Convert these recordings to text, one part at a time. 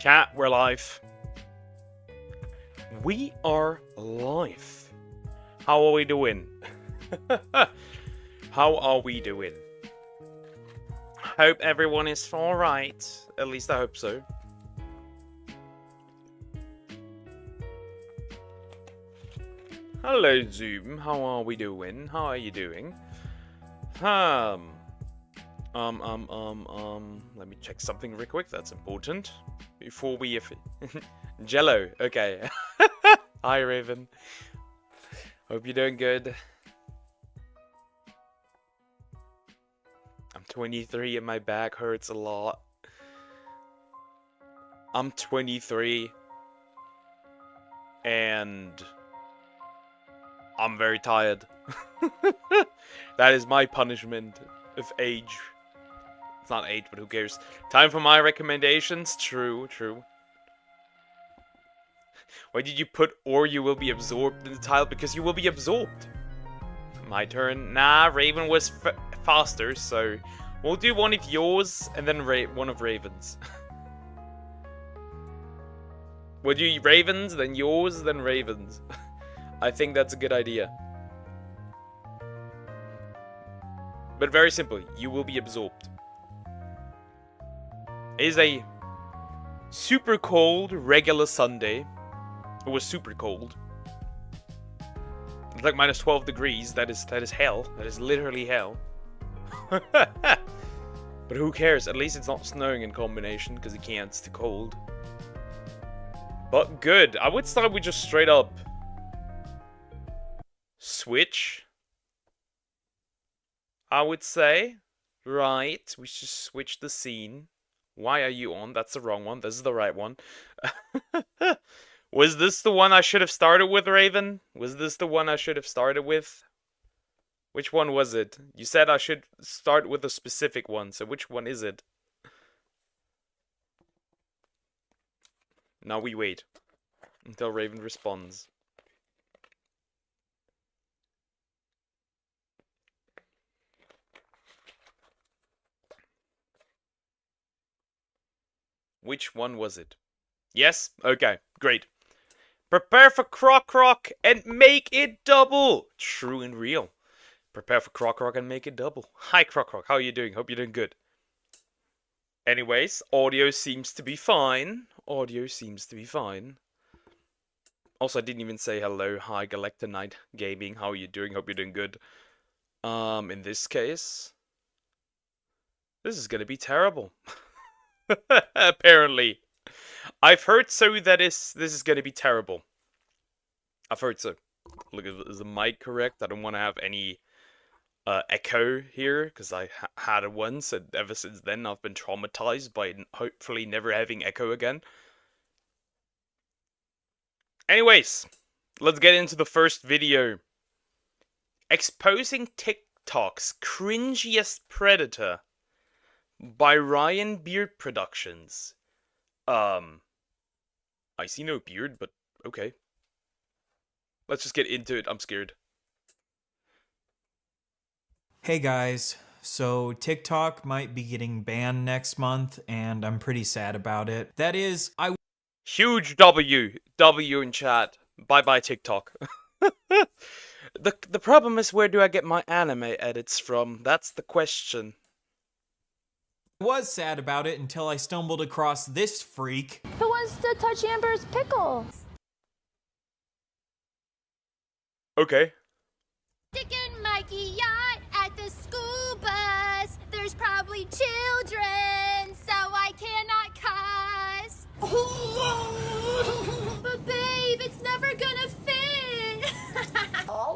Chat, we're live. We are live. How are we doing? How are we doing? Hope everyone is alright. At least I hope so. Hello, Zoom. How are we doing? How are you doing? Let me check something real quick. That's important. Before we... Jello. Okay. Hi, Raven. Hope you're doing good. I'm 23 and my back hurts a lot. I'm 23. And... I'm very tired. That is my punishment of age. It's not age, but who cares? Time for my recommendations. True, true. Why did you put "or you will be absorbed" in the title? Because you will be absorbed. My turn. Nah, Raven was faster, so we'll do one of yours and then one of Raven's. We'll do Raven's, then yours, then Raven's. I think that's a good idea. But very simple, you will be absorbed. It is a super cold regular Sunday. It was super cold. It's like minus 12 degrees. That is hell. That is literally hell. But who cares? At least it's not snowing in combination, because it can't. It's too cold. But good. I would start with just straight up switch. I would say. Right. We should switch the scene. Why are you on? That's the wrong one. This is the right one. Was this the one I should have started with, Raven? Was this the one I should have started with? Which one was it? You said I should start with a specific one, so which one is it? Now we wait until Raven responds. Which one was it? Yes? Okay, great. Prepare for Croc and make it double! True and real. Prepare for Croc and make it double. Hi Croc, how are you doing? Hope you're doing good. Anyways, audio seems to be fine. Audio seems to be fine. Also, I didn't even say hello. Hi Galactonite Gaming, how are you doing? Hope you're doing good. In this case... this is gonna be terrible. Apparently. I've heard so that this is gonna be terrible. I've heard so. Look, is the mic correct? I don't want to have any echo here, because I had it once, and ever since then I've been traumatized by hopefully never having echo again. Anyways, let's get into the first video. Exposing TikTok's cringiest predator by Ryan Beard Productions. I see no beard, but okay. Let's just get into it. I'm scared. Hey guys, so TikTok might be getting banned next month, and I'm pretty sad about it. That is, Huge W in chat. Bye bye TikTok. The problem is, where do I get my anime edits from? That's the question. was sad about it until I stumbled across this freak. Who wants to touch Amber's pickle? Okay. Sticking Mikey yacht at the school bus. There's probably children, so I cannot cuss. But babe, it's never gonna fit. But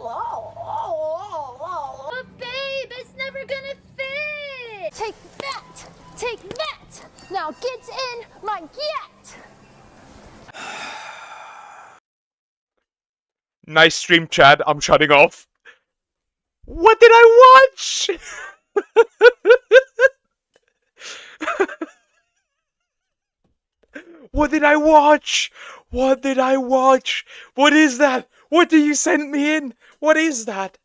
babe, it's never gonna fit. Take that. Take that. Now get in my get. Nice stream, Chad. I'm shutting off. What did I watch? What did I watch? What did I watch? What is that? What do you send me in? What is that?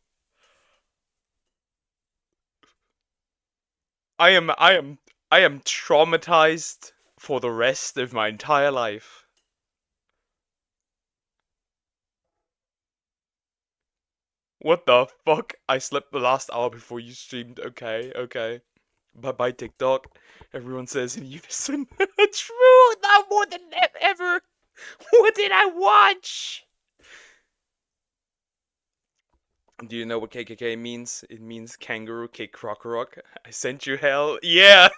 I am traumatized for the rest of my entire life. What the fuck? I slept the last hour before you streamed. Okay, okay. Bye-bye, TikTok. Everyone says in unison. True! Now more than ever! What did I watch? Do you know what KKK means? It means kangaroo kick crocorock. I sent you hell. Yeah!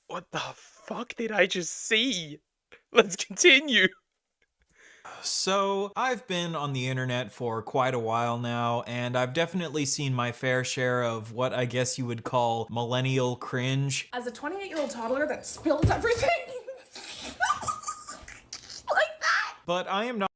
What the fuck did I just see? Let's continue. So, I've been on the internet for quite a while now, and I've definitely seen my fair share of what I guess you would call millennial cringe. As a 28-year-old toddler that spills everything like that. But I am not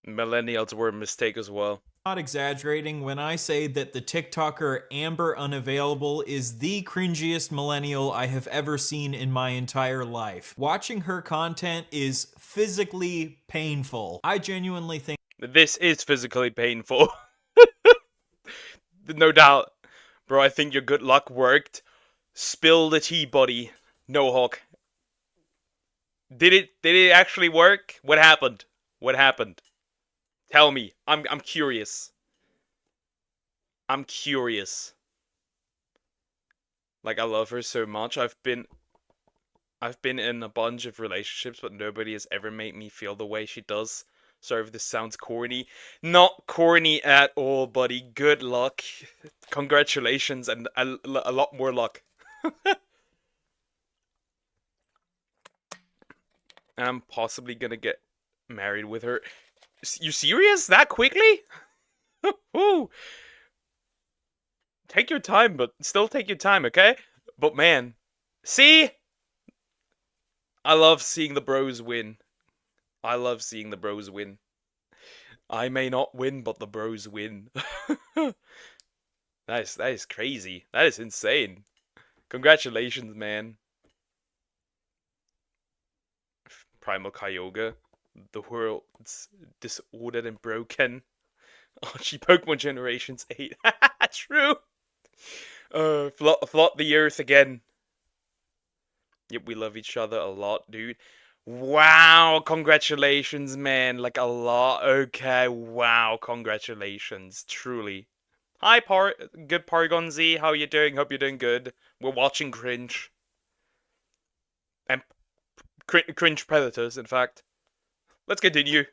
Millennials were a mistake as well. exaggerating when I say that the TikToker Amber Unavailable is the cringiest millennial I have ever seen in my entire life. Watching her content is physically painful. I genuinely think This is physically painful. No doubt. Bro, I think your good luck worked. Spill the tea, buddy. No hawk. Did it actually work? What happened? What happened? Tell me. I'm curious. I'm curious. Like, I love her so much. I've been in a bunch of relationships, but nobody has ever made me feel the way she does. Sorry if this sounds corny. Not corny at all, buddy. Good luck. Congratulations and a lot more luck. I'm possibly gonna get married with her. You serious? That quickly? Ooh. Take your time, but still take your time, okay? But man, see? I love seeing the bros win. I love seeing the bros win. I may not win, but the bros win. That is crazy. That is insane. Congratulations, man. Primal Kyogre. The world's disordered and broken. Archie Pokemon Generations 8. True. Float the earth again. Yep, we love each other a lot, dude. Wow, congratulations, man. Like, a lot. Okay, wow, congratulations. Truly. Hi, good Paragon Z. How you doing? Hope you're doing good. We're watching Cringe. And Cringe Predators, in fact. Let's continue.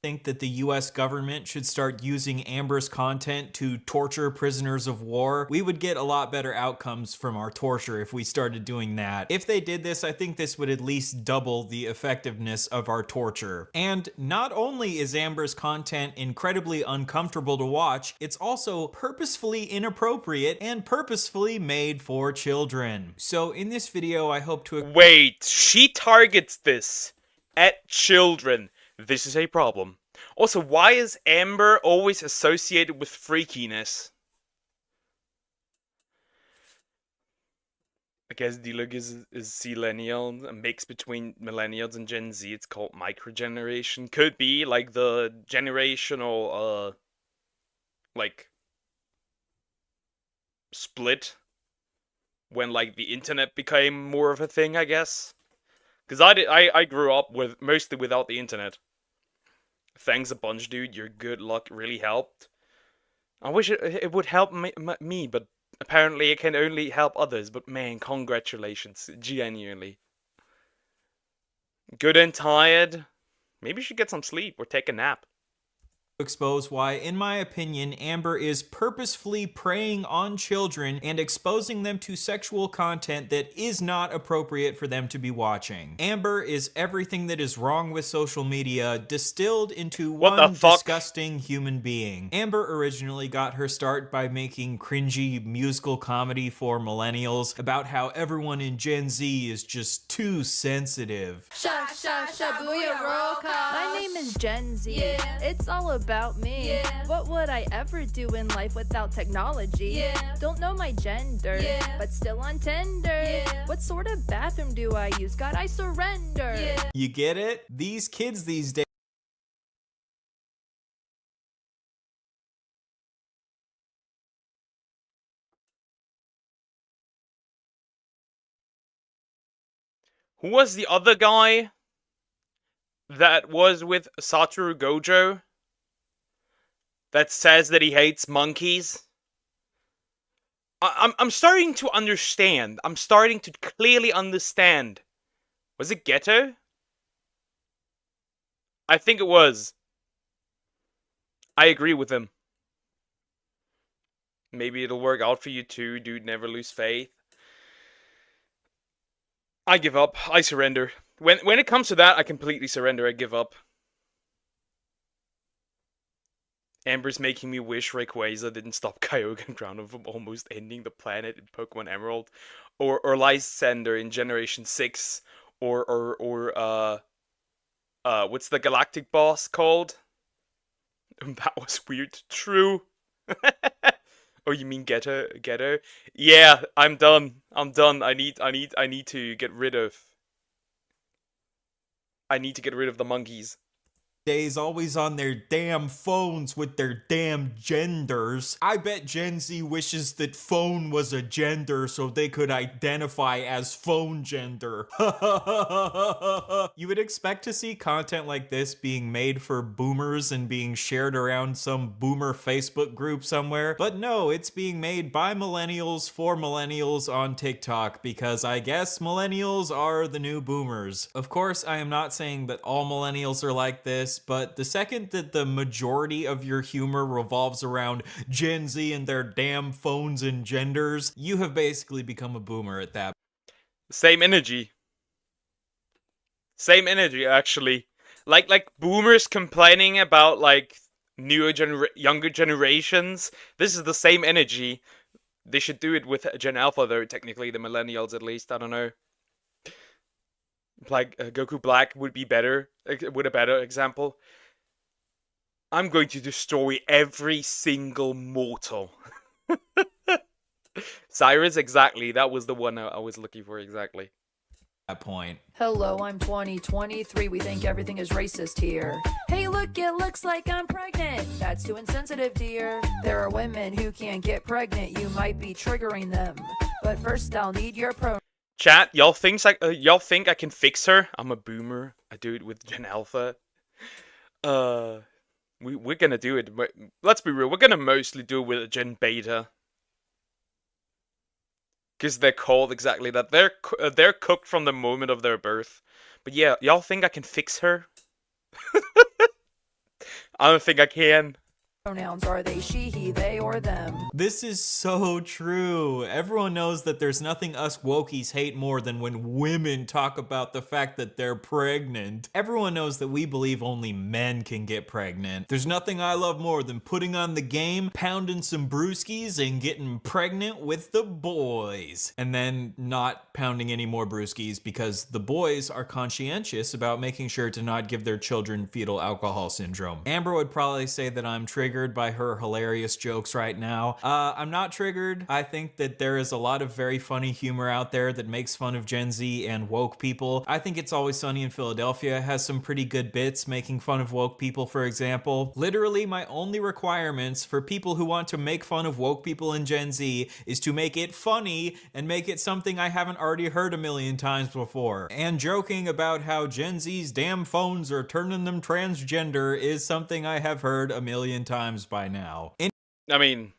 that the US government should start using Amber's content to torture prisoners of war. We would get a lot better outcomes from our torture if we started doing that. If they did this, I think this would at least double the effectiveness of our torture. And not only is Amber's content incredibly uncomfortable to watch, it's also purposefully inappropriate and purposefully made for children. So in this video, I hope to... Wait, she targets this at children. This is a problem. Also, why is Amber always associated with freakiness? I guess D-Lug is Zillennial, a mix between millennials and Gen Z. It's called microgeneration. Could be like the generational, like split when like the internet became more of a thing, I guess. Because I grew up with mostly without the internet. Thanks a bunch, dude. Your good luck really helped. I wish it would help me, but apparently it can only help others. But man, congratulations. Genuinely. Good and tired. Maybe you should get some sleep or take a nap. Expose why, in my opinion, Amber is purposefully preying on children and exposing them to sexual content that is not appropriate for them to be watching. Amber is everything that is wrong with social media distilled into one disgusting human being. Amber originally got her start by making cringy musical comedy for millennials about how everyone in Gen Z is just too sensitive. My name is Gen Z. Yeah. It's all about me. Yeah. What would I ever do in life without technology? Yeah. Don't know my gender, but still on Tinder. Yeah. What sort of bathroom do I use? God, I surrender. Yeah. You get it? These kids these days Who was the other guy that was with Satoru Gojo that says that he hates monkeys? I'm starting to understand. I'm starting to clearly understand. Was it Geto? I think it was. I agree with him. Maybe it'll work out for you too, dude. Never lose faith. I give up. I surrender. When it comes to that, I completely surrender. I give up. Amber's making me wish Rayquaza didn't stop Kyogre and Groudon from almost ending the planet in Pokemon Emerald, or Lysander in Generation 6, or what's the galactic boss called? That was weird. True. Oh, you mean Ghetto? Yeah, I'm done. I'm done. I need to get rid of. I need to get rid of the monkeys. Days always on their damn phones with their damn genders. I bet Gen Z wishes that phone was a gender so they could identify as phone gender. You would expect to see content like this being made for boomers and being shared around some boomer Facebook group somewhere, but no, it's being made by millennials for millennials on TikTok, because I guess millennials are the new boomers. Of course, I am not saying that all millennials are like this, but the second that the majority of your humor revolves around Gen Z and their damn phones and genders, you have basically become a boomer at that. Same energy. Same energy, actually. Like boomers complaining about like younger generations. This is the same energy. They should do it with Gen Alpha though. Technically, the millennials at least. I don't know. Like Goku Black would be better, with a better example. I'm going to destroy every single mortal. Cyrus, exactly. That was the one I was looking for, exactly. That point. Hello, I'm 2023. We think everything is racist here. Hey, look, it looks like I'm pregnant. That's too insensitive, dear. There are women who can't get pregnant. You might be triggering them. But first, I'll need your Chat, y'all think I can fix her? I'm a boomer. I do it with Gen Alpha. We're gonna do it. But let's be real. We're gonna mostly do it with Gen Beta, because they're called exactly that. They're cooked from the moment of their birth. But yeah, y'all think I can fix her? I don't think I can. pronouns. Are they she, he, they, or them? This is so true. Everyone knows that there's nothing us wokies hate more than when women talk about the fact that they're pregnant. Everyone knows that we believe only men can get pregnant. There's nothing I love more than putting on the game, pounding some brewskis, and getting pregnant with the boys. And then not pounding any more brewskis because the boys are conscientious about making sure to not give their children fetal alcohol syndrome. Amber would probably say that I'm triggered by her hilarious jokes right now. I'm not triggered. I think that there is a lot of very funny humor out there that makes fun of Gen Z and woke people. I think It's Always Sunny in Philadelphia has some pretty good bits making fun of woke people, for example. Literally, my only requirements for people who want to make fun of woke people in Gen Z is to make it funny and make it something I haven't already heard a million times before. And joking about how Gen Z's damn phones are turning them transgender is something I have heard a million times by now. I mean,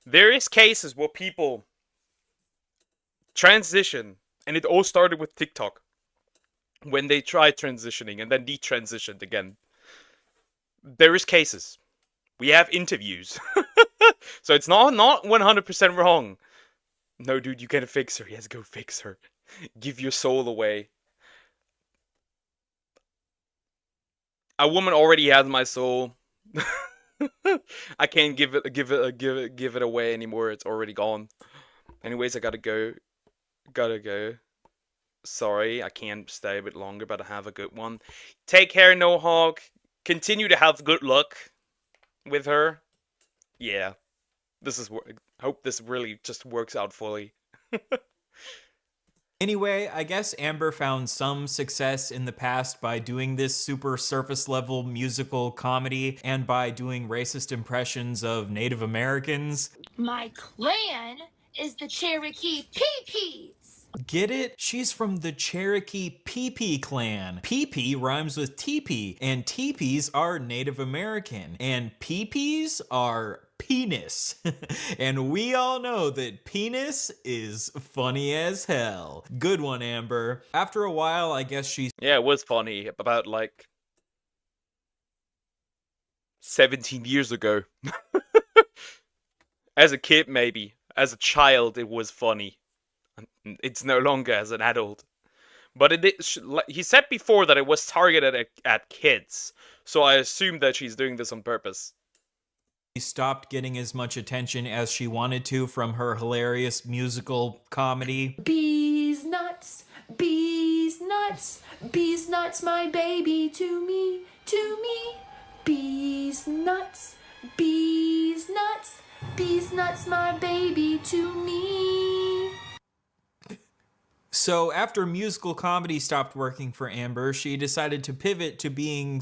there is cases where people transition, and it all started with TikTok, when they tried transitioning and then detransitioned again. There is cases. We have interviews. So it's not 100% wrong. No, dude, you gotta fix her. Yes, go fix her. Give your soul away. A woman already has my soul. I can't give it away anymore. It's already gone. Anyways, I gotta go. Sorry, I can't stay a bit longer, but I have a good one. Take care, No Hawk. Continue to have good luck with her. Yeah, hope this really just works out fully. Anyway, I guess Amber found some success in the past by doing this super surface level musical comedy and by doing racist impressions of Native Americans. My clan is the Cherokee Pee-Pees. Get it? She's from the Cherokee Pee clan. Pee rhymes with teepee, and teepees are Native American, and peepees are penis. And we all know that penis is funny as hell. Good one, Amber. After a while, I guess she Yeah, it was funny about like 17 years ago. As a kid, maybe. As a child, it was funny. It's no longer as an adult. But he said before that it was targeted at kids. So I assume that she's doing this on purpose. stopped getting as much attention as she wanted to from her hilarious musical comedy. Bees nuts, bees nuts, bees nuts, my baby to me, to me. Bees nuts, bees nuts, bees nuts, my baby to me. So after musical comedy stopped working for Amber, she decided to pivot to being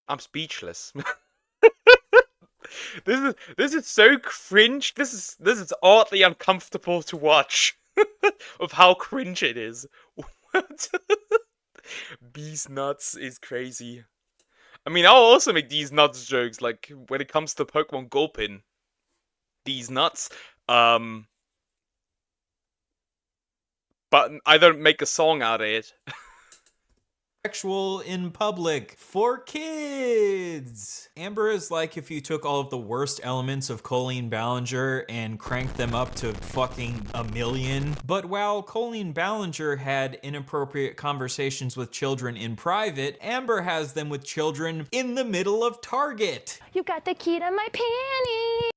I'm speechless. This is so cringe. This is oddly uncomfortable to watch. Of how cringe it is. What? Bees nuts is crazy. I mean, I'll also make these nuts jokes, like when it comes to Pokemon Gulpin. These nuts. But I don't make a song out of it. sexual in public for kids. Amber is like if you took all of the worst elements of Colleen Ballinger and cranked them up to fucking 1,000,000. But while Colleen Ballinger had inappropriate conversations with children in private, Amber has them with children in the middle of Target. You got the key to my panties.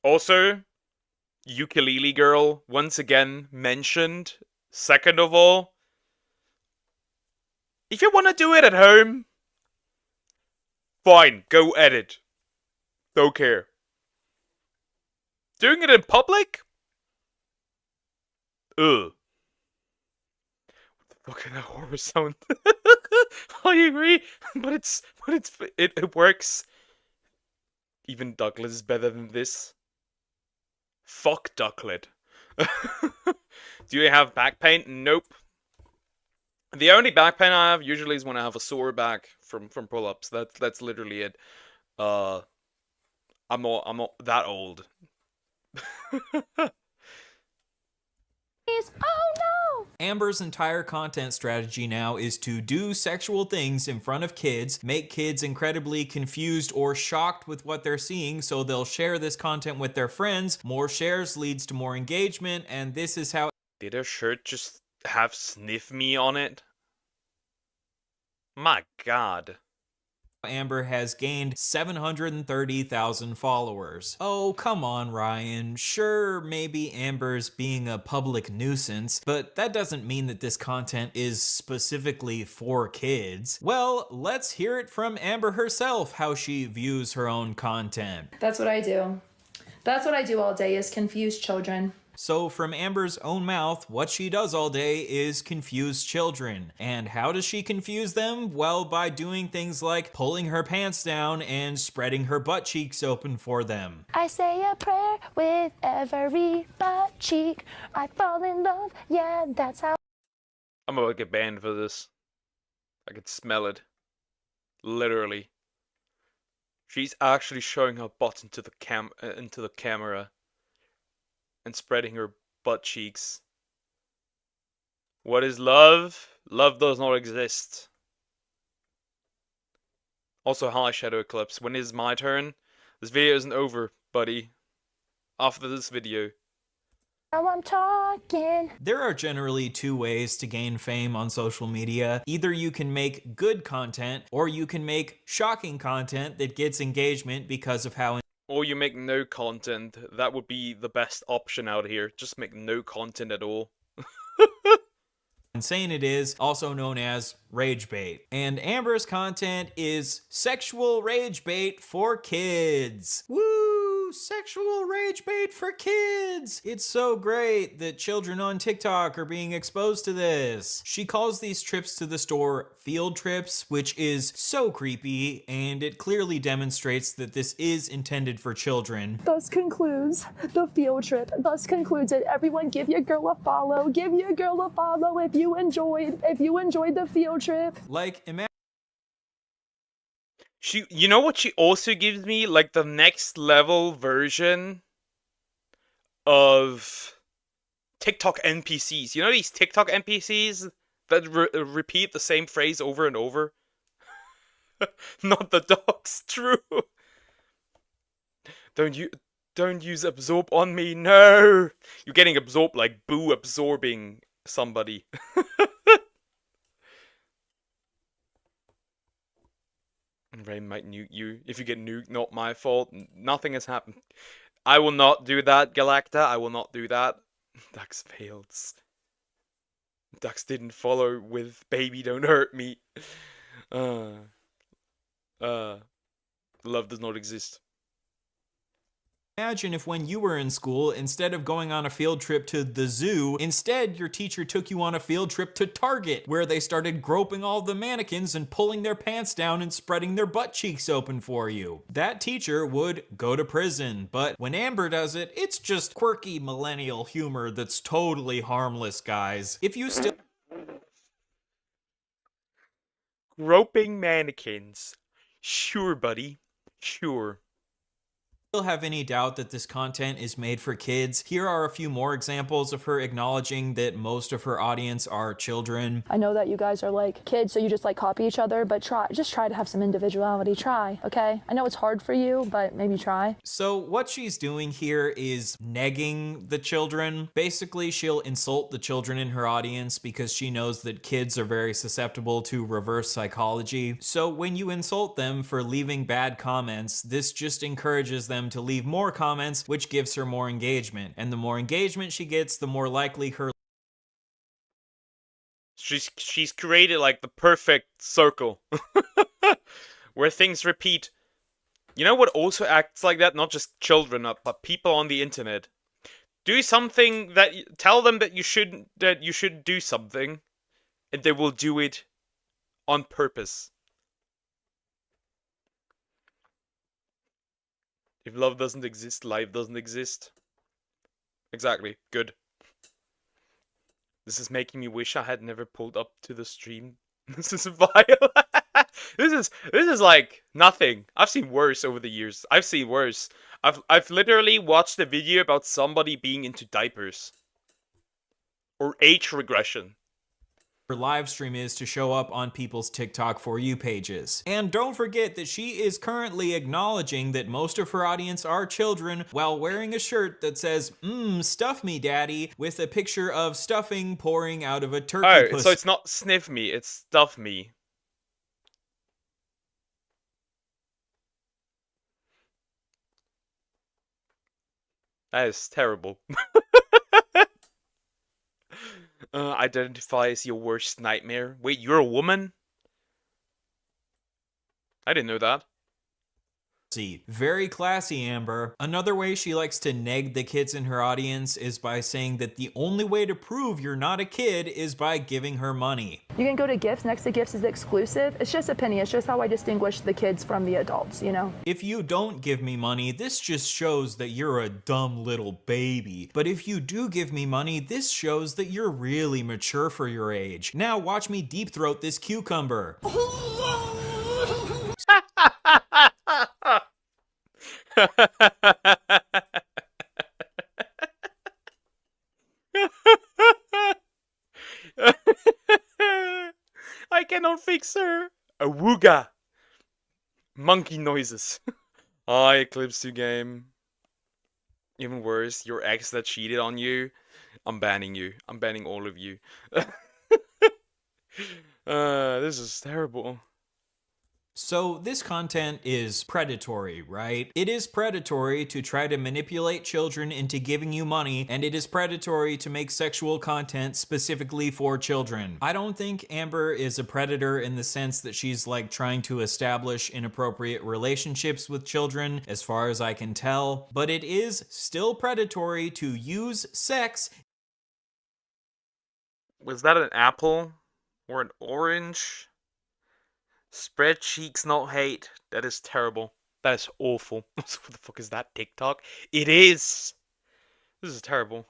Also, Ukulele Girl, once again, mentioned. Second of all, if you want to do it at home, fine, go edit. Don't care. Doing it in public? Ugh. What the fuck is that horror sound? I agree, but it works. Even Douglas is better than this. Fuck Ducklet. Do you have back pain? Nope. The only back pain I have usually is when I have a sore back from pull-ups. That's literally it. I'm not that old. Oh no! Amber's entire content strategy now is to do sexual things in front of kids, make kids incredibly confused or shocked with what they're seeing, so they'll share this content with their friends. More shares leads to more engagement, and this is how... Did her shirt just have Sniff Me on it? My god. Amber has gained 730,000 followers. Oh, come on, Ryan. Sure, maybe Amber's being a public nuisance, but that doesn't mean that this content is specifically for kids. Well, let's hear it from Amber herself, how she views her own content. That's what I do. That's what I do all day is confuse children. So from Amber's own mouth, what she does all day is confuse children. And how does she confuse them? Well, by doing things like pulling her pants down and spreading her butt cheeks open for them. I say a prayer with every butt cheek. I fall in love, yeah, that's how. I'm gonna get banned for this. I can smell it. Literally. She's actually showing her butt into the camera. And spreading her butt cheeks. What is love? Love does not exist. Also, hi Shadow Eclipse. When is my turn? This video isn't over, buddy. After this video. Now I'm talking. There are generally two ways to gain fame on social media. Either you can make good content, or you can make shocking content that gets engagement because of how Or you make no content. That would be the best option out here. Just make no content at all. insane it is, also known as rage bait. And Amber's content is sexual rage bait for kids. Woo! Sexual rage bait for kids! It's so great that children on TikTok are being exposed to this. She calls these trips to the store field trips, which is so creepy, and it clearly demonstrates that this is intended for children. Thus concludes the field trip. Thus concludes it. Everyone give your girl a follow. Give your girl a follow if you enjoyed the field trip. Like, imagine You know what she also gives me? Like the next level version of TikTok NPCs. You know these TikTok NPCs that repeat the same phrase over and over? Not the dogs, true. Don't use absorb on me, no! You're getting absorbed like Boo absorbing somebody. Rain might nuke you. If you get nuked, not my fault. Nothing has happened. I will not do that, Galacta. I will not do that. Dax fails. Dax didn't follow with baby don't hurt me. Love does not exist. Imagine if when you were in school, instead of going on a field trip to the zoo, instead your teacher took you on a field trip to Target, where they started groping all the mannequins and pulling their pants down and spreading their butt cheeks open for you. That teacher would go to prison, but when Amber does it, it's just quirky millennial humor that's totally harmless, guys. If you still Groping mannequins. Sure, buddy. Sure. have any doubt that this content is made for kids, here are a few more examples of her acknowledging that most of her audience are children. I know that you guys are like kids, so you just like copy each other, but just try to have some individuality. Try, okay? I know it's hard for you, but maybe try. So what she's doing here is negging the children. Basically, she'll insult the children in her audience because she knows that kids are very susceptible to reverse psychology. So when you insult them for leaving bad comments, this just encourages them to leave more comments, which gives her more engagement. And the more engagement she gets, the more likely her She's created like the perfect circle where things repeat. You know what also acts like that? Not just children, but people on the internet. Do something that tell them that you should do something, and they will do it on purpose. If love doesn't exist, life doesn't exist. Exactly. Good. This is making me wish I had never pulled up to the stream. This is vile. This is like nothing. I've seen worse over the years. I've seen worse. I've literally watched a video about somebody being into diapers. Or age regression. live stream is to show up on people's TikTok For You pages. And don't forget that she is currently acknowledging that most of her audience are children while wearing a shirt that says, stuff me daddy, with a picture of stuffing pouring out of a turkey pussy. So it's not sniff me, it's stuff me. That is terrible. Identify as your worst nightmare. Wait, you're a woman? I didn't know that. Very classy, Amber. Another way she likes to neg the kids in her audience is by saying that the only way to prove you're not a kid is by giving her money. You can go to gifts. Next to gifts is exclusive. It's just a penny. It's just how I distinguish the kids from the adults, you know? If you don't give me money, this just shows that you're a dumb little baby. But if you do give me money, this shows that you're really mature for your age. Now watch me deep throat this cucumber. I cannot fix her. Awooga. Monkey noises. Eclipse you game. Even worse, your ex that cheated on you. I'm banning you. I'm banning all of you. This is terrible. So this content is predatory, right? It is predatory to try to manipulate children into giving you money, and it is predatory to make sexual content specifically for children. I don't think Amber is a predator in the sense that she's like trying to establish inappropriate relationships with children, as far as I can tell, but it is still predatory to use sex. Was that an apple? Or an orange? Spread cheeks, not hate. That is terrible. That is awful. What the fuck is that, TikTok? It is! This is terrible.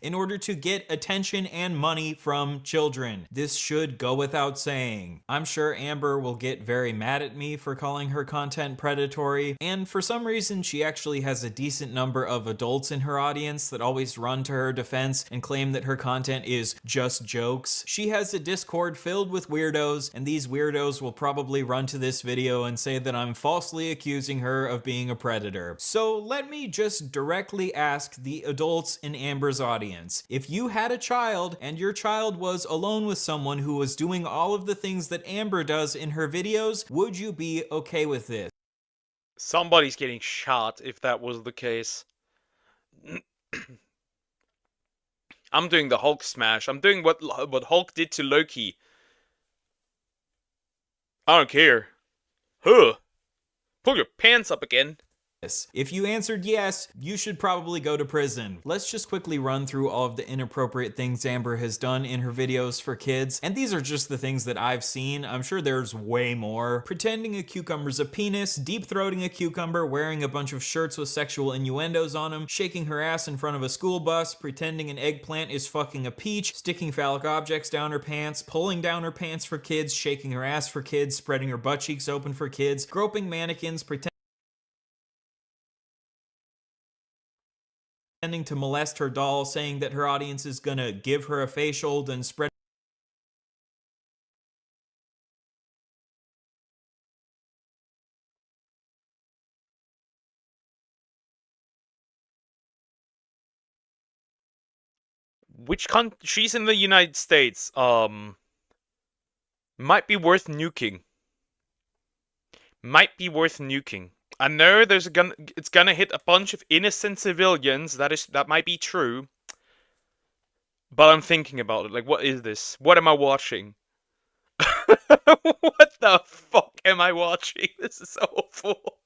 In order to get attention and money from children. This should go without saying. I'm sure Amber will get very mad at me for calling her content predatory, and for some reason she actually has a decent number of adults in her audience that always run to her defense and claim that her content is just jokes. She has a Discord filled with weirdos, and these weirdos will probably run to this video and say that I'm falsely accusing her of being a predator. So let me just directly ask the adults in Amber's audience. If you had a child and your child was alone with someone who was doing all of the things that Amber does in her videos, would you be okay with this? Somebody's getting shot if that was the case. I'm doing the Hulk smash. I'm doing what Hulk did to Loki. I don't care. Huh. Pull your pants up again. If you answered yes, you should probably go to prison. Let's just quickly run through all of the inappropriate things Amber has done in her videos for kids, and these are just the things that I've seen. I'm sure there's way more. Pretending a cucumber's a penis, deep-throating a cucumber, wearing a bunch of shirts with sexual innuendos on them, shaking her ass in front of a school bus, pretending an eggplant is fucking a peach, sticking phallic objects down her pants, pulling down her pants for kids, shaking her ass for kids, spreading her butt cheeks open for kids, groping mannequins, pretending to molest her doll, saying that her audience is gonna give her a facial, then spread Which she's in the United States. Might be worth nuking. Might be worth nuking. I know there's a gun. It's gonna hit a bunch of innocent civilians. That might be true. But I'm thinking about it. Like, what is this? What am I watching? What the fuck am I watching? This is awful.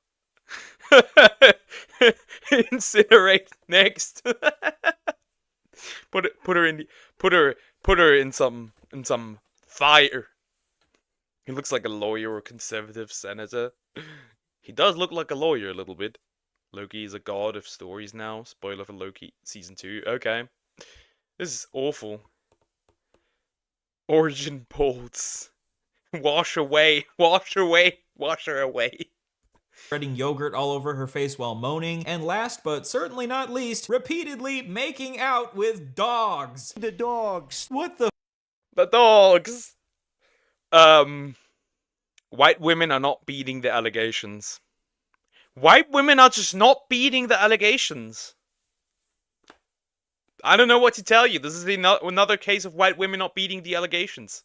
Incinerate next. Put her in some fire. He looks like a lawyer or conservative senator. He does look like a lawyer a little bit. Loki is a god of stories now. Spoiler for Loki season 2. Okay. This is awful. Origin bolts. Wash away. Wash her away. spreading yogurt all over her face while moaning, and last but certainly not least, repeatedly making out with dogs. The dogs. What the? The dogs. White women are not beating the allegations. White women are just not beating the allegations. I don't know what to tell you. This is another case of white women not beating the allegations.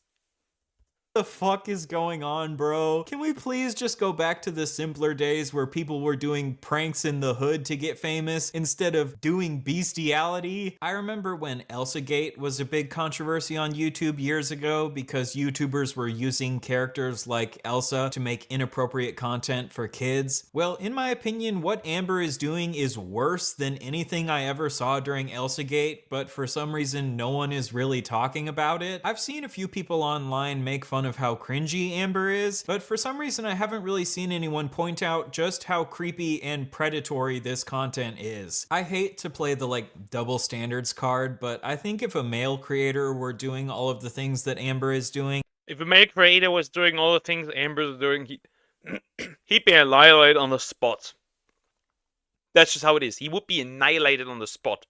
What the fuck is going on, bro? Can we please just go back to the simpler days where people were doing pranks in the hood to get famous instead of doing bestiality? I remember when ElsaGate was a big controversy on YouTube years ago because YouTubers were using characters like Elsa to make inappropriate content for kids. Well, in my opinion, what Amber is doing is worse than anything I ever saw during ElsaGate, but for some reason no one is really talking about it. I've seen a few people online make fun of how cringy Amber is, but for some reason I haven't really seen anyone point out just how creepy and predatory this content is. I hate to play the like double standards card, but I think if a male creator were doing all of the things that Amber is doing, if a male creator was doing all the things Amber's doing, he'd be annihilated on the spot. That's just how it is. He would be annihilated on the spot.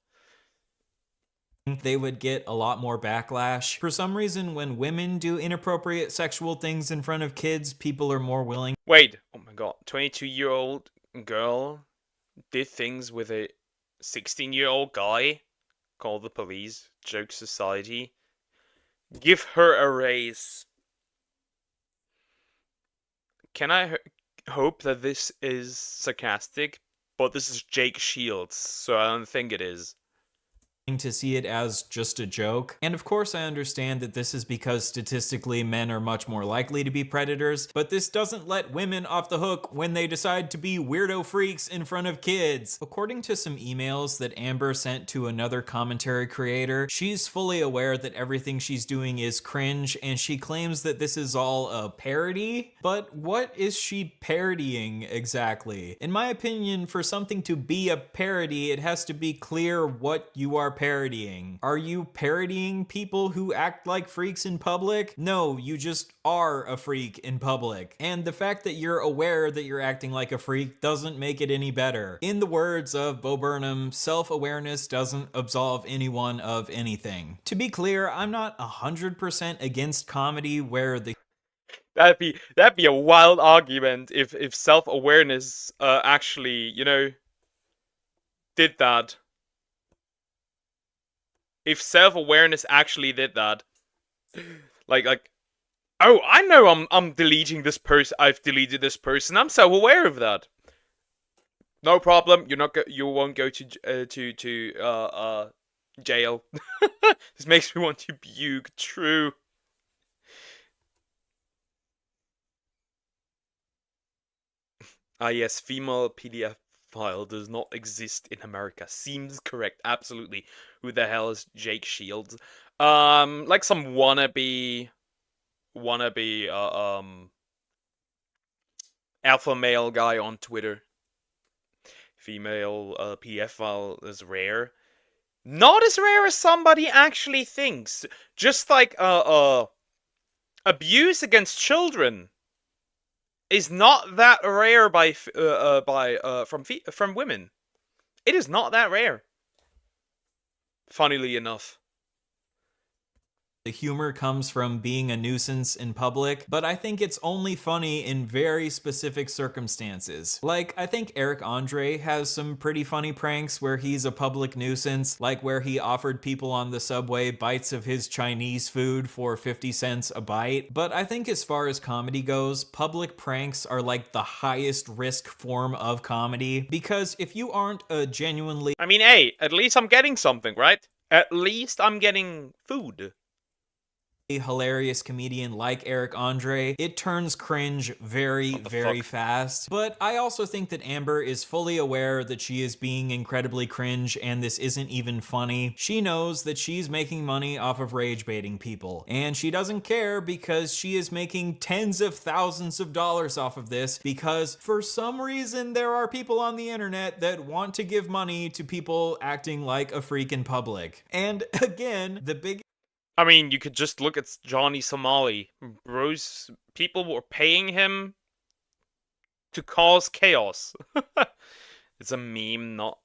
they would get a lot more backlash. For some reason, when women do inappropriate sexual things in front of kids, people are more willing. Wait, oh my god, 22-year-old girl did things with a 16-year-old guy. Call the police. Joke society. Give her a raise. can I hope that this is sarcastic? But this is Jake Shields, so I don't think it is. To see it as just a joke. And of course I understand that this is because statistically men are much more likely to be predators, but this doesn't let women off the hook when they decide to be weirdo freaks in front of kids. According to some emails that Amber sent to another commentary creator, she's fully aware that everything she's doing is cringe, and she claims that this is all a parody. But what is she parodying exactly? In my opinion, for something to be a parody, it has to be clear what you are parodying. Are you parodying people who act like freaks in public? No, you just are a freak in public. And the fact that you're aware that you're acting like a freak doesn't make it any better. In the words of Bo Burnham, self-awareness doesn't absolve anyone of anything. To be clear, I'm not 100% against comedy where the That'd be a wild argument if self-awareness actually, you know, did that. If self-awareness actually did that. Like oh, I know I'm deleting this person. I've deleted this person. I'm so aware of that. No problem. You won't go to jail. This makes me want to puke. True. Ah yes, female PDF file does not exist in America. Seems correct. Absolutely. Who the hell is Jake Shields? Like some wannabe alpha male guy on Twitter. Female PDF file is rare. Not as rare as somebody actually thinks. Just like abuse against children is not that rare from women. It is not that rare. Funnily enough. The humor comes from being a nuisance in public, but I think it's only funny in very specific circumstances. Like, I think Eric Andre has some pretty funny pranks where he's a public nuisance, like where he offered people on the subway bites of his Chinese food for 50 cents a bite. But I think as far as comedy goes, public pranks are like the highest risk form of comedy, because if you aren't a genuinely... I mean, hey, at least I'm getting something, right? At least I'm getting food. Hilarious comedian like Eric Andre, it turns cringe very fast. But I also think that Amber is fully aware that she is being incredibly cringe and this isn't even funny. She knows that she's making money off of rage baiting people, and she doesn't care because she is making tens of thousands of dollars off of this, because for some reason there are people on the internet that want to give money to people acting like a freak in public. And again, the big... I mean, you could just look at Johnny Somali. Bros, people were paying him to cause chaos. It's a meme, not...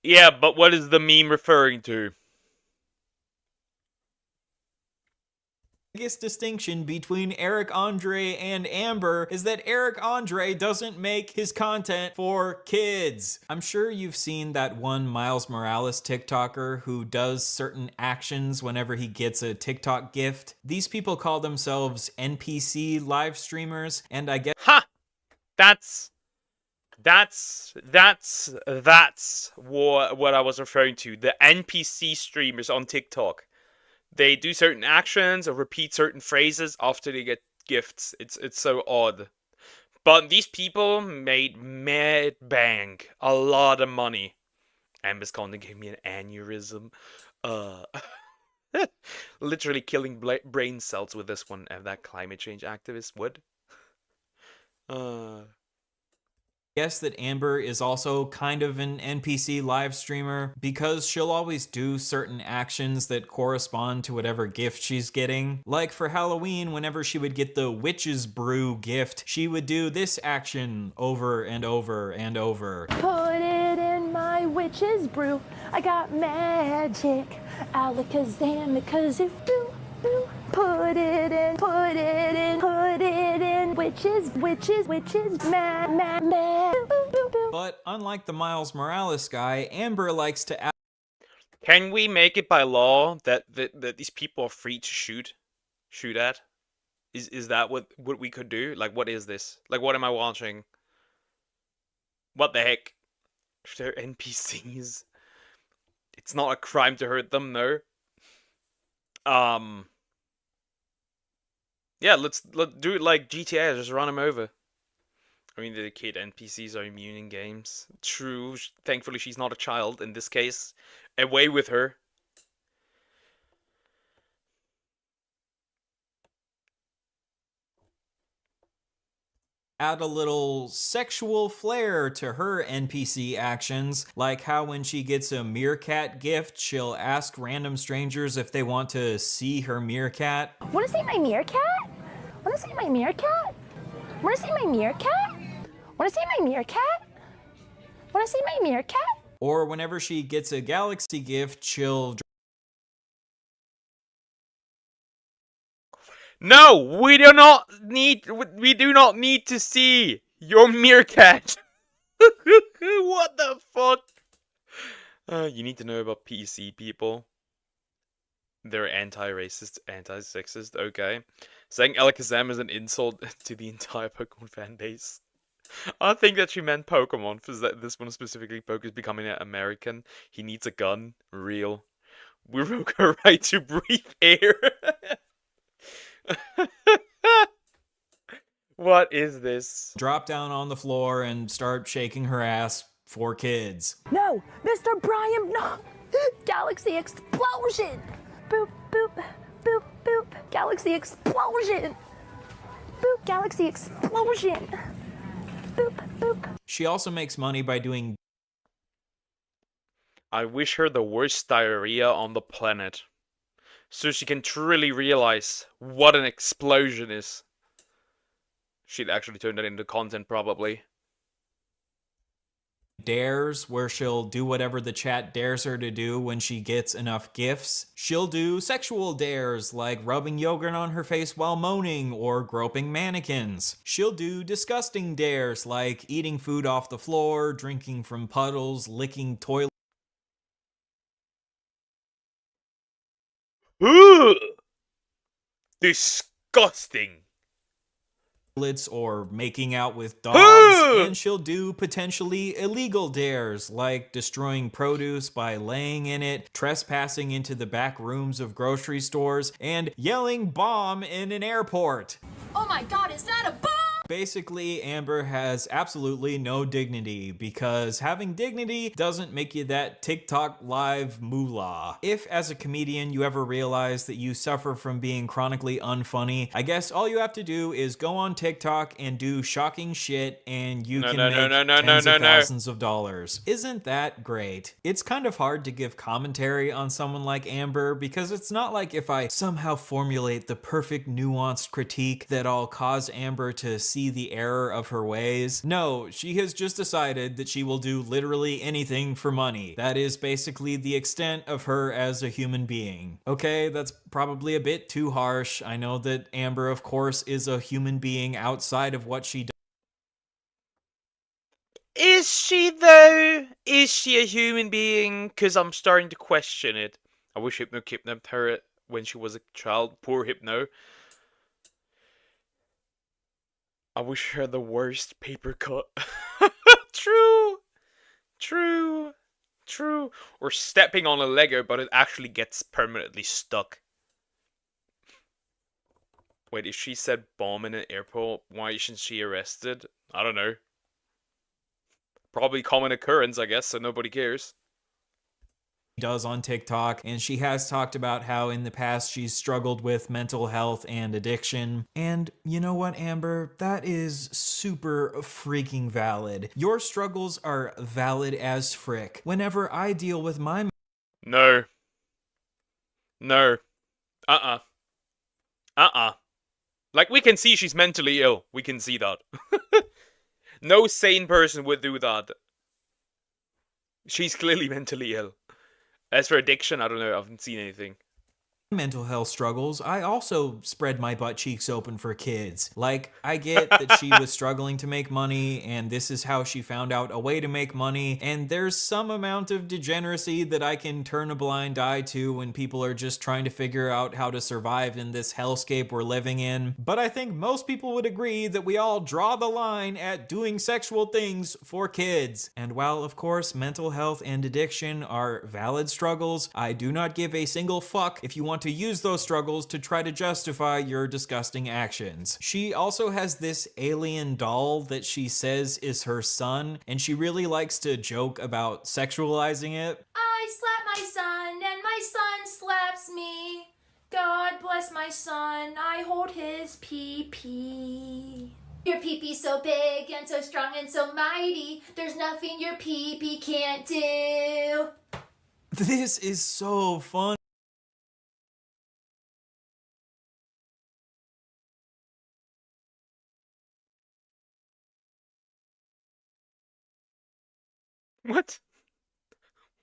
Yeah, but what is the meme referring to? Biggest distinction between Eric Andre and Amber is that Eric Andre doesn't make his content for kids. I'm sure you've seen that one Miles Morales TikToker who does certain actions whenever he gets a TikTok gift. These people call themselves NPC live streamers, and I guess... Ha! That's what I was referring to. The NPC streamers on TikTok. They do certain actions or repeat certain phrases after they get gifts. It's so odd. But these people made mad bang. A lot of money. Amber's gonna give me an aneurysm. Literally killing brain cells with this one. And that climate change activist would. Guess that Amber is also kind of an NPC live streamer because she'll always do certain actions that correspond to whatever gift she's getting. Like for Halloween, whenever she would get the witch's brew gift, she would do this action over and over and over. Put it in my witch's brew. I got magic. Alakazam, kazoo. Put it in, put it in, put it in. Witches, man. But unlike the Miles Morales guy, Amber likes to... Can we make it by law that these people are free to shoot at? Is that what we could do? Like, what is this? Like, what am I watching? What the heck? They're NPCs. It's not a crime to hurt them, no. Yeah, let's do it like GTA. Just run them over. I mean, the kid NPCs are immune in games. True. Thankfully, she's not a child in this case. Away with her. Add a little sexual flair to her NPC actions, like how when she gets a meerkat gift, she'll ask random strangers if they want to see her meerkat. Wanna see my meerkat? Wanna see my meerkat? Wanna see my meerkat? Wanna see my meerkat? Wanna see my meerkat? Or whenever she gets a galaxy gift, she'll No, we do not need to see your meerkat. What the fuck? You need to know about PC people. They're anti-racist, anti-sexist. Okay, saying Alakazam is an insult to the entire Pokemon fan base. I think that she meant Pokemon, because this one specifically, Pokemon's becoming an American. He needs a gun. Real. We broke her right to breathe air. What is this? drop down on the floor and start shaking her ass for kids. No, Mr. Brian, no! Galaxy explosion! Boop, boop, boop, boop. Galaxy explosion! Boop, galaxy explosion! Boop, boop. She also makes money by doing I wish her the worst diarrhea on the planet, so she can truly realize what an explosion is. She'd actually turn that into content, probably. dares where she'll do whatever the chat dares her to do when she gets enough gifts. She'll do sexual dares like rubbing yogurt on her face while moaning or groping mannequins. She'll do disgusting dares like eating food off the floor, drinking from puddles, licking toilet Disgusting. or making out with dogs, and she'll do potentially illegal dares like destroying produce by laying in it, trespassing into the back rooms of grocery stores, and yelling bomb in an airport. Oh my god, is that a bomb? Basically, Amber has absolutely no dignity because having dignity doesn't make you that TikTok live moolah. If, as a comedian, you ever realize that you suffer from being chronically unfunny, I guess all you have to do is go on TikTok and do shocking shit and you can make tens of thousands of dollars. Isn't that great? It's kind of hard to give commentary on someone like Amber because it's not like if I somehow formulate the perfect nuanced critique that I'll cause Amber to see the error of her ways. No, she has just decided that she will do literally anything for money. That is basically the extent of her as a human being. Okay, that's probably a bit too harsh. I know that Amber, of course, is a human being outside of what she does. Is she, though? Is she a human being? Because I'm starting to question it. I wish Hypno kidnapped her when she was a child. Poor Hypno. I wish her the worst paper cut. True. True. True. Or stepping on a Lego, but it actually gets permanently stuck. Wait, if she said bomb in an airport, why isn't she arrested? I don't know. Probably common occurrence, I guess, so nobody cares. Does on TikTok, and she has talked about how in the past she's struggled with mental health and addiction. And you know what, Amber? That is super freaking valid. Your struggles are valid as frick. Whenever I deal with my No. No. Like, we can see she's mentally ill. We can see that. No sane person would do that. She's clearly mentally ill. As for addiction, I don't know. I haven't seen anything. mental health struggles, I also spread my butt cheeks open for kids. Like, I get that she was struggling to make money, and this is how she found out a way to make money, and there's some amount of degeneracy that I can turn a blind eye to when people are just trying to figure out how to survive in this hellscape we're living in. But I think most people would agree that we all draw the line at doing sexual things for kids. And while, of course, mental health and addiction are valid struggles, I do not give a single fuck if you want to use those struggles to try to justify your disgusting actions. She also has this alien doll that she says is her son, and she really likes to joke about sexualizing it. I slap my son and my son slaps me. God bless my son, I hold his pee-pee. Your pee-pee's so big and so strong and so mighty. There's nothing your pee-pee can't do. This is so fun. What?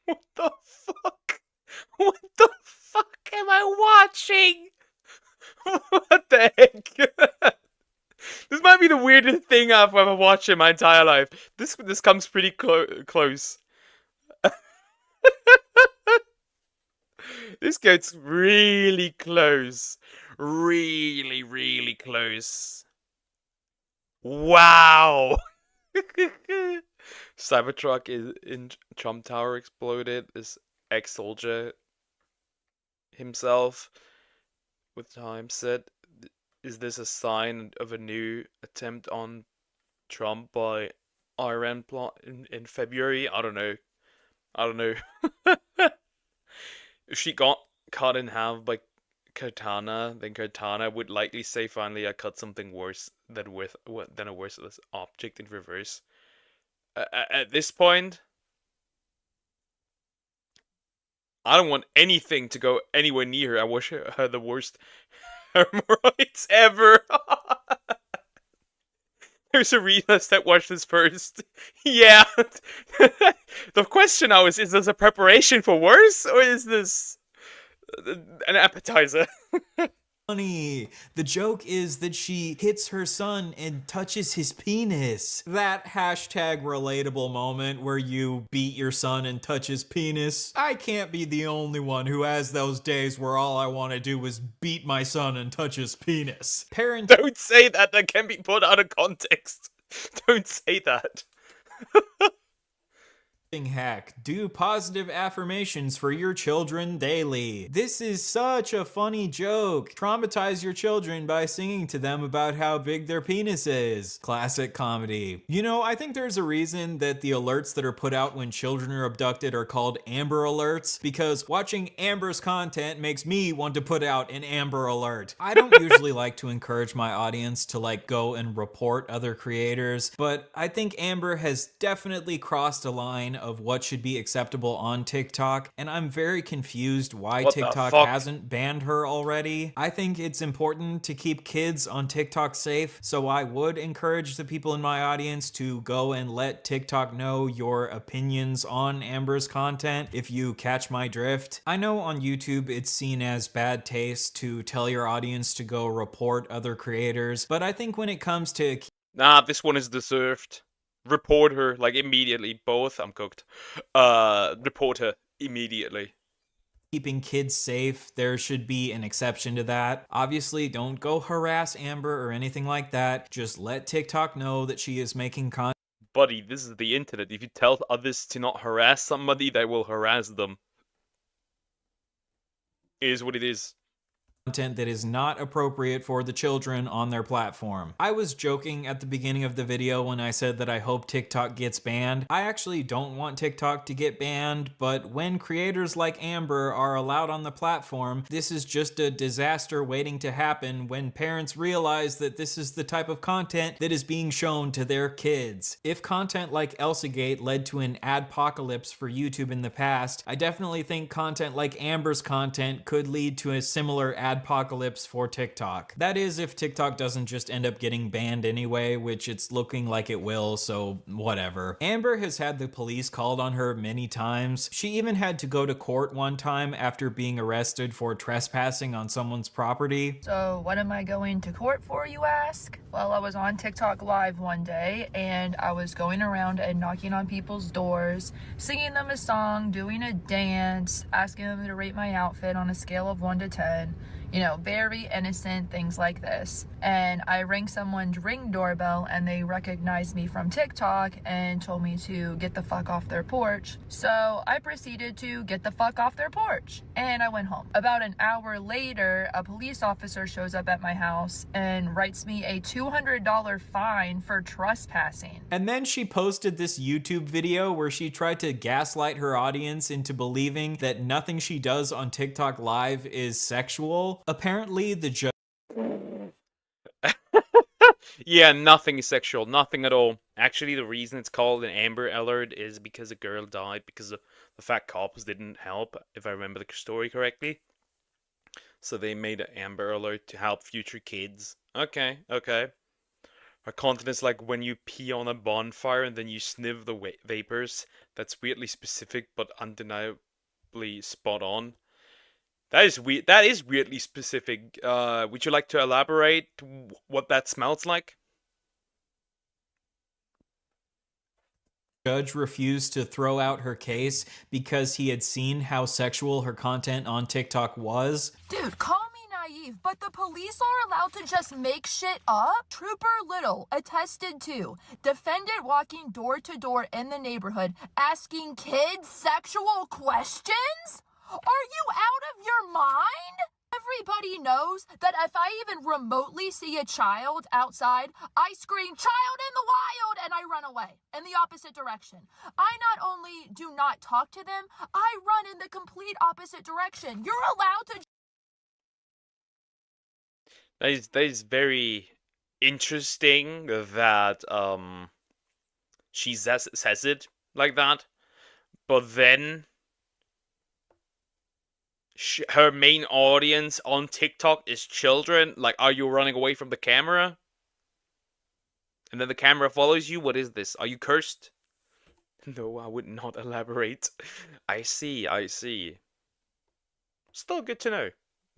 What the fuck? What the fuck am I watching? What the heck? This might be the weirdest thing I've ever watched in my entire life. This comes pretty close. This gets really close. Really, really close. Wow! Cybertruck is in Trump Tower exploded. This ex-soldier himself with time said, is this a sign of a new attempt on Trump by Iran plot in February? I don't know. I don't know. If she got cut in half by Cortana, then Cortana would likely say, finally, I cut something worse than a worthless object in reverse. At this point, I don't want anything to go anywhere near her. I wish her the worst hemorrhoids ever. There's a reason that watched this first. Yeah. The question now is this a preparation for worse, or is this an appetizer? Funny. The joke is that she hits her son and touches his penis. That hashtag relatable moment where you beat your son and touch his penis. I can't be the only one who has those days where all I want to do is beat my son and touch his penis. Don't say that. That can be put out of context. Don't say that. Hack. Do positive affirmations for your children daily. This is such a funny joke. Traumatize your children by singing to them about how big their penis is. Classic comedy. You know, I think there's a reason that the alerts that are put out when children are abducted are called Amber Alerts, because watching Amber's content makes me want to put out an Amber Alert. I don't usually like to encourage my audience to go and report other creators, but I think Amber has definitely crossed a line of what should be acceptable on TikTok, and I'm very confused why TikTok hasn't banned her already. I think it's important to keep kids on TikTok safe, so I would encourage the people in my audience to go and let TikTok know your opinions on Amber's content if you catch my drift. I know on YouTube it's seen as bad taste to tell your audience to go report other creators, but I think when it comes to... Nah, this one is deserved. Report her, immediately. Both, I'm cooked. Report her immediately. Keeping kids safe, there should be an exception to that. Obviously, don't go harass Amber or anything like that. Just let TikTok know that she is making content. Buddy, this is the internet. If you tell others to not harass somebody, they will harass them. It is what it is. Content that is not appropriate for the children on their platform. I was joking at the beginning of the video when I said that I hope TikTok gets banned. I actually don't want TikTok to get banned, but when creators like Amber are allowed on the platform, this is just a disaster waiting to happen when parents realize that this is the type of content that is being shown to their kids. If content like Elsagate led to an adpocalypse for YouTube in the past, I definitely think content like Amber's content could lead to a similar adpocalypse for TikTok. That is, if TikTok doesn't just end up getting banned anyway, which it's looking like it will, so whatever. Amber has had the police called on her many times. She even had to go to court one time after being arrested for trespassing on someone's property. So what am I going to court for, you ask? Well, I was on TikTok Live one day and I was going around and knocking on people's doors, singing them a song, doing a dance, asking them to rate my outfit on a scale of 1 to 10. You know, very innocent things like this. And I rang someone's Ring doorbell and they recognized me from TikTok and told me to get the fuck off their porch. So I proceeded to get the fuck off their porch and I went home. About an hour later, a police officer shows up at my house and writes me a $200 fine for trespassing. And then she posted this YouTube video where she tried to gaslight her audience into believing that nothing she does on TikTok Live is sexual. Apparently, the judge. Yeah, nothing sexual, nothing at all. Actually, the reason it's called an Amber Alert is because a girl died because the fat cops didn't help, if I remember the story correctly. So they made an Amber Alert to help future kids. Okay. Her content is like when you pee on a bonfire and then you sniff the vapors. That's weirdly specific but undeniably spot on. That is weird. That is weirdly specific. Would you like to elaborate what that smells like? Judge refused to throw out her case because he had seen how sexual her content on TikTok was. Dude, call me naive, but the police are allowed to just make shit up? Trooper Little attested to defendant walking door to door in the neighborhood asking kids sexual questions? Are you out of your mind? Everybody knows that if I even remotely see a child outside, I scream, "Child in the wild," and I run away in the opposite direction. I not only do not talk to them, I run in the complete opposite direction. You're allowed to... That is very interesting that she says it like that, but then her main audience on TikTok is children. Like, are you running away from the camera? And then the camera follows you? What is this? Are you cursed? No, I would not elaborate. I see. Still good to know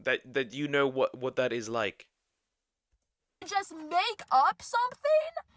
that you know what that is like. Just make up something?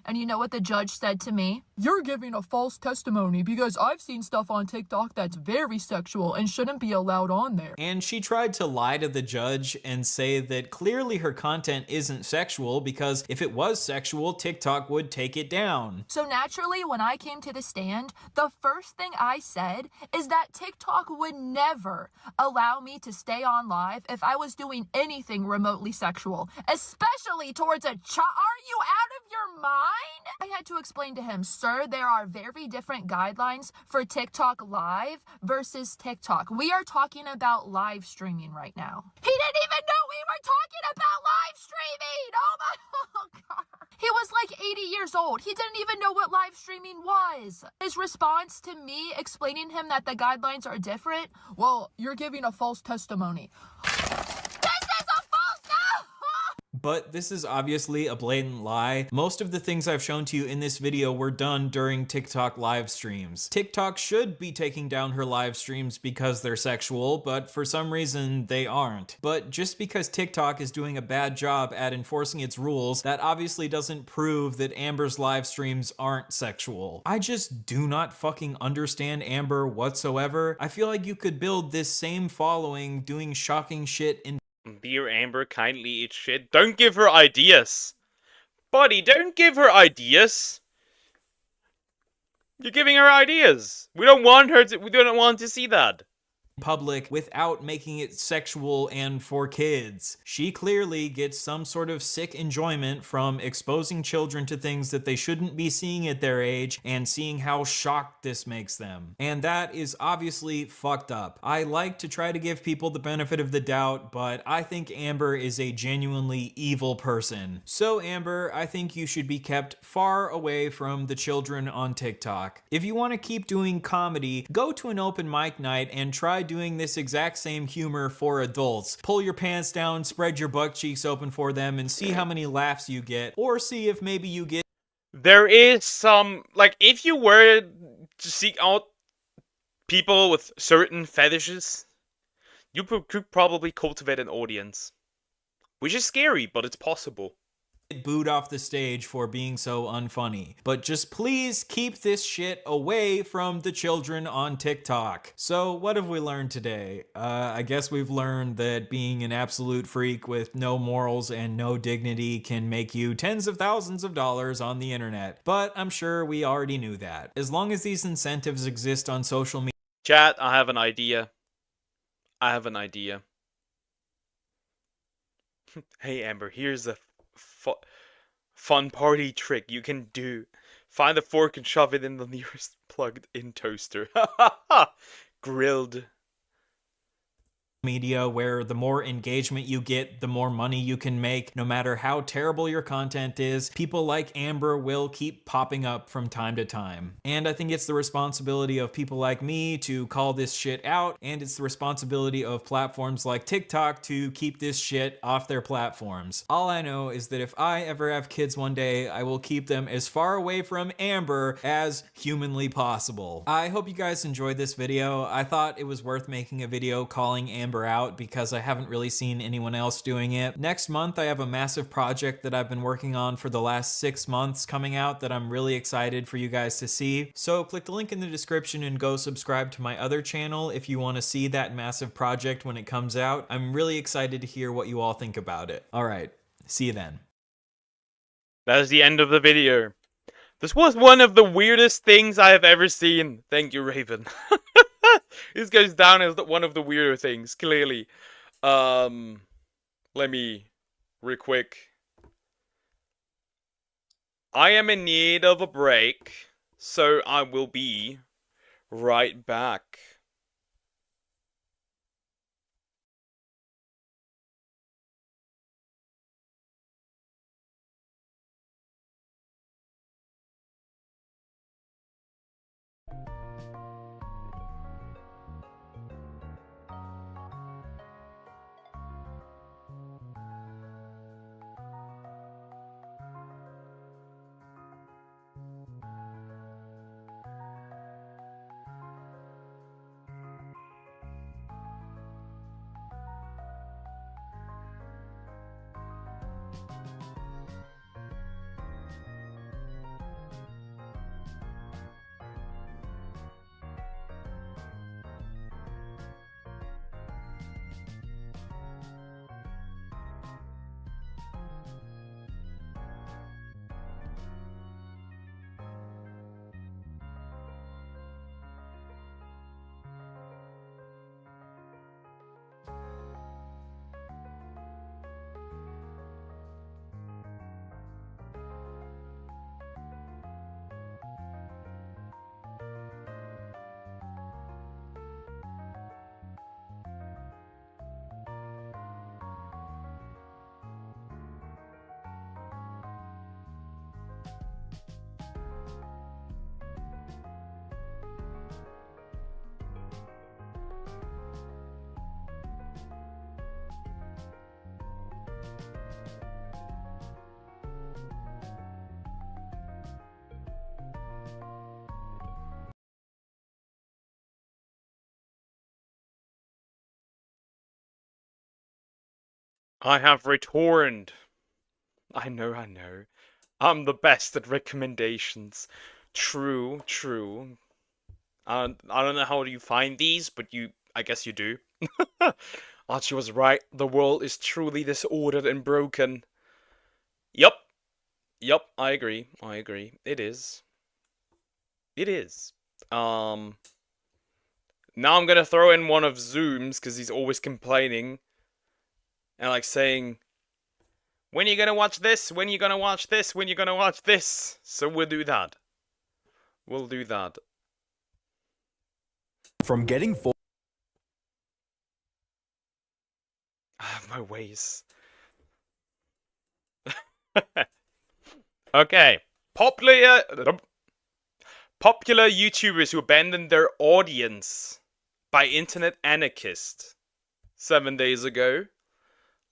And you know what the judge said to me? You're giving a false testimony because I've seen stuff on TikTok that's very sexual and shouldn't be allowed on there. And she tried to lie to the judge and say that clearly her content isn't sexual because if it was sexual, TikTok would take it down. So naturally, when I came to the stand, the first thing I said is that TikTok would never allow me to stay on live if I was doing anything remotely sexual, especially towards a child. Are you out of your mind? I had to explain to him, sir, there are very different guidelines for TikTok Live versus TikTok. We are talking about live streaming right now. He didn't even know we were talking about live streaming. Oh God. He was like 80 years old. He didn't even know what live streaming was. His response to me explaining him that the guidelines are different, well, you're giving a false testimony. But this is obviously a blatant lie. Most of the things I've shown to you in this video were done during TikTok live streams. TikTok should be taking down her live streams because they're sexual, but for some reason they aren't. But just because TikTok is doing a bad job at enforcing its rules, that obviously doesn't prove that Amber's live streams aren't sexual. I just do not fucking understand Amber whatsoever. I feel like you could build this same following doing shocking shit in Dear Amber, kindly eat shit. Don't give her ideas. Buddy, don't give her ideas. You're giving her ideas. We don't want to see that. public without making it sexual and for kids. She clearly gets some sort of sick enjoyment from exposing children to things that they shouldn't be seeing at their age and seeing how shocked this makes them. And that is obviously fucked up. I like to try to give people the benefit of the doubt, but I think Amber is a genuinely evil person. So Amber, I think you should be kept far away from the children on TikTok. If you want to keep doing comedy, go to an open mic night and try doing this exact same humor for adults. Pull your pants down, spread your butt cheeks open for them, and see how many laughs you get, or see if maybe you get There is some, like, if you were to seek out people with certain fetishes, you could probably cultivate an audience. Which is scary, but it's possible. booed off the stage for being so unfunny. But just please keep this shit away from the children on TikTok. So what have we learned today? I guess we've learned that being an absolute freak with no morals and no dignity can make you tens of thousands of dollars on the internet. But I'm sure we already knew that. As long as these incentives exist on social media. Chat, I have an idea. Hey Amber, here's a fun party trick you can do. Find a fork and shove it in the nearest plugged-in toaster. Grilled. Media where the more engagement you get, the more money you can make. No matter how terrible your content is, people like Amber will keep popping up from time to time. And I think it's the responsibility of people like me to call this shit out, and it's the responsibility of platforms like TikTok to keep this shit off their platforms. All I know is that if I ever have kids one day, I will keep them as far away from Amber as humanly possible. I hope you guys enjoyed this video. I thought it was worth making a video calling Amber out because I haven't really seen anyone else doing it. Next month, I have a massive project that I've been working on for the last 6 months coming out that I'm really excited for you guys to see. So click the link in the description and go subscribe to my other channel if you want to see that massive project when it comes out. I'm really excited to hear what you all think about it. All right, see you then. That is the end of the video. This was one of the weirdest things I have ever seen. Thank you, Raven. This goes down as one of the weirder things, clearly. Let me, real quick. I am in need of a break, so I will be right back. I have returned. I know. I'm the best at recommendations. True. I don't know how you find these, but I guess you do. Archie was right. The world is truly disordered and broken. Yup, I agree. It is. Now I'm gonna throw in one of Zoom's, because he's always complaining. And like saying, when are you gonna watch this? When are you gonna watch this? When are you gonna watch this? So we'll do that. From getting I have my ways. Okay. Popular YouTubers who abandon their audience by internet anarchist 7 days ago.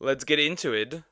Let's get into it.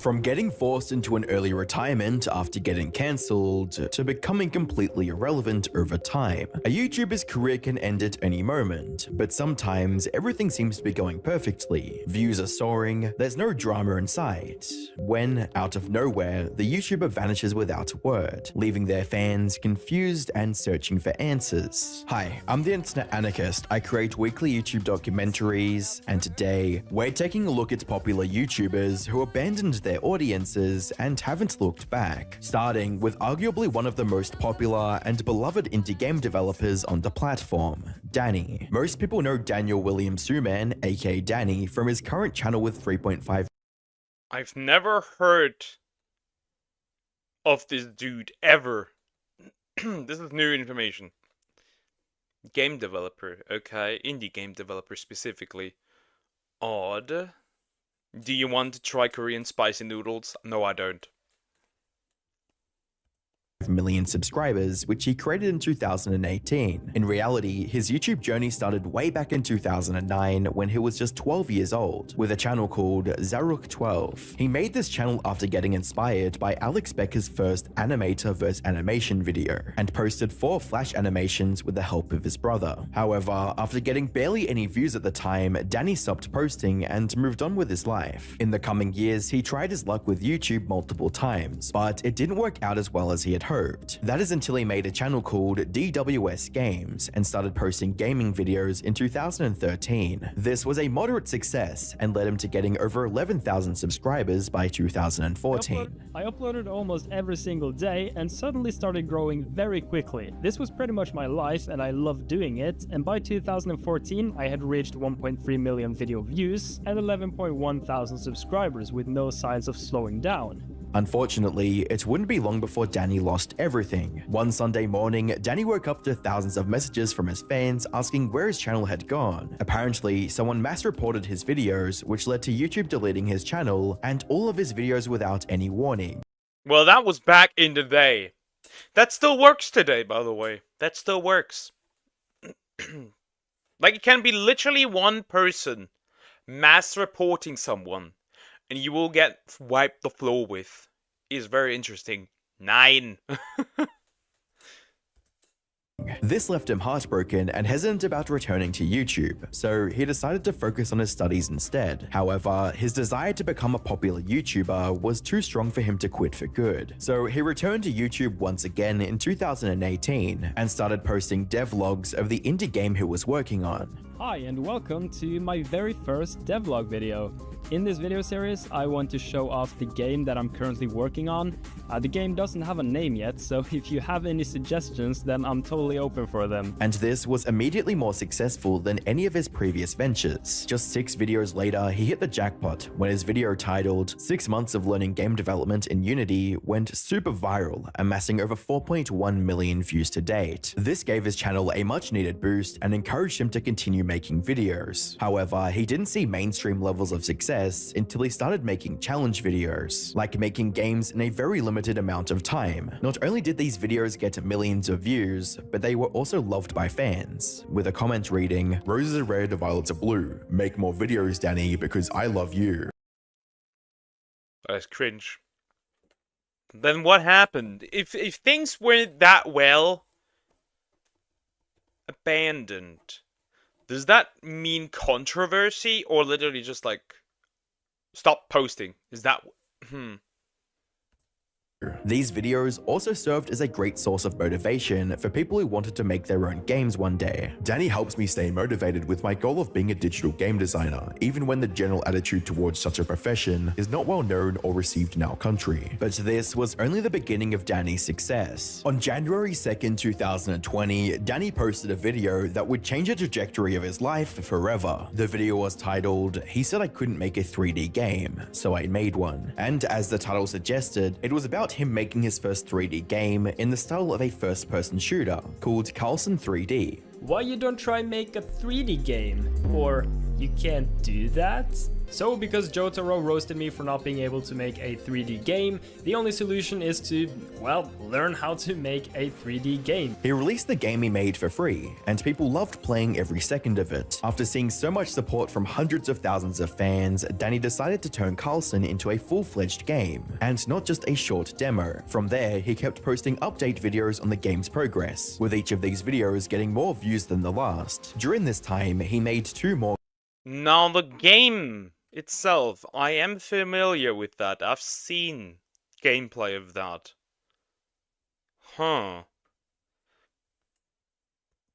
From getting forced into an early retirement after getting cancelled, to becoming completely irrelevant over time. A YouTuber's career can end at any moment, but sometimes everything seems to be going perfectly. Views are soaring, there's no drama in sight. When, out of nowhere, the YouTuber vanishes without a word, leaving their fans confused and searching for answers. Hi, I'm the Internet Anarchist. I create weekly YouTube documentaries, and today, we're taking a look at popular YouTubers who abandoned their audiences and haven't looked back, starting with arguably one of the most popular and beloved indie game developers on the platform, Danny. Most people know Daniel William Suman, aka Danny, from his current channel with 3.5. I've never heard of this dude ever. This is new information. Game developer, okay, indie game developer specifically. Odd. Do you want to try Korean spicy noodles? No, I don't. Million subscribers, which he created in 2018. In reality, his YouTube journey started way back in 2009 when he was just 12 years old, with a channel called Zaruk12. He made this channel after getting inspired by Alex Becker's first animator vs animation video, and posted 4 flash animations with the help of his brother. However, after getting barely any views at the time, Danny stopped posting and moved on with his life. In the coming years, he tried his luck with YouTube multiple times, but it didn't work out as well as he had hoped. That is until he made a channel called DWS Games and started posting gaming videos in 2013. This was a moderate success and led him to getting over 11,000 subscribers by 2014. I uploaded almost every single day and suddenly started growing very quickly. This was pretty much my life and I loved doing it, and by 2014 I had reached 1.3 million video views and 11.1 thousand subscribers with no signs of slowing down. Unfortunately, it wouldn't be long before Danny lost everything. One Sunday morning, Danny woke up to thousands of messages from his fans asking where his channel had gone. Apparently, someone mass reported his videos, which led to YouTube deleting his channel and all of his videos without any warning. Well, that was back in the day. That still works today, by the way. That still works. Like, it can be literally one person mass reporting someone, and you will get wiped the floor with. Is very interesting. 9. This left him heartbroken and hesitant about returning to YouTube, so he decided to focus on his studies instead. However, his desire to become a popular YouTuber was too strong for him to quit for good, so he returned to YouTube once again in 2018 and started posting devlogs of the indie game he was working on. Hi and welcome to my very first devlog video. In this video series, I want to show off the game that I'm currently working on. The game doesn't have a name yet, so if you have any suggestions, then I'm totally open for them. And this was immediately more successful than any of his previous ventures. Just 6 videos later, he hit the jackpot when his video titled 6 Months of Learning Game Development in Unity went super viral, amassing over 4.1 million views to date. This gave his channel a much needed boost and encouraged him to continue making videos. However, he didn't see mainstream levels of success until he started making challenge videos, like making games in a very limited amount of time. Not only did these videos get millions of views, but they were also loved by fans, with a comment reading, "Roses are red, violets are blue. Make more videos, Danny, because I love you." That's cringe. Then what happened? If things weren't that well abandoned, does that mean controversy or literally just like stop posting? Is that These videos also served as a great source of motivation for people who wanted to make their own games one day. Danny helps me stay motivated with my goal of being a digital game designer, even when the general attitude towards such a profession is not well known or received in our country. But this was only the beginning of Danny's success. On January 2nd, 2020, Danny posted a video that would change the trajectory of his life forever. The video was titled, "He said I couldn't make a 3D game, so I made one." And as the title suggested, it was about him making his first 3D game in the style of a first-person shooter called Carlson 3D. Why you don't try make a 3D game? Or you can't do that? So because Jotaro roasted me for not being able to make a 3D game, the only solution is to, well, learn how to make a 3D game. He released the game he made for free, and people loved playing every second of it. After seeing so much support from hundreds of thousands of fans, Danny decided to turn Carlson into a full-fledged game, and not just a short demo. From there, he kept posting update videos on the game's progress, with each of these videos getting more views than the last. During this time, he made 2 more. Now the game itself, I am familiar with that. I've seen gameplay of that. Huh.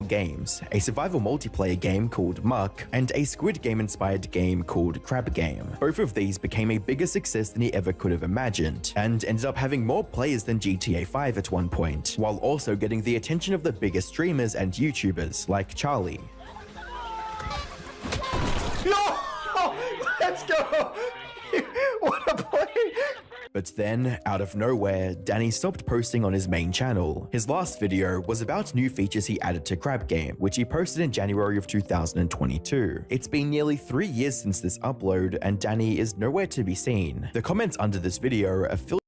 Games, a survival multiplayer game called Muck, and a Squid Game-inspired game called Crab Game. Both of these became a bigger success than he ever could have imagined, and ended up having more players than GTA 5 at one point, while also getting the attention of the biggest streamers and YouTubers like Charlie. No! Let's go! What a play! But then, out of nowhere, Danny stopped posting on his main channel. His last video was about new features he added to Crab Game, which he posted in January of 2022. It's been nearly 3 years since this upload, and Danny is nowhere to be seen. The comments under this video are filled.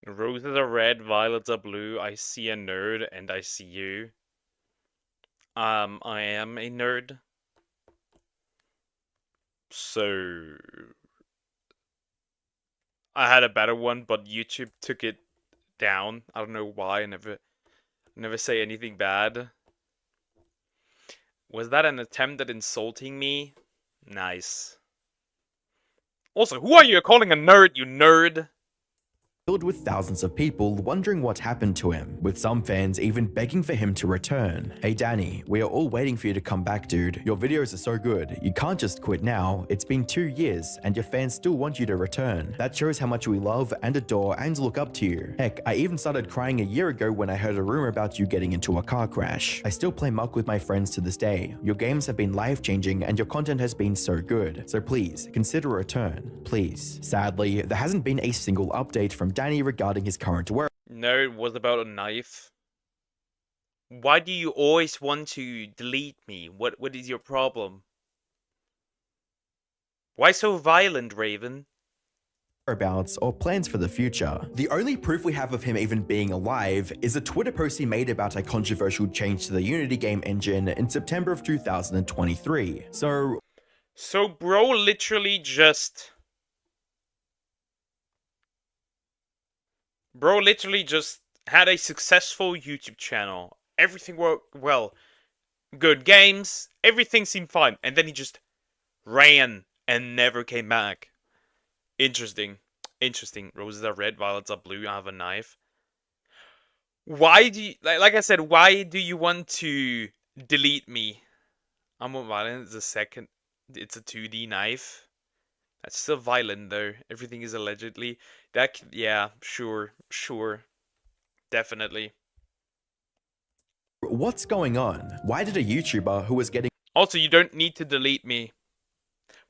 Roses are red, violets are blue. I see a nerd, and I see you. I am a nerd. So I had a better one, but YouTube took it down. I don't know why. I never say anything bad. Was that an attempt at insulting me? Nice. Also, who are you calling a nerd, you nerd? Filled with thousands of people wondering what happened to him, with some fans even begging for him to return. Hey Danny, we are all waiting for you to come back, dude. Your videos are so good. You can't just quit now. It's been 2 years, and your fans still want you to return. That shows how much we love and adore and look up to you. Heck, I even started crying a year ago when I heard a rumor about you getting into a car crash. I still play Muck with my friends to this day. Your games have been life-changing, and your content has been so good. So please, consider a return. Please. Sadly, there hasn't been a single update from Danny regarding his current work. No, it was about a knife. Why do you always want to delete me? What is your problem? Why so violent, Raven? Whereabouts or plans for the future. The only proof we have of him even being alive is a Twitter post he made about a controversial change to the Unity game engine in September of 2023. So bro literally just had a successful YouTube channel. Everything worked well. Good games. Everything seemed fine. And then he just ran and never came back. Interesting. Interesting. Roses are red, violets are blue. I have a knife. Why do you... Like I said, why do you want to delete me? I'm more violent. It's a 2D knife. That's still violent, though. Everything is allegedly. Yeah, sure. Definitely. what's going on? Why did a YouTuber who was getting... Also, you don't need to delete me.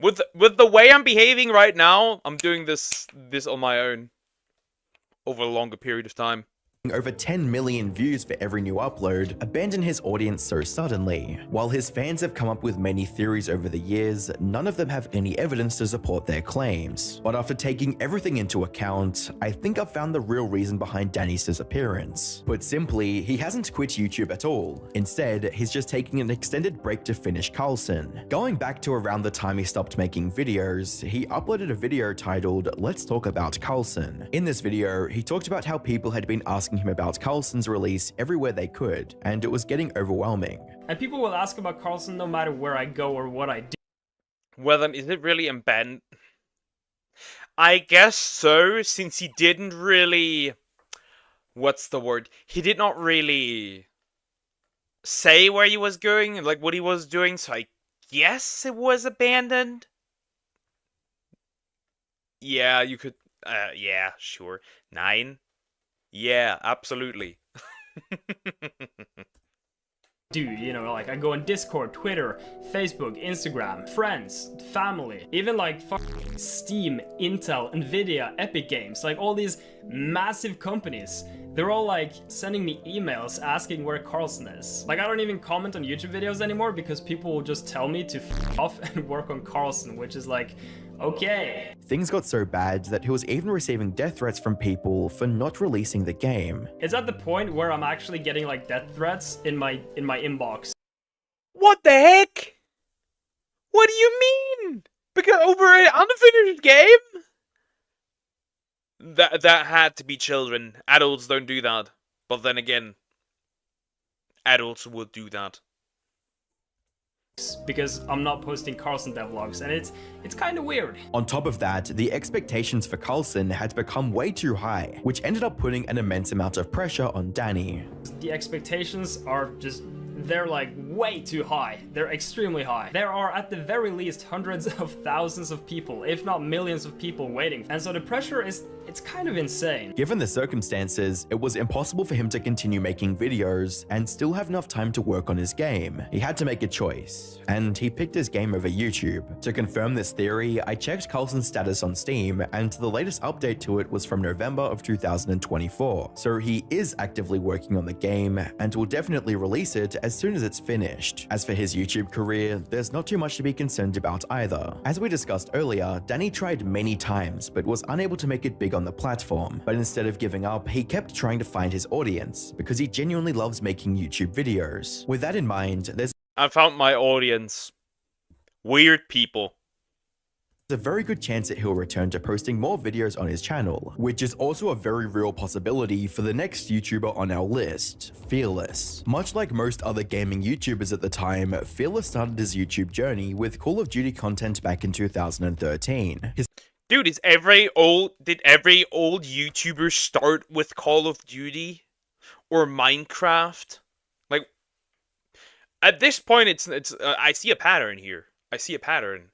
With the way I'm behaving right now, I'm doing this on my own. Over a longer period of time. Over 10 million views for every new upload, abandon his audience so suddenly. While his fans have come up with many theories over the years, none of them have any evidence to support their claims. But after taking everything into account, I think I've found the real reason behind Danny's disappearance. Put simply, he hasn't quit YouTube at all. Instead, he's just taking an extended break to finish Carlson. Going back to around the time he stopped making videos, he uploaded a video titled "Let's Talk About Carlson." In this video, he talked about how people had been asking him about Carlson's release everywhere they could, and it was getting overwhelming. And people will ask about Carlson no matter where I go or what I do. Well then, is it really embedded? I guess so, since he didn't really... What's the word? He did not really say where he was going, like what he was doing, so I guess it was abandoned? Yeah, you could... yeah, sure. 9? Yeah, absolutely. Dude, you know, like I go on Discord, Twitter, Facebook, Instagram, friends, family, even like Steam, Intel, Nvidia, Epic Games, like all these massive companies, they're all like sending me emails asking where Carlson is. Like I don't even comment on YouTube videos anymore because people will just tell me to f off and work on Carlson, which is like, okay. Things got so bad that he was even receiving death threats from people for not releasing the game. It's at the point where I'm actually getting like death threats in my inbox. What the heck? What do you mean? Because over an unfinished game? That had to be children. Adults don't do that. But then again, adults would do that. Because I'm not posting Carlson devlogs, and it's kind of weird. On top of that, the expectations for Carlson had become way too high, which ended up putting an immense amount of pressure on Danny. The expectations are just, they're like way too high. They're extremely high. There are at the very least hundreds of thousands of people, if not millions of people waiting. And so the pressure is, it's kind of insane. Given the circumstances, it was impossible for him to continue making videos and still have enough time to work on his game. He had to make a choice, and he picked his game over YouTube. To confirm this theory, I checked Carlson's status on Steam, and the latest update to it was from November of 2024. So he is actively working on the game, and will definitely release it as soon as it's finished. As for his YouTube career, there's not too much to be concerned about either. As we discussed earlier, Danny tried many times, but was unable to make it big on the platform. But instead of giving up, he kept trying to find his audience, because he genuinely loves making YouTube videos. With that in mind, there's I found my audience. Weird people. a very good chance that he'll return to posting more videos on his channel, which is also a very real possibility for the next YouTuber on our list, Fearless. Much like most other gaming YouTubers at the time, Fearless started his YouTube journey with Call of Duty content back in 2013. Dude, did every old YouTuber start with Call of Duty or Minecraft? Like, at this point, it's I see a pattern here. I see a pattern.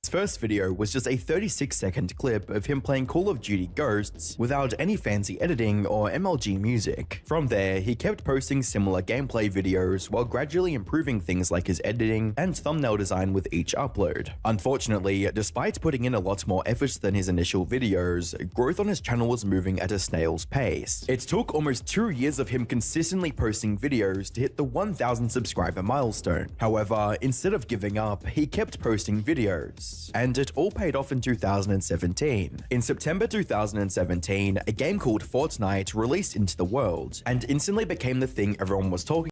His first video was just a 36-second clip of him playing Call of Duty Ghosts without any fancy editing or MLG music. From there, he kept posting similar gameplay videos while gradually improving things like his editing and thumbnail design with each upload. Unfortunately, despite putting in a lot more effort than his initial videos, growth on his channel was moving at a snail's pace. It took almost 2 years of him consistently posting videos to hit the 1,000 subscriber milestone. However, instead of giving up, he kept posting videos. And it all paid off in 2017. In September 2017, a game called Fortnite released into the world, and instantly became the thing everyone was talking.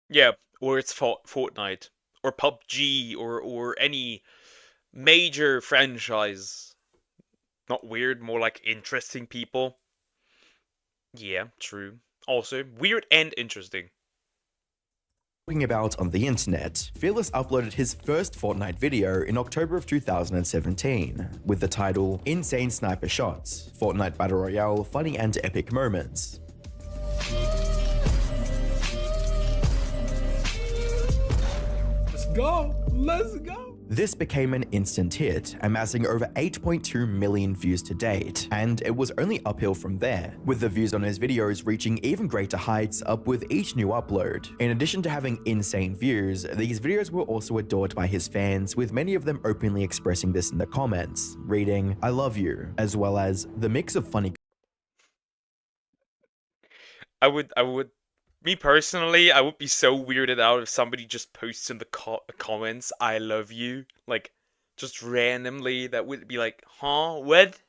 Yeah, or it's Fortnite, or PUBG, or any major franchise. Not weird, more like interesting people. Yeah, true. Also, weird and interesting. About on the internet. Fearless uploaded his first Fortnite video in October of 2017 with the title Insane Sniper Shots, Fortnite Battle Royale Funny and Epic Moments. Let's go. Let's go. This became an instant hit, amassing over 8.2 million views to date, and it was only uphill from there, with the views on his videos reaching even greater heights up with each new upload. In addition to having insane views, these videos were also adored by his fans, with many of them openly expressing this in the comments, reading, "I love you," as well as the mix of funny. Me personally, I would be so weirded out if somebody just posts in the comments, "I love you," like, just randomly. That would be like, huh, what?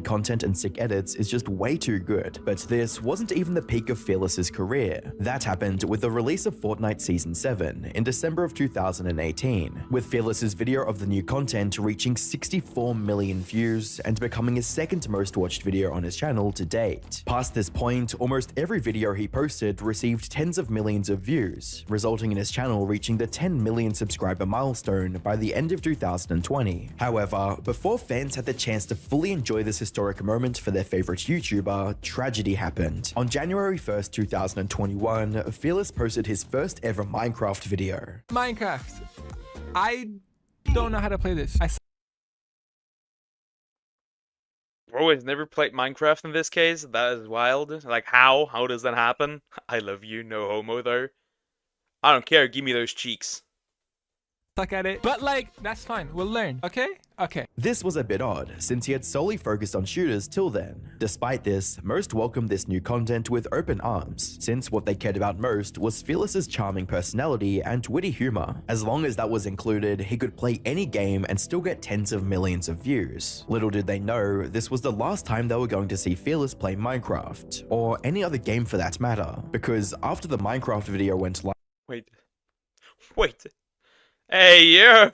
Content and sick edits is just way too good, but this wasn't even the peak of Fearless's career. That happened with the release of Fortnite Season 7 in December of 2018, with Fearless's video of the new content reaching 64 million views and becoming his second most watched video on his channel to date. Past this point, almost every video he posted received tens of millions of views, resulting in his channel reaching the 10 million subscriber milestone by the end of 2020. However, before fans had the chance to fully enjoy this historic moment for their favorite YouTuber, tragedy happened. On January 1st, 2021, Fearless posted his first ever Minecraft video. Minecraft. I don't know how to play this. Bro has never played Minecraft in this case? That is wild. Like, how? How does that happen? I love you, no homo though. I don't care, give me those cheeks. suck at it. But like, that's fine. We'll learn. Okay? Okay. This was a bit odd, since he had solely focused on shooters till then. Despite this, most welcomed this new content with open arms, since what they cared about most was Fearless's charming personality and witty humor. As long as that was included, he could play any game and still get tens of millions of views. Little did they know, this was the last time they were going to see Fearless play Minecraft, or any other game for that matter, because after the Minecraft video went live. Wait. Hey, yo!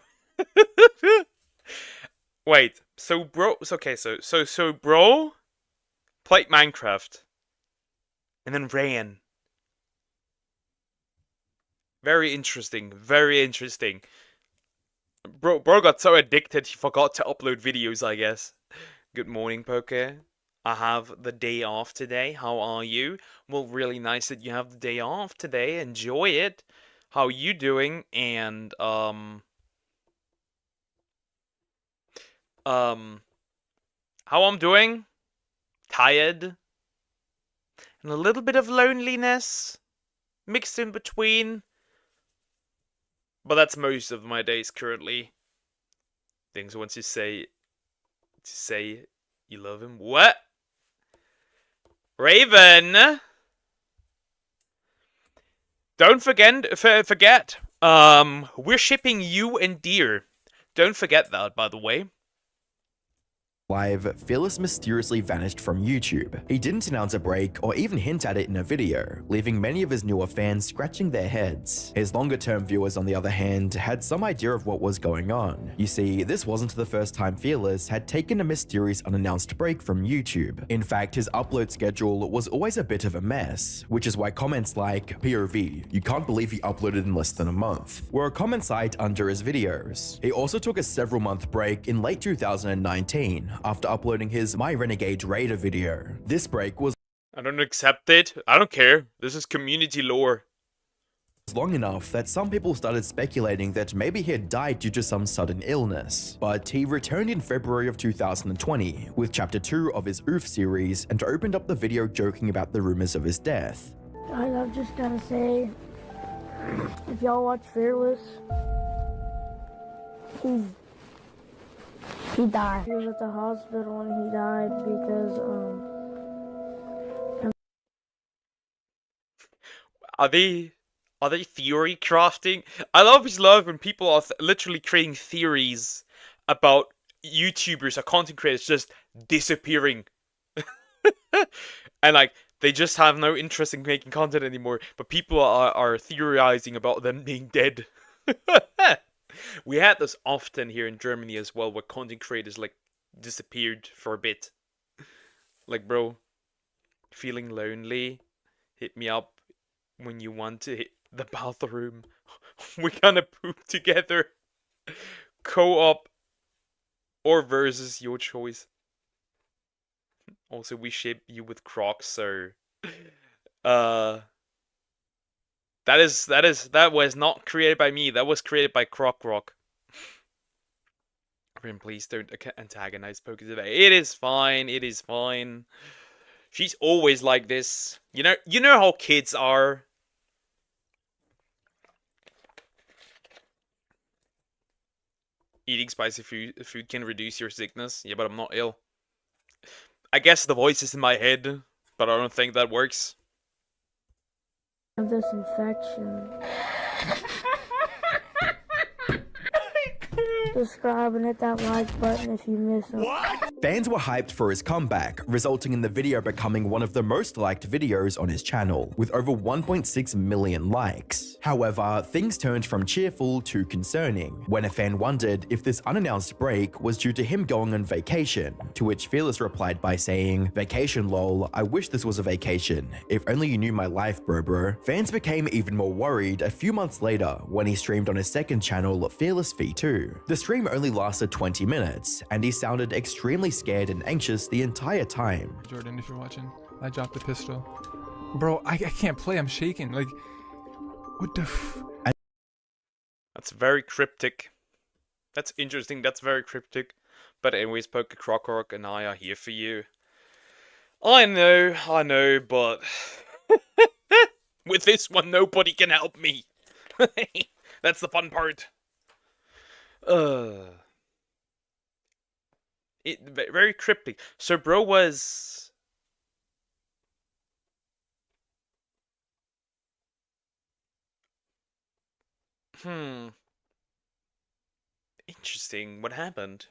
Wait, so bro, okay, so bro played Minecraft and then ran. Very interesting, very interesting. Bro got so addicted he forgot to upload videos, I guess. Good morning, Poke. I have the day off today. How are you? Well, really nice that you have the day off today. Enjoy it. How you doing? And how I'm doing? Tired. And a little bit of loneliness mixed in between. But that's most of my days currently. Things once you say you love him. What? Raven! Don't forget, we're shipping you and Deer. Don't forget that, by the way. Live, Fearless mysteriously vanished from YouTube. He didn't announce a break or even hint at it in a video, leaving many of his newer fans scratching their heads. His longer-term viewers, on the other hand, had some idea of what was going on. You see, this wasn't the first time Fearless had taken a mysterious unannounced break from YouTube. In fact, his upload schedule was always a bit of a mess, which is why comments like, POV, you can't believe he uploaded in less than a month, were a comment site under his videos. He also took a several-month break in late 2019, after uploading his My Renegade Raider video. This break was I don't accept it. I don't care. This is community lore. long enough that some people started speculating that maybe he had died due to some sudden illness. But he returned in February of 2020 with chapter 2 of his Oof series and opened up the video joking about the rumors of his death. Guys, I've just gotta say, if y'all watch Fearless, he died. He was at the hospital and he died because, Are they theory crafting? I always love when people are literally creating theories about YouTubers or content creators just disappearing. And like, they just have no interest in making content anymore, but people are theorizing about them being dead. We had this often here in Germany as well, where content creators like disappeared for a bit. Like, bro, feeling lonely? Hit me up when you want to hit the bathroom. We're gonna poop together. Co-op or versus, your choice. Also, we ship you with Crocs, so that was not created by me. That was created by Croc Rock. Rin, please don't antagonize Poke today. It is fine. It is fine. She's always like this. You know how kids are. Eating spicy food can reduce your sickness. Yeah, but I'm not ill. I guess the voice is in my head, but I don't think that works. have this infection. Subscribe and hit that like button if you miss them. Fans were hyped for his comeback, resulting in the video becoming one of the most liked videos on his channel, with over 1.6 million likes. However, things turned from cheerful to concerning, when a fan wondered if this unannounced break was due to him going on vacation, to which Fearless replied by saying, "Vacation lol, I wish this was a vacation. If only you knew my life, bro. Fans became even more worried a few months later when he streamed on his second channel, Fearless V2. The stream only lasted 20 minutes, and he sounded extremely scared and anxious the entire time. Jordan, if you're watching, I dropped the pistol. Bro, I can't play, I'm shaking. Like, what the f... That's very cryptic. That's interesting, that's very cryptic. But anyways, Poke Crockrock and I are here for you. I know, but... with this one, nobody can help me. That's the fun part. Very cryptic. So bro was interesting. What happened?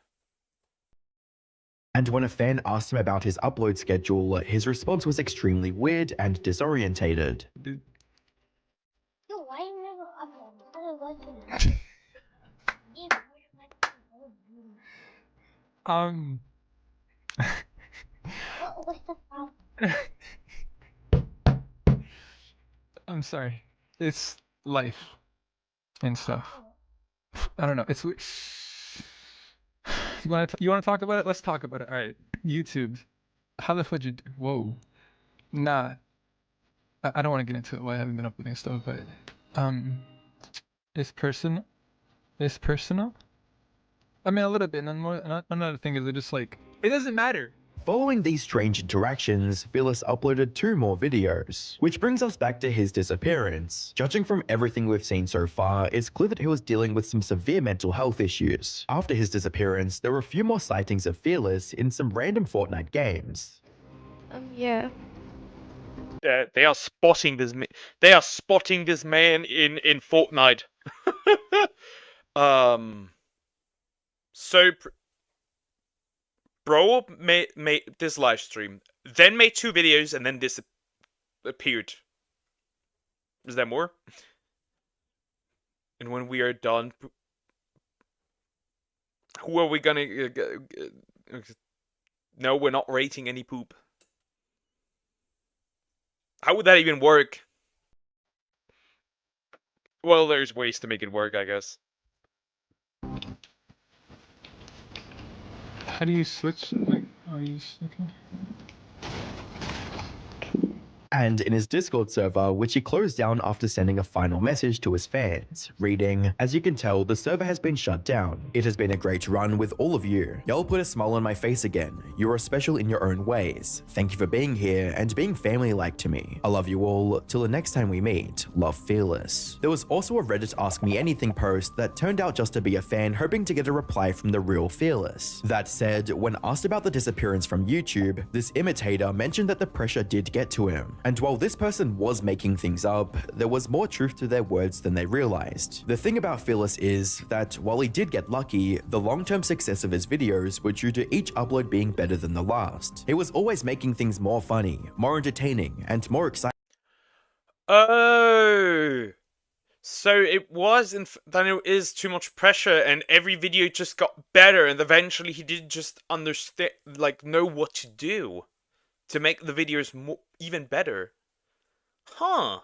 And when a fan asked him about his upload schedule, his response was extremely weird and disorientated. No, why you never upload? What's the problem? I'm sorry. It's life and stuff. I don't know. It's you want to talk about it? Let's talk about it. All right. YouTube. How the fuck did you do? Whoa. Nah. I don't want to get into it. Why I haven't been uploading stuff, but it's personal. It's personal. I mean, a little bit. And more. Another thing is, it just like it doesn't matter. Following these strange interactions, Phyllis uploaded 2 more videos, which brings us back to his disappearance. Judging from everything we've seen so far, it's clear that he was dealing with some severe mental health issues. After his disappearance, there were a few more sightings of Fearless in some random Fortnite games. Yeah. They are spotting this. They are spotting this man in Fortnite. So bro made this live stream, then made 2 videos, and then disappeared. Is there more? And when we are done, who are we gonna? No, we're not rating any poop. How would that even work? Well, there's ways to make it work, I guess. How do you switch? Like, are you okay? And in his Discord server, which he closed down after sending a final message to his fans, reading, "As you can tell, the server has been shut down. It has been a great run with all of you. Y'all put a smile on my face again. You are special in your own ways. Thank you for being here and being family-like to me. I love you all. Till the next time we meet, love, Fearless." There was also a Reddit Ask Me Anything post that turned out just to be a fan hoping to get a reply from the real Fearless. That said, when asked about the disappearance from YouTube, this imitator mentioned that the pressure did get to him. And while this person was making things up, there was more truth to their words than they realized. The thing about Fearless is that while he did get lucky, the long-term success of his videos were due to each upload being better than the last. He was always making things more funny, more entertaining, and more exciting. Oh, so it wasn't then it is too much pressure, and every video just got better, and eventually he did just understand, like, know what to do to make the videos even better. Huh.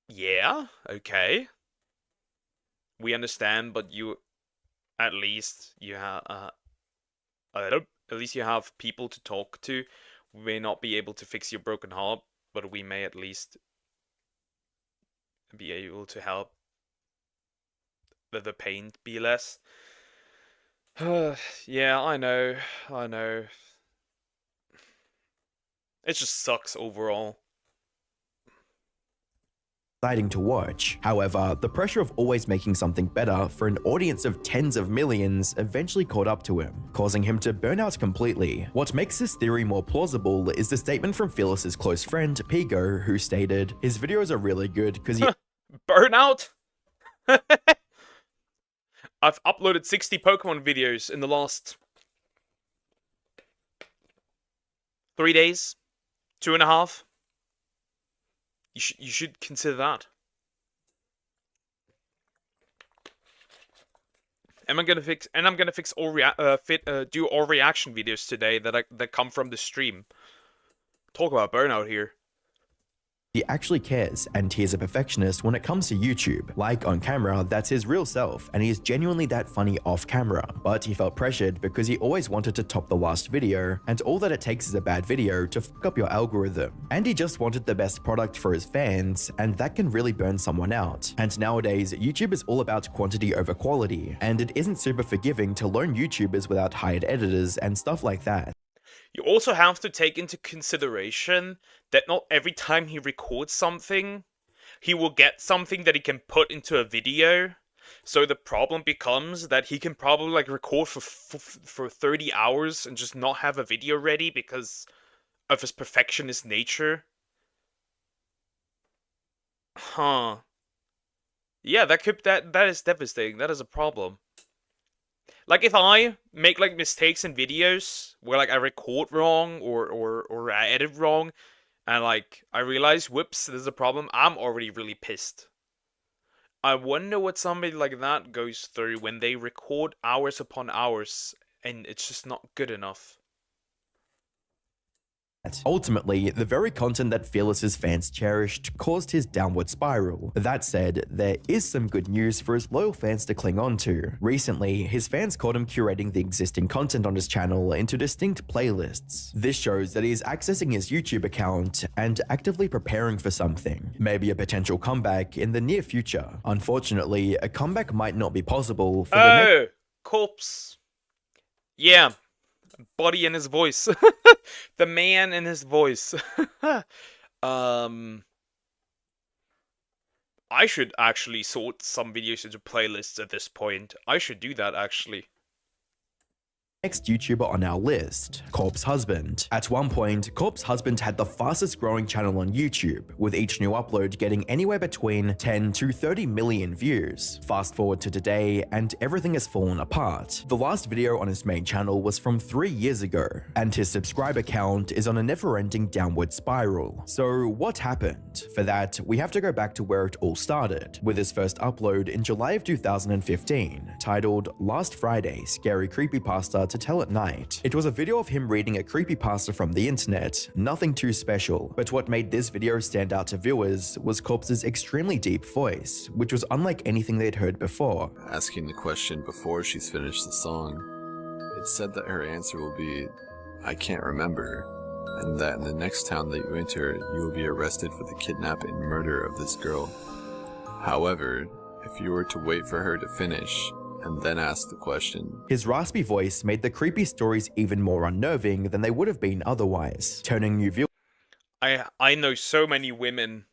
Yeah, okay. We understand, but at least you have at least you have people to talk to. We may not be able to fix your broken heart, but we may at least be able to help the pain be less. Yeah, I know. It just sucks overall. Exciting to watch. However, the pressure of always making something better for an audience of tens of millions eventually caught up to him, causing him to burn out completely. What makes this theory more plausible is the statement from Fearless's close friend, Pigo, who stated, "His videos are really good because he..." Burnout? I've uploaded 60 Pokemon videos in the last 3 days, 2.5. You should consider that. And I'm gonna fix all do all reaction videos today that come from the stream. Talk about burnout here. He actually cares, and he is a perfectionist when it comes to YouTube. Like on camera, that's his real self, and he is genuinely that funny off camera. But he felt pressured because he always wanted to top the last video, and all that it takes is a bad video to fuck up your algorithm. And he just wanted the best product for his fans, and that can really burn someone out. And nowadays, YouTube is all about quantity over quality, and it isn't super forgiving to learn YouTubers without hired editors and stuff like that. You also have to take into consideration that not every time he records something, he will get something that he can put into a video. So the problem becomes that he can probably like record for 30 hours and just not have a video ready because of his perfectionist nature. Huh. Yeah, that is devastating. That is a problem. Like if I make like mistakes in videos where like I record wrong or I edit wrong and like I realize whoops, there's a problem, I'm already really pissed. I wonder what somebody like that goes through when they record hours upon hours and it's just not good enough. Ultimately, the very content that Fearless's fans cherished caused his downward spiral. That said, there is some good news for his loyal fans to cling on to. Recently, his fans caught him curating the existing content on his channel into distinct playlists. This shows that he is accessing his YouTube account and actively preparing for something, maybe a potential comeback in the near future. Unfortunately, a comeback might not be possible for the next— Corpse. Yeah. Body and his voice. The man and his voice. I should actually sort some videos into playlists at this point. I should do that actually. Next YouTuber on our list, Corpse Husband. At one point, Corpse Husband had the fastest growing channel on YouTube, with each new upload getting anywhere between 10 to 30 million views. Fast forward to today, and everything has fallen apart. The last video on his main channel was from 3 years ago, and his subscriber count is on a never-ending downward spiral. So what happened? For that, we have to go back to where it all started, with his first upload in July of 2015, titled Last Friday, Scary Creepypasta to Tell at Night. It was a video of him reading a creepypasta from the internet, nothing too special, but what made this video stand out to viewers was Corpse's extremely deep voice, which was unlike anything they'd heard before. Asking the question before she's finished the song, it said that her answer will be, I can't remember, and that in the next town that you enter, you will be arrested for the kidnap and murder of this girl. However, if you were to wait for her to finish, and then ask the question. His raspy voice made the creepy stories even more unnerving than they would have been otherwise, turning new viewers. I know so many women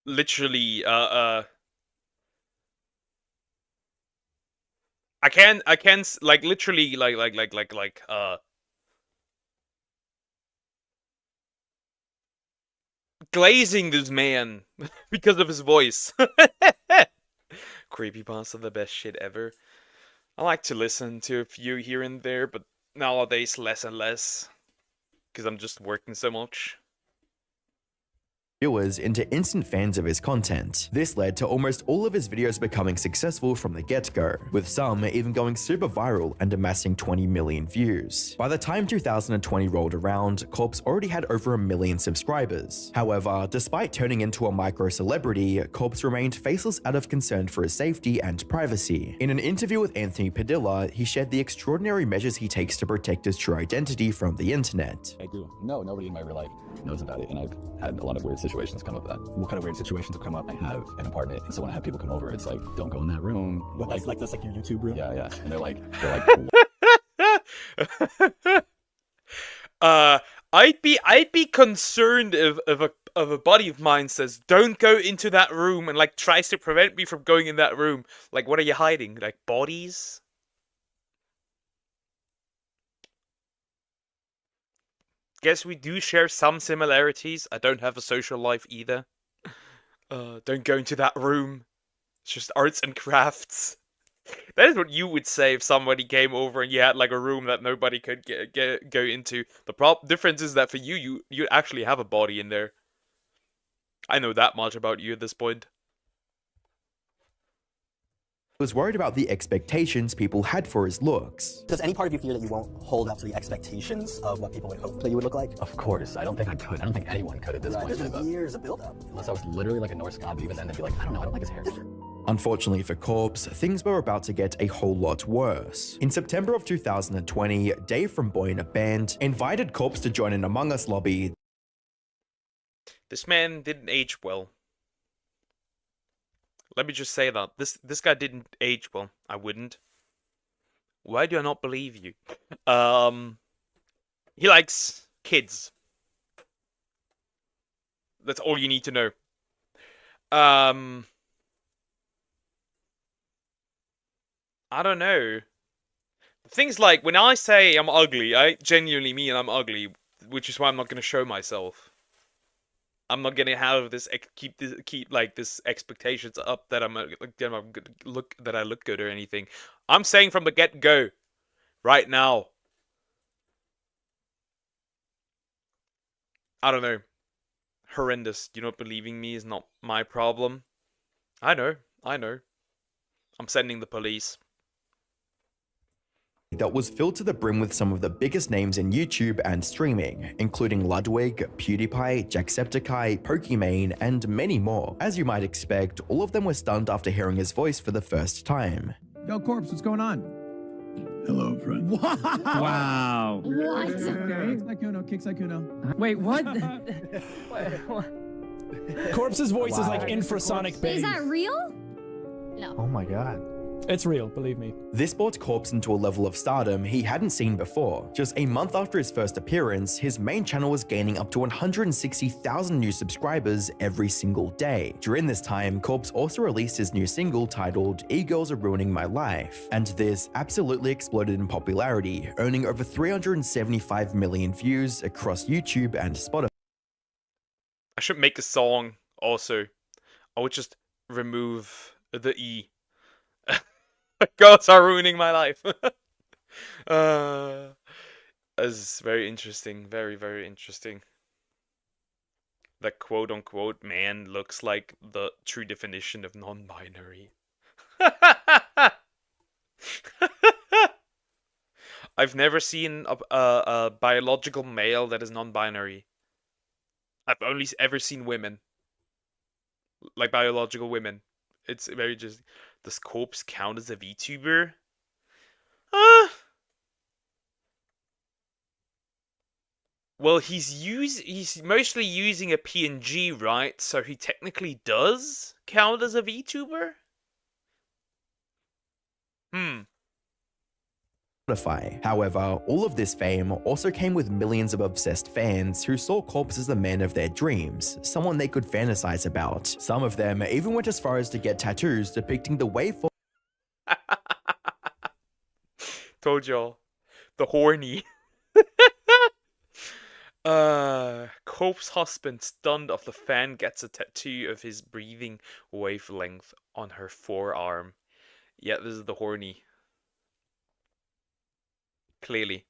literally I can like literally like glazing this man because of his voice. Creepypasta, the best shit ever. I like to listen to a few here and there, but nowadays less and less, because I'm just working so much. Viewers into instant fans of his content. This led to almost all of his videos becoming successful from the get-go, with some even going super viral and amassing 20 million views. By the time 2020 rolled around, Corpse already had over 1 million subscribers. However, despite turning into a micro-celebrity, Corpse remained faceless out of concern for his safety and privacy. In an interview with Anthony Padilla, he shared the extraordinary measures he takes to protect his true identity from the internet. I do. No, nobody in my real life knows about it, and I've had a lot of weird situations come up with that. What kind of weird situations have come up? I have an apartment, and so when I have people come over, it's like, don't go in that room. What, like that's like your YouTube room? Yeah, yeah. And they're like I'd be concerned if a buddy of mine says, don't go into that room, and like tries to prevent me from going in that room. Like, what are you hiding? Like bodies? Guess we do share some similarities. I don't have a social life either. Don't go into that room. It's just arts and crafts. That is what you would say if somebody came over and you had like a room that nobody could go into. The difference is that for you actually have a body in there. I know that much about you at this point. Was worried about the expectations people had for his looks. Does any part of you fear that you won't hold up to the expectations of what people would hope that you would look like? Of course. I don't think I could. I don't think anyone could at this point. There's been years of build-up. Unless I was literally like a Norse god, but even then they'd be like, I don't know, I don't like his hair. Unfortunately for Corpse, things were about to get a whole lot worse. In September of 2020, Dave from Boy in a Band invited Corpse to join an Among Us lobby. This man didn't age well. Let me just say that. This guy didn't age well. I wouldn't. Why do I not believe you? He likes kids. That's all you need to know. I don't know. Things like, when I say I'm ugly, I genuinely mean I'm ugly, which is why I'm not gonna show myself. I'm not gonna have this keep this expectations up that I'm that I look good or anything. I'm saying from the get-go, right now. I don't know. Horrendous. You not believing me is not my problem. I know. I'm sending the police. That was filled to the brim with some of the biggest names in YouTube and streaming, including Ludwig, PewDiePie, Jacksepticeye, Pokimane, and many more. As you might expect, all of them were stunned after hearing his voice for the first time. Yo, Corpse, what's going on? Hello, friend. Wow. What? Kick Saikuno. Wait, what? Corpse's voice is like infrasonic bass. Is that real? No. Oh my god. It's real, believe me. This brought Corpse into a level of stardom he hadn't seen before. Just a month after his first appearance, his main channel was gaining up to 160,000 new subscribers every single day. During this time, Corpse also released his new single titled "E-Girls Are Ruining My Life," and this absolutely exploded in popularity, earning over 375 million views across YouTube and Spotify. I should make a song also. I would just remove the E. Girls are ruining my life. That's very interesting. Very, very interesting. That quote-unquote man looks like the true definition of non-binary. I've never seen a biological male that is non-binary. I've only ever seen women. Like biological women. It's very just... Does Corpse count as a VTuber? Well, he's mostly using a PNG, right? So he technically does count as a VTuber? However, all of this fame also came with millions of obsessed fans who saw Corpse as the man of their dreams, someone they could fantasize about. Some of them even went as far as to get tattoos depicting the waveform. Told y'all. The horny. Corpse husband stunned of the fan gets a tattoo of his breathing wavelength on her forearm. Yeah, this is the horny. Clearly.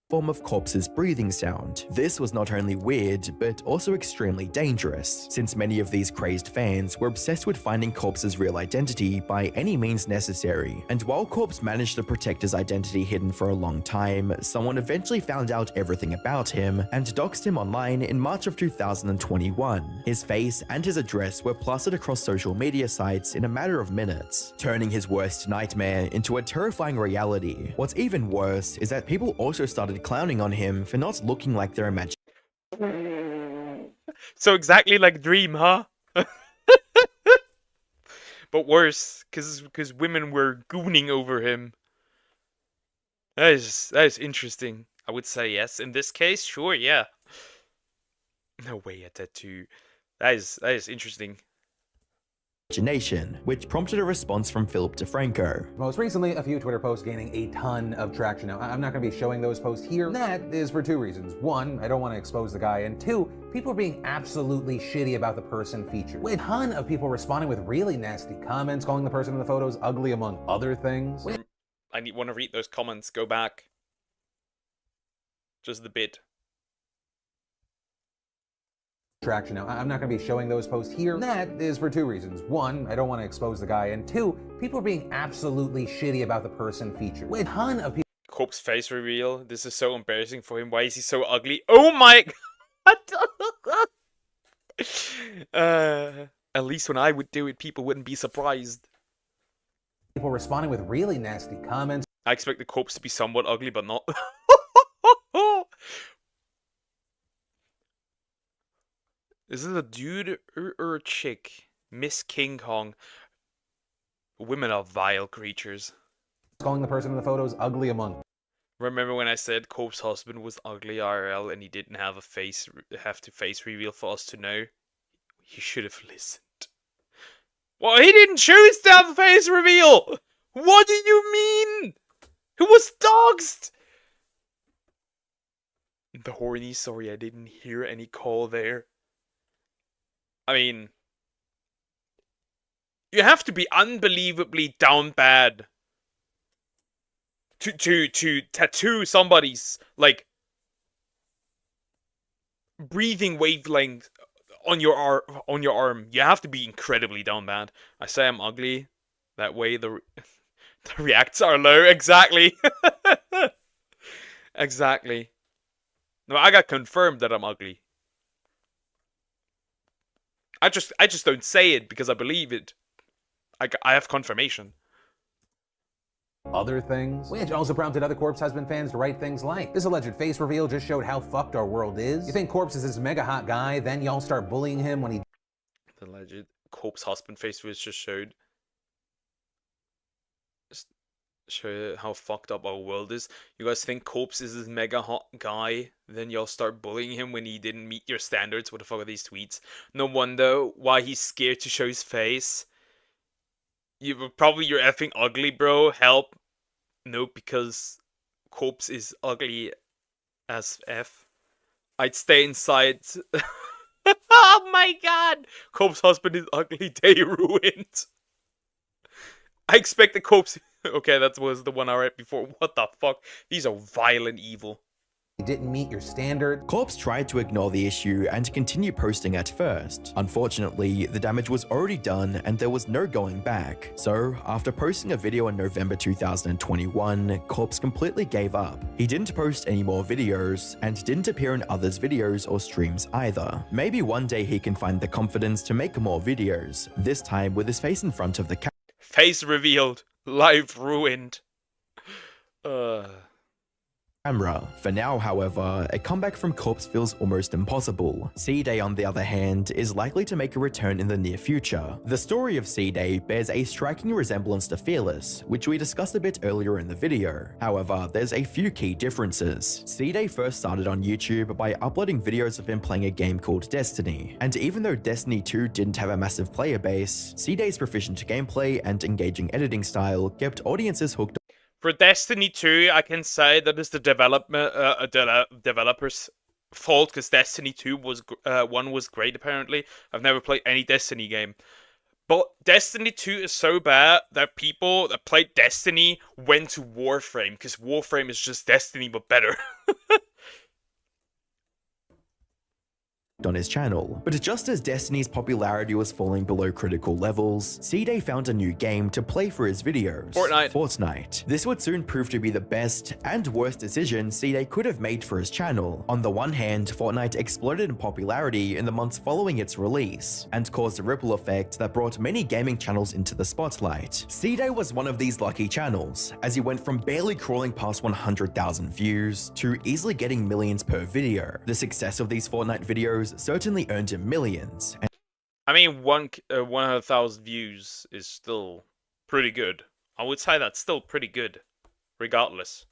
Form of Corpse's breathing sound. This was not only weird, but also extremely dangerous, since many of these crazed fans were obsessed with finding Corpse's real identity by any means necessary. And while Corpse managed to protect his identity hidden for a long time, someone eventually found out everything about him and doxed him online in March of 2021. His face and his address were plastered across social media sites in a matter of minutes, turning his worst nightmare into a terrifying reality. What's even worse is that people also started clowning on him for not looking like their imagination. So exactly like Dream, huh? But worse, because women were gooning over him. That is interesting. I would say yes. In this case, sure, yeah. No way a tattoo. That is interesting. Which prompted a response from Philip DeFranco. Most recently, a few Twitter posts gaining a ton of traction. Now, I'm not going to be showing those posts here. That is for two reasons. One, I don't want to expose the guy, and two, people are being absolutely shitty about the person featured. With a ton of people responding with really nasty comments, calling the person in the photos ugly, among other things. I want to read those comments. Go back. Just the bit. Traction. Now, I'm not going to be showing those posts here. That is for two reasons. One, I don't want to expose the guy, and two, people are being absolutely shitty about the person featured. With a ton of people. Corpse face reveal. This is so embarrassing for him. Why is he so ugly? Oh my god! At least when I would do it, people wouldn't be surprised. People responding with really nasty comments. I expect the corpse to be somewhat ugly, but not. Is it a dude or a chick? Miss King Kong. Women are vile creatures. Calling the person in the photos ugly, among Remember when I said Cope's husband was ugly IRL and he didn't have a face reveal for us to know? He should have listened. Well, he didn't choose to have a face reveal! What do you mean? He was doxed! The horny, sorry I didn't hear any call there. I mean, you have to be unbelievably down bad to tattoo somebody's, like, breathing wavelength on your arm. You have to be incredibly down bad. I say I'm ugly. That way the reacts are low. Exactly. Exactly. No, I got confirmed that I'm ugly. I just don't say it because I believe it. I have confirmation. Other things, which also prompted other Corpse Husband fans to write things like, this alleged face reveal just showed how fucked our world is. You think Corpse is this mega hot guy, then y'all start bullying him when he... The alleged Corpse husband face was just showed how fucked up our world is. You guys think Corpse is this mega hot guy, then y'all start bullying him when he didn't meet your standards. What the fuck are these tweets? No wonder why he's scared to show his face. You're effing ugly, bro. Help. No, because Corpse is ugly as F. I'd stay inside. Oh my god! Corpse husband is ugly, day ruined. I expect the Corpse... Okay, that was the one I read before. What the fuck? These are violent evil. Didn't meet your standard. Corpse tried to ignore the issue and continue posting at first. Unfortunately, the damage was already done and there was no going back. So, after posting a video in November 2021, Corpse completely gave up. He didn't post any more videos and didn't appear in others' videos or streams either. Maybe one day he can find the confidence to make more videos, this time with his face in front of the camera. Face revealed. Life ruined. For now, however, a comeback from Corpse feels almost impossible. C-Day, on the other hand, is likely to make a return in the near future. The story of C-Day bears a striking resemblance to Fearless, which we discussed a bit earlier in the video. However, there's a few key differences. C-Day first started on YouTube by uploading videos of him playing a game called Destiny, and even though Destiny 2 didn't have a massive player base, C-Day's proficient gameplay and engaging editing style kept audiences hooked. For Destiny 2, I can say that is the developers' fault, because Destiny 2 was 1 was great apparently. I've never played any Destiny game. But Destiny 2 is so bad that people that played Destiny went to Warframe, because Warframe is just Destiny but better. On his channel. But just as Destiny's popularity was falling below critical levels, C-Day found a new game to play for his videos. Fortnite. This would soon prove to be the best and worst decision C-Day could have made for his channel. On the one hand, Fortnite exploded in popularity in the months following its release, and caused a ripple effect that brought many gaming channels into the spotlight. C-Day was one of these lucky channels, as he went from barely crawling past 100,000 views to easily getting millions per video. The success of these Fortnite videos certainly earned him millions. I mean, 100,000 views is still pretty good. I would say that's still pretty good, regardless.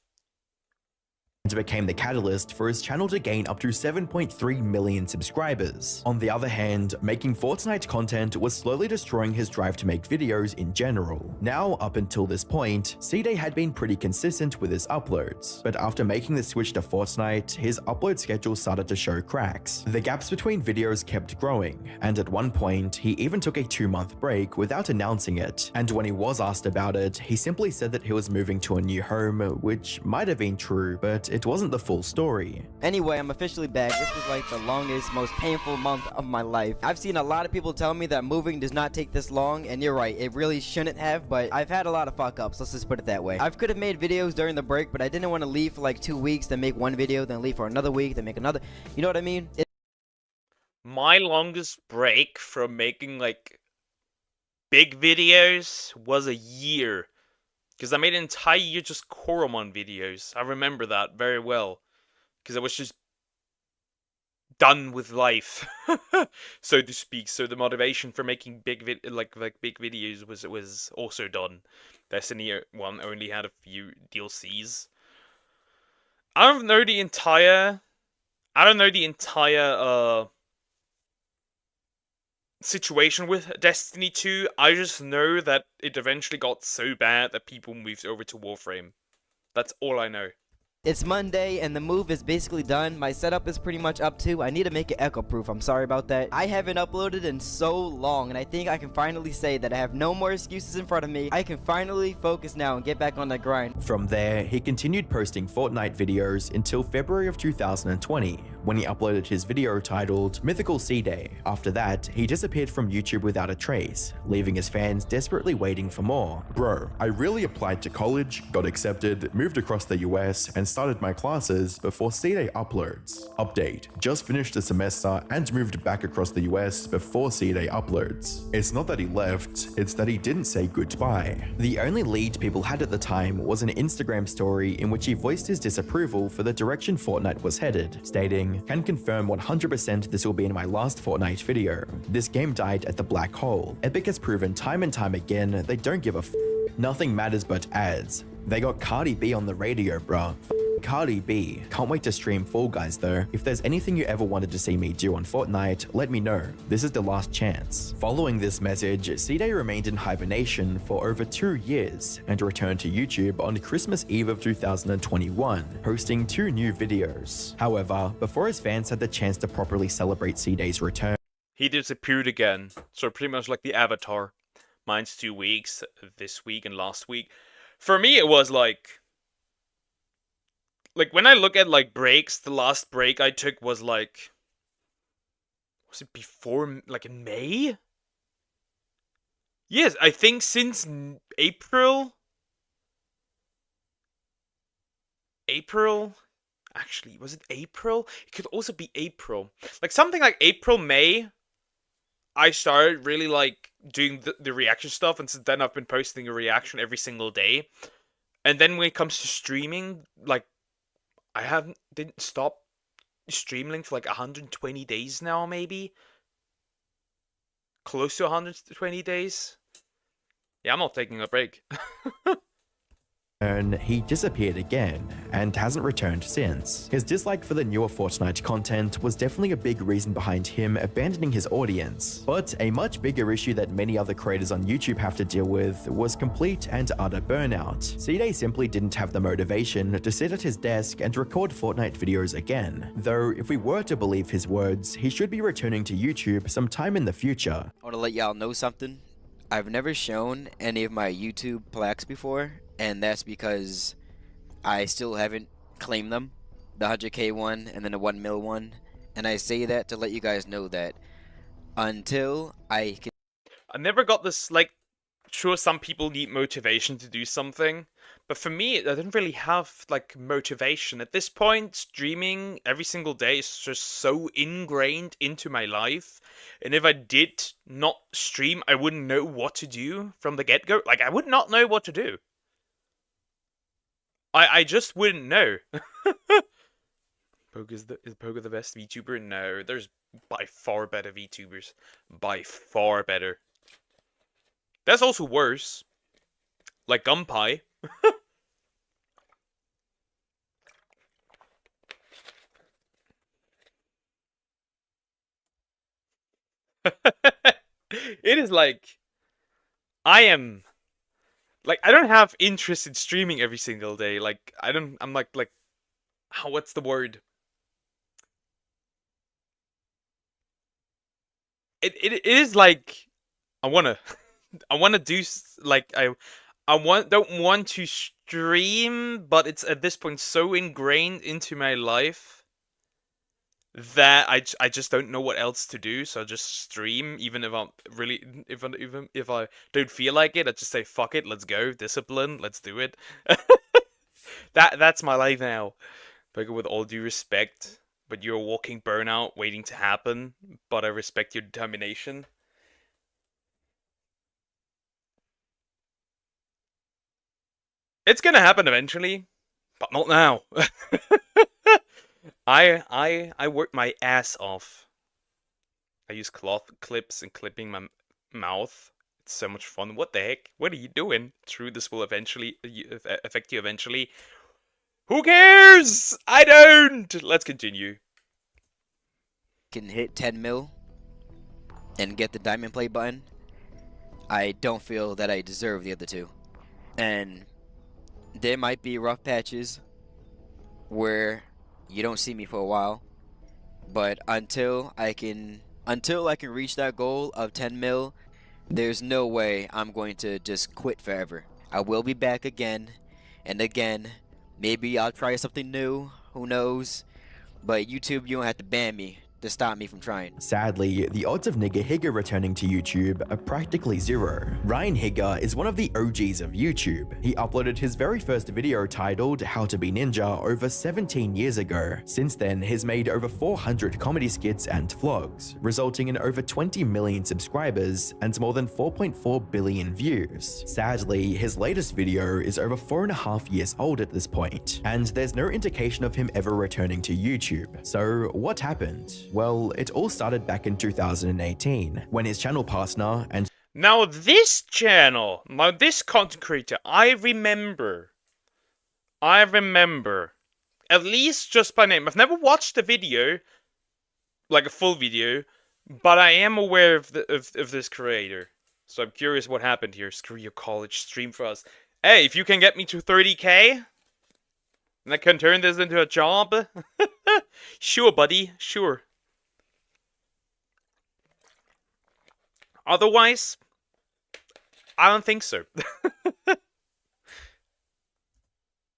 And became the catalyst for his channel to gain up to 7.3 million subscribers. On the other hand, making Fortnite content was slowly destroying his drive to make videos in general. Now, up until this point, C-Day had been pretty consistent with his uploads, but after making the switch to Fortnite, his upload schedule started to show cracks. The gaps between videos kept growing, and at one point, he even took a 2-month break without announcing it. And when he was asked about it, he simply said that he was moving to a new home, which might have been true, but it wasn't the full story. Anyway, I'm officially back. This was like the longest, most painful month of my life. I've seen a lot of people tell me that moving does not take this long, and you're right, it really shouldn't have, but I've had a lot of fuck-ups, let's just put it that way. I could have made videos during the break, but I didn't want to leave for like 2 weeks, then make one video, then leave for another week, then make another. You know what I mean? My longest break from making, like, big videos was a year. Because I made an entire year just Koromon videos. I remember that very well. Because I was just done with life, so to speak. So the motivation for making big big videos was also done. Destiny 1 only had a few DLCs. I don't know the entire situation with Destiny 2. I just know that it eventually got so bad that people moved over to Warframe. That's all I know. It's Monday and the move is basically done. My setup is pretty much up too. I need to make it echo proof. I'm sorry about that. I haven't uploaded in so long and I think I can finally say that I have no more excuses in front of me. I can finally focus now and get back on the grind. From there, he continued posting Fortnite videos until February of 2020, when he uploaded his video titled Mythical Sea Day. After that, he disappeared from YouTube without a trace, leaving his fans desperately waiting for more. Bro, I really applied to college, got accepted, moved across the US, and started my classes before C-Day uploads. Update, just finished a semester and moved back across the US before C-Day uploads. It's not that he left, it's that he didn't say goodbye. The only lead people had at the time was an Instagram story in which he voiced his disapproval for the direction Fortnite was headed, stating, "Can confirm 100% this will be in my last Fortnite video. This game died at the black hole. Epic has proven time and time again they don't give a f. Nothing matters but ads. They got Cardi B on the radio, bruh. Cardi B. Can't wait to stream Fall Guys though. If there's anything you ever wanted to see me do on Fortnite, let me know. This is the last chance." Following this message, C-Day remained in hibernation for over 2 years and returned to YouTube on Christmas Eve of 2021, posting 2 new videos. However, before his fans had the chance to properly celebrate C-Day's return, He disappeared again. So pretty much like the Avatar. Mine's 2 weeks, this week and last week. For me, it was like when I look at like breaks, the last break I took was like, was it before, like in May? Yes, I think since April. Actually, was it April? It could also be April. Like something like April, May. I started really like doing the reaction stuff, and since then I've been posting a reaction every single day. And then when it comes to streaming, like I didn't stop streaming for like 120 days now, maybe close to 120 days. Yeah, I'm not taking a break. he disappeared again and hasn't returned since. His dislike for the newer Fortnite content was definitely a big reason behind him abandoning his audience, but a much bigger issue that many other creators on YouTube have to deal with was complete and utter burnout. C-Day simply didn't have the motivation to sit at his desk and record Fortnite videos again, though if we were to believe his words, he should be returning to YouTube sometime in the future. I want to let y'all know something. I've never shown any of my YouTube plaques before, and that's because I still haven't claimed them. The 100K one and then the 1 mil one. And I say that to let you guys know that until I can... I never got this, like, sure, some people need motivation to do something, but for me, I didn't really have, like, motivation. At this point, streaming every single day is just so ingrained into my life, and if I did not stream, I wouldn't know what to do from the get-go. Like, I would not know what to do. I just wouldn't know. Is Pogo the best VTuber? No, there's by far better VTubers. By far better. That's also worse. Like Gunpie. It is like, I don't have interest in streaming every single day. Like, I'm like, what's the word? It is like, I wanna do, like, don't want to stream, but it's at this point so ingrained into my life that I just don't know what else to do, so I just stream, even if I'm really, even if I don't feel like it, I just say, fuck it, let's go, discipline, let's do it. That's my life now. But with all due respect, but you're a walking burnout waiting to happen, but I respect your determination. It's gonna happen eventually, but not now. I work my ass off. I use cloth clips and clipping my mouth. It's so much fun. What the heck? What are you doing? True, this will eventually affect you eventually. Who cares? I don't. Let's continue. Can hit 10 mil and get the diamond play button, I don't feel that I deserve the other two. And there might be rough patches where you don't see me for a while, but until I can reach that goal of 10 mil, there's no way I'm going to just quit forever. I will be back again and again. Maybe I'll try something new, who knows? But YouTube, you don't have to ban me to stop me from trying. Sadly, the odds of Nigger Higger returning to YouTube are practically zero. Ryan Higger is one of the OGs of YouTube. He uploaded his very first video titled How to Be Ninja over 17 years ago. Since then, he's made over 400 comedy skits and vlogs, resulting in over 20 million subscribers and more than 4.4 billion views. Sadly, his latest video is over 4.5 years old at this point, and there's no indication of him ever returning to YouTube. So what happened? Well, it all started back in 2018, when his channel partner and Now this channel, now this content creator, I remember, at least just by name. I've never watched a video, like a full video, but I am aware of this creator. So I'm curious what happened here. Screw your college stream for us. Hey, if you can get me to 30k, and I can turn this into a job, sure, buddy, sure. Otherwise, I don't think so.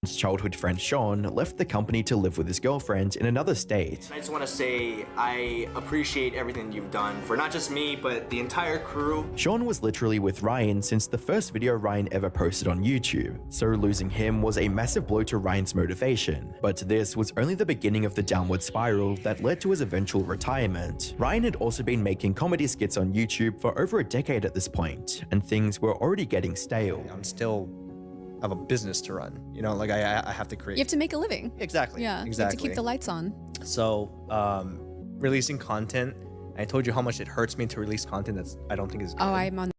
his childhood friend Sean left the company to live with his girlfriend in another state. I just want to say I appreciate everything you've done for not just me, but the entire crew. Sean was literally with Ryan since the first video Ryan ever posted on YouTube, so losing him was a massive blow to Ryan's motivation. But this was only the beginning of the downward spiral that led to his eventual retirement. Ryan had also been making comedy skits on YouTube for over a decade at this point, and things were already getting stale. I'm still have a business to run, you know, like I have to create. You have to make a living. Exactly. Yeah. Exactly. You have to keep the lights on. So, releasing content, I told you how much it hurts me to release content that's I don't think is good. Oh, I'm on.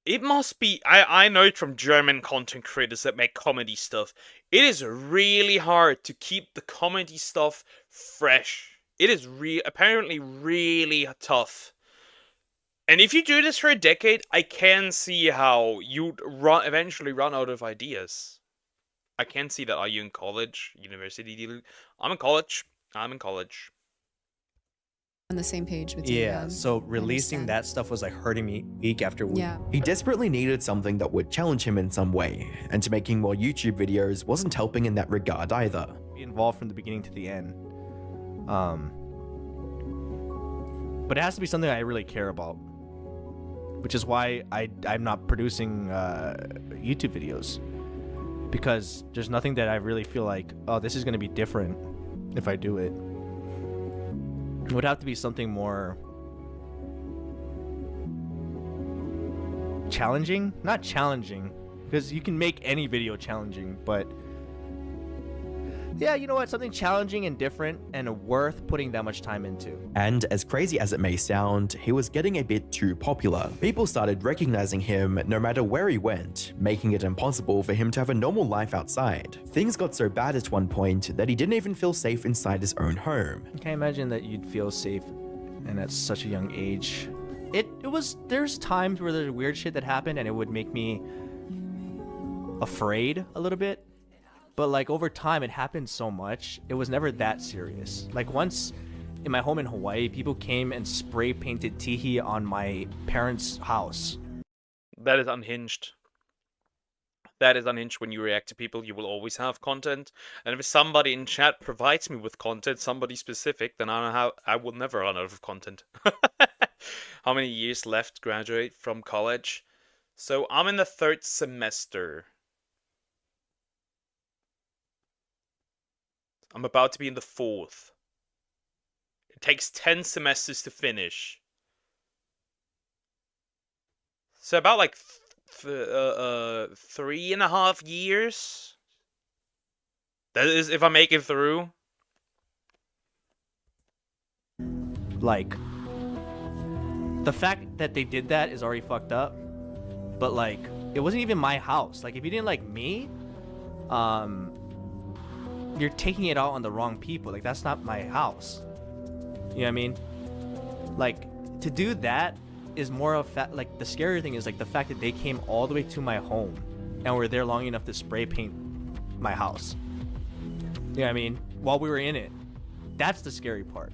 It must be, I know it from German content creators that make comedy stuff. It is really hard to keep the comedy stuff fresh. It is apparently really tough. And if you do this for a decade, I can see how you'd eventually run out of ideas. I can see that. Are you in college? University? I'm in college. I'm in college. On the same page with you. Yeah, so releasing that stuff was like hurting me week after week. Yeah. He desperately needed something that would challenge him in some way, and making more YouTube videos wasn't helping in that regard either. Be involved from the beginning to the end. But it has to be something I really care about, which is why I'm not producing YouTube videos, because there's nothing that I really feel like, oh, this is going to be different if I do it. It would have to be something more challenging. Not challenging, because you can make any video challenging, but yeah, you know what? Something challenging and different and worth putting that much time into. And as crazy as it may sound, he was getting a bit too popular. People started recognizing him no matter where he went, making it impossible for him to have a normal life outside. Things got so bad at one point that he didn't even feel safe inside his own home. I can't imagine that you'd feel safe and at such a young age. There's times where there's weird shit that happened and it would make me afraid a little bit. But like over time, it happened so much, it was never that serious. Like once in my home in Hawaii, people came and spray painted teehee on my parents' house. That is unhinged. That is unhinged. When you react to people, you will always have content. And if somebody in chat provides me with content, somebody specific, then I will never run out of content. How many years left graduate from college? So I'm in the 3rd semester. I'm about to be in the 4th. It takes 10 semesters to finish. So about like 3.5 years. That is if I make it through. Like, the fact that they did that is already fucked up. But like, it wasn't even my house. Like, if you didn't like me, you're taking it out on the wrong people. Like, that's not my house. You know what I mean? Like, to do that is more of like, the scary thing is like the fact that they came all the way to my home and were there long enough to spray paint my house. You know what I mean? While we were in it. That's the scary part.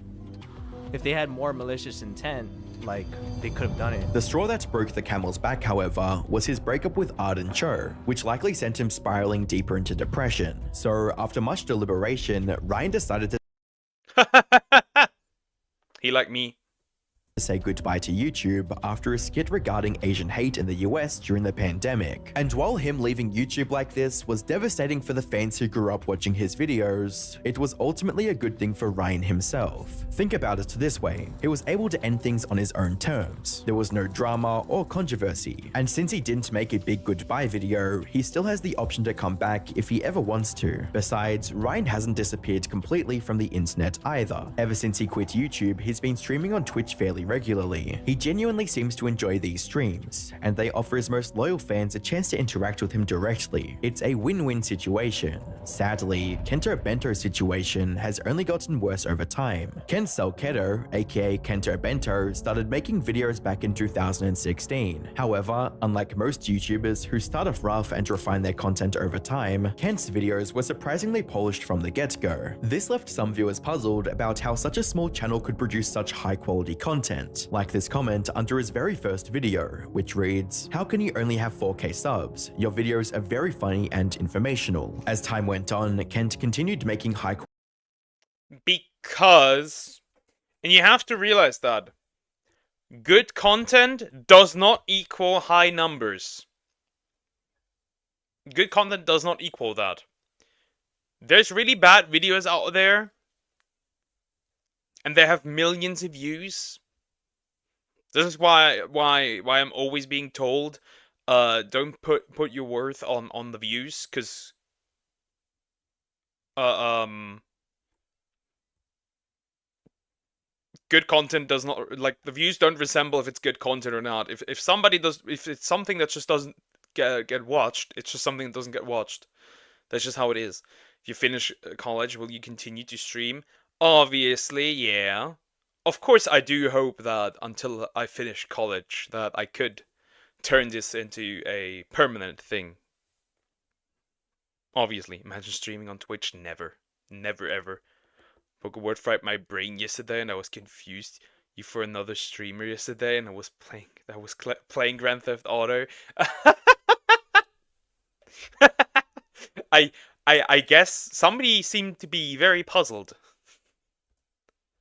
If they had more malicious intent, like, they could have done it. The straw that broke the camel's back, however, was his breakup with Arden Cho, which likely sent him spiraling deeper into depression. So, after much deliberation, Ryan decided to He like me. say goodbye to YouTube after a skit regarding Asian hate in the US during the pandemic. And while him leaving YouTube like this was devastating for the fans who grew up watching his videos, it was ultimately a good thing for Ryan himself. Think about it this way, he was able to end things on his own terms. There was no drama or controversy, and since he didn't make a big goodbye video, he still has the option to come back if he ever wants to. Besides, Ryan hasn't disappeared completely from the internet either. Ever since he quit YouTube, he's been streaming on Twitch fairly regularly. He genuinely seems to enjoy these streams, and they offer his most loyal fans a chance to interact with him directly. It's a win-win situation. Sadly, Kento Bento's situation has only gotten worse over time. Ken Salketo, aka Kento Bento, started making videos back in 2016. However, unlike most YouTubers who start off rough and refine their content over time, Kent's videos were surprisingly polished from the get-go. This left some viewers puzzled about how such a small channel could produce such high-quality content. Like this comment under his very first video, which reads, "How can you only have 4K subs? Your videos are very funny and informational." As time went on, Kent continued making high Because, and you have to realize that good content does not equal high numbers. Good content does not equal that. There's really bad videos out there, and they have millions of views. This is why I'm always being told, don't put your worth on the views, because good content does not, like, the views don't resemble if it's good content or not. If it's something that just doesn't get watched, it's just something that doesn't get watched. That's just how it is. If you finish college, will you continue to stream? Obviously, yeah. Of course, I do hope that until I finish college, that I could turn this into a permanent thing. Obviously, imagine streaming on Twitch. Never. Never ever. Spoke a word fried my brain yesterday, and I was confused you for another streamer yesterday, and I was playing Grand Theft Auto. I guess somebody seemed to be very puzzled.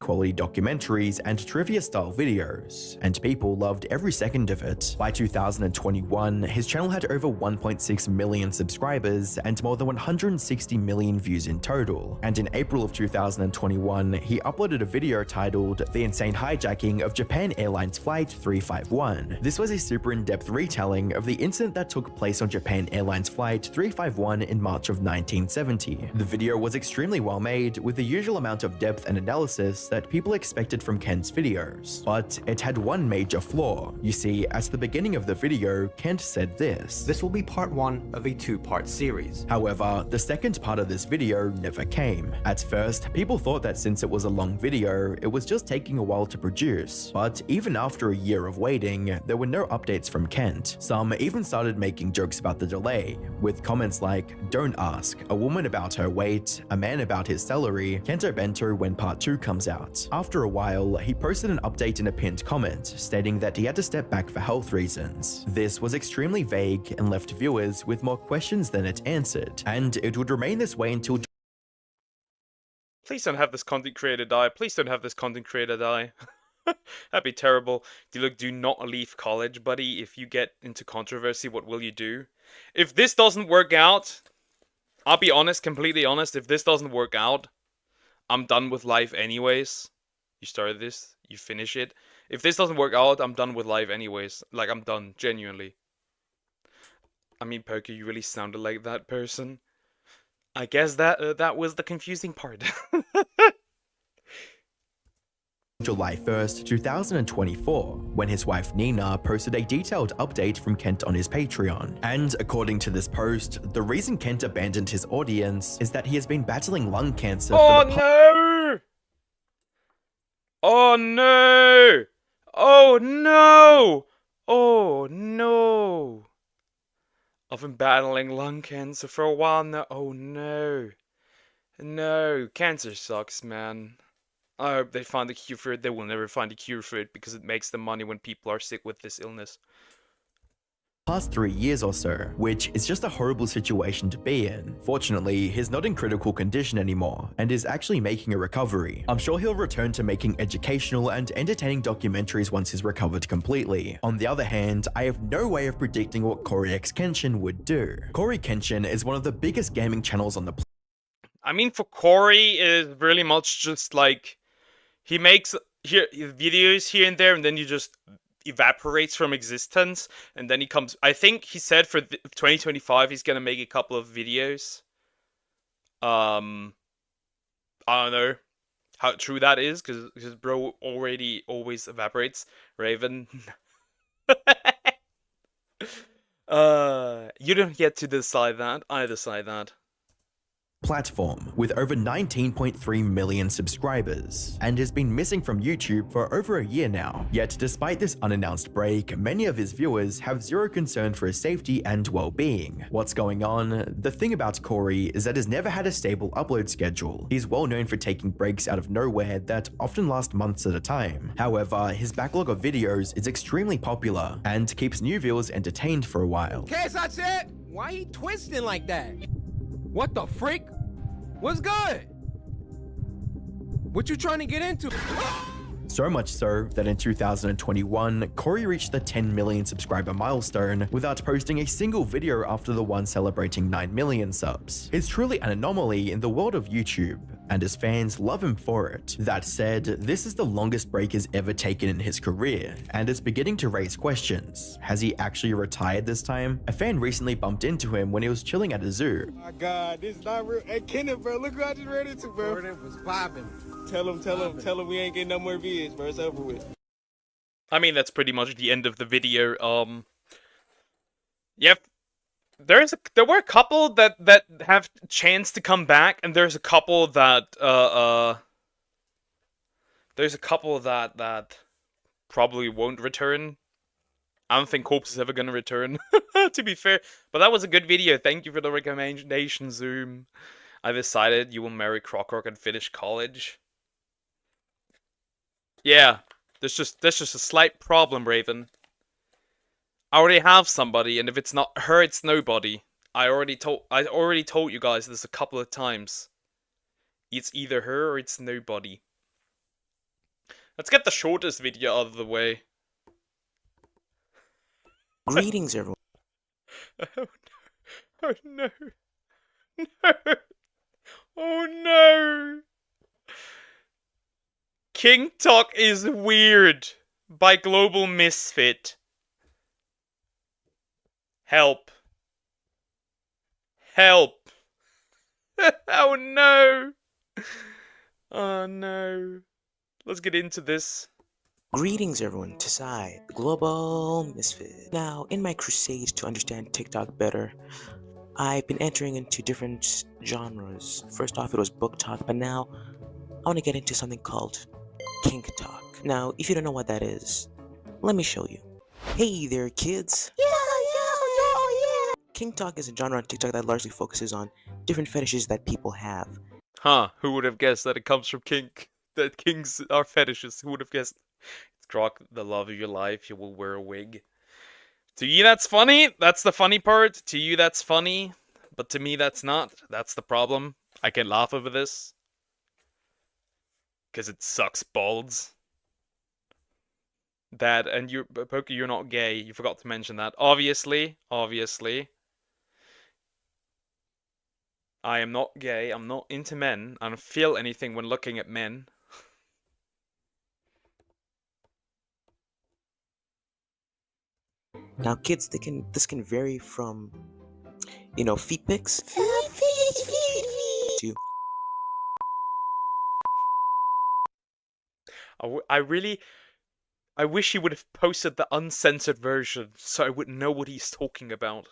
quality documentaries and trivia-style videos, and people loved every second of it. By 2021, his channel had over 1.6 million subscribers and more than 160 million views in total. And in April of 2021, he uploaded a video titled "The Insane Hijacking of Japan Airlines Flight 351." This was a super in-depth retelling of the incident that took place on Japan Airlines Flight 351 in March of 1970. The video was extremely well made, with the usual amount of depth and analysis that people expected from Kent's videos. But it had one major flaw. You see, at the beginning of the video, Kent said this: "This will be part 1 of a 2-part series." However, the second part of this video never came. At first, people thought that since it was a long video, it was just taking a while to produce. But even after a year of waiting, there were no updates from Kent. Some even started making jokes about the delay, with comments like, "Don't ask, a woman about her weight, a man about his salary, Kento Bento when part 2 comes out." After a while, he posted an update in a pinned comment, stating that he had to step back for health reasons. This was extremely vague and left viewers with more questions than it answered, and it would remain this way until Please don't have this content creator die. Please don't have this content creator die. That'd be terrible. Do not leave college, buddy. If you get into controversy, what will you do? If this doesn't work out, I'll be honest, completely honest, if this doesn't work out, I'm done with life anyways. You started this, you finish it. If this doesn't work out, I'm done with life anyways. Like, I'm done, genuinely. I mean, Poker, you really sounded like that person. I guess that was the confusing part. July 1st, 2024, when his wife Nina posted a detailed update from Kent on his Patreon. And according to this post, the reason Kent abandoned his audience is that he has been battling lung cancer for the no! Oh no! Oh no! Oh no! I've been battling lung cancer for a while now. Oh no. No, cancer sucks, man. I hope they find a cure for it. They will never find a cure for it because it makes them money when people are sick with this illness. past 3 years or so, which is just a horrible situation to be in. Fortunately, he's not in critical condition anymore and is actually making a recovery. I'm sure he'll return to making educational and entertaining documentaries once he's recovered completely. On the other hand, I have no way of predicting what Cory X Kenshin would do. Cory Kenshin is one of the biggest gaming channels on the planet. I mean, for Cory, it is really much just like he makes videos here and there, and then you just evaporates from existence, and then he comes. I think he said for 2025 he's gonna make a couple of videos. I don't know how true that is because bro already always evaporates. Raven. You don't get to decide that. I decide that. Platform with over 19.3 million subscribers and has been missing from YouTube for over a year now. Yet despite this unannounced break, many of his viewers have zero concern for his safety and well-being. What's going on? The thing about Cory is that he's never had a stable upload schedule. He's well known for taking breaks out of nowhere that often last months at a time. However, his backlog of videos is extremely popular and keeps new viewers entertained for a while. Case I said, why he twisting like that? What the freak? What's good? What you trying to get into? So much so that in 2021, Cory reached the 10 million subscriber milestone without posting a single video after the one celebrating 9 million subs. It's truly an anomaly in the world of YouTube, and his fans love him for it. That said, this is the longest break he's ever taken in his career, and it's beginning to raise questions. Has he actually retired this time? A fan recently bumped into him when he was chilling at a zoo. Oh my God, this is not real. Hey, Kenneth, bro, look who I just ran into, bro. Jordan was popping. Tell him we ain't getting no more vids, bro. It's over with. I mean, that's pretty much the end of the video. Yep. There were a couple that have chance to come back, and there's a couple that probably won't return. I don't think Corpse is ever gonna return, to be fair. But that was a good video. Thank you for the recommendation, Zoom. I decided you will marry Crockrock and finish college. Yeah, there's just a slight problem, Raven. I already have somebody, and if it's not her, it's nobody. I already told you guys this a couple of times. It's either her or it's nobody. Let's get the shortest video out of the way. Greetings, everyone. Oh no. Oh no. No. Oh no. King Talk is Weird by Global Misfit. Help. Help. Oh no. Oh no. Let's get into this. Greetings, everyone. Tasai, the Global Misfit. Now, in my crusade to understand TikTok better, I've been entering into different genres. First off, it was book talk, but now I want to get into something called kink talk. Now, if you don't know what that is, let me show you. Hey there, kids. Yeah. Kink talk is a genre on TikTok that largely focuses on different fetishes that people have. Huh, who would have guessed that it comes from kink? That kinks are fetishes, who would have guessed? It's Croc, the love of your life, you will wear a wig. To you that's funny, that's the funny part. To you that's funny, but to me that's not. That's the problem. I can laugh over this. Because it sucks balls. That, and you, Pokey, you're not gay. You forgot to mention that. Obviously. I am not gay. I'm not into men. I don't feel anything when looking at men. Now, kids, this can vary from, feet pics to I wish he would have posted the uncensored version so I would know what he's talking about.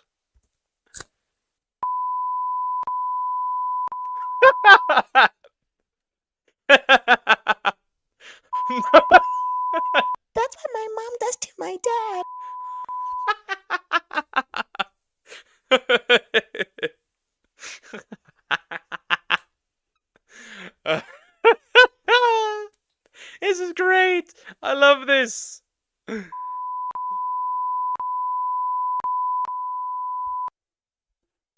That's what my mom does to my dad. This is great! I love this!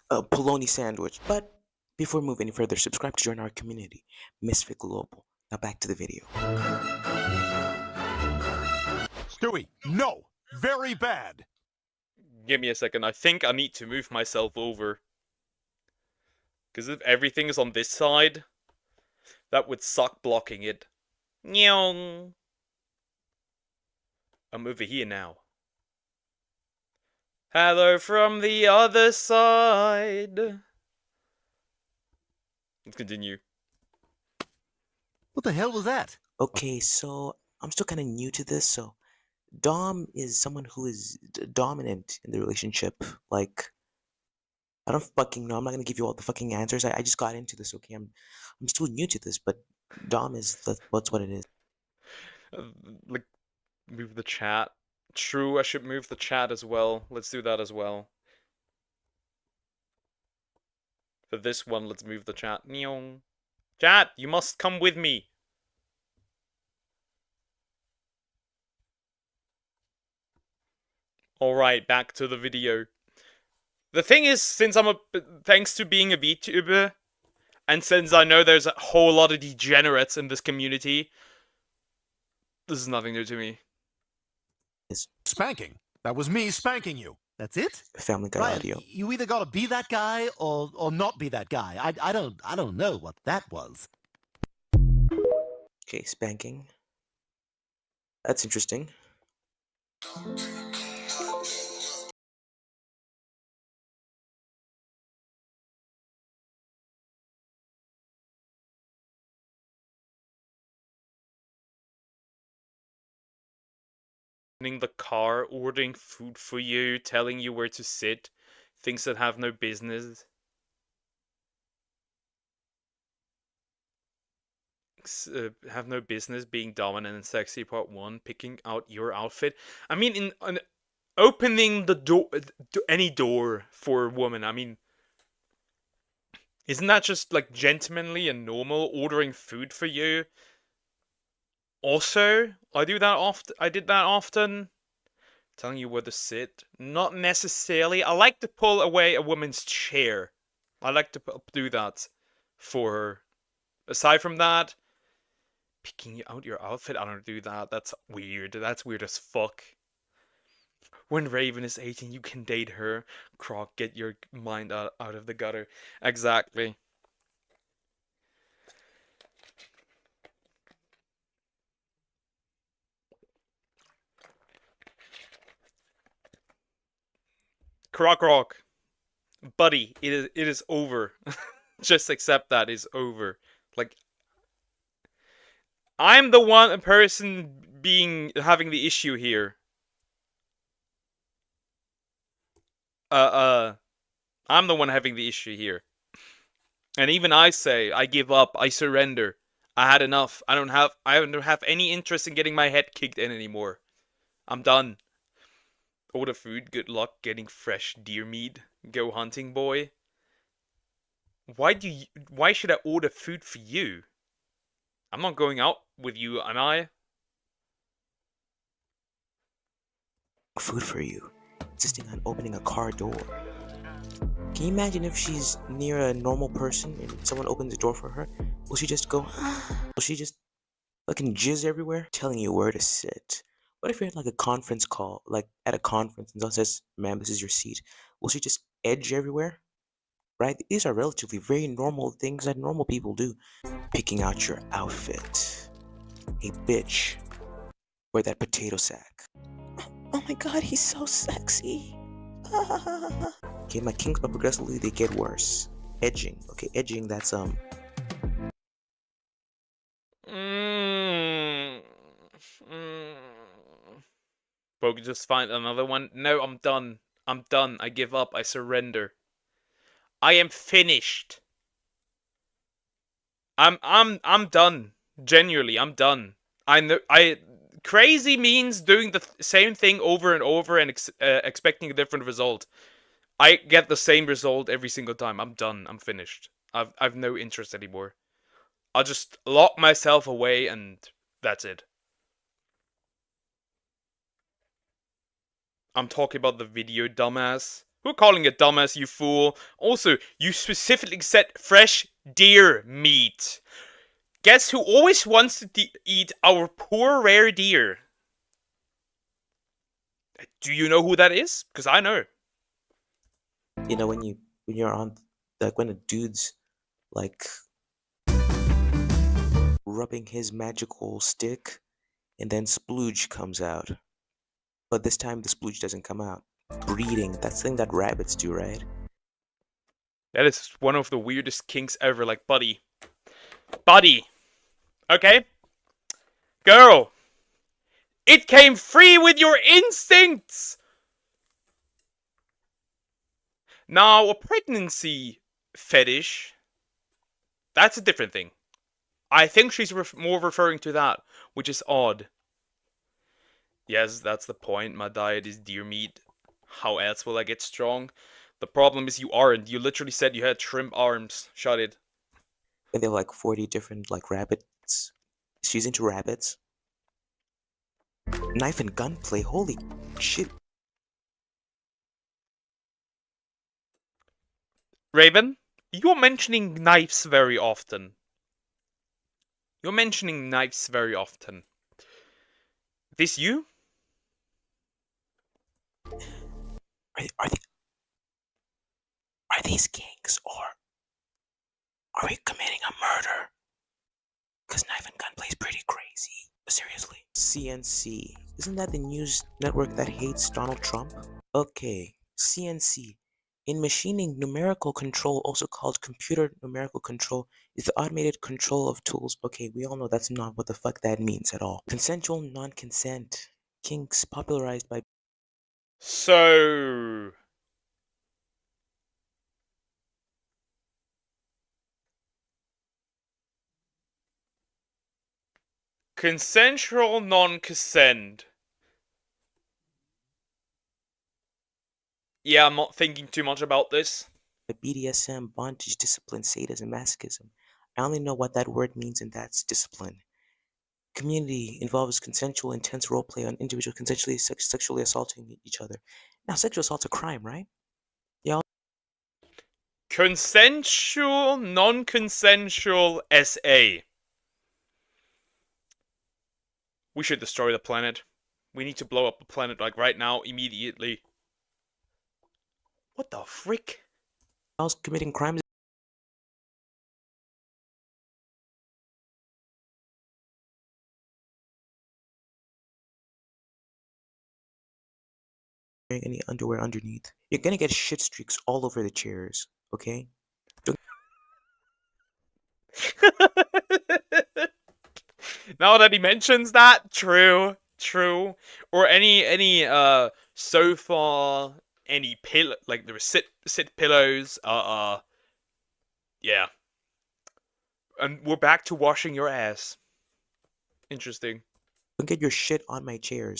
A bologna sandwich. But before we move any further, subscribe to join our community, Misfit Global. Now back to the video. Stewie, no! Very bad! Give me a second, I think I need to move myself over. Because if everything is on this side, that would suck blocking it. Nyong. I'm over here now. Hello from the other side. Let's continue. What the hell was that? Okay, so I'm still kind of new to this, so Dom is someone who is dominant in the relationship. Like, I don't fucking know. I'm not gonna give you all the fucking answers. I just got into this. Okay, I'm still new to this, but Dom is that's what it is. Like, move the chat. True, I should move the chat as well. Let's do that as well. For this one, let's move the chat. Nyong. Chat, you must come with me. Alright, back to the video. The thing is, since thanks to being a VTuber, and since I know there's a whole lot of degenerates in this community, this is nothing new to me. Spanking. That was me spanking you. That's it? Family Guy Ryan, audio. you either gotta be that guy or not be that guy. I don't know what that was. Okay, spanking. That's interesting. In the car, ordering food for you, telling you where to sit, things that have no business. Have no business being dominant and sexy. Part 1, picking out your outfit. I mean, in opening the door, any door for a woman. I mean, isn't that just like gentlemanly and normal? Ordering food for you. Also, I did that often. Telling you where to sit. Not necessarily. I like to pull away a woman's chair. I like to do that for her. Aside from that, picking out your outfit, I don't do that. That's weird. That's weird as fuck. When Raven is 18, you can date her. Croc, get your mind out of the gutter. Exactly. Croc, buddy, it is over. Just accept that it's over. Like, I'm the one person having the issue here. I'm the one having the issue here. And even I say, I give up, I surrender. I had enough. I don't have any interest in getting my head kicked in anymore. I'm done. Order food, good luck getting fresh deer meat. Go hunting, boy. Why should I order food for you? I'm not going out with you, am I? Food for you. Insisting on opening a car door. Can you imagine if she's near a normal person and someone opens the door for her? Will she just go, will she just fucking jizz everywhere? Telling you where to sit. What if you're at like a conference call, like at a conference, and someone says, ma'am, this is your seat. Will she just edge everywhere? Right? These are relatively very normal things that normal people do. Picking out your outfit. Hey, bitch. Wear that potato sack. Oh my god, he's so sexy. Okay, my kinks, but progressively they get worse. Edging. Okay, edging, that's Bro, just find another one. No, I'm done. I'm done. I give up. I surrender. I am finished. I'm done. Genuinely, I'm done. I know. Crazy means doing the same thing over and over and expecting a different result. I get the same result every single time. I'm done. I'm finished. I've no interest anymore. I'll just lock myself away and that's it. I'm talking about the video, dumbass. Who calling a dumbass, you fool? Also, you specifically said fresh deer meat. Guess who always wants to eat our poor rare deer? Do you know who that is? Because I know. You know, when you're on, like, when a dude's like rubbing his magical stick, and then splooge comes out. But this time the splooge doesn't come out. Breeding, that's the thing that rabbits do, right? That is one of the weirdest kinks ever. Like, buddy. Buddy. Okay? Girl. It came free with your instincts! Now, a pregnancy fetish, that's a different thing. I think she's more referring to that, which is odd. Yes, that's the point. My diet is deer meat. How else will I get strong? The problem is you aren't. You literally said you had shrimp arms. Shut it. And they have like 40 different like rabbits. She's into rabbits. Knife and gunplay, holy shit. Raven, you're mentioning knives very often. You're mentioning knives very often. This you? Are these kinks, or are we committing a murder? Because knife and gunplay is pretty crazy. Seriously. CNC. Isn't that the news network that hates Donald Trump? Okay, CNC. In machining, numerical control, also called computer numerical control, is the automated control of tools. Okay, we all know that's not what the fuck that means at all. Consensual non-consent. Kinks popularized by... So... Consensual non-consent. Yeah, I'm not thinking too much about this. BDSM, bondage, discipline, sadism, masochism. I only know what that word means, and that's discipline. Community involves consensual, intense roleplay on individuals consensually sexually assaulting each other. Now, sexual assault's a crime, right? Y'all. Consensual, non-consensual SA. We should destroy the planet. We need to blow up the planet, like, right now, immediately. What the frick? Y'all's committing crimes. Wearing any underwear underneath. You're gonna get shit streaks all over the chairs, okay? Now that he mentions that, true. Or any sofa, any pillow, like there were sit pillows. Yeah. And we're back to washing your ass. Interesting. Don't get your shit on my chairs.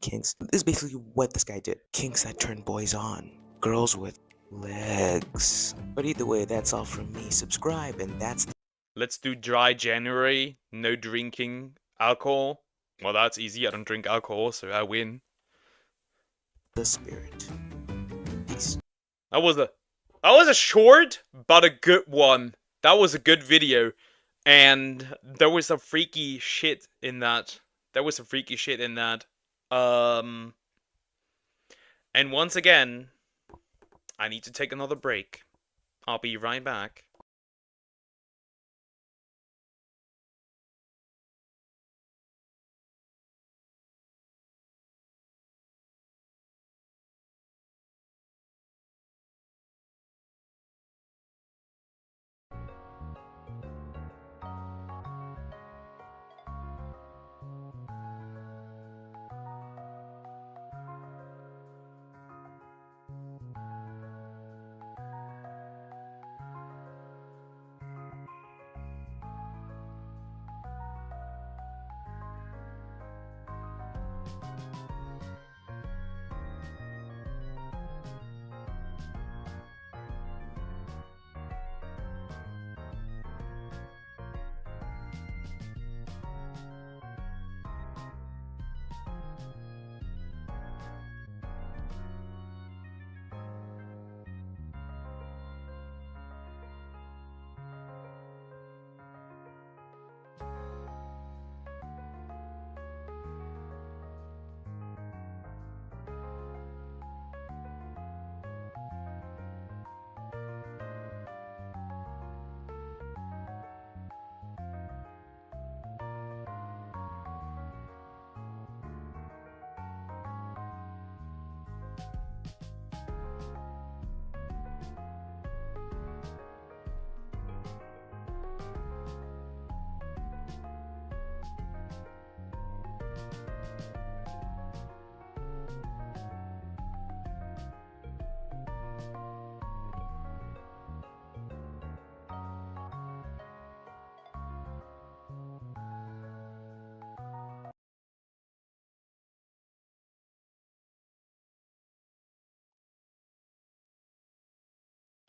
Kinks. This is basically what this guy did. Kinks that turn boys on. Girls with legs. But either way, that's all from me. Subscribe, and that's Let's do dry January. No drinking alcohol. Well, that's easy. I don't drink alcohol, so I win. the spirit. Peace. That was a short, but a good one. That was a good video. And there was some freaky shit in that. And once again, I need to take another break. I'll be right back.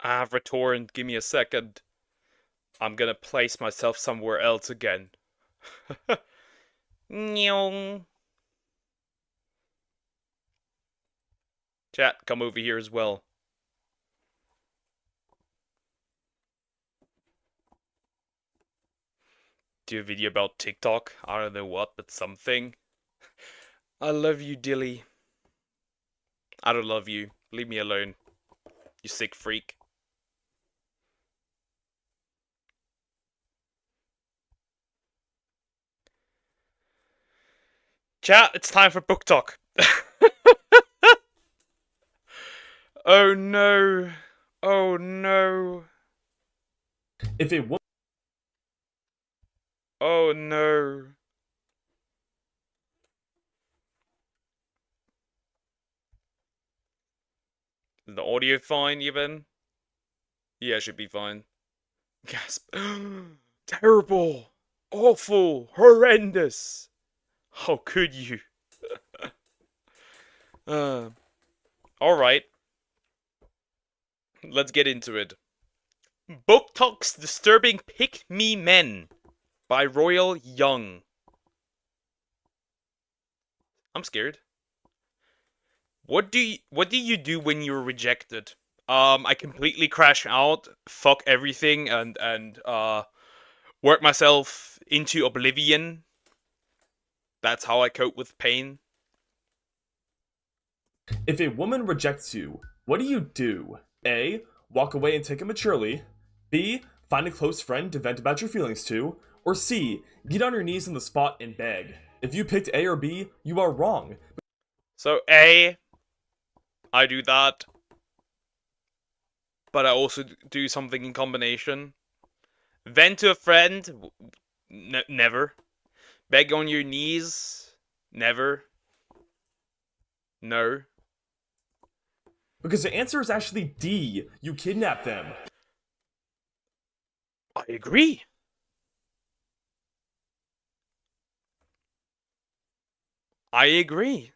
I have returned. Give me a second. I'm gonna place myself somewhere else again. Nyong. Chat, come over here as well. Do a video about TikTok. I don't know what, but something. I love you, Dilly. I don't love you. Leave me alone. You sick freak. Chat, it's time for book talk. Oh no. Oh no. If a woman. Oh no. Is the audio fine even? Yeah, it should be fine. Gasp. Terrible. Awful. Horrendous. How could you? Alright. Let's get into it. Book Talk's Disturbing Pick-Me Men by Royal Young. I'm scared. What do you do when you're rejected? I completely crash out, fuck everything, and work myself into oblivion. That's how I cope with pain. If a woman rejects you, what do? A. Walk away and take it maturely. B. Find a close friend to vent about your feelings to. Or C. Get on your knees on the spot and beg. If you picked A or B, you are wrong. So A, I do that. But I also do something in combination. Vent to a friend? Never. Beg on your knees? Never. No. Because the answer is actually D. You kidnap them. I agree. I agree.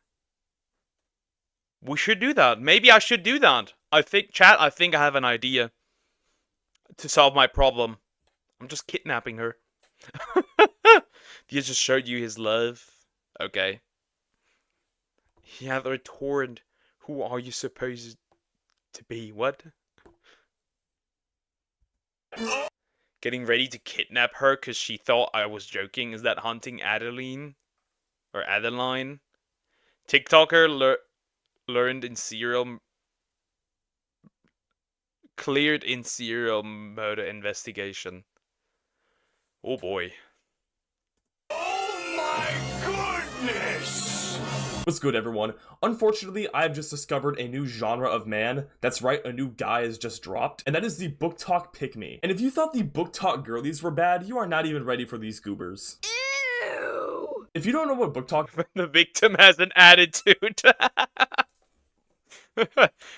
We should do that. Maybe I should do that. I think I have an idea to solve my problem. I'm just kidnapping her. He just showed you his love. Okay. He had returned. Who are you supposed to be? What? Getting ready to kidnap her because she thought I was joking. Is that hunting Adeline? Or Adeline? TikToker learned in serial... Cleared in serial murder investigation. Oh boy. What's good, everyone? Unfortunately, I have just discovered a new genre of man. That's right, a new guy has just dropped, and that is the Book Talk Pick Me. And if you thought the Book Talk girlies were bad, you are not even ready for these goobers. Ew! If you don't know what Book Talk... The victim has an attitude.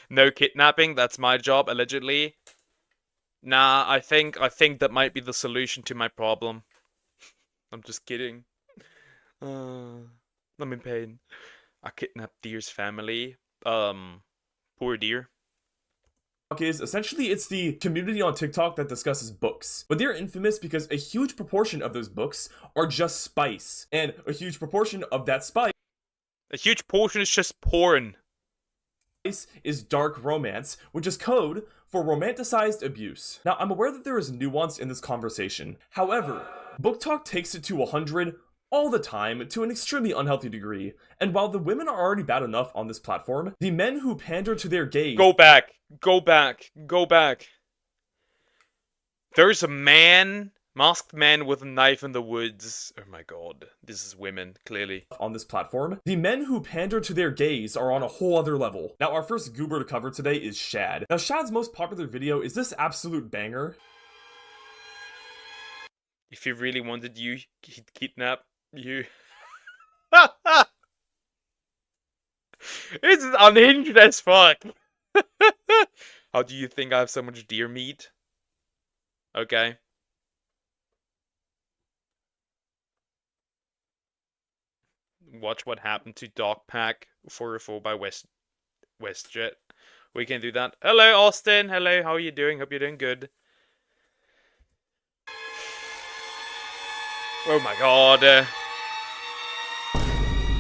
No kidnapping, that's my job, allegedly. Nah, I think that might be the solution to my problem. I'm just kidding. I'm in pain. I kidnapped Deer's family. Poor Deer. Is essentially it's the community on TikTok that discusses books, but they're infamous because a huge proportion of those books are just spice, and a huge proportion of that spice, a huge portion is just porn, is dark romance, which is code for romanticized abuse. Now, I'm aware that there is nuance in this conversation. However, Book Talk takes it to 100 all the time to an extremely unhealthy degree, and while the women are already bad enough on this platform, the men who pander to their gaze— Go back. There's a masked man with a knife in the woods. Oh my god, this is women, clearly. On this platform, the men who pander to their gaze are on a whole other level. Now, our first goober to cover today is Shad. Now, Shad's most popular video is this absolute banger. If he really wanted you, he'd kidnap you. This is unhinged as fuck. How do you think I have so much deer meat? Okay. Watch what happened to Dogpack 404 by WestJet. We can do that. Hello, Austin. Hello, how are you doing? Hope you're doing good. Oh my god.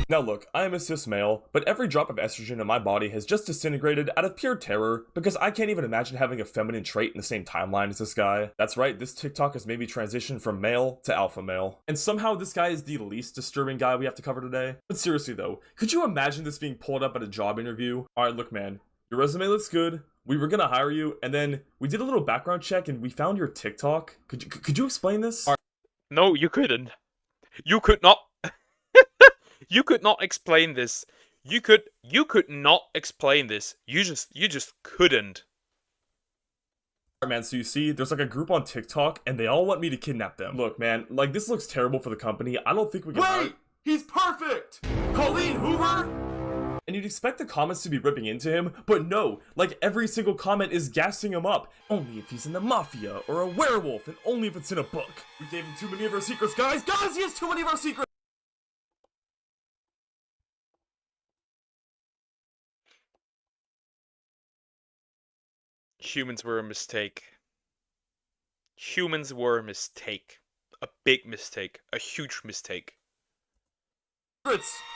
Now look, I am a cis male, but every drop of estrogen in my body has just disintegrated out of pure terror because I can't even imagine having a feminine trait in the same timeline as this guy. That's right, this TikTok has made me transition from male to alpha male. And somehow this guy is the least disturbing guy we have to cover today. But seriously though, could you imagine this being pulled up at a job interview? Alright, look man, your resume looks good, we were gonna hire you, and then we did a little background check and we found your TikTok. Could you explain this? No, you couldn't. You could not. You could not explain this. You could not explain this. You just couldn't. Alright man, so you see, there's like a group on TikTok and they all want me to kidnap them. Look man, like this looks terrible for the company. I don't think we can— Wait! He's perfect! Colleen Hoover! And you'd expect the comments to be ripping into him, but no, like every single comment is gassing him up. Only if he's in the mafia or a werewolf, and only if it's in a book. We gave him too many of our secrets, guys! Guys, he has too many of our secrets! Humans were a mistake. Humans were a mistake. A big mistake. A huge mistake.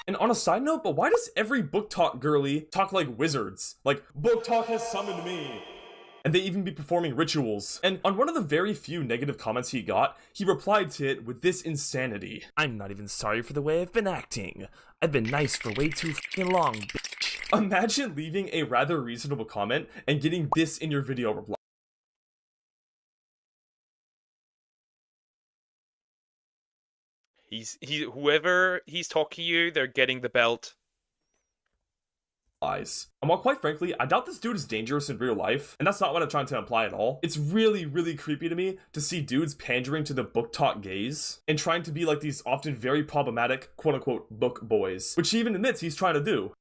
And on a side note, but why does every Book Talk girly talk like wizards? Like, Book Talk has summoned me! And they even be performing rituals. And on one of the very few negative comments he got, he replied to it with this insanity. I'm not even sorry for the way I've been acting. I've been nice for way too f***ing long, bitch. Imagine leaving a rather reasonable comment and getting this in your video reply. Whoever he's talking to you, they're getting the belt. And while quite frankly, I doubt this dude is dangerous in real life, and that's not what I'm trying to imply at all. It's really, really creepy to me to see dudes pandering to the Book Talk gaze and trying to be like these often very problematic quote-unquote book boys, which he even admits he's trying to do.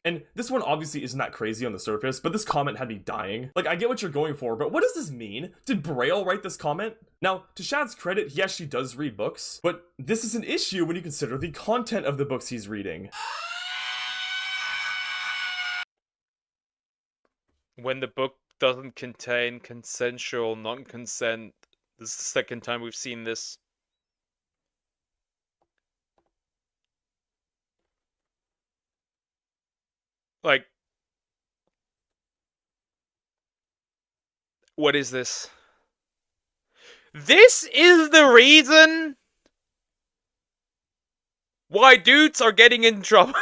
And this one obviously isn't that crazy on the surface, but this comment had me dying. Like, I get what you're going for, but what does this mean? Did Braille write this comment? Now, to Shad's credit, he actually does read books, but this is an issue when you consider the content of the books he's reading. When the book doesn't contain consensual non-consent. This is the second time we've seen this. Like, what is this? This is the reason why dudes are getting in trouble.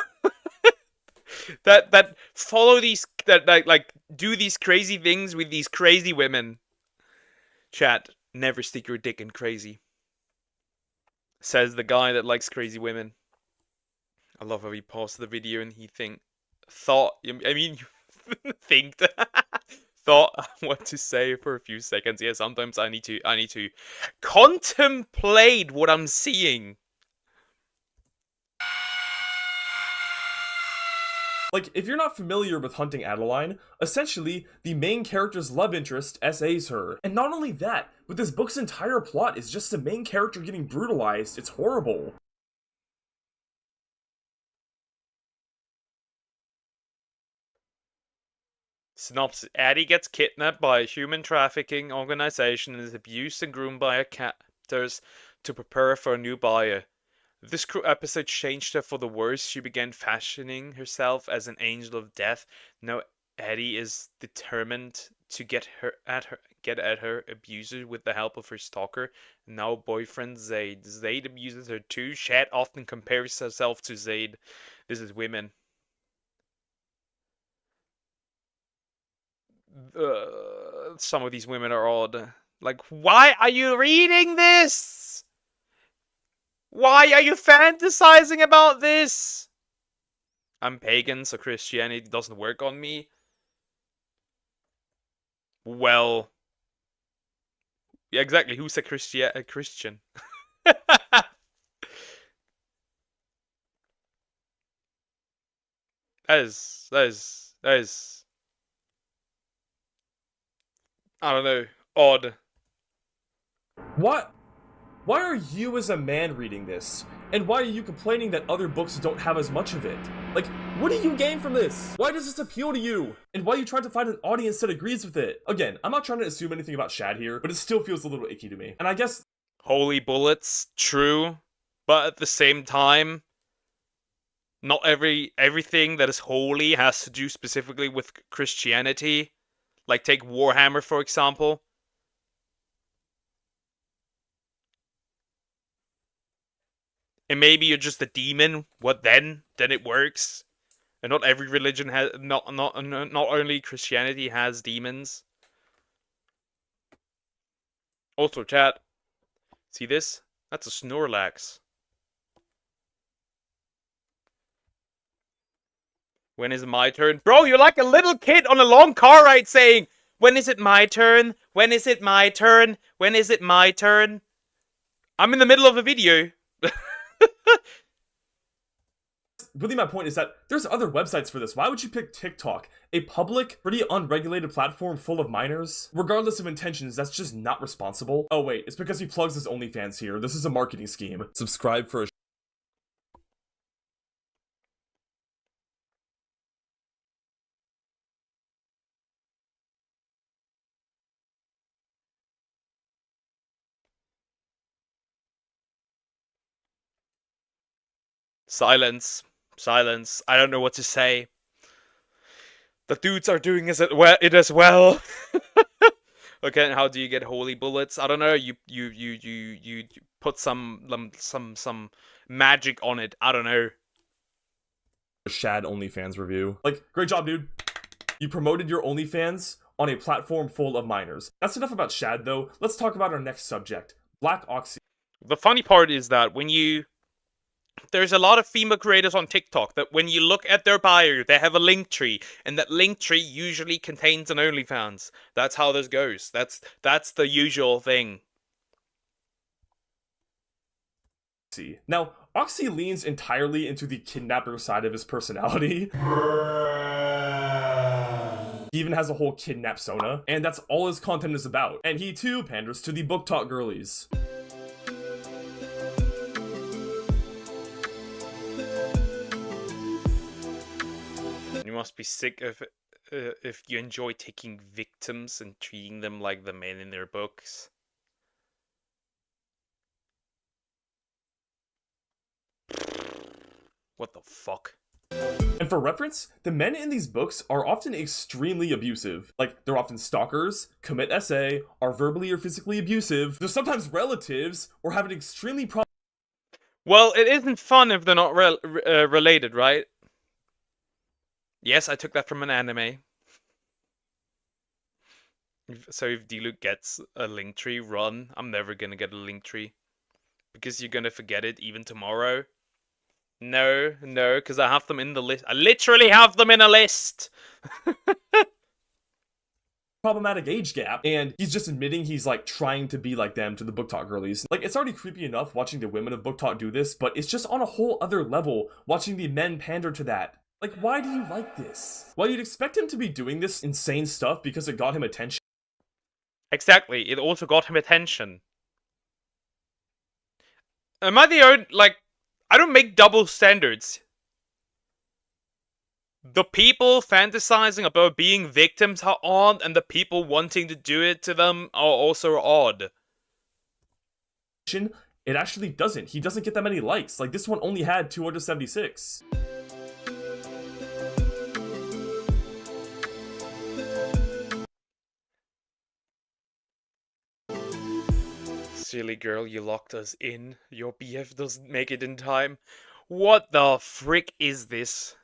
that follow these, that like do these crazy things with these crazy women. Chat, never stick your dick in crazy. Says the guy that likes crazy women. I love how he paused the video and he thought what to say for a few seconds. Yeah, sometimes I need to contemplate what I'm seeing. Like, if you're not familiar with Hunting Adeline, essentially, the main character's love interest SAs her. And not only that, but this book's entire plot is just the main character getting brutalized. It's horrible. Synopsis. Addie gets kidnapped by a human trafficking organization and is abused and groomed by her captors to prepare for a new buyer. This cruel episode changed her for the worse. She began fashioning herself as an angel of death. Now Addie is determined to get at her abuser with the help of her stalker. Now boyfriend Zaid. Zaid abuses her too. Shad often compares herself to Zaid. This is women. Some of these women are odd. Like, why are you reading this? Why are you fantasizing about this? I'm pagan, so Christianity doesn't work on me. Well, yeah, exactly. Who's a Christian? That is. I don't know. Odd. What? Why are you as a man reading this? And why are you complaining that other books don't have as much of it? Like, what do you gain from this? Why does this appeal to you? And why are you trying to find an audience that agrees with it? Again, I'm not trying to assume anything about Shad here, but it still feels a little icky to me. And I guess... Holy bullets, true. But at the same time, not everything that is holy has to do specifically with Christianity. Like, take Warhammer, for example. And maybe you're just a demon. What then? Then it works. And not every religion has... Not only Christianity has demons. Also, chat. See this? That's a Snorlax. When is it my turn? Bro, you're like a little kid on a long car ride saying, when is it my turn? When is it my turn? When is it my turn? I'm in the middle of a video. Really, my point is that there's other websites for this. Why would you pick TikTok? A public, pretty unregulated platform full of minors? Regardless of intentions, that's just not responsible. Oh wait, it's because he plugs his OnlyFans here. This is a marketing scheme. Subscribe for a... Silence. Silence. I don't know what to say. The dudes are doing it as well. Okay, and how do you get holy bullets? I don't know. You put some magic on it. I don't know. Shad OnlyFans review. Like, great job, dude. You promoted your OnlyFans on a platform full of minors. That's enough about Shad, though. Let's talk about our next subject. Black Oxy. The funny part is that there's a lot of female creators on TikTok that when you look at their bio, they have a link tree, and that link tree usually contains an OnlyFans. That's how this goes. That's the usual thing. Now, Oxy leans entirely into the kidnapper side of his personality. He even has a whole kidnap Sona, and that's all his content is about. And he too panders to the book talk girlies. You must be sick if you enjoy taking victims and treating them like the men in their books. What the fuck? And for reference, the men in these books are often extremely abusive. Like, they're often stalkers, commit SA, are verbally or physically abusive, they're sometimes relatives, or have an extremely Well, it isn't fun if they're not related, right? Yes, I took that from an anime. So if D-Luke gets a link tree, run. I'm never gonna get a link tree. Because you're gonna forget it even tomorrow. No, because I have them in the list. I literally have them in a list! problematic age gap, and he's just admitting he's like trying to be like them to the book talk girlies. Like, it's already creepy enough watching the women of book talk do this, but it's just on a whole other level watching the men pander to that. Like, why do you like this? Well, you'd expect him to be doing this insane stuff because it got him attention. Exactly, it also got him attention. Am I the only, like, I don't make double standards. The people fantasizing about being victims are odd, and the people wanting to do it to them are also odd. It actually doesn't. He doesn't get that many likes. Like, this one only had 276. Silly girl, you locked us in. Your BF doesn't make it in time. What the frick is this?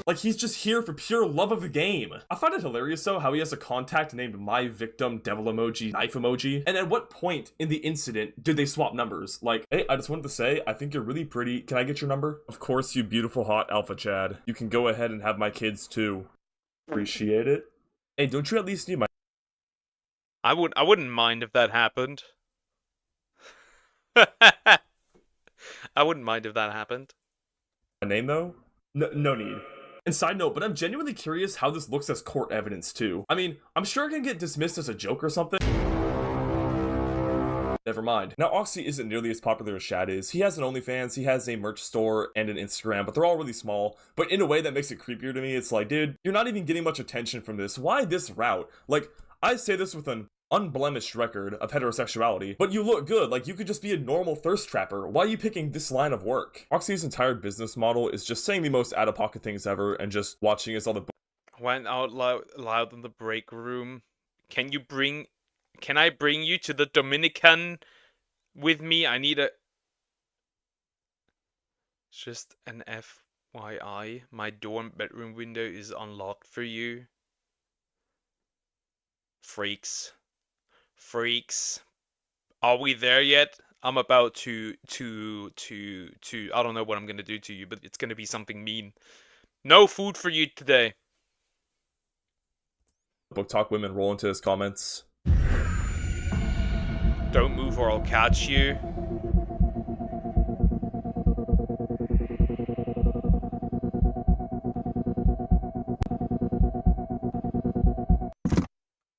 Like, he's just here for pure love of the game. I find it hilarious, though, how he has a contact named My Victim, Devil Emoji, Knife Emoji. And at what point in the incident did they swap numbers? Like, hey, I just wanted to say, I think you're really pretty. Can I get your number? Of course, you beautiful, hot Alpha Chad. You can go ahead and have my kids, too. Appreciate it. Hey, don't you at least need my... I wouldn't mind if that happened. I wouldn't mind if that happened. My name, though? No need. And side note, but I'm genuinely curious how this looks as court evidence, too. I mean, I'm sure it can get dismissed as a joke or something. Never mind. Now, Oxy isn't nearly as popular as Shad is. He has an OnlyFans, he has a merch store, and an Instagram, but they're all really small. But in a way that makes it creepier to me, it's like, dude, you're not even getting much attention from this. Why this route? Like, I say this with an unblemished record of heterosexuality, but you look good. Like, you could just be a normal thirst trapper. Why are you picking this line of work? Oxy's entire business model is just saying the most out-of-pocket things ever and just watching as all the... Went out loud in the break room. Can I bring you to the Dominican with me? I need a... Just an FYI. My dorm bedroom window is unlocked for you. Freaks. Are we there yet? I'm about to I don't know what I'm gonna do to you, but it's gonna be something mean. No food for you today. Book Talk women roll into his comments. Don't move or I'll catch you.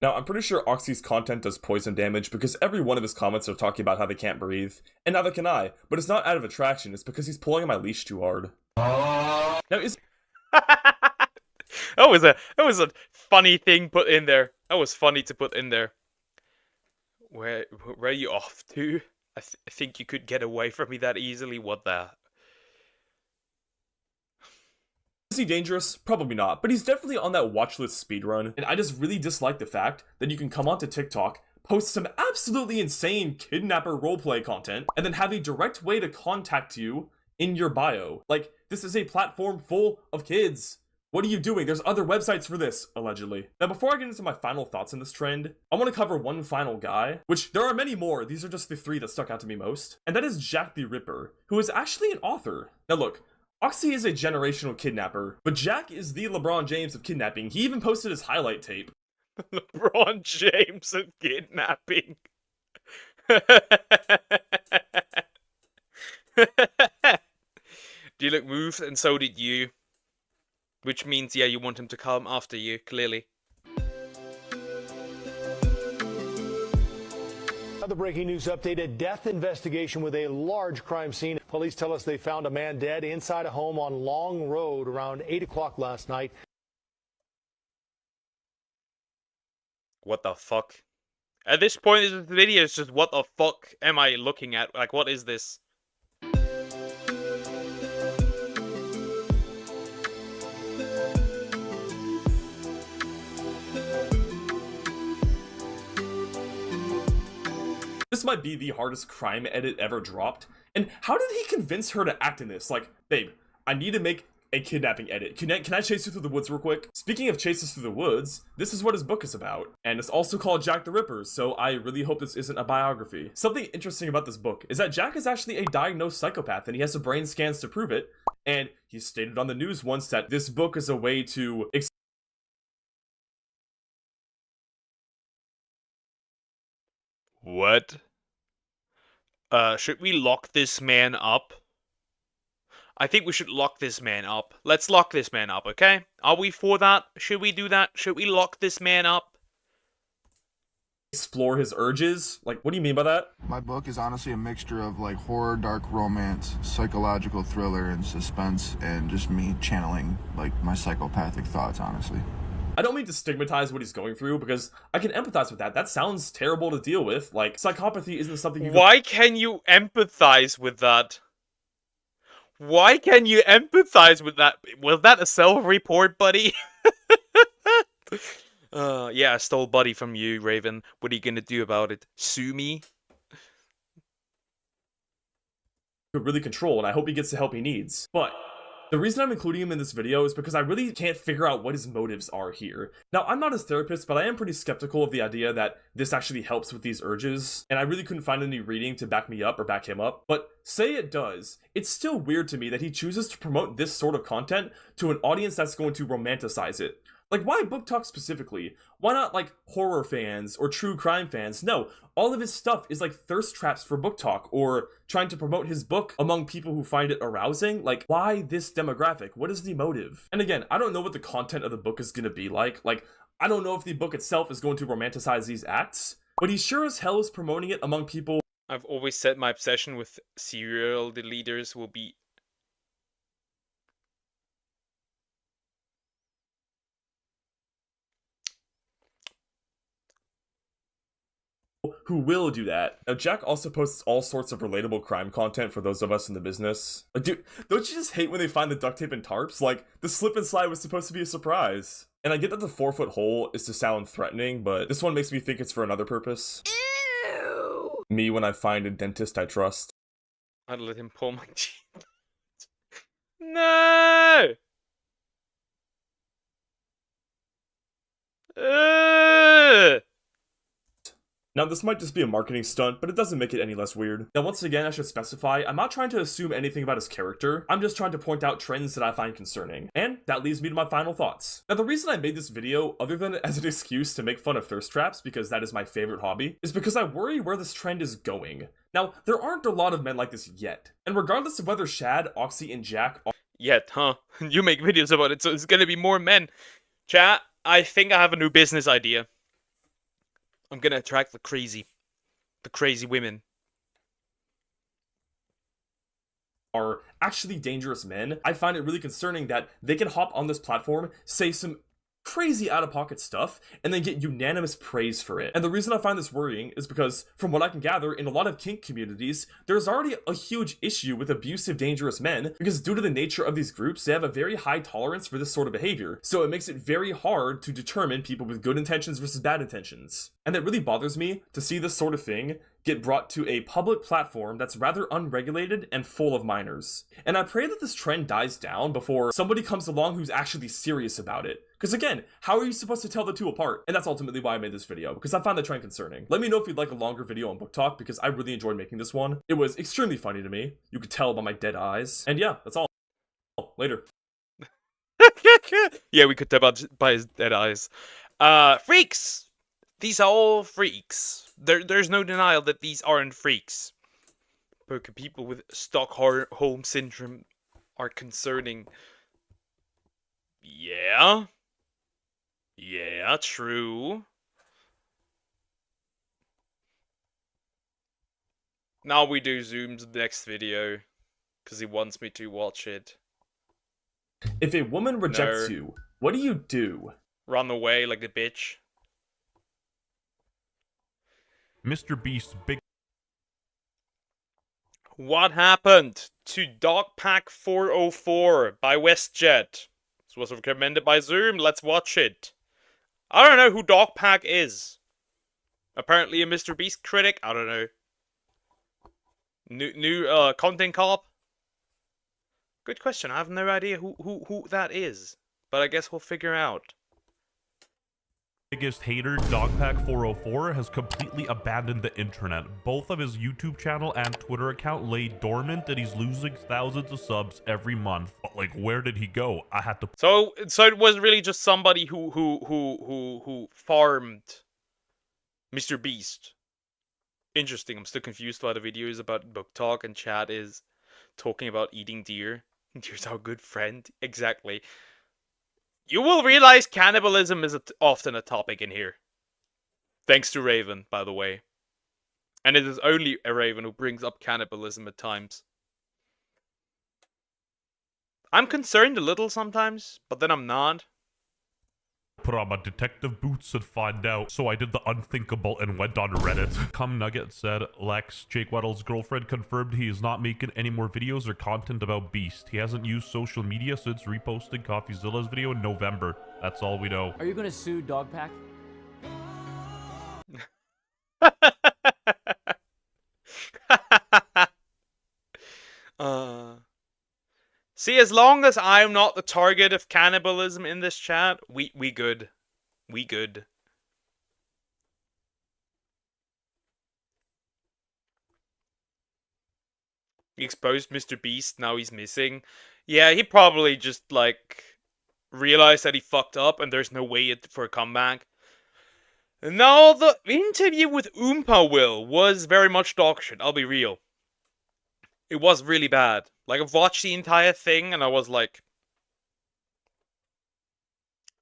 Now, I'm pretty sure Oxy's content does poison damage because every one of his comments are talking about how they can't breathe. And neither can I, but it's not out of attraction, it's because he's pulling on my leash too hard. Now, is... That was a funny thing put in there. That was funny to put in there. Where are you off to? I think you could get away from me that easily. What the... Is he dangerous? Probably not, but he's definitely on that watch list speedrun, and I just really dislike the fact that you can come onto TikTok, post some absolutely insane kidnapper roleplay content, and then have a direct way to contact you in your bio. Like, this is a platform full of kids. What are you doing? There's other websites for this, allegedly. Now, before I get into my final thoughts on this trend, I want to cover one final guy, which there are many more. These are just the three that stuck out to me most, and that is Jack the Ripper, who is actually an author. Now look, Oxy is a generational kidnapper, but Jack is the LeBron James of kidnapping. He even posted his highlight tape. LeBron James of kidnapping. D-Look moved, and so did you. Which means, yeah, you want him to come after you, clearly. Another breaking news update, a death investigation with a large crime scene. Police tell us they found a man dead inside a home on Long Road around 8 o'clock last night. What the fuck? At this point in the video, it's just what the fuck am I looking at? Like, what is this? This might be the hardest crime edit ever dropped. And how did he convince her to act in this? Like, babe, I need to make a kidnapping edit. Can I chase you through the woods real quick? Speaking of chases through the woods, this is what his book is about. And it's also called Jack the Ripper, so I really hope this isn't a biography. Something interesting about this book is that Jack is actually a diagnosed psychopath and he has the brain scans to prove it. And he stated on the news once that this book is a way to What? Should we lock this man up? I think we should lock this man up. Let's lock this man up, okay? Are we for that? Should we do that? Should we lock this man up? Explore his urges? Like, what do you mean by that? My book is honestly a mixture of like horror, dark romance, psychological thriller, and suspense, and just me channeling like my psychopathic thoughts, honestly. I don't mean to stigmatize what he's going through, because I can empathize with that. That sounds terrible to deal with. Like, psychopathy isn't something you Why can you empathize with that? Why can you empathize with that? Was that a self-report, buddy? Yeah, I stole Buddy from you, Raven. What are you gonna do about it? Sue me? could really control, and I hope he gets the help he needs. But the reason I'm including him in this video is because I really can't figure out what his motives are here. Now, I'm not his therapist, but I am pretty skeptical of the idea that this actually helps with these urges, and I really couldn't find any reading to back me up or back him up. But say it does, it's still weird to me that he chooses to promote this sort of content to an audience that's going to romanticize it. Like, why book talk specifically? Why not, like, horror fans or true crime fans? No, all of his stuff is like thirst traps for book talk, or trying to promote his book among people who find it arousing. Like, why this demographic? What is the motive? And again, I don't know what the content of the book is gonna be like. Like, I don't know if the book itself is going to romanticize these acts, but he sure as hell is promoting it among people. I've always said my obsession with serial deleters will be who will do that. Now, Jack also posts all sorts of relatable crime content for those of us in the business. Like, dude, don't you just hate when they find the duct tape and tarps? Like, the slip and slide was supposed to be a surprise. And I get that the 4-foot hole is to sound threatening, but this one makes me think it's for another purpose. Ew. Me when I find a dentist I trust. I'd let him pull my teeth. No! Now, this might just be a marketing stunt, but it doesn't make it any less weird. Now, once again, I should specify, I'm not trying to assume anything about his character, I'm just trying to point out trends that I find concerning. And that leads me to my final thoughts. Now, the reason I made this video, other than as an excuse to make fun of thirst traps, because that is my favorite hobby, is because I worry where this trend is going. Now, there aren't a lot of men like this yet, and regardless of whether Shad, Oxy, and Jack are— Yet, huh? You make videos about it, so it's gonna be more men. Chat, I think I have a new business idea. I'm gonna attract the crazy women. Are actually dangerous men. I find it really concerning that they can hop on this platform, say some crazy out-of-pocket stuff, and then get unanimous praise for it. And the reason I find this worrying is because, from what I can gather, in a lot of kink communities, there's already a huge issue with abusive, dangerous men, because due to the nature of these groups, they have a very high tolerance for this sort of behavior. So it makes it very hard to determine people with good intentions versus bad intentions. And it really bothers me to see this sort of thing get brought to a public platform that's rather unregulated and full of minors. And I pray that this trend dies down before somebody comes along who's actually serious about it. Because again, how are you supposed to tell the two apart? And that's ultimately why I made this video, because I found the trend concerning. Let me know if you'd like a longer video on book talk, because I really enjoyed making this one. It was extremely funny to me. You could tell by my dead eyes. And yeah, that's all. Later. Yeah, we could tell by his dead eyes. Freaks! These are all freaks. There's no denial that these aren't freaks. But people with Stockholm syndrome are concerning. Yeah. Yeah, true. Now we do Zoom's next video, because he wants me to watch it. If a woman rejects you, what do you do? Run away like a bitch. Mr. Beast's big. What happened to Dogpack 404 by WestJet? This was recommended by Zoom. Let's watch it. I don't know who Dogpack is. Apparently a Mr. Beast critic. I don't know. New content cop. Good question. I have no idea who that is, but I guess we'll figure out. Biggest hater, Dogpack404, has completely abandoned the internet. Both of his YouTube channel and Twitter account lay dormant, and he's losing thousands of subs every month. But like, where did he go? I had to. So it was really just somebody who farmed Mr. Beast. Interesting. I'm still confused why the video is about book talk and chat is talking about eating deer. Here's our good friend. Exactly. You will realize cannibalism is often a topic in here. Thanks to Raven, by the way. And it is only a Raven who brings up cannibalism at times. I'm concerned a little sometimes, but then I'm not. Put on my detective boots and find out. So I did the unthinkable and went on Reddit. Cum Nugget said, Lex, Jake Weddle's girlfriend, confirmed he is not making any more videos or content about Beast. He hasn't used social media since reposting CoffeeZilla's video in November. That's all we know. Are you gonna sue Dogpack? See, as long as I'm not the target of cannibalism in this chat, we good. We good. He exposed Mr. Beast, now he's missing. Yeah, he probably just, like, realized that he fucked up and there's no way for a comeback. No, the interview with Oompa Will was very dog shit, I'll be real. It was really bad. Like, I've watched the entire thing and I was like,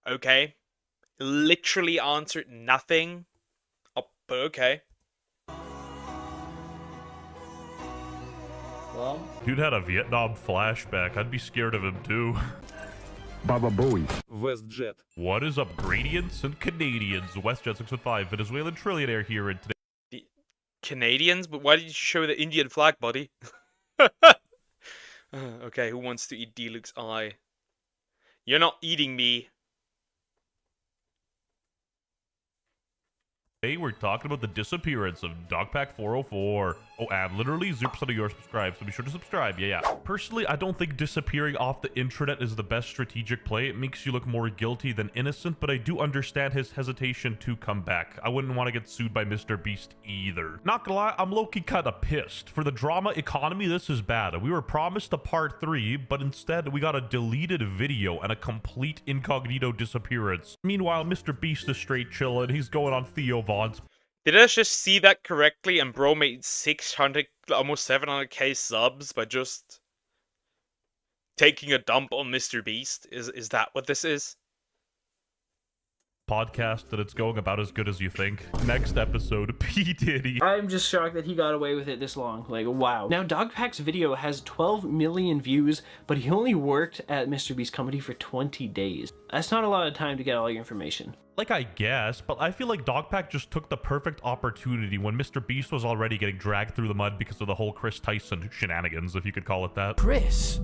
okay. Literally answered nothing. Oh, but okay. Well, dude had a Vietnam flashback. I'd be scared of him too. Baba Bowie. WestJet. What is up, Gradients and Canadians? WestJet 615, Venezuelan trillionaire here, and today. The Canadians? But why did you show the Indian flag, buddy? Okay, who wants to eat Deluxe Eye? You're not eating me. Today we're talking about the disappearance of Dogpack 404. Oh, and literally 0% of yours subscribe, so be sure to subscribe. Yeah. Personally, I don't think disappearing off the internet is the best strategic play. It makes you look more guilty than innocent, but I do understand his hesitation to come back. I wouldn't want to get sued by Mr. Beast either. Not gonna lie, I'm low-key kinda pissed. For the drama economy, this is bad. We were promised a part 3, but instead we got a deleted video and a complete incognito disappearance. Meanwhile, Mr. Beast is straight chillin'. He's going on Theo Vaughn's. Did I just see that correctly and bro made 600, almost 700k subs by just taking a dump on Mr. Beast? Is that what this is? Podcast that it's going about as good as you think. Next episode, P. Diddy. I'm just shocked that he got away with it this long. Like, wow. Now, Dogpack's video has 12 million views, but he only worked at Mr. Beast's company for 20 days. That's not a lot of time to get all your information. Like, I guess, but I feel like Dogpack just took the perfect opportunity when Mr. Beast was already getting dragged through the mud because of the whole Chris Tyson shenanigans, if you could call it that. Chris,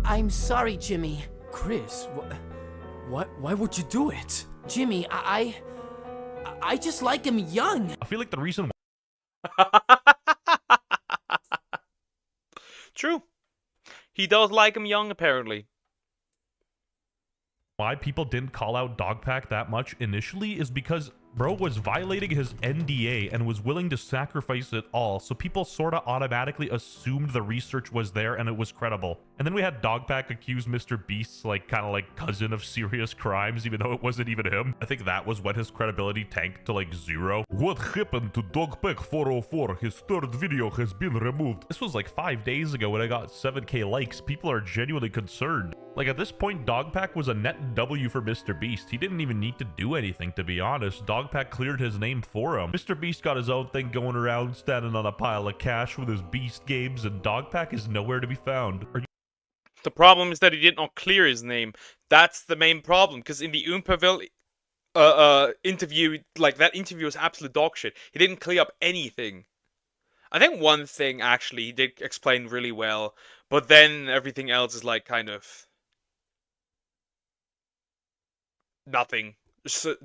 I'm sorry, Jimmy. Chris, why would you do it? Jimmy, I just like him young. I feel like the reason True. He does like him young, apparently. why people didn't call out Dogpack that much initially is because bro was violating his NDA and was willing to sacrifice it all, so people sorta automatically assumed the research was there and it was credible. And then we had Dogpack accuse Mr. Beast's kinda like cousin of serious crimes, even though it wasn't even him. I think that was when his credibility tanked to like 0. What happened to Dogpack 404? His third video has been removed. This was like 5 days ago when I got 7k likes. People are genuinely concerned. Like, at this point, Dogpack was a net W for Mr. Beast. He didn't even need to do anything, to be honest. Dogpack cleared his name for him. Mr. Beast got his own thing going around, standing on a pile of cash with his Beast games, and Dogpack is nowhere to be found. The problem is that he did not clear his name. That's the main problem, because in the Oompaville interview, like, that interview was absolute dog shit. He didn't clear up anything. I think one thing, actually, he did explain really well, but then everything else is, like, kind of nothing.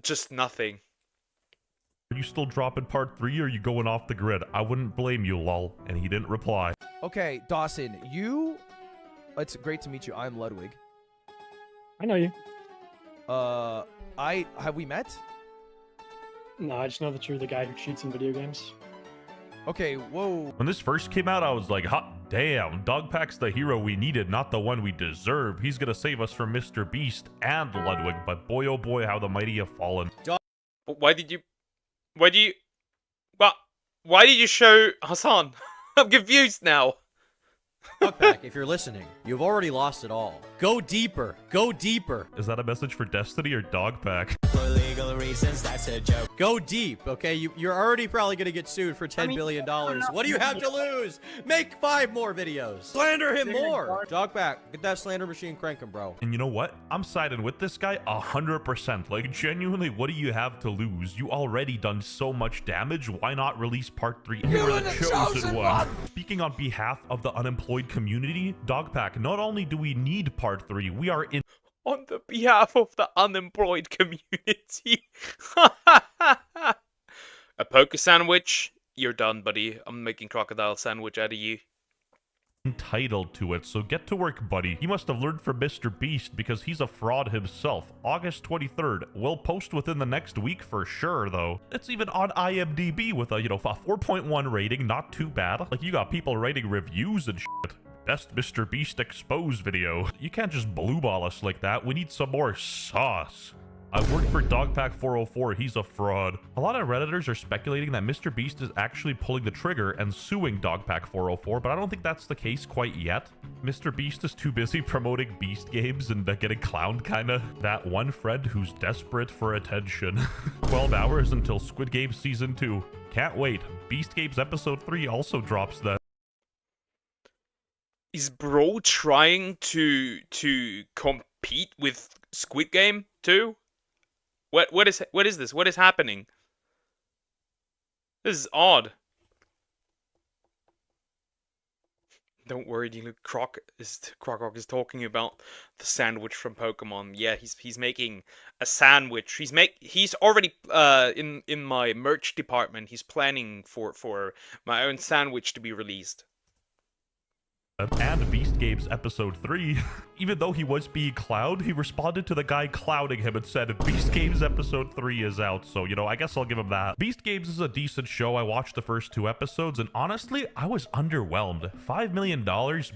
Just nothing. Are you still dropping part 3 or are you going off the grid? I wouldn't blame you, lol. And he didn't reply. Okay, Dawson, it's great to meet you. I'm Ludwig. I know you. Have we met? No, I just know that you're the guy who cheats in video games. Okay, whoa. When this first came out, I was like, hot damn, Dogpack's the hero we needed, not the one we deserve. He's gonna save us from Mr. Beast and Ludwig, but boy oh boy, how the mighty have fallen. Why did you show Hassan? I'm confused now. Dogpack, if you're listening, you've already lost it all. Go deeper. Go deeper. Is that a message for Destiny or Dogpack? For legal reasons, that's a joke. Go deep, okay? You're already probably going to get sued for $10 billion. What do you have to lose? Make 5 more videos. Slander him more. Dogpack, get that slander machine cranking, bro. And you know what? I'm siding with this guy 100%. Like, genuinely, what do you have to lose? You already done so much damage. Why not release part 3? You are the chosen one. Speaking on behalf of the unemployed community, Dogpack, not only do we need part 3, we are in On the behalf of the unemployed community. A poker sandwich? You're done, buddy. I'm making crocodile sandwich out of you. entitled to it, so get to work, buddy. He must have learned from Mr. Beast because he's a fraud himself. August 23rd. We'll post within the next week for sure, though. It's even on IMDb with a, a 4.1 rating, not too bad. Like, you got people writing reviews and shit. Best Mr. Beast exposed video. You can't just blue ball us like that. We need some more sauce. I work for Dogpack404, he's a fraud. A lot of Redditors are speculating that Mr. Beast is actually pulling the trigger and suing Dogpack404, but I don't think that's the case quite yet. Mr. Beast is too busy promoting Beast games and getting clowned kinda. That one friend who's desperate for attention. 12 hours until Squid Game Season 2. Can't wait. Beast Games Episode 3 also drops then. Is bro trying to compete with Squid Game too? What is this? What is happening? This is odd. Don't worry, Croc is talking about the sandwich from Pokemon. Yeah, he's making a sandwich. He's already in my merch department. He's planning for my own sandwich to be released. And Beast Games Episode 3. Even though he was being clowned, he responded to the guy clowning him and said, Beast Games Episode 3 is out, so, I guess I'll give him that. Beast Games is a decent show. I watched the first 2 episodes, and honestly, I was underwhelmed. $5 million?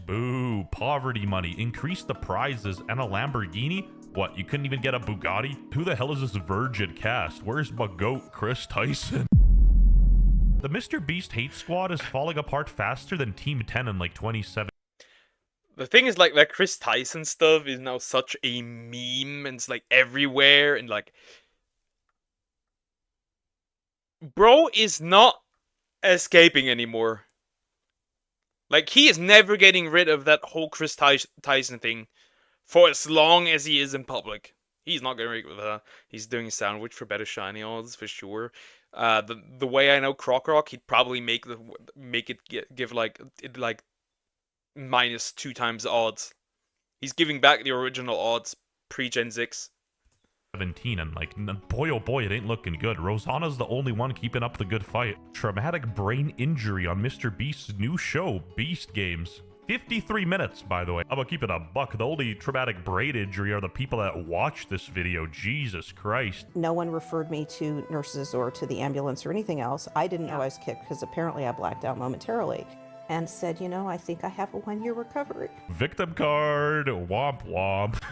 Boo. Poverty money. Increase the prizes and a Lamborghini? What, you couldn't even get a Bugatti? Who the hell is this virgin cast? Where's my goat, Chris Tyson? The Mr. Beast hate squad is falling apart faster than Team 10 in like 2017. The thing is, like that Chris Tyson stuff is now such a meme, and it's like everywhere, and like, bro is not escaping anymore. Like, he is never getting rid of that whole Chris Tyson thing for as long as he is in public. He's not getting rid of that. He's doing a sandwich for better shiny odds for sure. The way I know Croc, he'd probably make it give like minus 2 times the odds. He's giving back the original odds pre-Gen 6. 17, and like, boy oh boy, it ain't looking good. Rosanna's the only one keeping up the good fight. Traumatic brain injury on Mr. Beast's new show, Beast Games. 53 minutes, by the way. I'm gonna keep it a buck. The only traumatic brain injury are the people that watch this video. Jesus Christ. No one referred me to nurses or to the ambulance or anything else. I didn't know I was kicked because apparently I blacked out momentarily and said, I think I have a 1-year recovery. Victim card. Womp womp.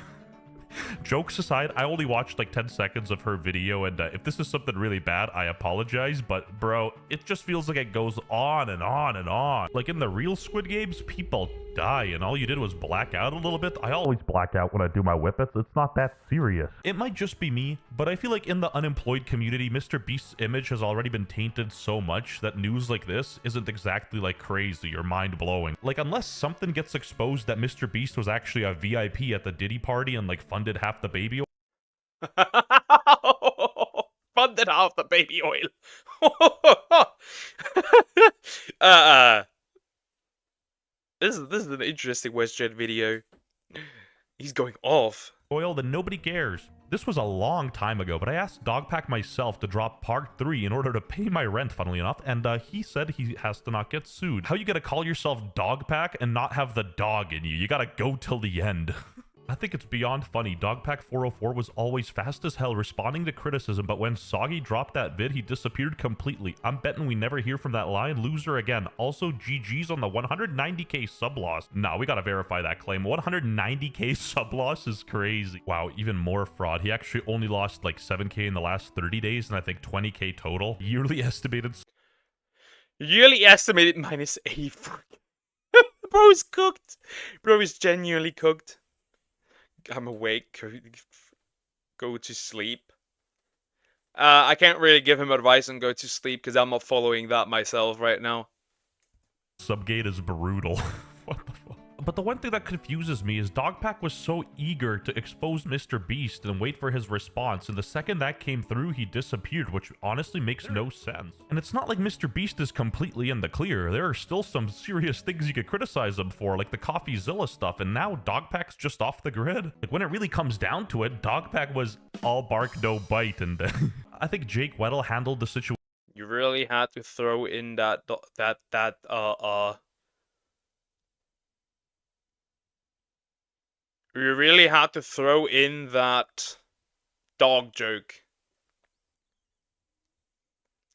Jokes aside, I only watched like 10 seconds of her video, and if this is something really bad, I apologize, but bro, it just feels like it goes on and on and on. Like in the real Squid Games, people die, and all you did was black out a little bit. I always black out when I do my whippets. It's not that serious. It might just be me, but I feel like in the unemployed community, Mr. Beast's image has already been tainted so much that news like this isn't exactly like crazy or mind-blowing. Like, unless something gets exposed that Mr. Beast was actually a VIP at the Diddy party and like funded half the baby oil. Funded half the baby oil. This is an interesting WestJet video. He's going off. Oil, then nobody cares. This was a long time ago, but I asked Dogpack myself to drop part 3 in order to pay my rent, funnily enough, and he said he has to not get sued. How you gonna call yourself Dogpack and not have the dog in you? You gotta go till the end. I think it's beyond funny. Dogpack404 was always fast as hell responding to criticism, but when Soggy dropped that vid, he disappeared completely. I'm betting we never hear from that lion loser again. Also, GG's on the 190k sub loss. Nah, we gotta verify that claim. 190k sub loss is crazy. Wow, even more fraud. He actually only lost like 7k in the last 30 days, and I think 20k total. Yearly estimated minus 8. Bro's cooked. Bro is genuinely cooked. I'm awake. Go to sleep. I can't really give him advice on go to sleep because I'm not following that myself right now. Subgate is brutal. What the fuck? But the one thing that confuses me is Dogpack was so eager to expose Mr. Beast and wait for his response, and the second that came through, he disappeared, which honestly makes no sense. And it's not like Mr. Beast is completely in the clear. There are still some serious things you could criticize him for, like the CoffeeZilla stuff, and now Dogpack's just off the grid. Like, when it really comes down to it, Dogpack was all bark, no bite, and I think Jake Weddle handled the situation. You really had to throw in You really had to throw in that dog joke.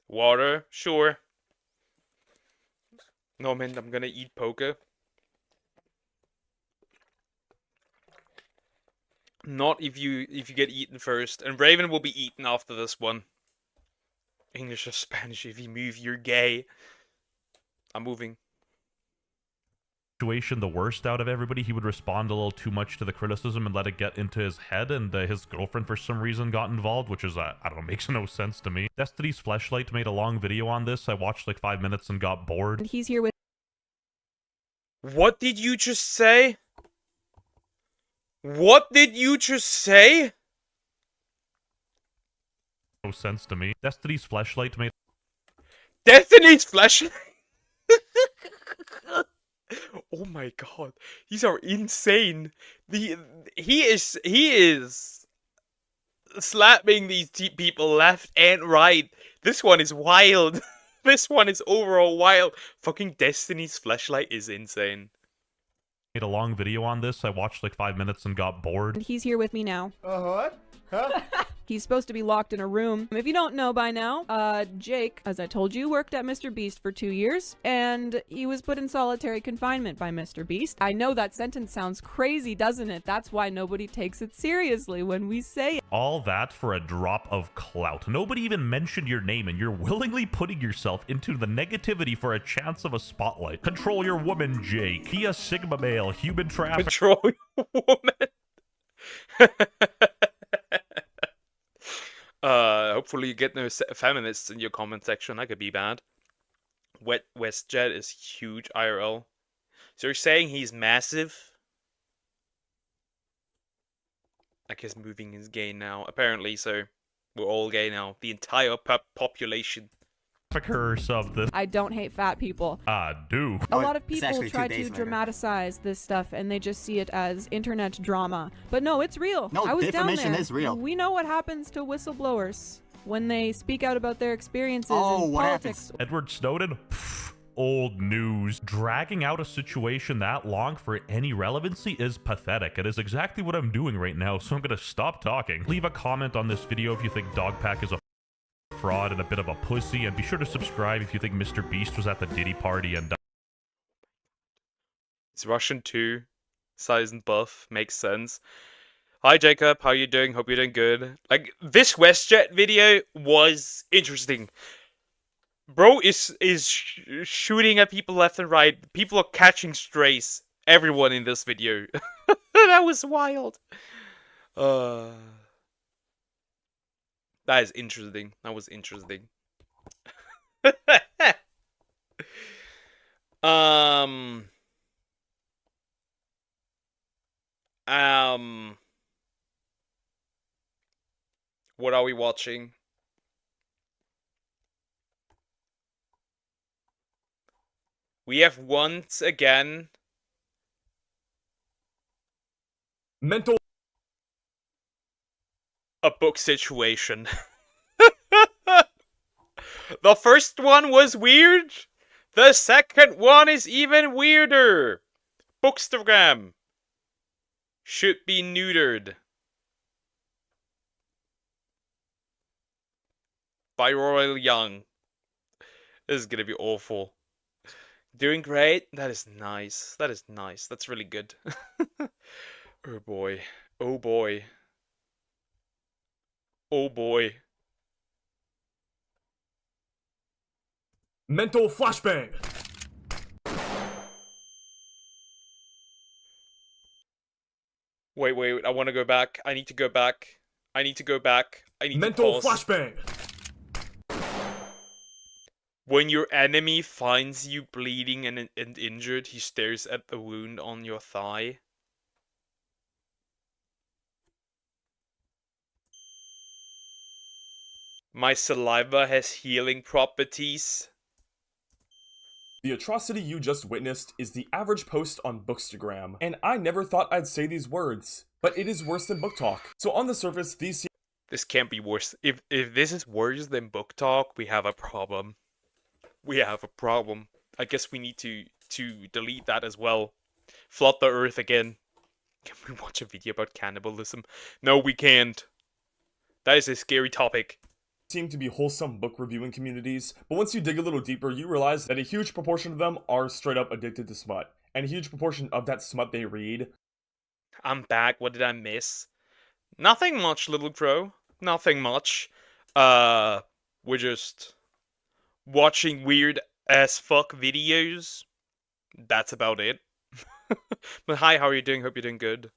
Water, sure. No, man, I'm gonna eat poker. Not if you get eaten first, and Raven will be eaten after this one. English or Spanish, if you move, you're gay. I'm moving. The worst out of everybody, he would respond a little too much to the criticism and let it get into his head, and his girlfriend for some reason got involved, which is, I don't know, makes no sense to me. Destiny's Fleshlight made a long video on this. I watched like 5 minutes and got bored. He's here with... What did you just say? What did you just say? No sense to me. Destiny's Fleshlight made... Destiny's Fleshlight? Oh my god, these are insane. He is slapping these people left and right. This one is wild. This one is overall wild. Fucking Destiny's Fleshlight is insane. Made a long video on this. I watched like 5 minutes and got bored. He's here with me now. What? Huh? He's supposed to be locked in a room. If you don't know by now, Jake, as I told you, worked at Mr. Beast for 2 years, and he was put in solitary confinement by Mr. Beast. I know that sentence sounds crazy, doesn't it? That's why nobody takes it seriously when we say it. All that for a drop of clout. Nobody even mentioned your name, and you're willingly putting yourself into the negativity for a chance of a spotlight. Control your woman, Jake. Be a Sigma male, human traffic. Control your woman. Hopefully you get no feminists in your comment section. That could be bad. WestJet is huge IRL. So you're saying he's massive? I guess moving is gay now. Apparently, so we're all gay now. The entire population. Or something. I don't hate fat people. I do. A lot of people try to dramatize this stuff and they just see it as internet drama. But no, it's real. No, I was down defamation there. is real. We know what happens to whistleblowers when they speak out about their experiences in what politics. happens? Edward Snowden? Pfft, old news. Dragging out a situation that long for any relevancy is pathetic. It is exactly what I'm doing right now, so I'm gonna stop talking. Leave a comment on this video if you think Dogpack is a fraud and a bit of a pussy, and be sure to subscribe if you think Mr. Beast was at the Diddy party and It's Russian too. Size and buff. Makes sense. Hi Jacob, how you doing? Hope you're doing good. Like, this WestJet video was interesting. Bro is shooting at people left and right. People are catching strays. Everyone in this video. That was wild. That is interesting. That was interesting. What are we watching? We have once again mental a book situation. The first one was weird. The second one is even weirder. Bookstagram should be neutered. By Royal Young. This is gonna be awful. Doing great? That is nice. That is nice. That's really good. Oh boy. Oh boy. Oh boy. Mental flashbang. Wait, I want to go back. I need to go back. I need to go back. I need Mental to pause. flashbang! When your enemy finds you bleeding and injured, he stares at the wound on your thigh. My saliva has healing properties. The atrocity you just witnessed is the average post on Bookstagram, and I never thought I'd say these words, but it is worse than book talk. So on the surface, these This can't be worse. If this is worse than book talk, we have a problem. We have a problem. I guess we need to delete that as well. Flood the earth again. Can we watch a video about cannibalism? No, we can't. That is a scary topic. seem to be wholesome book reviewing communities, but once you dig a little deeper, you realize that a huge proportion of them are straight up addicted to smut, and a huge proportion of that smut they read. I'm back. What did I miss? Nothing much, little crow. Nothing much. We're just watching weird as fuck videos. That's about it. But hi, how are you doing? Hope you're doing good.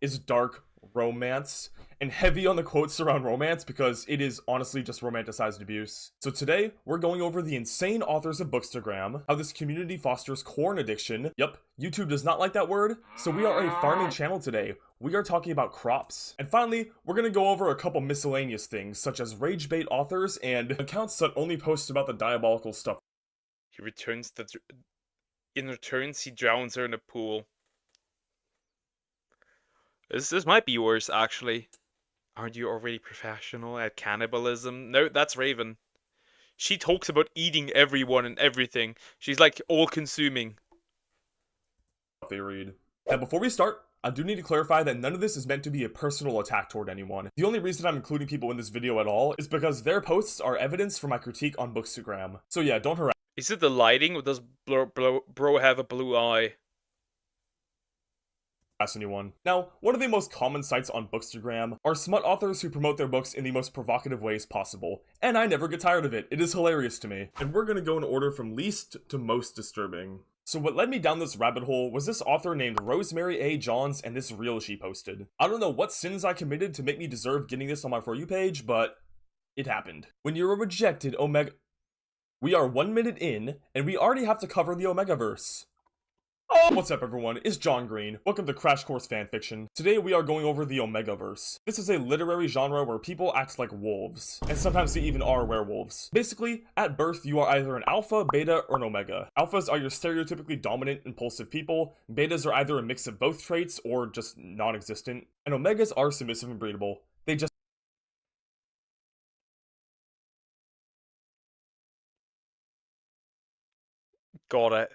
Is dark romance, and heavy on the quotes around romance because it is honestly just romanticized abuse. So today, we're going over the insane authors of Bookstagram, how this community fosters corn addiction. Yep, YouTube does not like that word, so we are a farming channel today. We are talking about crops. And finally, we're gonna go over a couple miscellaneous things, such as rage bait authors and accounts that only post about the diabolical stuff. He returns in returns, he drowns her in a pool. This might be worse, actually. Aren't you already professional at cannibalism? No, that's Raven. She talks about eating everyone and everything. She's like all-consuming. They read. Now before we start, I do need to clarify that none of this is meant to be a personal attack toward anyone. The only reason I'm including people in this video at all is because their posts are evidence for my critique on Bookstagram. So yeah, don't harass. Is it the lighting, or does bro have a blue eye? Anyone. Now, one of the most common sites on Bookstagram are smut authors who promote their books in the most provocative ways possible, and I never get tired of it. It is hilarious to me. And we're gonna go in order from least to most disturbing. So what led me down this rabbit hole was this author named Rosemary A. Johns and this reel she posted. I don't know what sins I committed to make me deserve getting this on my For You page, but it happened. When you're a rejected Omega... We are 1 minute in, and we already have to cover the Omegaverse. Oh, what's up everyone, it's John Green. Welcome to Crash Course Fanfiction. Today we are going over the Omegaverse. This is a literary genre where people act like wolves, and sometimes they even are werewolves. Basically, at birth you are either an alpha, beta, or an omega. Alphas are your stereotypically dominant, impulsive people, betas are either a mix of both traits or just non-existent, and omegas are submissive and breedable. They just Got it.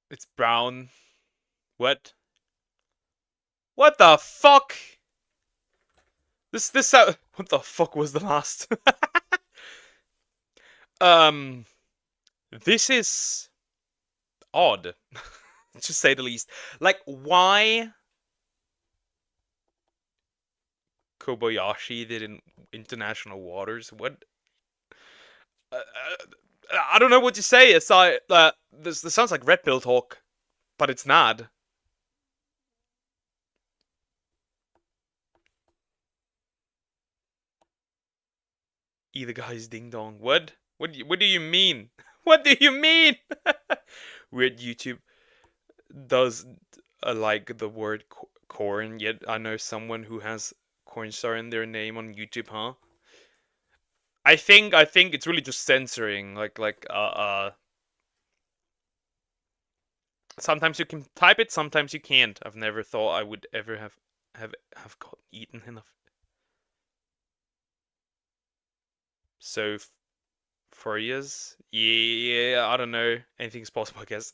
It's brown. What? What the fuck? This what the fuck was the last? This is odd, to say the least. Like, why Kobayashi did in international waters? What? I don't know what to say. It's like this sounds like Red Pill talk, but it's not. Either guy's ding dong. What? What do you mean? What do you mean? Weird YouTube does like the word corn, yet I know someone who has Cornstar in their name on YouTube, huh? I think it's really just censoring, sometimes you can type it, sometimes you can't. I've never thought I would ever have got eaten enough. So, for years, yeah, I don't know. Anything's possible, I guess.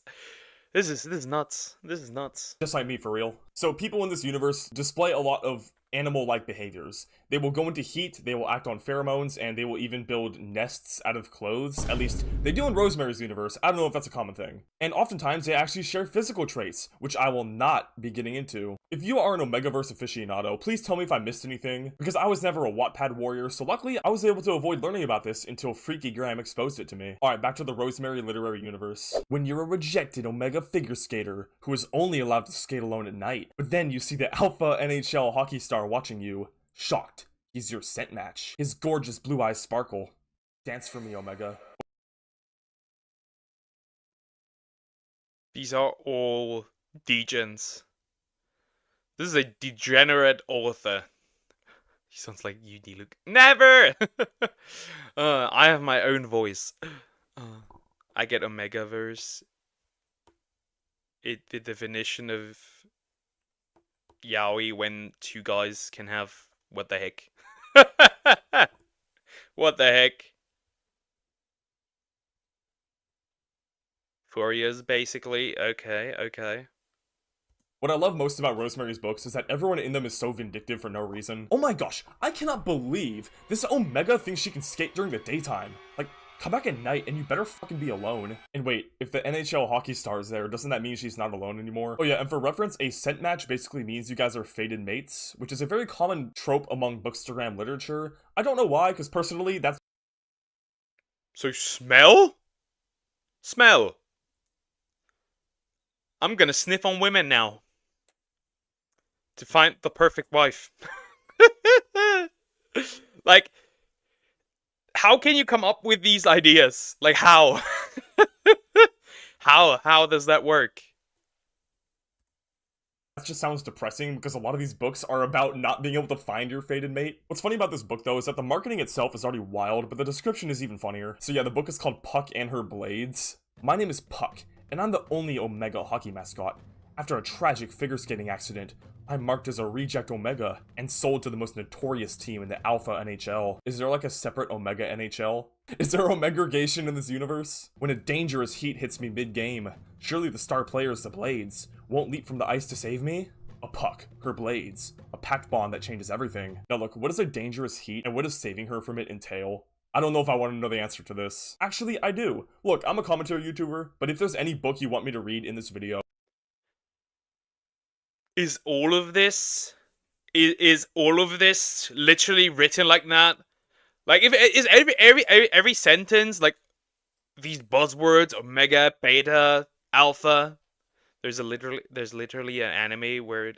This is nuts. This is nuts. Just like me, for real. So people in this universe display a lot of animal-like behaviors. They will go into heat, they will act on pheromones, and they will even build nests out of clothes. At least, they do in Rosemary's universe. I don't know if that's a common thing. And oftentimes, they actually share physical traits, which I will not be getting into. If you are an Omegaverse aficionado, please tell me if I missed anything, because I was never a Wattpad warrior, so luckily I was able to avoid learning about this until Freaky Graham exposed it to me. Alright, back to the Rosemary literary universe. When you're a rejected Omega figure skater who is only allowed to skate alone at night, but then you see the alpha NHL hockey star watching you, shocked, he's your scent match. His gorgeous blue eyes sparkle. Dance for me, Omega. These are all degens. This is a degenerate author. He sounds like you, D-Luke. Never! I have my own voice. I get Omegaverse. The definition of yaoi when two guys can have... What the heck? What the heck? Furias, basically. Okay. What I love most about Rosemary's books is that everyone in them is so vindictive for no reason. Oh my gosh, I cannot believe this Omega thinks she can skate during the daytime. Like, come back at night and you better fucking be alone. And wait, if the NHL hockey star is there, doesn't that mean she's not alone anymore? Oh yeah, and for reference, a scent match basically means you guys are fated mates, which is a very common trope among bookstagram literature. I don't know why, because personally, that's... So smell? Smell. I'm gonna sniff on women now. To find the perfect wife. Like, how can you come up with these ideas? Like, how? How does that work? That just sounds depressing because a lot of these books are about not being able to find your fated mate. What's funny about this book though is that the marketing itself is already wild, but the description is even funnier. So yeah, the book is called Puck and Her Blades. My name is Puck, and I'm the only Omega hockey mascot. After a tragic figure skating accident, I'm marked as a reject Omega and sold to the most notorious team in the Alpha NHL. Is there like a separate Omega NHL? Is there Omegregation in this universe? When a dangerous heat hits me mid-game, surely the star players, the Blades, won't leap from the ice to save me? A puck, her blades, a pact bond that changes everything. Now look, what does a dangerous heat and what does saving her from it entail? I don't know if I want to know the answer to this. Actually, I do. Look, I'm a commentary YouTuber, but if there's any book you want me to read in this video, Is all of this literally written like that? Like, if is every sentence like these buzzwords, omega, beta, alpha? There's literally an anime where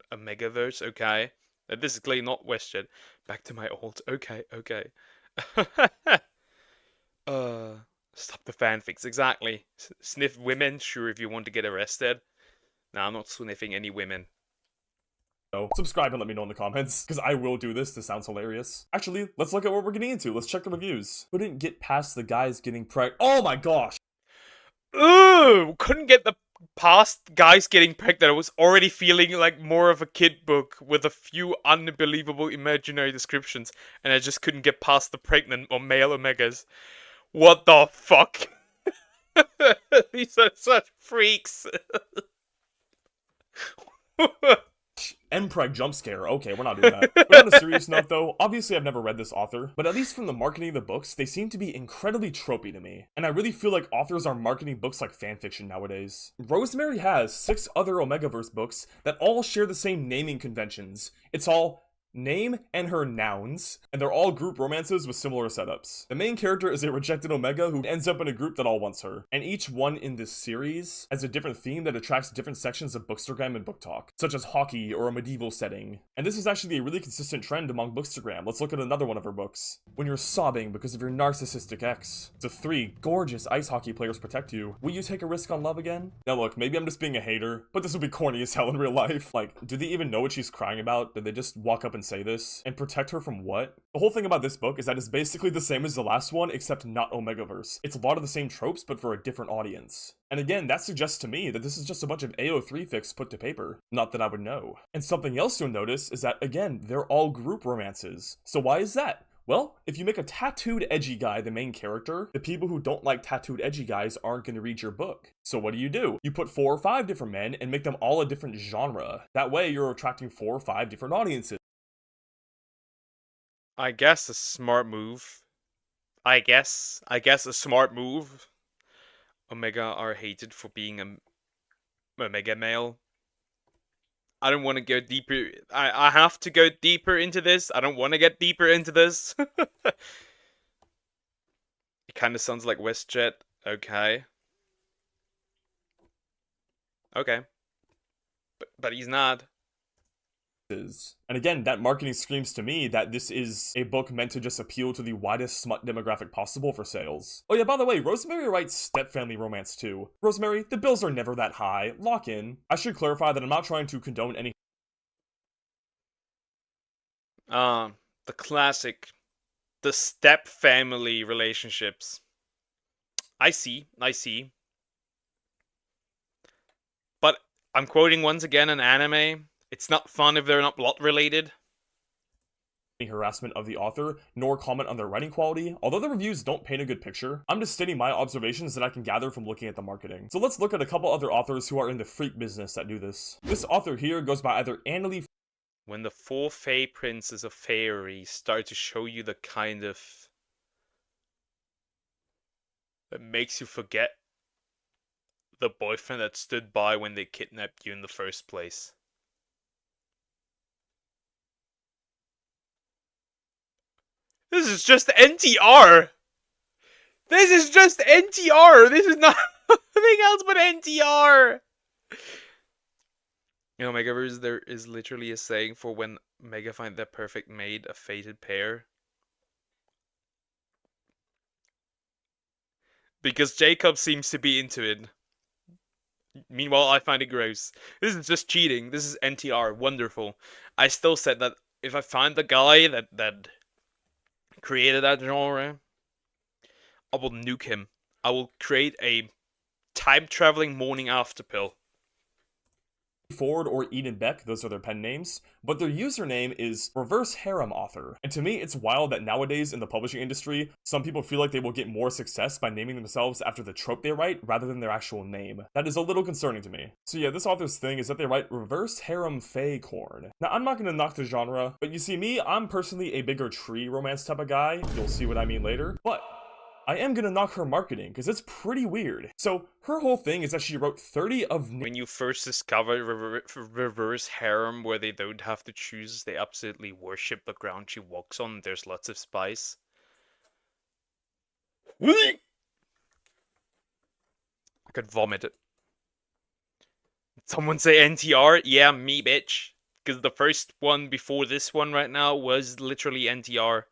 a megaverse. Okay, this is clearly not Western. Back to my old. Okay. Stop the fanfics. Exactly. Sniff women. Sure, if you want to get arrested. No, I'm not sniffing any women. subscribe and let me know in the comments, because I will do this. This sounds hilarious. Actually, let's look at what we're getting into. Let's check the reviews. Couldn't get past the guys getting pregnant. Oh my gosh! Ooh, couldn't get past guys getting pregnant. I was already feeling like more of a kid book with a few unbelievable imaginary descriptions, and I just couldn't get past the pregnant or male omegas. What the fuck? These are such freaks. Mpreg jump scare. Okay, we're not doing that. But on a serious note though, obviously I've never read this author, but at least from the marketing of the books, they seem to be incredibly tropey to me. And I really feel like authors are marketing books like fanfiction nowadays. Rosemary has 6 other Omegaverse books that all share the same naming conventions. It's all name and her nouns, and they're all group romances with similar setups. The main character is a rejected Omega who ends up in a group that all wants her, and each one in this series has a different theme that attracts different sections of Bookstagram and Book Talk, such as hockey or a medieval setting. And this is actually a really consistent trend among Bookstagram. Let's look at another one of her books. When you're sobbing because of your narcissistic ex, the 3 gorgeous ice hockey players protect you. Will you take a risk on love again? Now look, maybe I'm just being a hater, but this would be corny as hell in real life. Like, do they even know what she's crying about? Did they just walk up and say this? And protect her from what? The whole thing about this book is that it's basically the same as the last one, except not Omegaverse. It's a lot of the same tropes, but for a different audience. And again, that suggests to me that this is just a bunch of AO3 fics put to paper. Not that I would know. And something else you'll notice is that, again, they're all group romances. So why is that? Well, if you make a tattooed edgy guy the main character, the people who don't like tattooed edgy guys aren't going to read your book. So what do? You put 4 or 5 different men and make them all a different genre. That way you're attracting 4 or 5 different audiences. I guess a smart move. I guess a smart move. Omega are hated for being a Omega male. I don't want to go deeper. I have to go deeper into this. I don't want to get deeper into this. It kind of sounds like WestJet. Okay. Okay. But he's not. And again, that marketing screams to me that this is a book meant to just appeal to the widest smut demographic possible for sales. Oh yeah, by the way, Rosemary writes step-family romance too. Rosemary, the bills are never that high. Lock in. I should clarify that I'm not trying to condone any... The classic. The step-family relationships. I see. But I'm quoting once again an anime. It's not fun if they're not plot related. Harassment of the author, nor comment on their writing quality. Although the reviews don't paint a good picture, I'm just stating my observations that I can gather from looking at the marketing. So let's look at a couple other authors who are in the freak business that do this. This author here goes by either Annalie... When the 4 Fey Princes of Fairy start to show you the kind of... that makes you forget the boyfriend that stood by when they kidnapped you in the first place. This is just NTR! This is just NTR! This is not nothing else but NTR! You know, Megaverse, there is literally a saying for when Mega find their perfect mate, a fated pair. Because Jacob seems to be into it. Meanwhile, I find it gross. This is just cheating. This is NTR. Wonderful. I still said that if I find the guy that created that genre, I will nuke him. I will create a time-traveling morning after pill. Ford or Eden Beck, those are their pen names, but their username is Reverse Harem Author. And to me, it's wild that nowadays in the publishing industry, some people feel like they will get more success by naming themselves after the trope they write rather than their actual name. That is a little concerning to me. So yeah, this author's thing is that they write Reverse Harem Fae Corn. Now, I'm not gonna knock the genre, but you see me, I'm personally a bigger tree romance type of guy. You'll see what I mean later. But I am gonna knock her marketing, because it's pretty weird. So, her whole thing is that she wrote 30 of... When you first discover reverse harem where they don't have to choose, they absolutely worship the ground she walks on, there's lots of spice. I could vomit it. Someone say NTR? Yeah, me bitch. Because the first one before this one right now was literally NTR.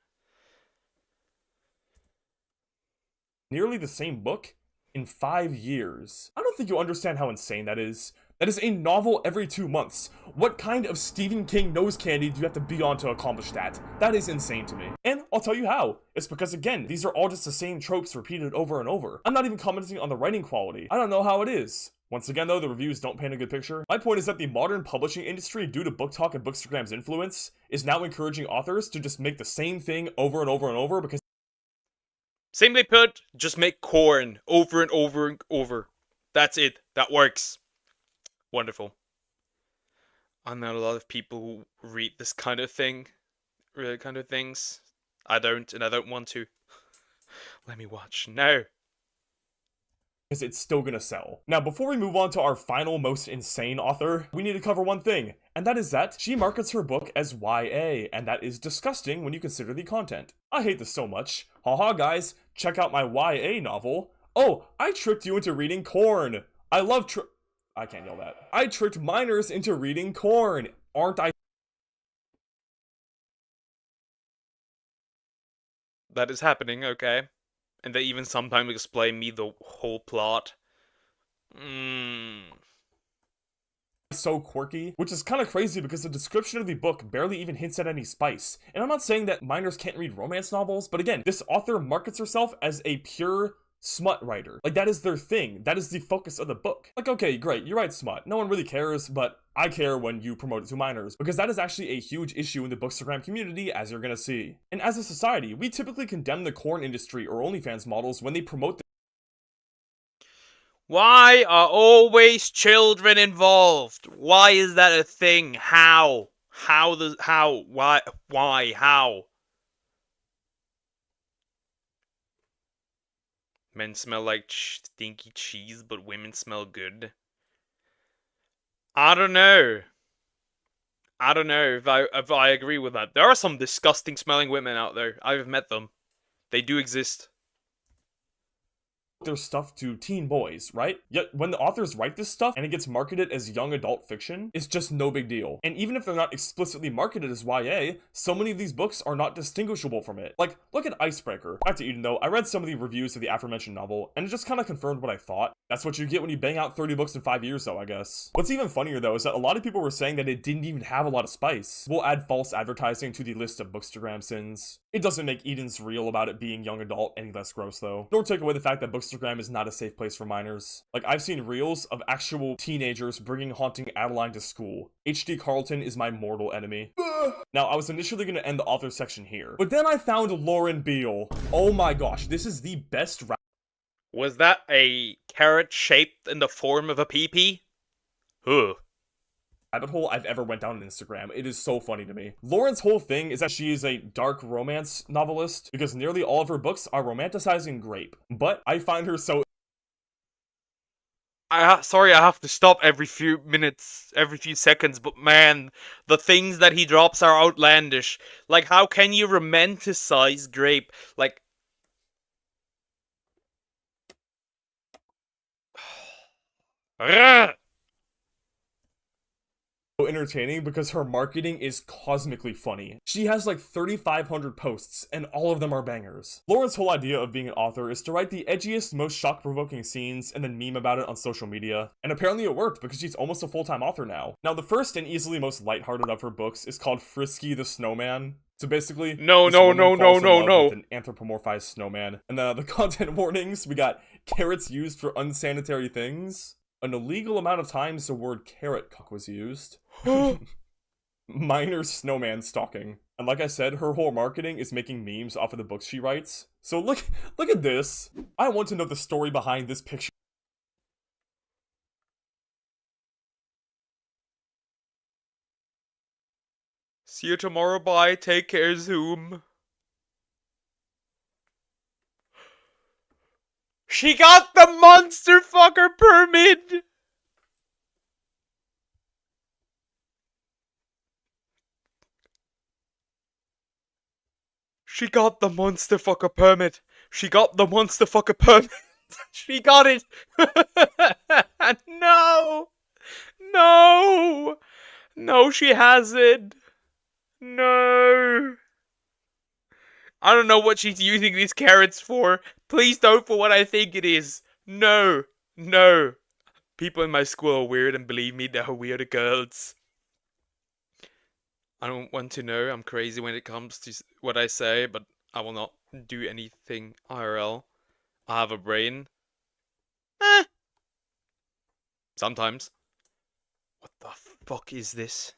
Nearly the same book in 5 years. I don't think you understand how insane that is. That is a novel every 2 months. What kind of Stephen King nose candy do you have to be on to accomplish that? That is insane to me. And I'll tell you how. It's because, again, these are all just the same tropes repeated over and over. I'm not even commenting on the writing quality. I don't know how it is. Once again though, the reviews don't paint a good picture. My point is that the modern publishing industry, due to BookTok and Bookstagram's influence, is now encouraging authors to just make the same thing over and over and over because... Simply put, just make corn over and over and over. That's it. That works. Wonderful. I know a lot of people who read this kind of thing. Really kind of things. I don't, and I don't want to. Let me watch. No. Because it's still gonna sell. Now, before we move on to our final most insane author, we need to cover one thing, and that is that she markets her book as YA, and that is disgusting when you consider the content. I hate this so much. Haha guys, check out my YA novel. Oh, I tricked you into reading Corn. I love I can't yell that. I tricked minors into reading Corn. Aren't I? That is happening, okay. And they even sometimes explain me the whole plot. So quirky, which is kind of crazy because the description of the book barely even hints at any spice. And I'm not saying that minors can't read romance novels, but again, this author markets herself as a pure smut writer. Like, that is their thing. That is the focus of the book. Like, okay, great, you write smut. No one really cares, but I care when you promote it to minors, because that is actually a huge issue in the Bookstagram community, as you're gonna see. And as a society, we typically condemn the corn industry or OnlyFans models when they promote Why are always children involved? Why is that a thing? How? Why? How? Men smell like stinky cheese, but women smell good. I don't know. I don't know if I agree with that. There are some disgusting smelling women out there. I've met them. They do exist. their stuff to teen boys, right? Yet when the authors write this stuff and it gets marketed as young adult fiction, it's just no big deal. And even if they're not explicitly marketed as YA, so many of these books are not distinguishable from it. Like, look at Icebreaker. Back to Eden though, I read some of the reviews of the aforementioned novel, and it just kind of confirmed what I thought. That's what you get when you bang out 30 books in 5 years though, I guess. What's even funnier though is that a lot of people were saying that it didn't even have a lot of spice. We'll add false advertising to the list of Bookstagram sins. It doesn't make Eden's real about it being young adult any less gross though. Nor take away the fact that Bookstagram is not a safe place for minors. Like, I've seen reels of actual teenagers bringing haunting Adeline to school. HD Carlton is my mortal enemy. Now, I was initially going to end the author section here, but then I found Lauren Beale. Oh my gosh, this is the best Was that a carrot shaped in the form of a pee-pee? Ugh. rabbit hole I've ever went down on Instagram. It is so funny to me. Lauren's whole thing is that she is a dark romance novelist because nearly all of her books are romanticizing grape. But I find her so... Sorry, I have to stop every few minutes, every few seconds, but man, the things that he drops are outlandish. Like, how can you romanticize grape? Like... entertaining because her marketing is cosmically funny. She has like 3,500 posts and all of them are bangers. Lauren's whole idea of being an author is to write the edgiest, most shock-provoking scenes and then meme about it on social media. And apparently it worked because she's almost a full-time author now. Now the first and easily most lighthearted of her books is called Frisky the Snowman. So basically, no, with an anthropomorphized snowman. And the content warnings, we got carrots used for unsanitary things. An illegal amount of times the word carrot cock was used. Minor snowman stalking. And like I said, her whole marketing is making memes off of the books she writes. So look at this. I want to know the story behind this picture. See you tomorrow, bye, take care, Zoom. She got the monster fucker permit! She got the monster fucker permit. She got the monster fucker permit. She got it. No. No. No, she hasn't. No. I don't know what she's using these carrots for. Please don't for what I think it is. No. No. People in my school are weird and believe me, they're weirder girls. I don't want to know. I'm crazy when it comes to what I say, but I will not do anything IRL. I have a brain. Sometimes. What the fuck is this?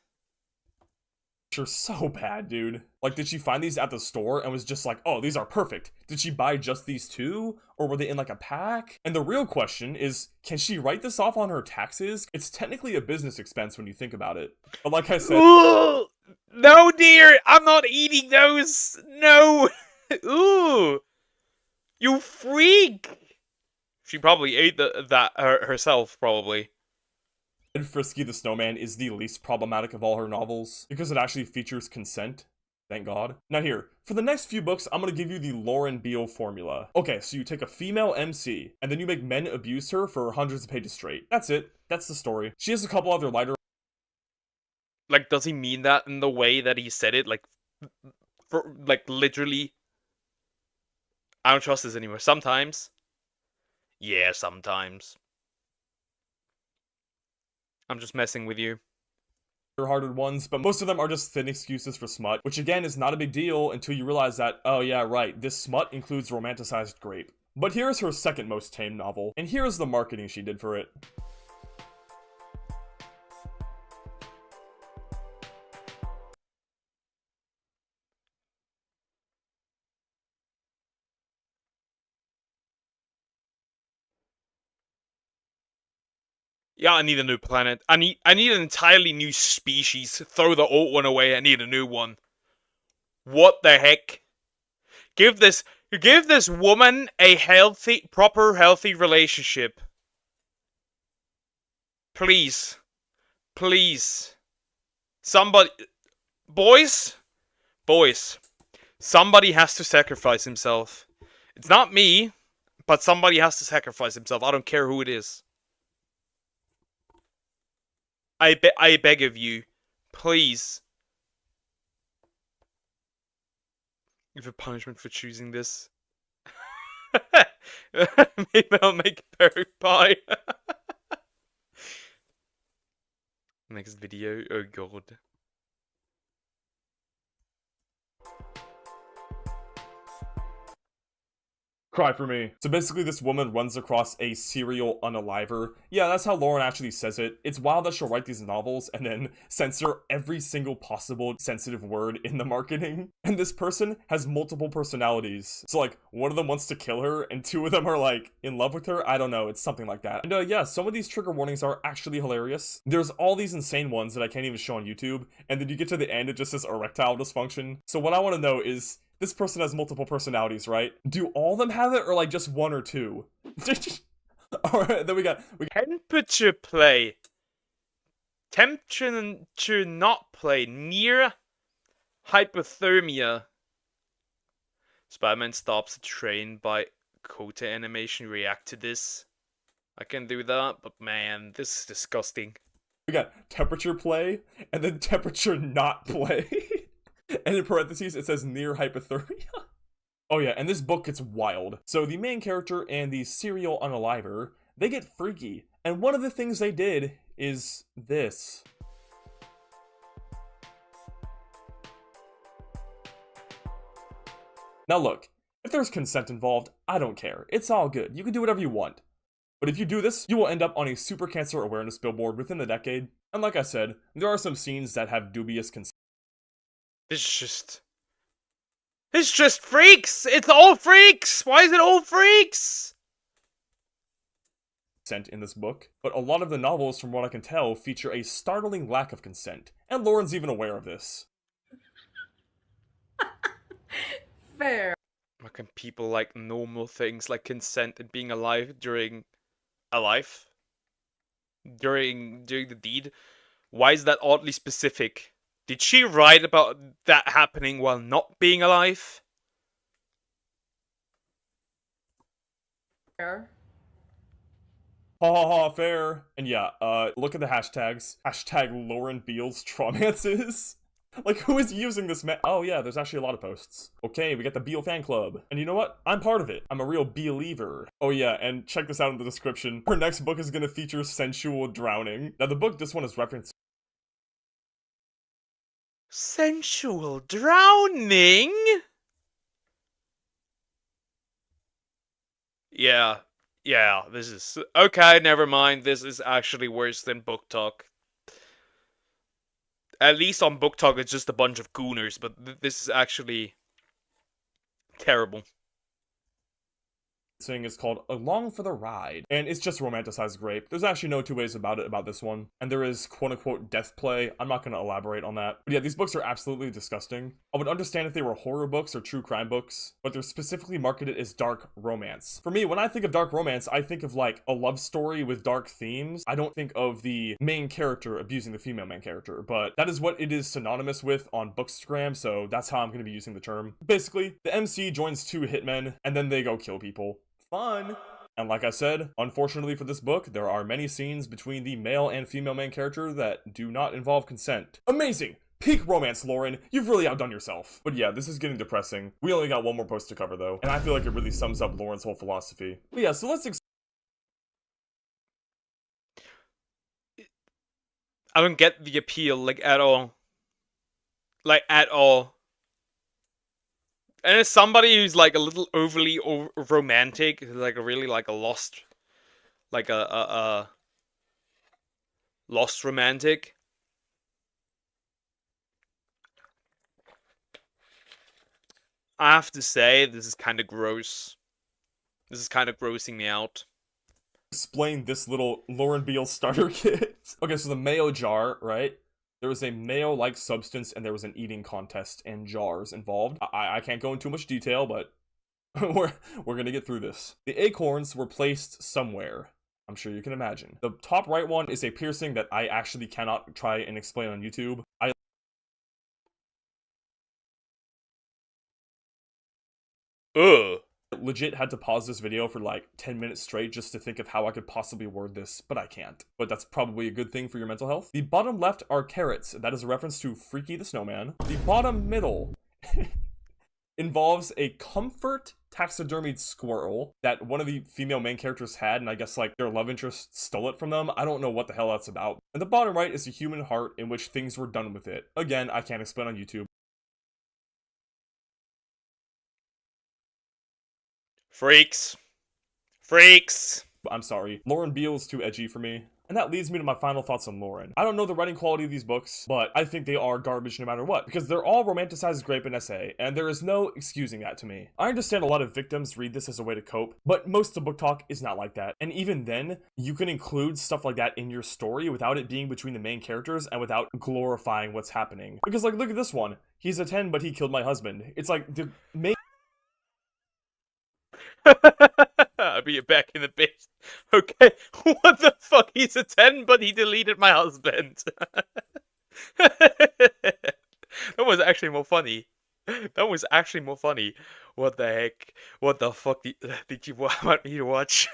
You're so bad, dude. Like, did she find these at the store and was just like, oh, these are perfect? Did she buy just these two? Or were they in like a pack? And the real question is, can she write this off on her taxes? It's technically a business expense when you think about it. But like I said... Ooh, no, dear! I'm not eating those! No! Ooh! You freak! She probably ate that herself, probably. Frisky the Snowman is the least problematic of all her novels, because it actually features consent. Thank God. Now here, for the next few books, I'm gonna give you the Lauren Beale formula. Okay, so you take a female MC, and then you make men abuse her for hundreds of pages straight. That's it. That's the story. She has a couple other lighter... Like, does he mean that in the way that he said it? Like, literally... I don't trust this anymore. Sometimes. Yeah, sometimes. I'm just messing with you. Hearted ones, but most of them are just thin excuses for smut, which again is not a big deal until you realize that, oh yeah, right, this smut includes romanticized grape. But here's her second most tame novel, and here's the marketing she did for it. Yeah, I need a new planet. I need an entirely new species. Throw the old one away. I need a new one. What the heck? Give this woman a proper healthy relationship. Please. Please. Somebody, boys, somebody has to sacrifice himself. It's not me, but somebody has to sacrifice himself. I don't care who it is. I beg of you, please. Give a punishment for choosing this. Maybe I'll make berry pie. Next video. Oh god. Cry for me. So basically this woman runs across a serial unaliver. Yeah, that's how Lauren actually says it. It's wild that she'll write these novels and then censor every single possible sensitive word in the marketing. And this person has multiple personalities. So like, one of them wants to kill her and two of them are like, in love with her? I don't know, it's something like that. And yeah, some of these trigger warnings are actually hilarious. There's all these insane ones that I can't even show on YouTube. And then you get to the end, it just says erectile dysfunction. So what I want to know is, this person has multiple personalities, right? Do all of them have it, or like just one or two? Alright, then we got temperature play. Temperature not play. Near hypothermia. Spider-Man stops a train by Kota animation. React to this. I can do that, but man, this is disgusting. We got temperature play, and then temperature not play. And in parentheses, it says near hypothermia. Oh yeah, and this book gets wild. So the main character and the serial unaliver, they get freaky. And one of the things they did is this. Now look, if there's consent involved, I don't care. It's all good. You can do whatever you want. But if you do this, you will end up on a super cancer awareness billboard within the decade. And like I said, there are some scenes that have dubious consent. It's just freaks! It's all freaks! Why is it all freaks? Consent in this book, but a lot of the novels, from what I can tell, feature a startling lack of consent, and Lauren's even aware of this. Fair. Why can people like normal things like consent and being alive during a life? During the deed? Why is that oddly specific? Did she write about that happening while not being alive? Fair. Ha ha ha, fair. And yeah, look at the hashtags. Hashtag Lauren Beals Traumances. Like, who is using this Oh yeah, there's actually a lot of posts. Okay, we got the Beal fan club. And you know what? I'm part of it. I'm a real Bealiever. Oh yeah, and check this out in the description. Her next book is gonna feature sensual drowning. Now the book this one is referenced. Sensual drowning? Yeah, this is... Okay, never mind. This is actually worse than Book Talk. At least on Book Talk, it's just a bunch of gooners, but this is actually terrible. Thing is called Along for the Ride, and it's just romanticized grape. There's actually no two ways about it about this one, and there is quote-unquote death play. I'm not going to elaborate on that, but yeah, these books are absolutely disgusting. I would understand if they were horror books or true crime books, but they're specifically marketed as dark romance. For me, when I think of dark romance, I think of like a love story with dark themes. I don't think of the main character abusing the female main character, but that is what it is synonymous with on Bookstagram, so that's how I'm going to be using the term. Basically, the MC joins two hitmen, and then they go kill people. Fun! And like I said, unfortunately for this book, there are many scenes between the male and female main character that do not involve consent. Amazing! Peak romance, Lauren. You've really outdone yourself. But yeah, this is getting depressing. We only got one more post to cover though, and I feel like it really sums up Lauren's whole philosophy. But yeah, so let's I don't get the appeal, like, at all. Like, at all. And as somebody who's like a little overly romantic, like a really like a lost, like a lost romantic. I have to say, this is kind of gross. This is kind of grossing me out. Explain this little Lauren Beale starter kit. Okay, so the mayo jar, right? There was a mayo-like substance and there was an eating contest and jars involved. I can't go into too much detail, but we're gonna get through this. The acorns were placed somewhere. I'm sure you can imagine. The top right one is a piercing that I actually cannot try and explain on YouTube. Ugh. Legit had to pause this video for like 10 minutes straight just to think of how I could possibly word this, but I can't. But that's probably a good thing for your mental health. The bottom left are carrots. That is a reference to Freaky the Snowman. The bottom middle involves a comfort taxidermied squirrel that one of the female main characters had, and I guess like their love interest stole it from them. I don't know what the hell that's about. And the bottom right is a human heart in which things were done with it. Again, I can't explain on YouTube. Freaks. Freaks. I'm sorry. Lauren Beale's too edgy for me. And that leads me to my final thoughts on Lauren. I don't know the writing quality of these books, but I think they are garbage no matter what, because they're all romanticized grape and SA, and there is no excusing that to me. I understand a lot of victims read this as a way to cope, but most of book talk is not like that. And even then, you can include stuff like that in your story without it being between the main characters and without glorifying what's happening. Because like, look at this one. He's a 10, but he killed my husband. It's like, the main I'll be back in a bit. Okay, what the fuck? He's a 10, but he deleted my husband. That was actually more funny. That was actually more funny. What the heck? What the fuck did you want me to watch?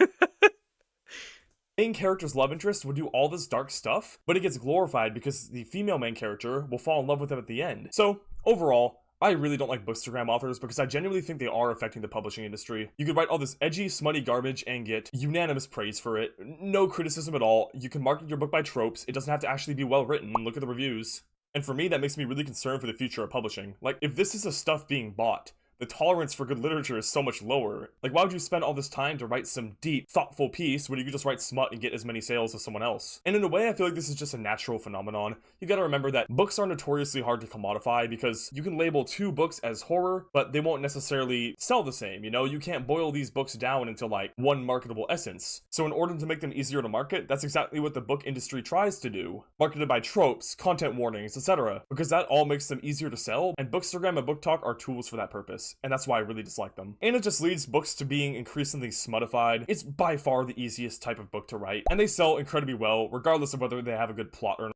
main character's love interest would do all this dark stuff, but it gets glorified because the female main character will fall in love with him at the end. So, overall, I really don't like bookstagram authors because I genuinely think they are affecting the publishing industry. You could write all this edgy, smutty garbage and get unanimous praise for it. No criticism at all. You can market your book by tropes. It doesn't have to actually be well written. Look at the reviews. And for me, that makes me really concerned for the future of publishing. Like, if this is the stuff being bought, the tolerance for good literature is so much lower. Like, why would you spend all this time to write some deep, thoughtful piece when you could just write smut and get as many sales as someone else? And in a way, I feel like this is just a natural phenomenon. You gotta remember that books are notoriously hard to commodify because you can label 2 books as horror, but they won't necessarily sell the same, you know? You can't boil these books down into like one marketable essence. So in order to make them easier to market, that's exactly what the book industry tries to do. Marketed by tropes, content warnings, etc. Because that all makes them easier to sell, and Bookstagram and Book Talk are tools for that purpose. And that's why I really dislike them. And it just leads books to being increasingly smutified. It's by far the easiest type of book to write, and they sell incredibly well, regardless of whether they have a good plot or not.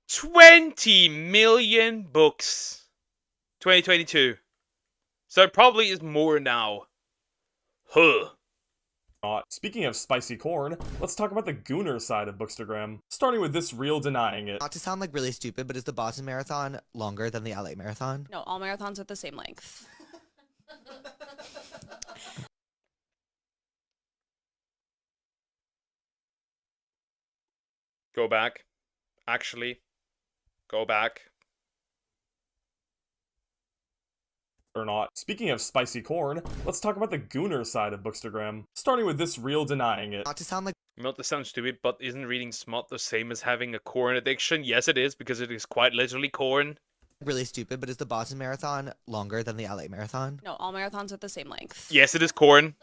20 million books. 2022. So it probably is more now. Huh. Speaking of spicy corn, let's talk about the gooner side of Bookstagram. Starting with this reel denying it. Not to sound like really stupid, but is the Boston Marathon longer than the LA Marathon? No, all marathons are the same length. Go back. Actually, go back. Or not. Speaking of spicy corn, let's talk about the gooner side of Bookstagram. Starting with this reel denying it. Not to sound like Not to sound stupid, but isn't reading smut the same as having a corn addiction? Yes, it is, because it is quite literally corn. really stupid, but is the Boston Marathon longer than the LA Marathon? No, all marathons are the same length. Yes, it is corn.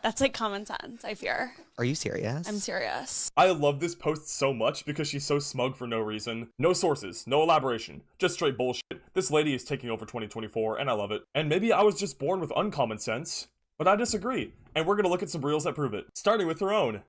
That's like common sense, I fear. Are you serious? I'm serious. I love this post so much because she's so smug for no reason. No sources, no elaboration, just straight bullshit. This lady is taking over 2024, and I love it. And maybe I was just born with uncommon sense, but I disagree. And we're gonna look at some reels that prove it, starting with her own.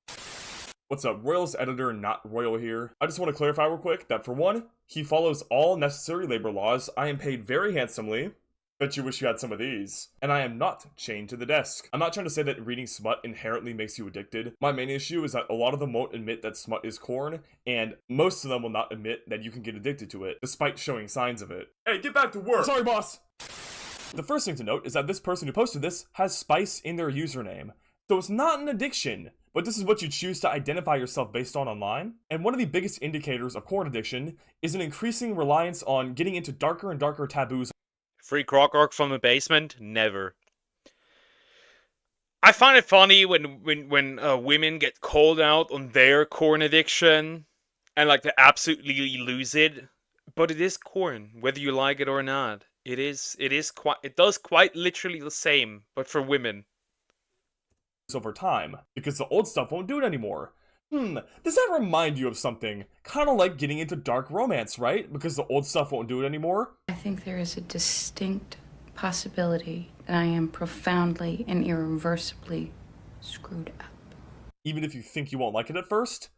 What's up, Royal's editor, not Royal here. I just want to clarify real quick that for one, he follows all necessary labor laws. I am paid very handsomely. Bet you wish you had some of these. And I am not chained to the desk. I'm not trying to say that reading smut inherently makes you addicted. My main issue is that a lot of them won't admit that smut is corn, and most of them will not admit that you can get addicted to it, despite showing signs of it. Hey, get back to work! Sorry, boss! The first thing to note is that this person who posted this has spice in their username. So it's not an addiction, but this is what you choose to identify yourself based on online. And one of the biggest indicators of corn addiction is an increasing reliance on getting into darker and darker taboos. Free croc arc from the basement? Never. I find it funny when women get called out on their corn addiction and like they absolutely lose it. But it is corn, whether you like it or not. It does quite literally the same, but for women. Over time, because the old stuff won't do it anymore. Does that remind you of something? Kind of like getting into dark romance, right? Because the old stuff won't do it anymore? I think there is a distinct possibility that I am profoundly and irreversibly screwed up. Even if you think you won't like it at first?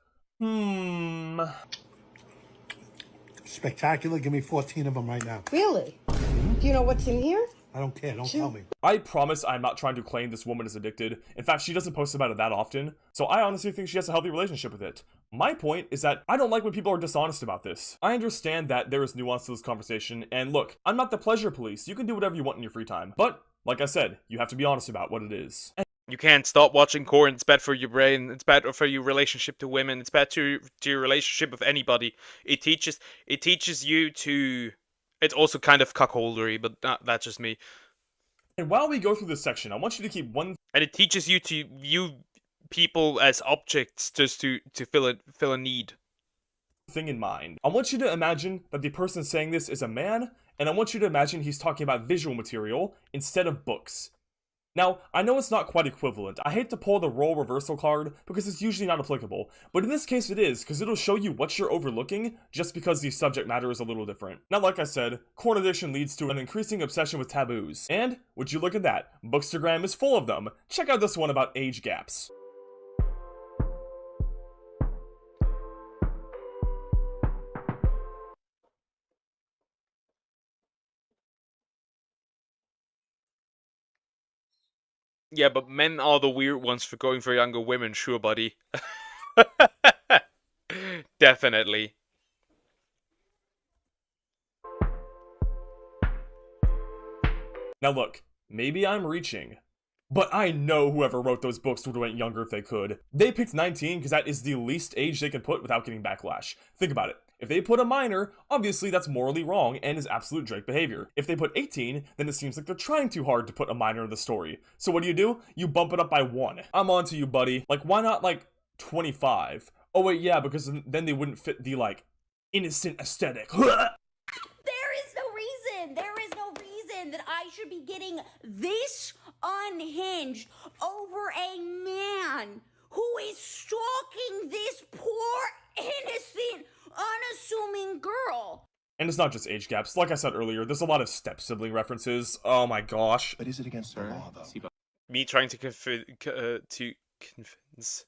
Spectacular. Give me 14 of them right now. Really? Do you know what's in here? I don't care. Don't tell me. I promise I'm not trying to claim this woman is addicted. In fact, she doesn't post about it that often, so I honestly think she has a healthy relationship with it. My point is that I don't like when people are dishonest about this. I understand that there is nuance to this conversation, and look, I'm not the pleasure police. You can do whatever you want in your free time. But, like I said, you have to be honest about what it is. You can't stop watching corn. It's bad for your brain. It's bad for your relationship to women. It's bad to your relationship with anybody. It teaches you to... It's also kind of cuckoldery, but that's just me. And while we go through this section, I want you to keep one... And it teaches you to view people as objects just to fill a need. Thing in mind. I want you to imagine that the person saying this is a man, and I want you to imagine he's talking about visual material instead of books. Now, I know it's not quite equivalent. I hate to pull the role reversal card because it's usually not applicable, but in this case it is, because it'll show you what you're overlooking just because the subject matter is a little different. Now, like I said, corn addiction leads to an increasing obsession with taboos, and would you look at that, Bookstagram is full of them. Check out this one about age gaps. Yeah, but men are the weird ones for going for younger women, sure, buddy. Definitely. Now look, maybe I'm reaching, but I know whoever wrote those books would have went younger if they could. They picked 19 because that is the least age they can put without getting backlash. Think about it. If they put a minor, obviously that's morally wrong and is absolute Drake behavior. If they put 18, then it seems like they're trying too hard to put a minor in the story. So what do? You bump it up by 1. I'm on to you, buddy. Like, why not, like, 25? Oh wait, yeah, because then they wouldn't fit the, like, innocent aesthetic. There is no reason that I should be getting this unhinged over a man who is stalking this poor, innocent, unassuming girl. And it's not just age gaps. Like I said earlier, there's a lot of step-sibling references. Oh my gosh. But is it against the law, though? Me trying to convince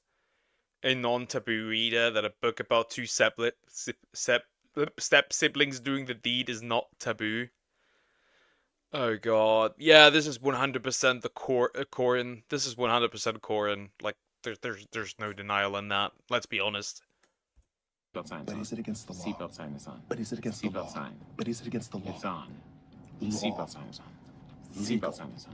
a non-taboo reader that a book about two step siblings doing the deed is not taboo. Oh god. Yeah, this is 100% the Corin. This is 100% Corin. Like, there's no denial in that. Let's be honest. But is it against the law? Seatbelt sign is on. But is it against the law? Sign. But is it against the law? It's on. Seatbelt sign is on. Seatbelt sign is on.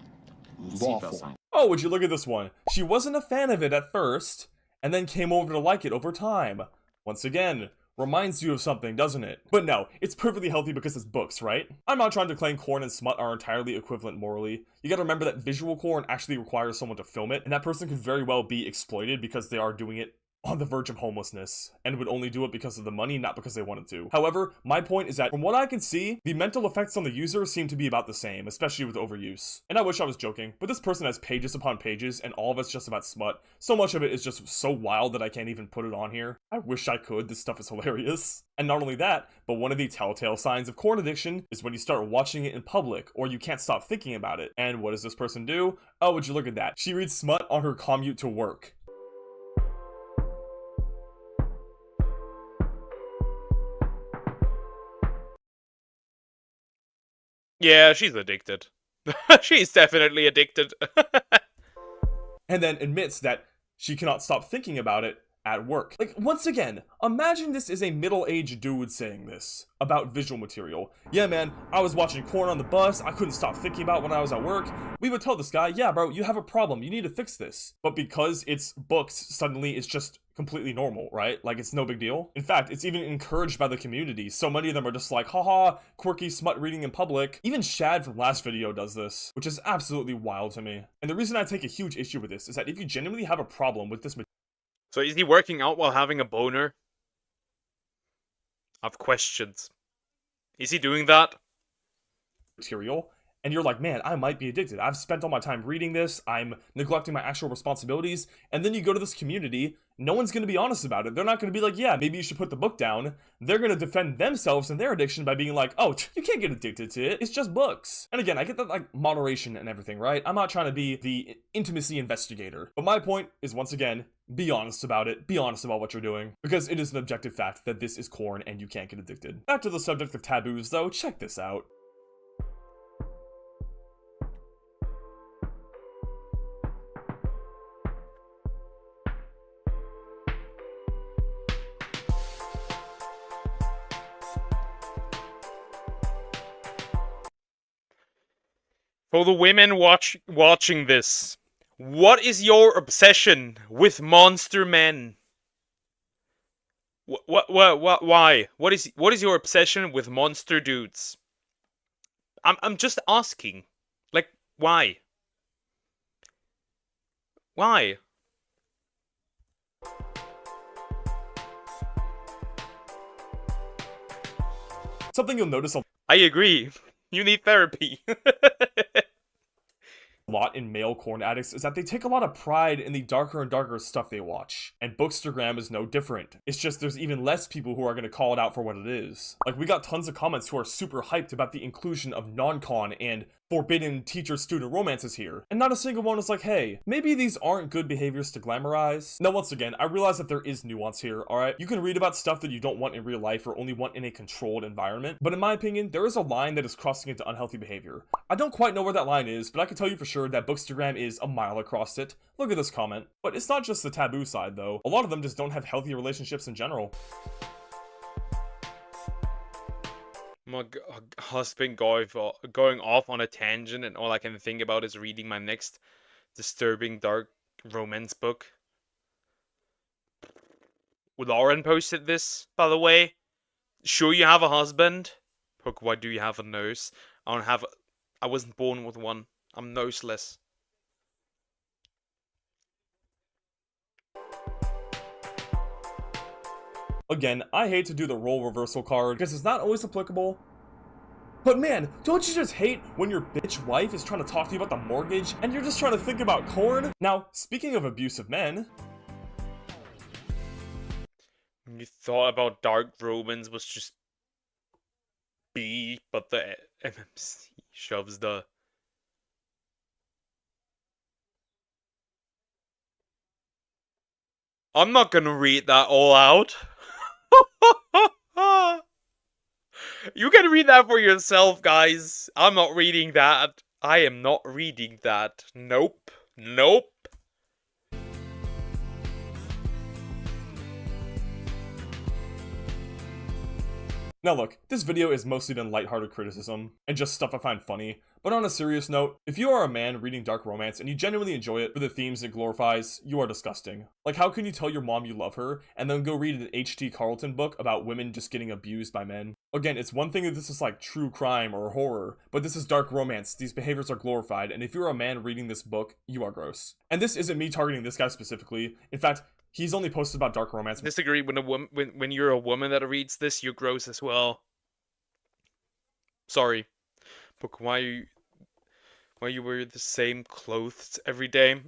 Seatbelt sign. Oh, would you look at this one? She wasn't a fan of it at first, and then came over to like it over time. Once again, reminds you of something, doesn't it? But no, it's perfectly healthy because it's books, right? I'm not trying to claim corn and smut are entirely equivalent morally. You gotta remember that visual corn actually requires someone to film it, and that person could very well be exploited because they are doing it on the verge of homelessness, and would only do it because of the money, not because they wanted to. However, my point is that from what I can see, the mental effects on the user seem to be about the same, especially with overuse. And I wish I was joking, but this person has pages upon pages, and all of it's just about smut. So much of it is just so wild that I can't even put it on here. I wish I could, this stuff is hilarious. And not only that, but one of the telltale signs of corn addiction is when you start watching it in public, or you can't stop thinking about it. And what does this person do? Oh, would you look at that? She reads smut on her commute to work. Yeah, she's addicted. She's definitely addicted. And then admits that she cannot stop thinking about it at work. Like, once again, imagine this is a middle-aged dude saying this about visual material. Yeah, man, I was watching porn on the bus, I couldn't stop thinking about when I was at work. We would tell this guy, yeah, bro, you have a problem, you need to fix this. But because it's books, suddenly it's just completely normal, right? Like, it's no big deal. In fact, it's even encouraged by the community. So many of them are just like, haha, quirky smut reading in public. Even Shad from last video does this, which is absolutely wild to me. And the reason I take a huge issue with this is that if you genuinely have a problem with this So is he working out while having a boner? I've questions. Is he doing that? material, and you're like, man, I might be addicted. I've spent all my time reading this, I'm neglecting my actual responsibilities, and then you go to this community, no one's going to be honest about it. They're not going to be like, yeah, maybe you should put the book down. They're going to defend themselves and their addiction by being like, oh, you can't get addicted to it. It's just books. And again, I get that, like, moderation and everything, right? I'm not trying to be the intimacy investigator. But my point is, once again, be honest about it. Be honest about what you're doing. Because it is an objective fact that this is corn and you can't get addicted. Back to the subject of taboos, though, check this out. For the women watching this, what is your obsession with monster men? Why? What is your obsession with monster dudes? I'm just asking. Like, why? Why? Something you'll notice I agree. You need therapy. a lot in male corn addicts is that they take a lot of pride in the darker and darker stuff they watch. And Bookstagram is no different. It's just there's even less people who are going to call it out for what it is. Like, we got tons of comments who are super hyped about the inclusion of non-con and forbidden teacher-student romances here. And not a single one is like, hey, maybe these aren't good behaviors to glamorize. Now, once again, I realize that there is nuance here, alright? You can read about stuff that you don't want in real life or only want in a controlled environment. But in my opinion, there is a line that is crossing into unhealthy behavior. I don't quite know where that line is, but I can tell you for sure that Bookstagram is a mile across it. Look at this comment. But it's not just the taboo side, though. A lot of them just don't have healthy relationships in general. My husband going off on a tangent, and all I can think about is reading my next disturbing dark romance book. Lauren posted this, by the way. Sure, you have a husband? Hook, why do you have a nose? I wasn't born with one. I'm noseless. Again, I hate to do the role reversal card because it's not always applicable. But man, don't you just hate when your bitch wife is trying to talk to you about the mortgage and you're just trying to think about corn? Now, speaking of abusive men... You thought about dark romance was just B, but the MMC shoves the... I'm not gonna read that all out. You can read that for yourself, guys. I'm not reading that. I am not reading that. Nope. Nope. Now look, this video has mostly been lighthearted criticism, and just stuff I find funny, but on a serious note, if you are a man reading dark romance and you genuinely enjoy it for the themes it glorifies, you are disgusting. Like, how can you tell your mom you love her, and then go read an H.T. Carlton book about women just getting abused by men? Again, it's one thing that this is like true crime or horror, but this is dark romance, these behaviors are glorified, and if you're a man reading this book, you are gross. And this isn't me targeting this guy specifically, in fact, he's only posted about dark romance. Disagree. When you're a woman that reads this, you're gross as well. Sorry, but why you wear the same clothes every day?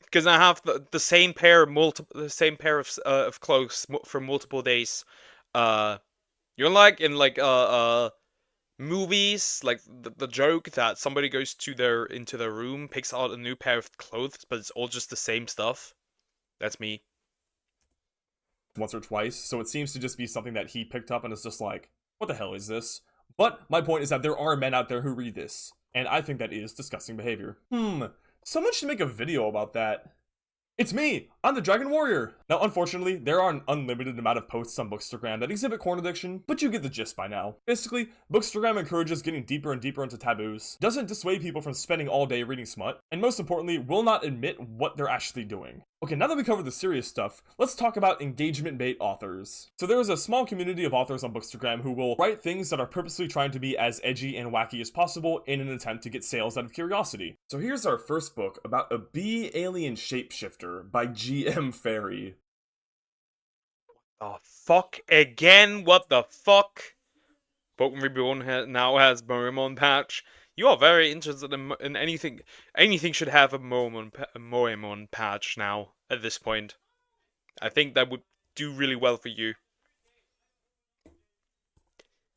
Because I have the same pair of clothes for multiple days. You're like in movies, like the joke that somebody goes into their room, picks out a new pair of clothes, but it's all just the same stuff. That's me. Once or twice, so it seems to just be something that he picked up and is just like, what the hell is this? But my point is that there are men out there who read this, and I think that is disgusting behavior. Someone should make a video about that. It's me! I'm the Dragon Warrior! Now, unfortunately, there are an unlimited amount of posts on Bookstagram that exhibit corn addiction, but you get the gist by now. Basically, Bookstagram encourages getting deeper and deeper into taboos, doesn't dissuade people from spending all day reading smut, and most importantly, will not admit what they're actually doing. Okay, now that we covered the serious stuff, let's talk about engagement bait authors. So there is a small community of authors on Bookstagram who will write things that are purposely trying to be as edgy and wacky as possible in an attempt to get sales out of curiosity. So here's our first book about a bee alien shapeshifter by GM Fairy. Oh, fuck again? What the fuck? Pokemon Reborn now has Moemon patch. You are very interested in anything. Anything should have a Moemon patch now, at this point. I think that would do really well for you.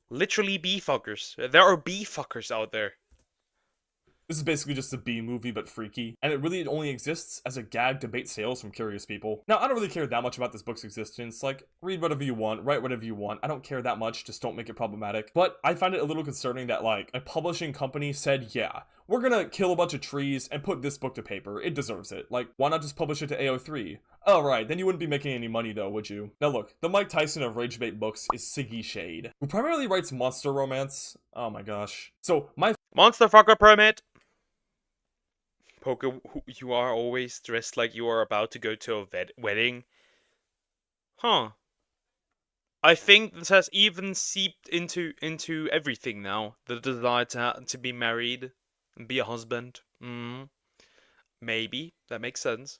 Literally bee fuckers. There are bee fuckers out there. This is basically just a bee movie, but freaky, and it really only exists as a gag to bait sales from curious people. Now, I don't really care that much about this book's existence. Like, read whatever you want, write whatever you want. I don't care that much, just don't make it problematic. But I find it a little concerning that, like, a publishing company said, yeah, we're gonna kill a bunch of trees and put this book to paper. It deserves it. Like, why not just publish it to AO3? Oh, right, then you wouldn't be making any money though, would you? Now look, the Mike Tyson of Ragebait books is Siggy Shade, who primarily writes monster romance. Oh my gosh. So, my Monster fucker permit! Poke, you are always dressed like you are about to go to a wedding. Huh. I think this has even seeped into everything now. The desire to be married and be a husband. Maybe. That makes sense.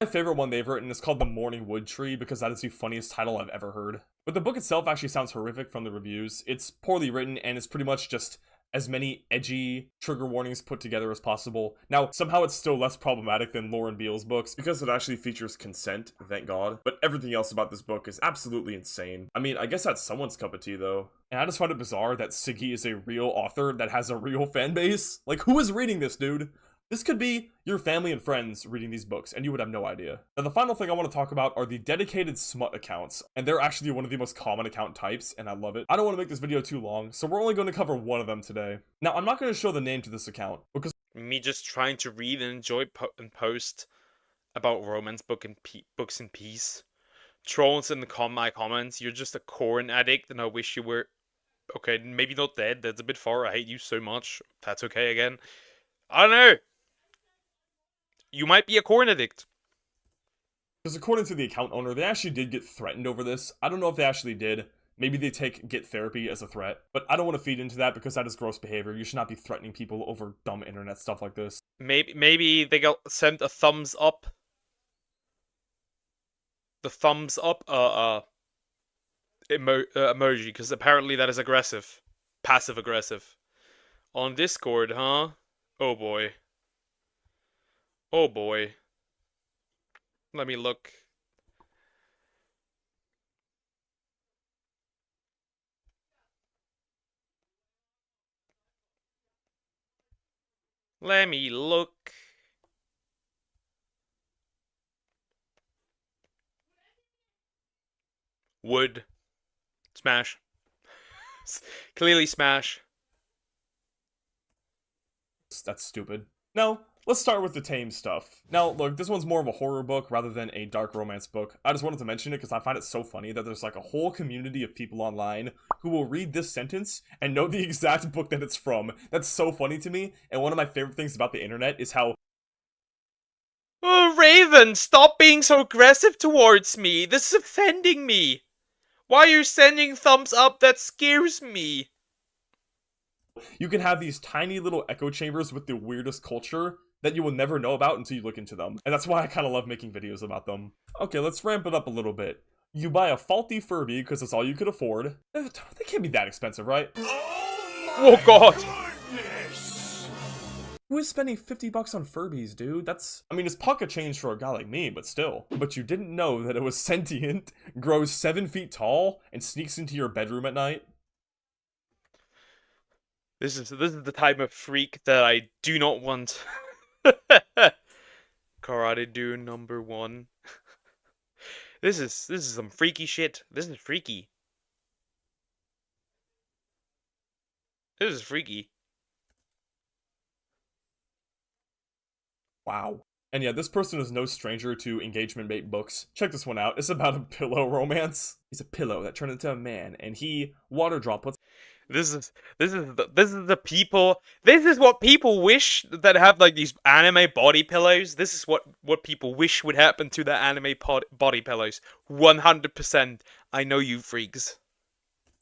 My favorite one they've written is called The Morning Wood Tree because that is the funniest title I've ever heard. But the book itself actually sounds horrific from the reviews. It's poorly written and it's pretty much just as many edgy trigger warnings put together as possible. Now, somehow it's still less problematic than Lauren Beale's books because it actually features consent, thank God. But everything else about this book is absolutely insane. I mean, I guess that's someone's cup of tea though. And I just find it bizarre that Siggy is a real author that has a real fan base. Like, who is reading this, dude? This could be your family and friends reading these books, and you would have no idea. Now, the final thing I want to talk about are the dedicated smut accounts, and they're actually one of the most common account types, and I love it. I don't want to make this video too long, so we're only going to cover one of them today. Now, I'm not going to show the name to this account, because me just trying to read and enjoy and post about romance books in peace. Trolls in my comments, you're just a corn addict, and I wish you were... Okay, maybe not dead, that's a bit far, I hate you so much. That's okay again. I don't know. You might be a corn addict. Because according to the account owner, they actually did get threatened over this. I don't know if they actually did. Maybe they get therapy as a threat. But I don't want to feed into that because that is gross behavior. You should not be threatening people over dumb internet stuff like this. Maybe they got sent a thumbs up. The thumbs up emoji, because apparently that is aggressive. Passive aggressive. On Discord, huh? Oh boy. Oh boy. Let me look. Let me look. Wood. Smash. Clearly smash. That's stupid. No. Let's start with the tame stuff. Now, look, this one's more of a horror book rather than a dark romance book. I just wanted to mention it because I find it so funny that there's like a whole community of people online who will read this sentence and know the exact book that it's from. That's so funny to me, and one of my favorite things about the internet is how... Oh, Raven, stop being so aggressive towards me. This is offending me. Why are you sending thumbs up? That scares me. You can have these tiny little echo chambers with the weirdest culture that you will never know about until you look into them. And that's why I kind of love making videos about them. Okay, let's ramp it up a little bit. You buy a faulty Furby because that's all you could afford. They can't be that expensive, right? Oh god! Who is spending 50 bucks on Furbies, dude? That's... I mean, it's pocket change for a guy like me, but still. But you didn't know that it was sentient, grows 7 feet tall, and sneaks into your bedroom at night? This is the type of freak that I do not want. Karate Do #1. This is some freaky shit. This is freaky. This is freaky. Wow. And yeah, this person is no stranger to engagement bait books. Check this one out. It's about a pillow romance. He's a pillow that turned into a man, and he water droplets. This is the people. This is what people wish that have like these anime body pillows. This is what people wish would happen to their anime body pillows. 100%. I know you freaks.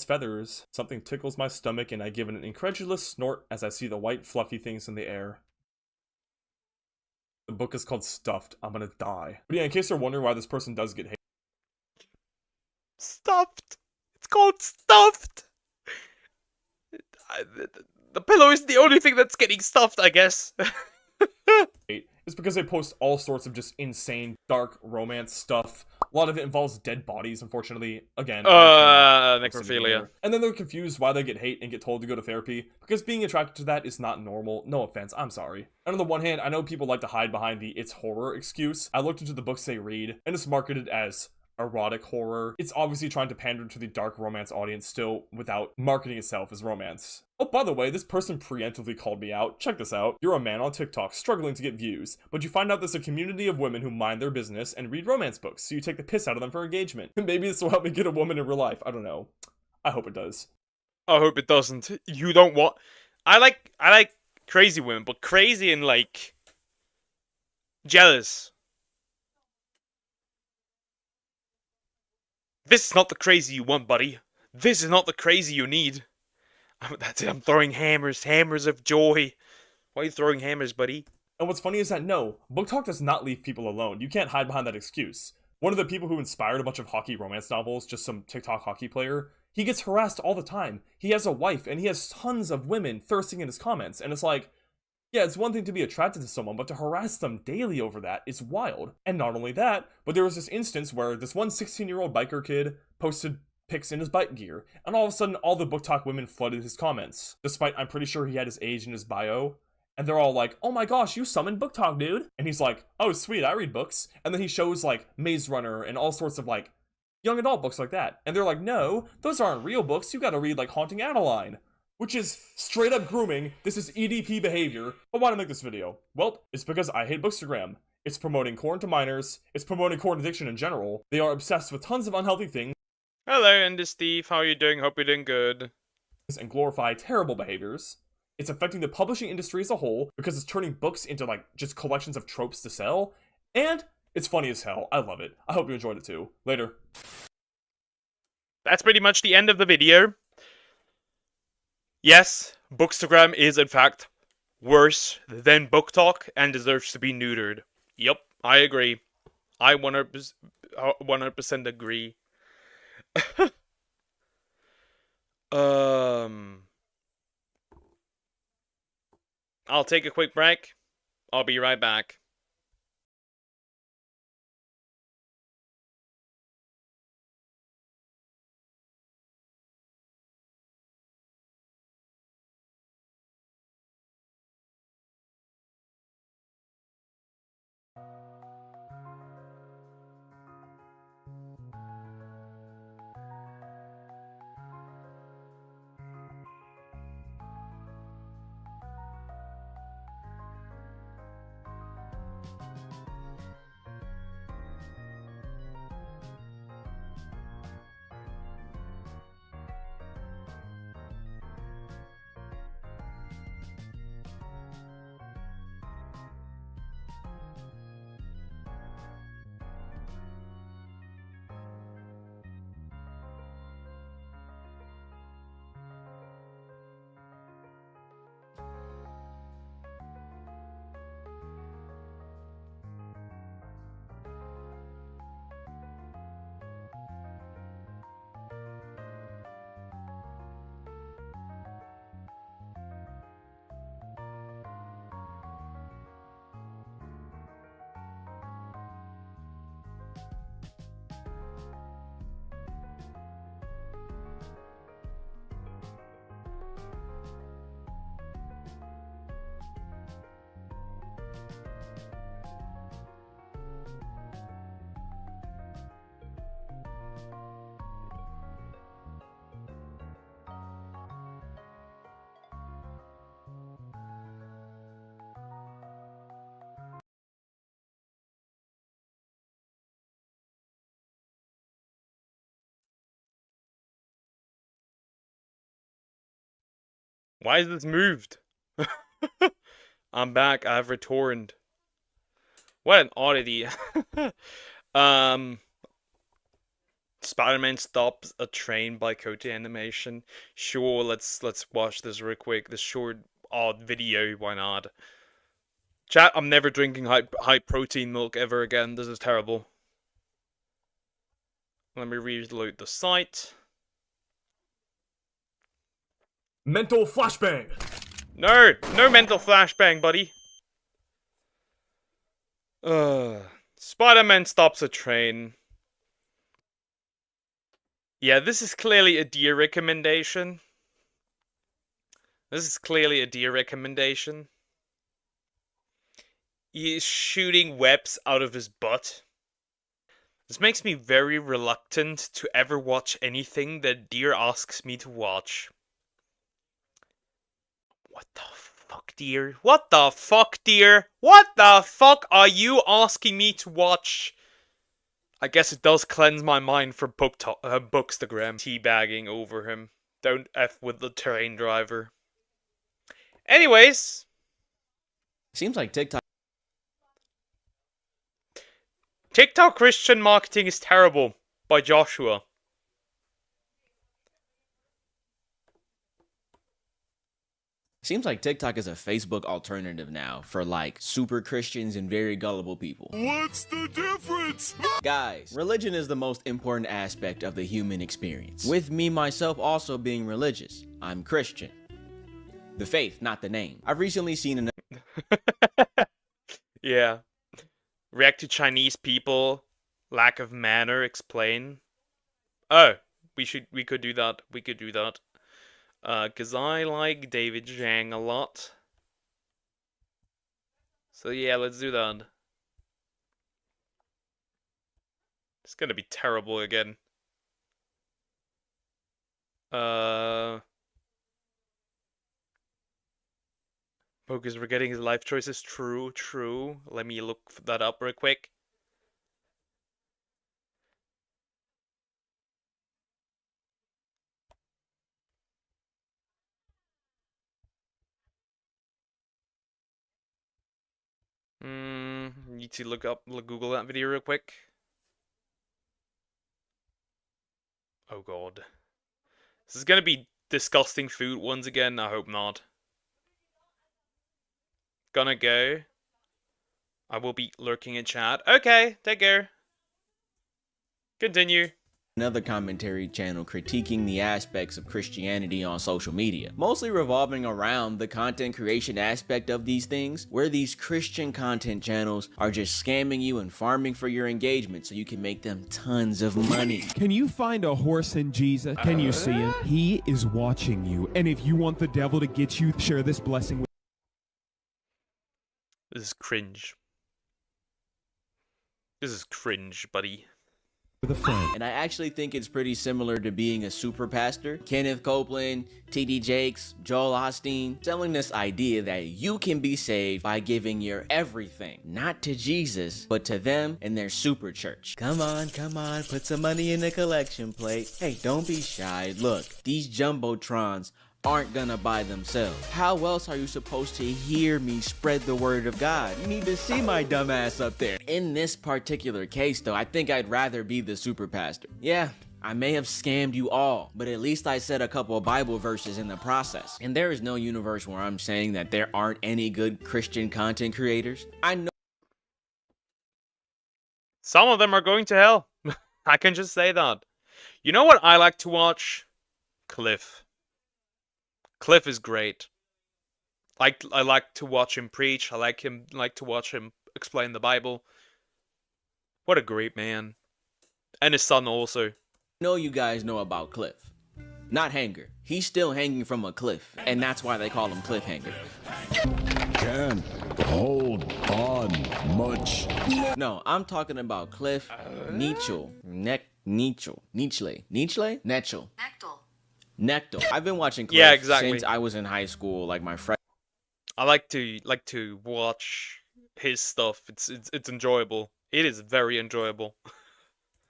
Feathers. Something tickles my stomach, and I give it an incredulous snort as I see the white fluffy things in the air. The book is called Stuffed. I'm gonna die. But yeah, in case you're wondering why this person does get hate. Stuffed. It's called Stuffed. The pillow is the only thing that's getting stuffed, I guess. It's because they post all sorts of just insane, dark romance stuff. A lot of it involves dead bodies, unfortunately. Again, necrophilia. And then they're confused why they get hate and get told to go to therapy, because being attracted to that is not normal. No offense, I'm sorry. And on the one hand, I know people like to hide behind the it's horror excuse. I looked into the books they read, and it's marketed as erotic horror. It's obviously trying to pander to the dark romance audience still without marketing itself as romance. Oh, by the way, this person preemptively called me out. Check this out. You're a man on TikTok struggling to get views, but you find out there's a community of women who mind their business and read romance books, so you take the piss out of them for engagement. Maybe this will help me get a woman in real life. I don't know. I hope it does. I hope it doesn't. You don't want... I like crazy women, but crazy and like... jealous. This is not the crazy you want, buddy. This is not the crazy you need. That's it, I'm throwing hammers of joy. Why are you throwing hammers, buddy? And what's funny is that no, Book Talk does not leave people alone. You can't hide behind that excuse. One of the people who inspired a bunch of hockey romance novels, just some TikTok hockey player, he gets harassed all the time. He has a wife, and he has tons of women thirsting in his comments, and it's like, yeah, it's one thing to be attracted to someone, but to harass them daily over that is wild. And not only that, but there was this instance where this one 16-year-old biker kid posted pics in his bike gear, and all of a sudden all the Book Talk women flooded his comments, despite I'm pretty sure he had his age in his bio. And they're all like, oh my gosh, you summoned Book Talk, dude. And he's like, oh sweet, I read books. And then he shows like Maze Runner and all sorts of like young adult books like that. And they're like, no, those aren't real books. You gotta read like Haunting Adeline. Which is straight up grooming. This is EDP behavior. But why did I make this video? Well, it's because I hate Bookstagram. It's promoting corn to minors. It's promoting corn addiction in general. They are obsessed with tons of unhealthy things. Hello, Ender Steve. How are you doing? Hope you're doing good. And glorify terrible behaviors. It's affecting the publishing industry as a whole because it's turning books into like just collections of tropes to sell. And it's funny as hell. I love it. I hope you enjoyed it too. Later. That's pretty much the end of the video. Yes, Bookstagram is in fact worse than Book Talk and deserves to be neutered. Yep, I agree. I 100% agree. I'll take a quick break. I'll be right back. Why is this moved? I'm back. I've returned. What an oddity. Spider-Man stops a train by Coty animation. Sure, let's watch this real quick. This short odd video. Why not? Chat. I'm never drinking high protein milk ever again. This is terrible. Let me reload the site. Mental flashbang. No, no mental flashbang, buddy. Spider-Man stops a train. Yeah, this is clearly a deer recommendation. This is clearly a deer recommendation. He is shooting webs out of his butt. This makes me very reluctant to ever watch anything that deer asks me to watch. What the fuck, dear? What the fuck, dear? What the fuck are you asking me to watch? I guess it does cleanse my mind for Bookstagram. Teabagging over him. Don't F with the train driver. Anyways. Seems like TikTok Christian marketing is terrible. By Joshua. Seems like TikTok is a Facebook alternative now for like super Christians and very gullible people. What's the difference? Guys, religion is the most important aspect of the human experience. With me myself also being religious, I'm Christian. The faith, not the name. I've recently seen Yeah. React to Chinese people. Lack of manner. Explain. Oh, we could do that. We could do that. Cause I like David Zhang a lot. So yeah, let's do that. It's gonna be terrible again. Focus forgetting his life choices. True. Let me look that up real quick. Need to Google that video real quick. Oh god. This is gonna be disgusting food once again. I hope not. Gonna go. I will be lurking in chat. Okay, take care. Continue. Another commentary channel critiquing the aspects of Christianity on social media, mostly revolving around the content creation aspect of these things, where these Christian content channels are just scamming you and farming for your engagement so you can make them tons of money. Can you find a horse in Jesus? Can you see him? He is watching you. And if you want the devil to get you, share this blessing with. This is cringe. This is cringe, buddy. With a friend. And I actually think it's pretty similar to being a super pastor. Kenneth Copeland, TD Jakes, Joel Osteen, selling this idea that you can be saved by giving your everything, not to Jesus, but to them and their super church. Come on, put some money in the collection plate. Hey, don't be shy. Look, these jumbotrons aren't gonna buy themselves. How else are you supposed to hear me spread the word of God? You need to see my dumb ass up there. In this particular case though, I think I'd rather be the super pastor. Yeah, I may have scammed you all, but at least I said a couple of Bible verses in the process. And there is no universe where I'm saying that there aren't any good Christian content creators. I know some of them are going to hell. I can just say that. You know what I like to watch? Cliff. Cliff is great. I like to watch him preach. I like to watch him explain the Bible. What a great man. And his son also. know you guys know about Cliff. Not Hanger. He's still hanging from a cliff, and that's why they call him Cliffhanger. Can't hold on much. No, I'm talking about Cliff Nechle. Nechle. I've been watching Cliff since I was in high school, like my friend. I like to watch his stuff. It's enjoyable. It is very enjoyable.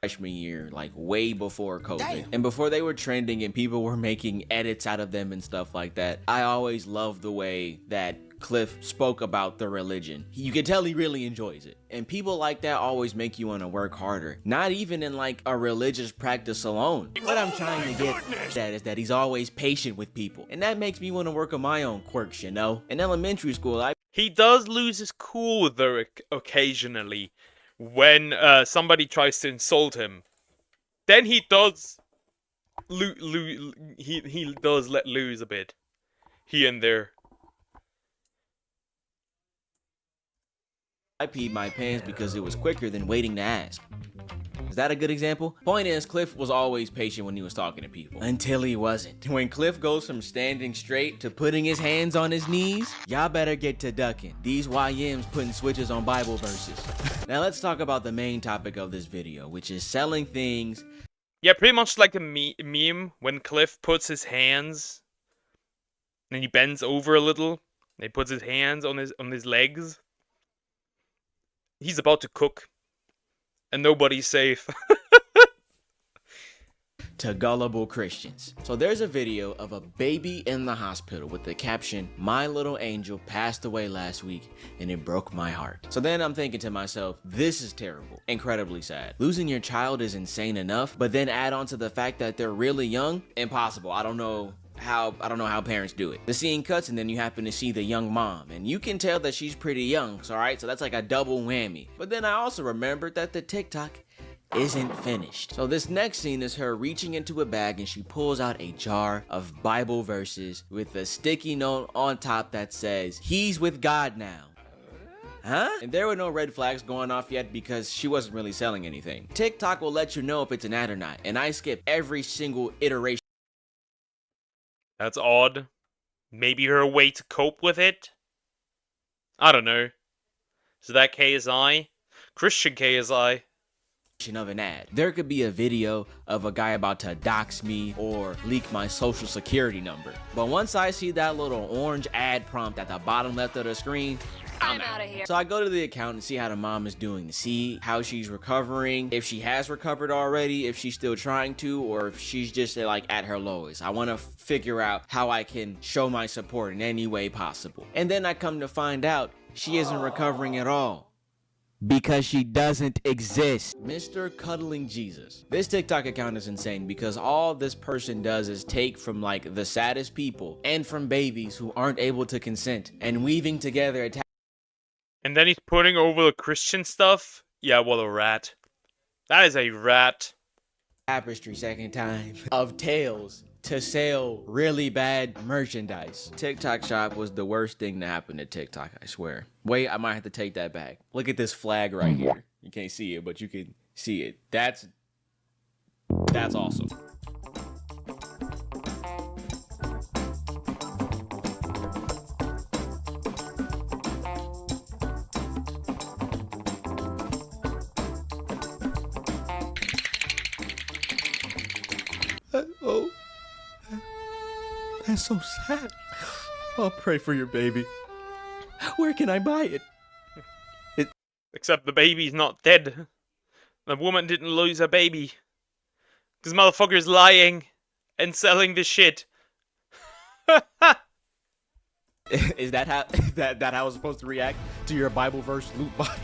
freshman year, like way before COVID. And before they were trending and people were making edits out of them and stuff like that, I always loved the way that Cliff spoke about the religion. You can tell he really enjoys it. And people like that always make you want to work harder. Not even in like a religious practice alone. What I'm trying to get at is that he's always patient with people. And that makes me want to work on my own quirks, you know? In elementary school, He does lose his cool though occasionally when somebody tries to insult him. Then he does he does let loose a bit here and there. I peed my pants because it was quicker than waiting to ask. Is that a good example? Point is, Cliff was always patient when he was talking to people. Until he wasn't. When Cliff goes from standing straight to putting his hands on his knees, y'all better get to ducking. These YMs putting switches on Bible verses. Now let's talk about the main topic of this video, which is selling things. Yeah, pretty much like a meme when Cliff puts his hands and he bends over a little. And he puts his hands on his legs. He's about to cook, and nobody's safe. To gullible Christians. So there's a video of a baby in the hospital with the caption, "My little angel passed away last week and it broke my heart." So then I'm thinking to myself, this is terrible, incredibly sad. Losing your child is insane enough, but then add on to the fact that they're really young, impossible. I don't know how parents do it. The scene cuts and then you happen to see the young mom, and you can tell that she's pretty young, so alright, so that's like a double whammy. But then I also remembered that the TikTok isn't finished. So this next scene is her reaching into a bag and she pulls out a jar of Bible verses with a sticky note on top that says, "He's with God now." Huh? And there were no red flags going off yet because she wasn't really selling anything. TikTok will let you know if it's an ad or not, and I skip every single iteration. That's odd. Maybe her way to cope with it? I don't know. Is that KSI? Christian KSI? Of an ad. There could be a video of a guy about to dox me or leak my social security number. But once I see that little orange ad prompt at the bottom left of the screen, I'm out of here. So I go to the account and see how the mom is doing, to see how she's recovering, if she has recovered already, if she's still trying to, or if she's just like at her lowest. I want to figure out how I can show my support in any way possible. And then I come to find out she isn't recovering at all. Because she doesn't exist. Mr. Cuddling Jesus. This TikTok account is insane because all this person does is take from like the saddest people and from babies who aren't able to consent and weaving together a and then he's putting over the Christian stuff? Yeah, what a rat. That is a rat. Tapestry second time of tales to sell really bad merchandise. TikTok shop was the worst thing to happen to TikTok, I swear. Wait, I might have to take that back. Look at this flag right here. You can't see it, but you can see it. That's awesome. Oh, that's so sad. I'll pray for your baby. Where can I buy it? Except the baby's not dead. The woman didn't lose her baby. This motherfucker's lying and selling this shit. Is that how that I was supposed to react to your Bible verse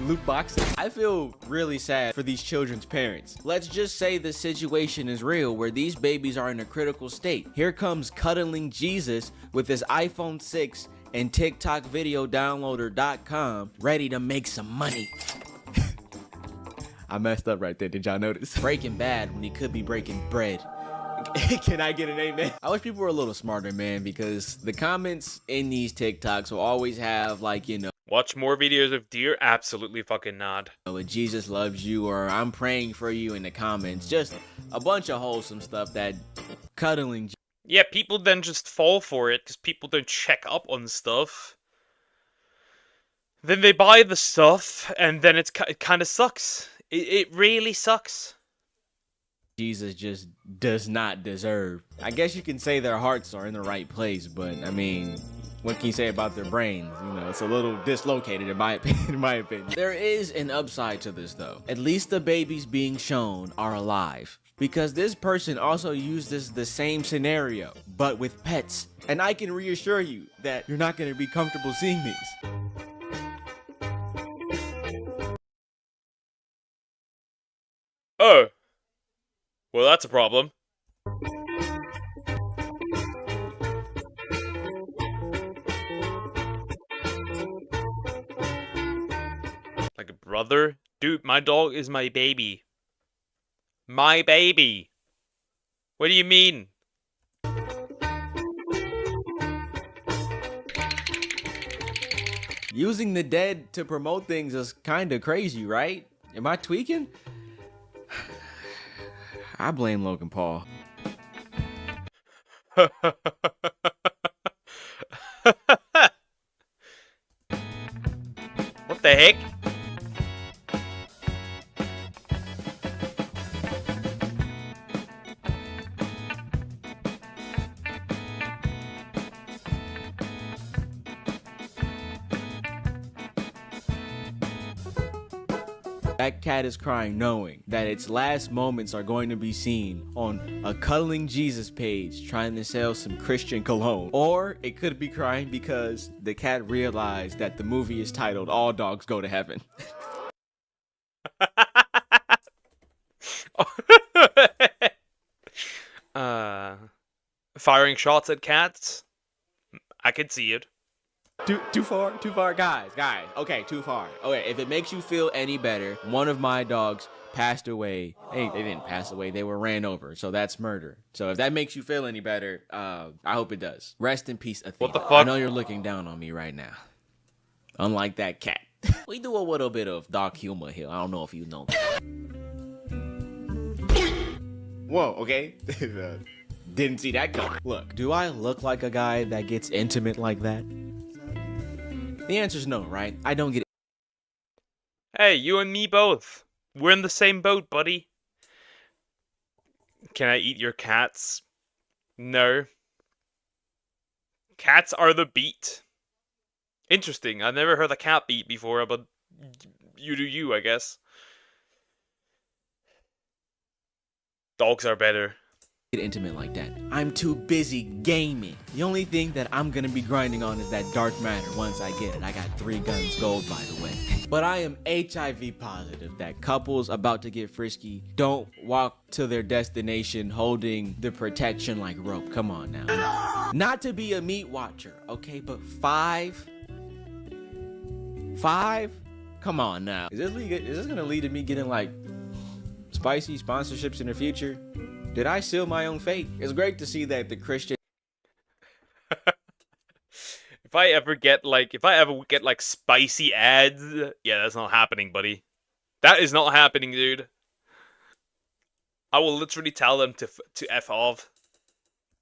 loot boxes? I feel really sad for these children's parents. Let's just say the situation is real where these babies are in a critical state. Here comes Cuddling Jesus with his iPhone 6 and TikTok video downloader.com ready to make some money. I messed up right there. Did y'all notice? Breaking bad when he could be breaking bread. Can I get an amen? I wish people were a little smarter, man, because the comments in these TikToks will always have, like, you know, watch more videos of deer? Absolutely fucking not. Jesus loves you, or I'm praying for you in the comments. Just a bunch of wholesome stuff that Cuddling. Yeah, people then just fall for it because people don't check up on stuff. Then they buy the stuff, and then it kind of sucks. It really sucks. Jesus just does not deserve. I guess you can say their hearts are in the right place, but I mean, what can you say about their brains? You know, it's a little dislocated in my opinion. There is an upside to this though. At least the babies being shown are alive. Because this person also used the same scenario, but with pets. And I can reassure you that you're not going to be comfortable seeing these. Oh. Well, that's a problem. Like a brother? Dude, my dog is my baby. My baby. What do you mean? Using the dead to promote things is kind of crazy, right? Am I tweaking? I blame Logan Paul. What the heck? That cat is crying knowing that its last moments are going to be seen on a Cuddling Jesus page trying to sell some Christian cologne. Or it could be crying because the cat realized that the movie is titled All Dogs Go to Heaven. Firing shots at cats? I could see it. Too far, guys. Okay, too far. Okay, if it makes you feel any better, one of my dogs passed away. Hey, they didn't pass away. They were ran over. So that's murder. So if that makes you feel any better, I hope it does. Rest in peace, Athena. What the fuck? I know you're looking down on me right now. Unlike that cat. We do a little bit of dark humor here. I don't know if you know. Whoa, okay. Didn't see that coming. Look, do I look like a guy that gets intimate like that? The answer's no, right? I don't get it. Hey, you and me both. We're in the same boat, buddy. Can I eat your cats? No. Cats are the beat. Interesting. I've never heard a cat beat before, but you do you, I guess. Dogs are better. Get intimate like that. I'm too busy gaming. The only thing that I'm gonna be grinding on is that dark matter once I get it. I got 3 guns gold, by the way. But I am HIV positive that couples about to get frisky don't walk to their destination holding the protection like rope. Come on now. Not to be a meat watcher, okay, but 5? Come on now. Is this gonna lead to me getting like spicy sponsorships in the future? Did I seal my own fate? It's great to see that the Christian If I ever get like spicy ads, yeah, that's not happening, buddy. That is not happening, dude. I will literally tell them to F off.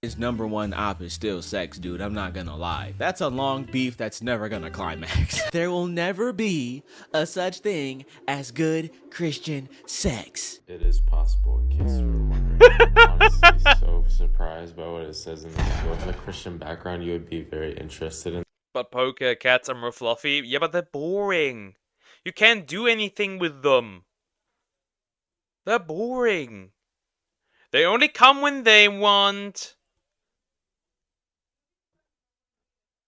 His #1 op is still sex, dude. I'm not gonna lie. That's a long beef that's never gonna climax. There will never be a such thing as good Christian sex. It is possible, in case you were wondering. I'm honestly so surprised by what it says in the book. With a Christian background, you would be very interested in. But poker cats are more fluffy. Yeah, but they're boring. You can't do anything with them. They're boring. They only come when they want.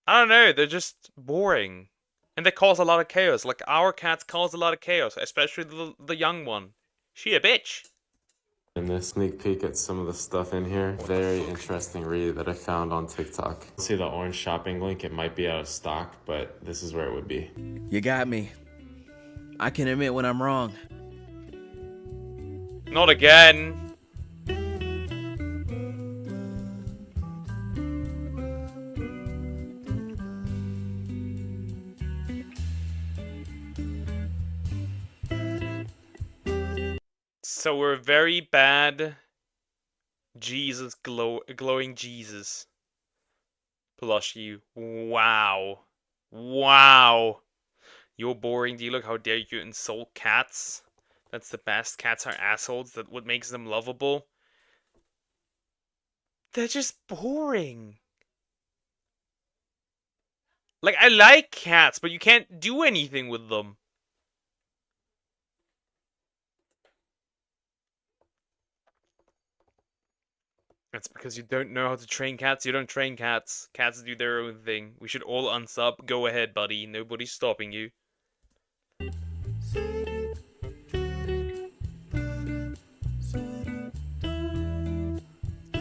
I don't know, they're just boring. And they cause a lot of chaos. Like, our cats cause a lot of chaos, especially the young one. She a bitch. In this sneak peek at some of the stuff in here, very interesting read that I found on TikTok. See the orange shopping link? It might be out of stock, but this is where it would be. You got me. I can admit when I'm wrong. Not again. So we're very bad Jesus glowing Jesus plushie. Wow. Wow. You're boring, D-Look. How dare you insult cats? That's the best. Cats are assholes. That's what makes them lovable. They're just boring. Like, I like cats, but you can't do anything with them. That's because you don't know how to train cats. You don't train cats. Cats do their own thing. We should all unsub. Go ahead, buddy. Nobody's stopping you.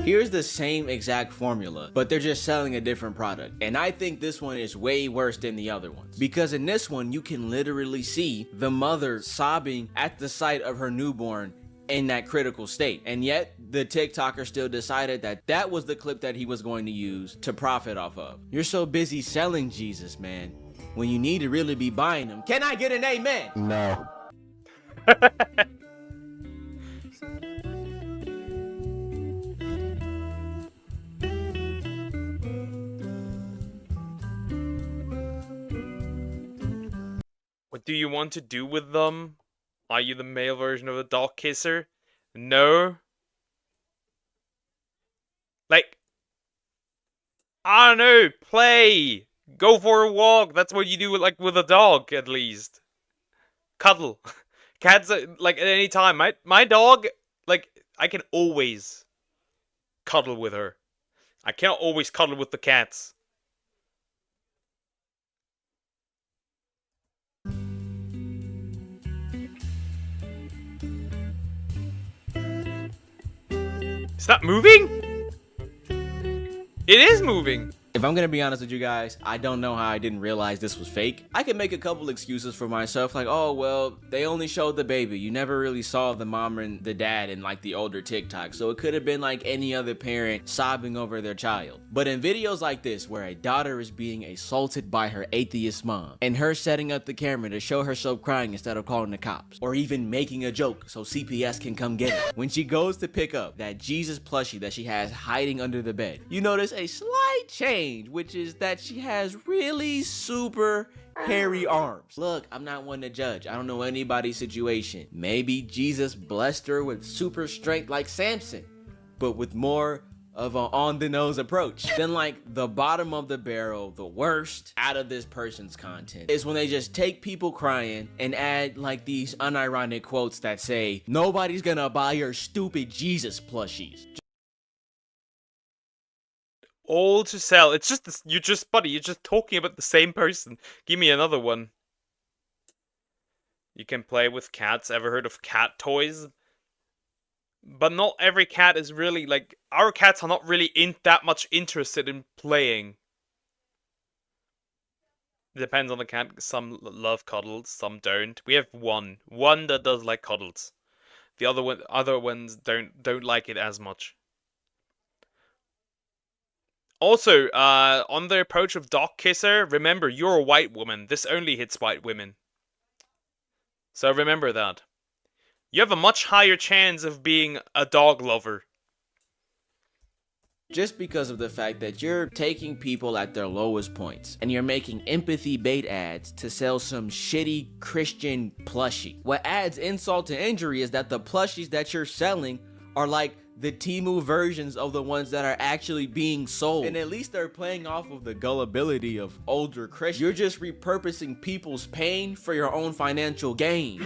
Here's the same exact formula, but they're just selling a different product. And I think this one is way worse than the other ones. Because in this one, you can literally see the mother sobbing at the sight of her newborn in that critical state. And yet, the TikToker still decided that that was the clip that he was going to use to profit off of. You're so busy selling Jesus, man, when you need to really be buying him. Can I get an amen? No. What do you want to do with them? Are you the male version of a dog kisser? No. Like, I don't know, play. Go for a walk. That's what you do like with a dog, at least. Cuddle. Cats, like, at any time. My dog, like, I can always cuddle with her. I cannot always cuddle with the cats. Is that moving? It is moving. If I'm gonna be honest with you guys, I don't know how I didn't realize this was fake. I can make a couple excuses for myself, like, oh, well, they only showed the baby. You never really saw the mom and the dad in like the older TikTok, so it could have been like any other parent sobbing over their child. But in videos like this, where a daughter is being assaulted by her atheist mom, and her setting up the camera to show herself crying instead of calling the cops, or even making a joke so CPS can come get her, when she goes to pick up that Jesus plushie that she has hiding under the bed, you notice a slight change, which is that she has really super hairy arms. Look, I'm not one to judge. I don't know anybody's situation. Maybe Jesus blessed her with super strength like Samson, but with more of an on-the-nose approach. Then, like, the bottom of the barrel, the worst out of this person's content is when they just take people crying and add like these unironic quotes that say, nobody's gonna buy your stupid Jesus plushies. All to sell. It's just this, you're just talking about the same person. Give me another one. You can play with cats. Ever heard of cat toys? But not every cat is really like, our cats are not really that much interested in playing. It depends on the cat. Some love cuddles, some don't. We have one that does like cuddles. The other ones don't like it as much. Also, on the approach of Dog Kisser, remember, you're a white woman. This only hits white women. So remember that. You have a much higher chance of being a dog lover. Just because of the fact that you're taking people at their lowest points and you're making empathy bait ads to sell some shitty Christian plushie. What adds insult to injury is that the plushies that you're selling are like the Temu versions of the ones that are actually being sold. And at least they're playing off of the gullibility of older Christians. You're just repurposing people's pain for your own financial gain.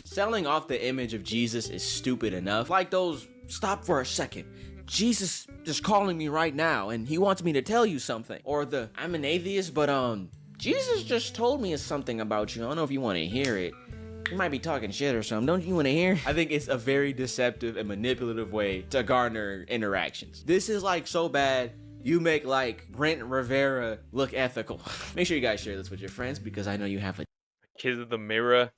Selling off the image of Jesus is stupid enough. Like those, stop for a second. Jesus is calling me right now and he wants me to tell you something. Or the, I'm an atheist, but Jesus just told me something about you. I don't know if you want to hear it. You might be talking shit or something. Don't you want to hear? I think it's a very deceptive and manipulative way to garner interactions. This is like so bad, you make like Brent Rivera look ethical. Make sure you guys share this with your friends because I know you have a Kid of the mirror.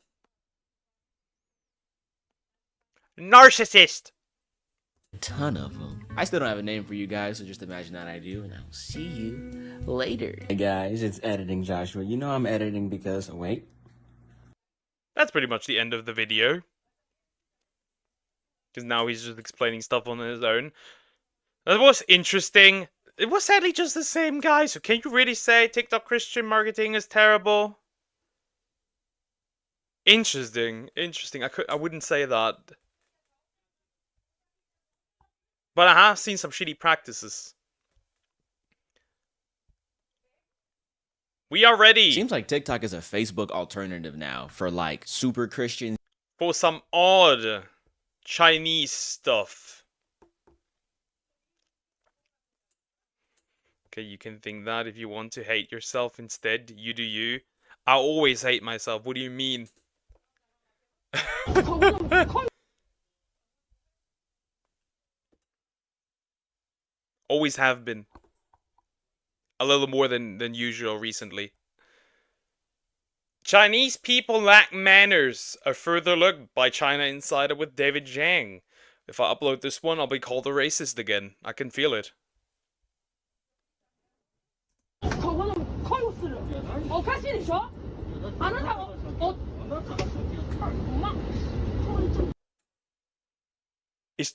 Narcissist! ton of them. I still don't have a name for you guys, so just imagine that I do, and I'll see you later. Hey guys, it's Editing Joshua. You know I'm editing because, wait. That's pretty much the end of the video. Because now he's just explaining stuff on his own. That was interesting. It was sadly just the same guy, so can you really say TikTok Christian marketing is terrible? Interesting. I wouldn't say that. But I have seen some shitty practices. We are ready. Seems like TikTok is a Facebook alternative now for like super Christian. For some odd Chinese stuff. Okay, you can think that if you want to hate yourself instead. You do you. I always hate myself. What do you mean? Always have been. A little more than usual recently. Chinese people lack manners. A further look by China Insider with David Zhang. If I upload this one, I'll be called a racist again. I can feel it. Is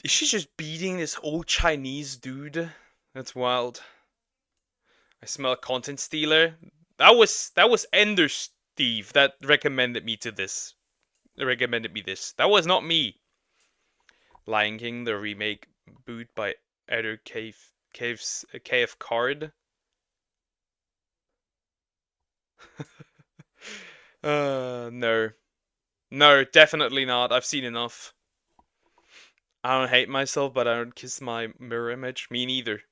she just beating this old Chinese dude? That's wild. I smell a content stealer. That was Ender Steve that recommended me to this. That was not me. Lion King, the remake, boot by Eder KF Card. No. No, definitely not. I've seen enough. I don't hate myself, but I don't kiss my mirror image. Me neither.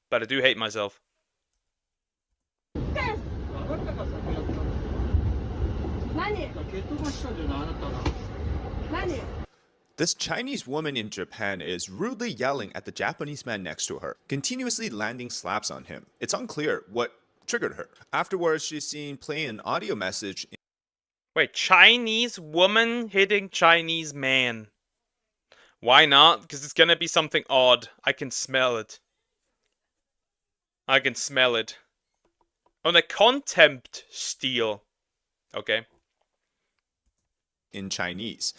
But I do hate myself. This Chinese woman in Japan is rudely yelling at the Japanese man next to her, continuously landing slaps on him. It's unclear what triggered her. Afterwards, she's seen playing an audio message. Wait, Chinese woman hitting Chinese man. Why not? Because it's gonna be something odd. I can smell it. I can smell it. On a contempt steal. Okay. In Chinese.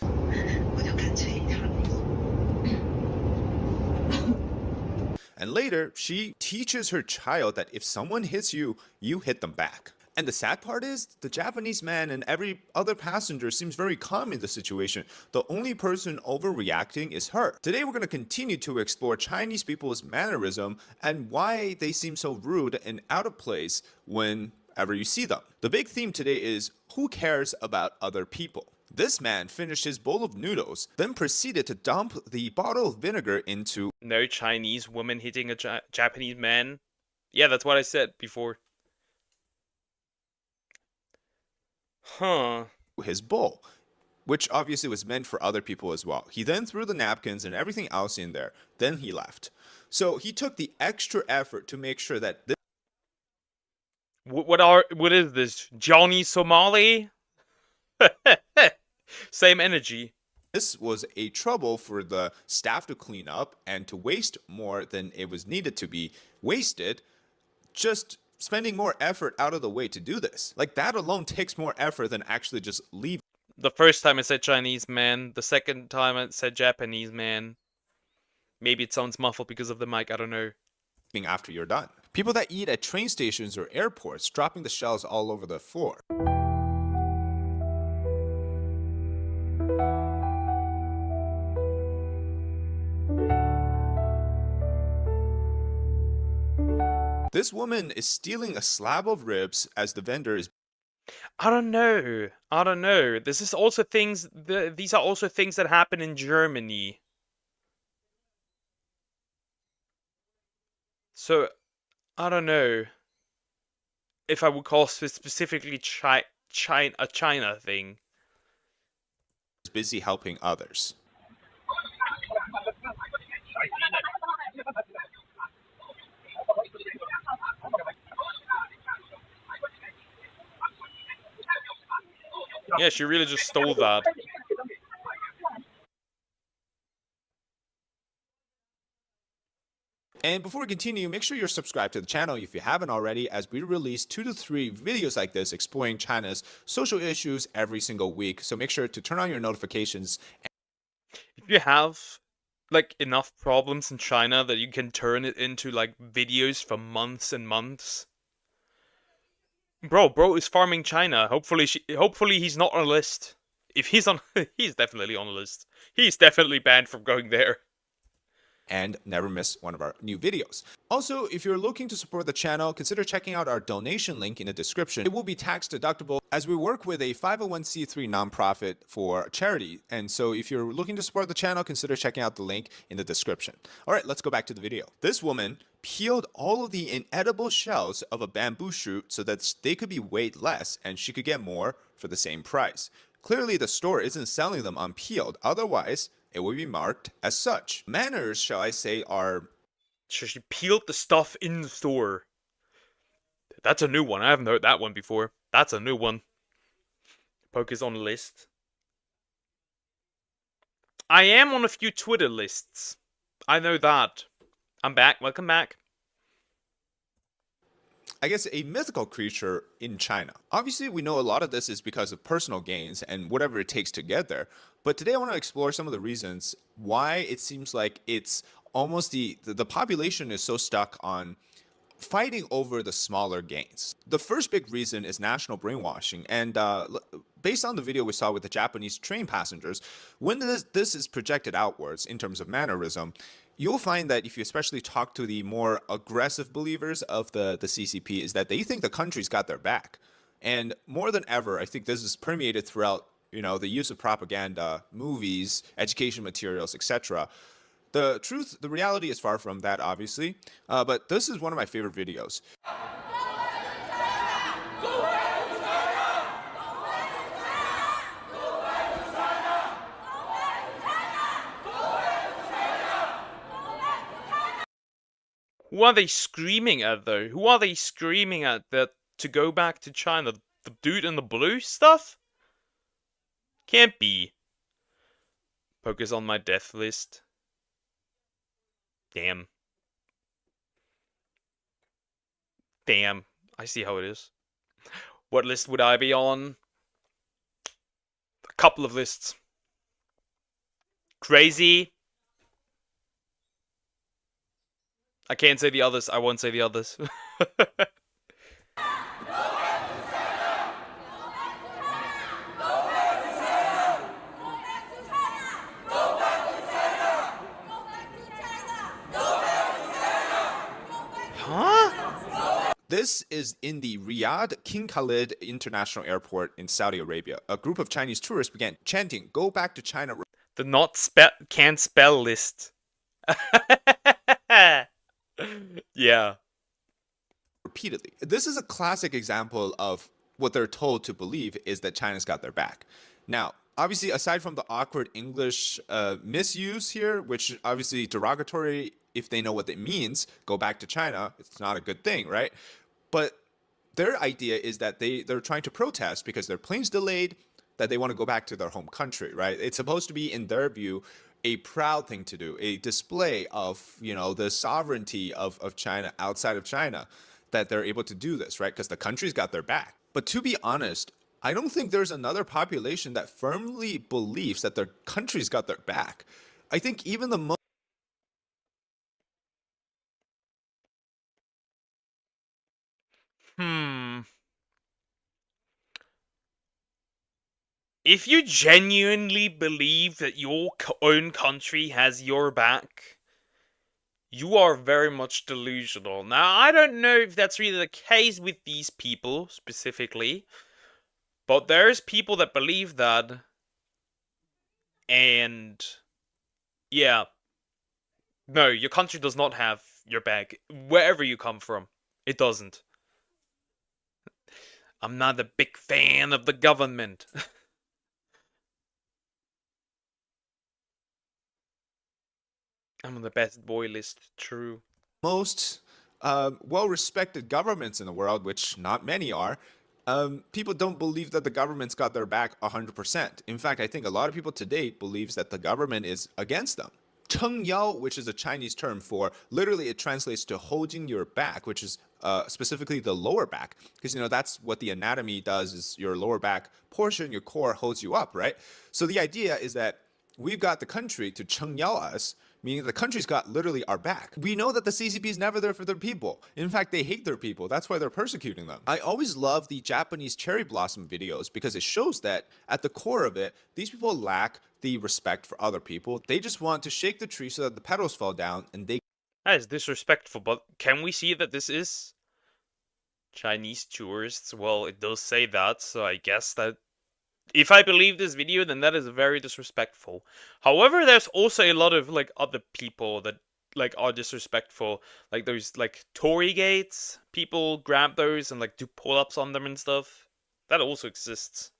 And later, she teaches her child that if someone hits you, you hit them back. And the sad part is, the Japanese man and every other passenger seems very calm in the situation. The only person overreacting is her. Today we're going to continue to explore Chinese people's mannerism and why they seem so rude and out of place whenever you see them. The big theme today is, who cares about other people? This man finished his bowl of noodles, then proceeded to dump the bottle of vinegar into... No Chinese woman hitting a Japanese man? Yeah, that's what I said before. Huh. His bowl, which obviously was meant for other people as well. He then threw the napkins and everything else in there. Then he left. So he took the extra effort to make sure that this... What is this? Johnny Somali? Same energy. This was a trouble for the staff to clean up and to waste more than it was needed to be wasted, just spending more effort out of the way to do this. Like, that alone takes more effort than actually just leaving. The first time I said Chinese man, the second time I said Japanese man. Maybe it sounds muffled because of the mic, I don't know. After you're done. People that eat at train stations or airports, dropping the shells all over the floor. This woman is stealing a slab of ribs as the vendor is... I don't know. This is also things. These are also things that happen in Germany. So, I don't know if I would call specifically a China thing. Busy helping others. Yeah, she really just stole that. And before we continue, make sure you're subscribed to the channel if you haven't already, as we release 2 to 3 videos like this exploring China's social issues every single week. So make sure to turn on your notifications. If you have like enough problems in China that you can turn it into like videos for months and months. Bro is farming China. Hopefully he's not on a list. If he's on, he's definitely on a list. He's definitely banned from going there. and never miss one of our new videos. Also, if you're looking to support the channel, consider checking out our donation link in the description. It will be tax deductible as we work with a 501c3 nonprofit for charity. And so if you're looking to support the channel, consider checking out the link in the description. All right, let's go back to the video. This woman peeled all of the inedible shells of a bamboo shoot so that they could be weighed less and she could get more for the same price. Clearly, the store isn't selling them unpeeled. Otherwise, it would be marked as such. Manners, shall I say, are... So she peeled the stuff in the store. That's a new one. I haven't heard that one before. That's a new one. Poke's on the list. I am on a few Twitter lists. I know that. I'm back. Welcome back. I guess a mythical creature in China. Obviously, we know a lot of this is because of personal gains and whatever it takes to get there. But today I want to explore some of the reasons why it seems like it's almost the population is so stuck on fighting over the smaller gains. The first big reason is national brainwashing. And based on the video we saw with the Japanese train passengers, when this is projected outwards in terms of mannerism, you'll find that if you especially talk to the more aggressive believers of the CCP, is that they think the country's got their back. And more than ever, I think this is permeated throughout, the use of propaganda, movies, education materials, etc. The reality is far from that, obviously. But this is one of my favorite videos. Who are they screaming at, though? Who are they screaming at that to go back to China? The dude in the blue stuff? Can't be. Poke's on my death list. Damn. Damn. I see how it is. What list would I be on? A couple of lists. Crazy. I can't say the others. I won't say the others. This is in the Riyadh King Khalid International Airport in Saudi Arabia. A group of Chinese tourists began chanting, "Go back to China." The can't spell list. Yeah. Repeatedly. This is a classic example of what they're told to believe is that China's got their back. Now, obviously, aside from the awkward English misuse here, which obviously derogatory, if they know what it means, go back to China, it's not a good thing, right? But their idea is that they're trying to protest because their plane's delayed, that they want to go back to their home country, right? It's supposed to be, in their view, a proud thing to do, a display of, the sovereignty of China outside of China, that they're able to do this, right? Because the country's got their back. But to be honest, I don't think there's another population that firmly believes that their country's got their back. I think even the most... If you genuinely believe that your own country has your back, you are very much delusional. Now, I don't know if that's really the case with these people specifically, but there's people that believe that, and yeah, no, your country does not have your back, wherever you come from. It doesn't. I'm not a big fan of the government. I'm on the best boy list, true. Most well-respected governments in the world, which not many are, people don't believe that the government's got their back 100%. In fact, I think a lot of people today believes that the government is against them. 撑腰, which is a Chinese term for, literally it translates to holding your back, which is specifically the lower back. Because, that's what the anatomy does, is your lower back portion, your core holds you up, right? So the idea is that we've got the country to 撑腰 us, meaning the country's got literally our back. We know that the CCP is never there for their people. In fact, they hate their people. That's why they're persecuting them. I always love the Japanese cherry blossom videos because it shows that at the core of it, these people lack the respect for other people. They just want to shake the tree so that the petals fall down and they... That is disrespectful, but can we see that this is Chinese tourists? Well, it does say that, so I guess that if I believe this video, then that is very disrespectful. However, there's also a lot of like other people that like are disrespectful. Like those like Tory gates, people grab those and like do pull-ups on them and stuff. That also exists.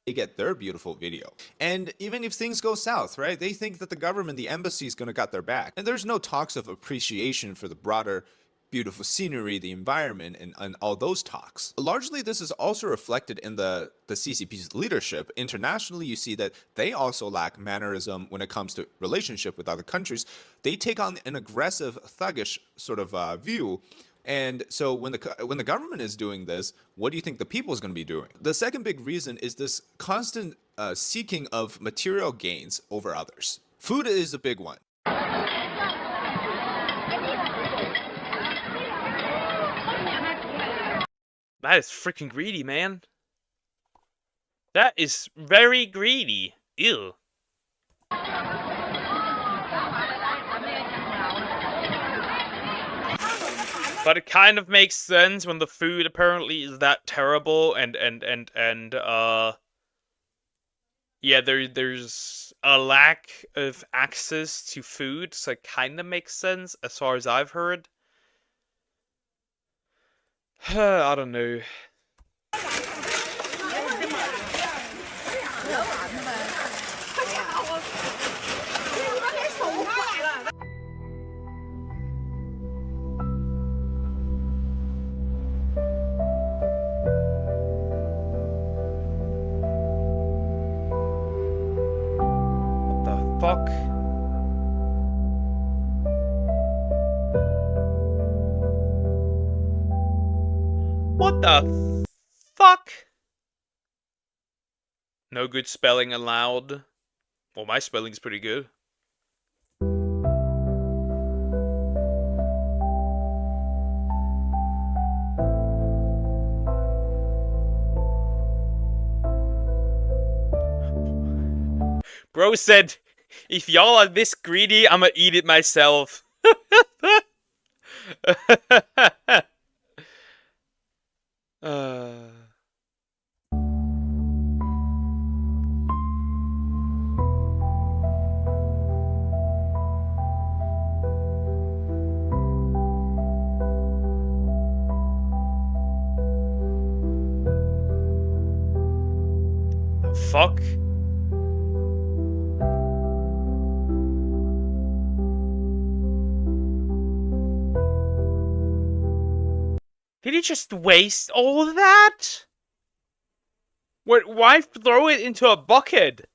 They get their beautiful video. And even if things go south, right, they think that the government, the embassy is going to got their back. And there's no talks of appreciation for the broader beautiful scenery, the environment, and all those talks. Largely, this is also reflected in the CCP's leadership. Internationally, you see that they also lack mannerism when it comes to relationship with other countries. They take on an aggressive, thuggish sort of view. And so when the government is doing this, what do you think the people is going to be doing? The second big reason is this constant seeking of material gains over others. Food is a big one. That is freaking greedy, man. That is very greedy. Ew. But it kind of makes sense when the food apparently is that terrible and yeah, there's a lack of access to food, so it kind of makes sense as far as I've heard. I don't know. What the fuck? What the fuck? No good spelling allowed. Well, my spelling's pretty good. Bro said, if y'all are this greedy, I'ma eat it myself. Fuck. Did he just waste all of that? Why throw it into a bucket?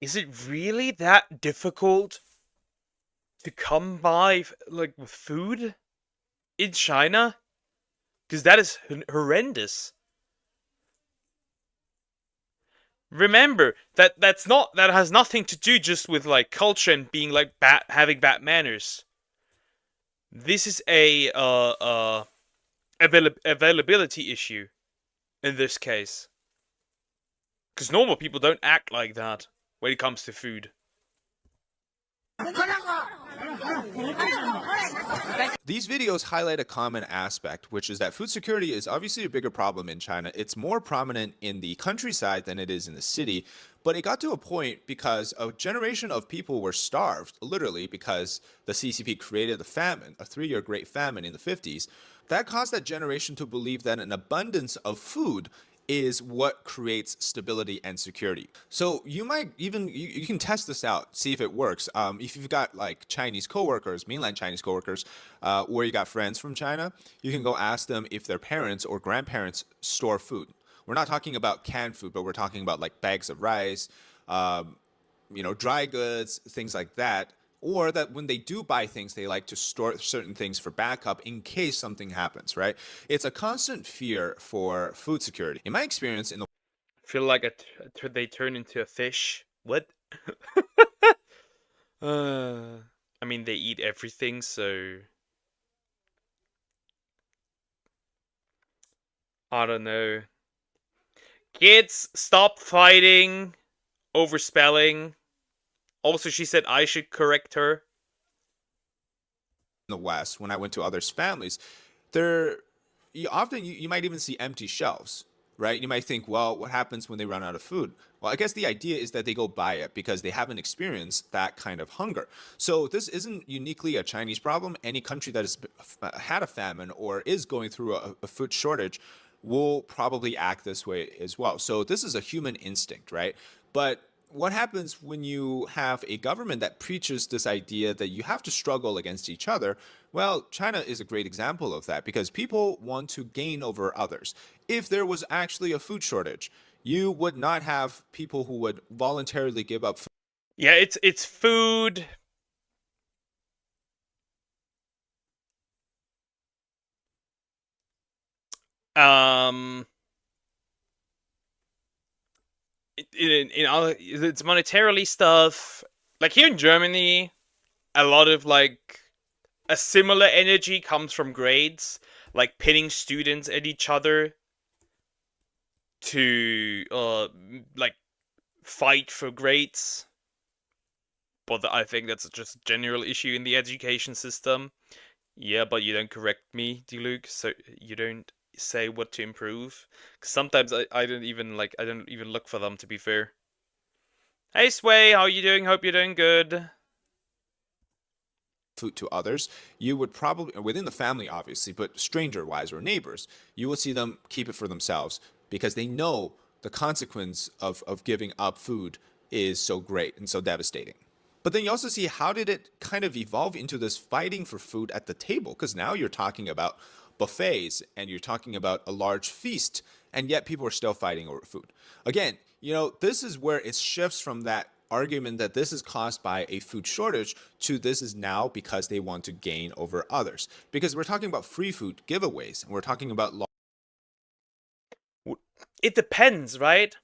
Is it really that difficult to come by, like, with food in China? Because that is horrendous. Remember that has nothing to do just with like culture and being like having bad manners. This is a availability issue in this case. Because normal people don't act like that when it comes to food. These videos highlight a common aspect, which is that food security is obviously a bigger problem in China. It's more prominent in the countryside than it is in the city. But it got to a point because a generation of people were starved, literally, because the CCP created the famine, a 3-year Great Famine in the 50s. That caused that generation to believe that an abundance of food is what creates stability and security. So you might even, you can test this out, see if it works. If you've got like Chinese coworkers, mainland Chinese coworkers, or you got friends from China, you can go ask them if their parents or grandparents store food. We're not talking about canned food, but we're talking about like bags of rice, dry goods, things like that. Or that when they do buy things, they like to store certain things for backup in case something happens, right? It's a constant fear for food security. In my experience, in the Feel like they turn into a fish. What? I mean, they eat everything, so I don't know. Kids, stop fighting over spelling. Also, she said I should correct her. in the West, when I went to others' families, there you might even see empty shelves, right? You might think, well, what happens when they run out of food? Well, I guess the idea is that they go buy it because they haven't experienced that kind of hunger. So this isn't uniquely a Chinese problem. Any country that has had a famine or is going through a food shortage will probably act this way as well. So this is a human instinct, right? But what happens when you have a government that preaches this idea that you have to struggle against each other? Well, China is a great example of that because people want to gain over others. If there was actually a food shortage, you would not have people who would voluntarily give up food. Yeah, it's food. It's monetarily stuff. Like here in Germany, a lot of like a similar energy comes from grades, like pitting students at each other to like fight for grades. But I think that's just a general issue in the education system. Yeah, but you don't correct me, Luke, so you don't say what to improve. 'Cause sometimes I don't even look for them, to be fair. Hey Sway, how you doing? Hope you're doing good. Food to others, you would probably, within the family obviously, but stranger wise or neighbors, you will see them keep it for themselves because they know the consequence of giving up food is so great and so devastating. But then you also see how did it kind of evolve into this fighting for food at the table? Because now you're talking about buffets and you're talking about a large feast, and yet people are still fighting over food. Again, this is where it shifts from that argument that this is caused by a food shortage to this is now because they want to gain over others. Because we're talking about free food giveaways, and we're talking about It depends, right?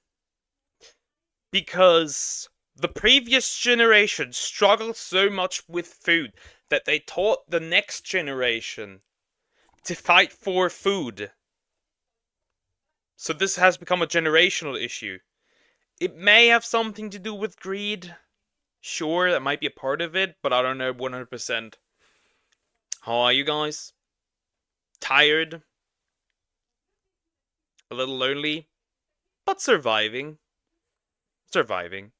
Because the previous generation struggled so much with food that they taught the next generation to fight for food. So this has become a generational issue. It may have something to do with greed. Sure, that might be a part of it, but I don't know 100%. How are you guys? Tired? A little lonely? But surviving. Surviving.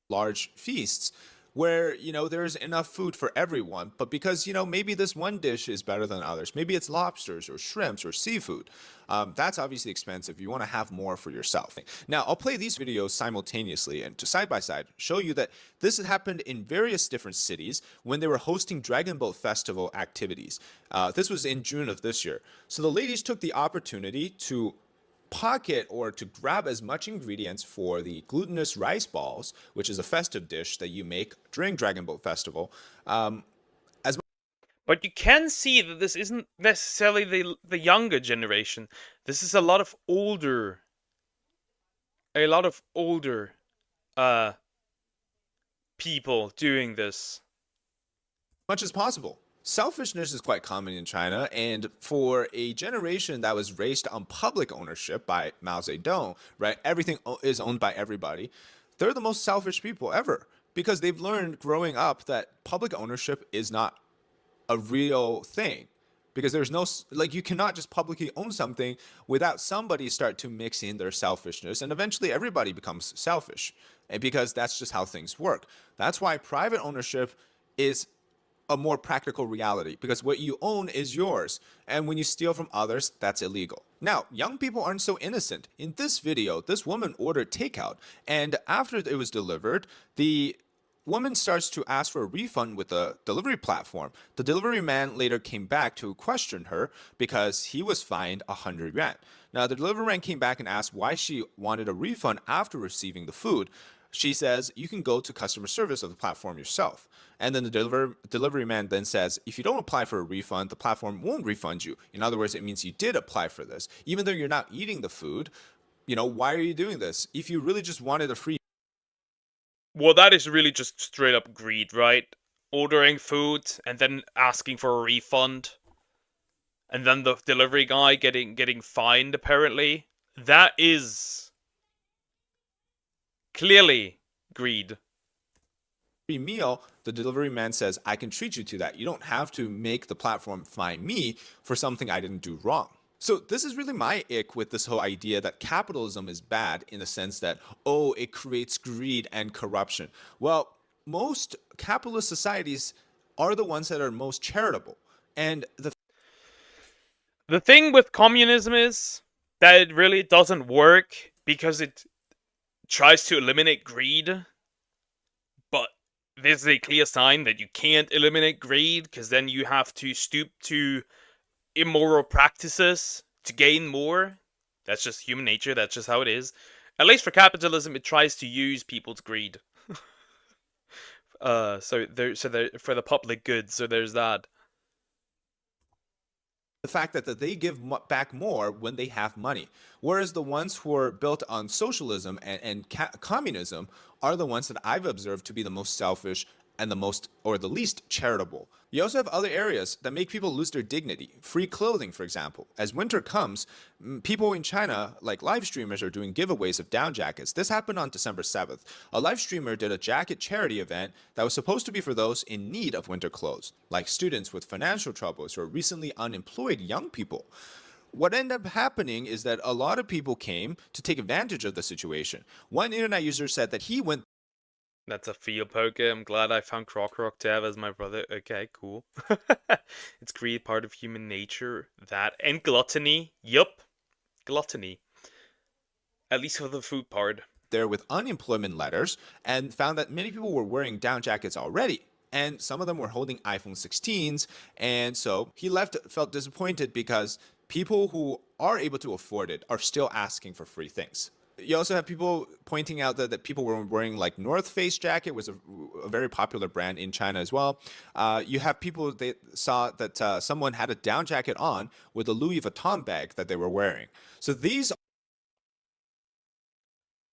large feasts where there's enough food for everyone, but because maybe this one dish is better than others, maybe it's lobsters or shrimps or seafood, that's obviously expensive. You want to have more for yourself. Now I'll play these videos simultaneously and to side by side show you that this has happened in various different cities when they were hosting Dragon Boat Festival activities. This was in June of this year. So the ladies took the opportunity to pocket or to grab as much ingredients for the glutinous rice balls, which is a festive dish that you make during Dragon Boat Festival. But you can see that this isn't necessarily the younger generation. This is a lot of older people doing this. Much as possible. Selfishness is quite common in China, and for a generation that was raised on public ownership by Mao Zedong, right? Everything is owned by everybody. They're the most selfish people ever because they've learned growing up that public ownership is not a real thing. Because there's no, like, you cannot just publicly own something without somebody start to mix in their selfishness, and eventually everybody becomes selfish. And because that's just how things work. That's why private ownership is a more practical reality, because what you own is yours, and when you steal from others, that's illegal. Now, young people aren't so innocent. In this video, this woman ordered takeout, and after it was delivered, the woman starts to ask for a refund with the delivery platform. The delivery man later came back to question her because he was fined 100 yuan. Now, the delivery man came back and asked why she wanted a refund after receiving the food. She says, you can go to customer service of the platform yourself. And then the delivery man then says, if you don't apply for a refund, the platform won't refund you. In other words, it means you did apply for this. Even though you're not eating the food, why are you doing this? If you really just wanted a free... Well, that is really just straight up greed, right? Ordering food and then asking for a refund. And then the delivery guy getting fined, apparently. That is clearly greed. free meal, the delivery man says, I can treat you to that. You don't have to make the platform fine me for something I didn't do wrong. So this is really my ick with this whole idea that capitalism is bad in the sense that, oh, it creates greed and corruption. Well, most capitalist societies are the ones that are most charitable. And The thing with communism is that it really doesn't work because it tries to eliminate greed. But this is a clear sign that you can't eliminate greed because then you have to stoop to immoral practices to gain more. That's just human nature. That's just how it is. At least for capitalism, it tries to use people's greed. So for the public good. So there's that. the fact that they give back more when they have money. Whereas the ones who are built on socialism and communism are the ones that I've observed to be the most selfish and the most or the least charitable. You also have other areas that make people lose their dignity. Free clothing, for example. As winter comes, people in China, like live streamers, are doing giveaways of down jackets. This happened on December 7th. A live streamer did a jacket charity event that was supposed to be for those in need of winter clothes, like students with financial troubles or recently unemployed young people. What ended up happening is that a lot of people came to take advantage of the situation. One internet user said that he went... That's a field poker. I'm glad I found Croc to have as my brother. Okay, cool. It's greed, part of human nature. That and gluttony. Yup. Gluttony. At least for the food part. There with unemployment letters and found that many people were wearing down jackets already. And some of them were holding iPhone 16s. And so he felt disappointed because people who are able to afford it are still asking for free things. You also have people pointing out that people were wearing like North Face jacket, was a very popular brand in China as well. You have people, they saw that someone had a down jacket on with a Louis Vuitton bag that they were wearing. So these...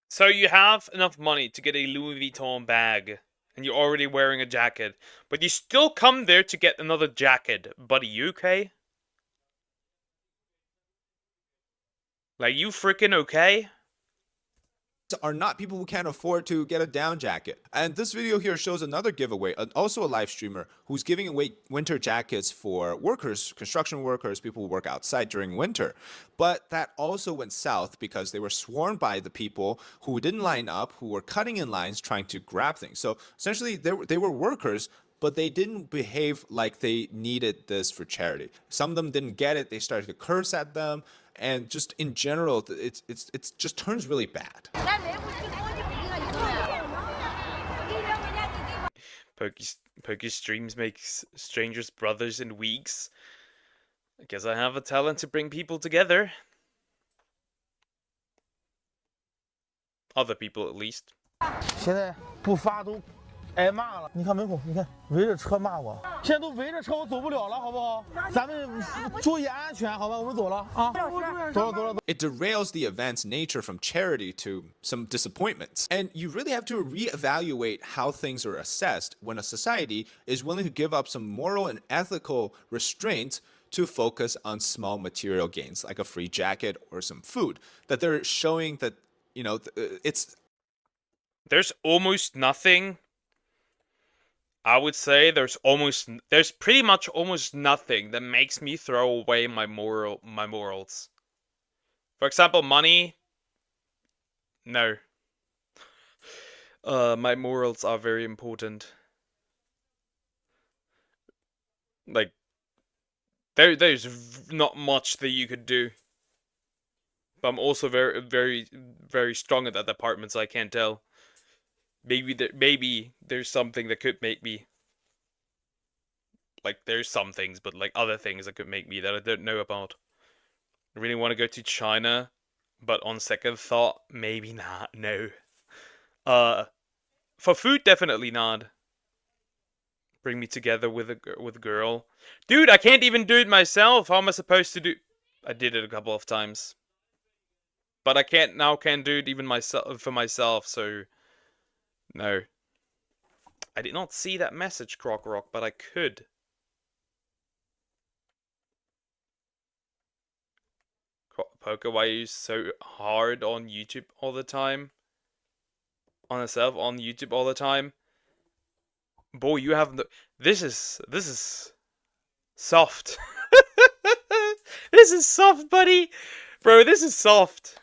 So you have enough money to get a Louis Vuitton bag, and you're already wearing a jacket, but you still come there to get another jacket. Buddy, you okay? Like, you freaking okay? Are not people who can't afford to get a down jacket. And this video here shows another giveaway, also a live streamer who's giving away winter jackets for workers, construction workers, people who work outside during winter. But that also went south because they were swarmed by the people who didn't line up, who were cutting in lines trying to grab things. So essentially they were workers, but they didn't behave like they needed this for charity. Some of them didn't get it. They started to curse at them. And just in general, it's just turns really bad. Pokey streams makes strangers brothers in weeks. I guess I have a talent to bring people together. Other people at least. 现在不发都挨骂了。你看门口，你看围着车骂我，现在都围着车，我走不了了，好不好？咱们注意安全，好吧？我们走了啊，走了。 It derails the event's nature from charity to some disappointments. And you really have to reevaluate how things are assessed when a society is willing to give up some moral and ethical restraints to focus on small material gains, like a free jacket or some food. That they're showing that, it's... There's almost nothing. I would say there's pretty much almost nothing that makes me throw away my morals. For example, money. No. My morals are very important. Like, there's not much that you could do. But I'm also very, very, very strong at that department, so I can't tell. maybe there's something that could make me like there's some things, but like other things that could make me that I don't know about. I really want to go to China, but on second thought, maybe not. No. For food, definitely not. Bring me together with a girl, dude. I can't even do it myself. How am I supposed to do? I did it a couple of times, but I can't do it even myself for myself. So no. I did not see that message, Croc Rock, but I could. Poker, why are you so hard on YouTube all the time? On yourself on YouTube all the time? Boy, you have the. This is soft. This is soft, buddy. Bro, this is soft.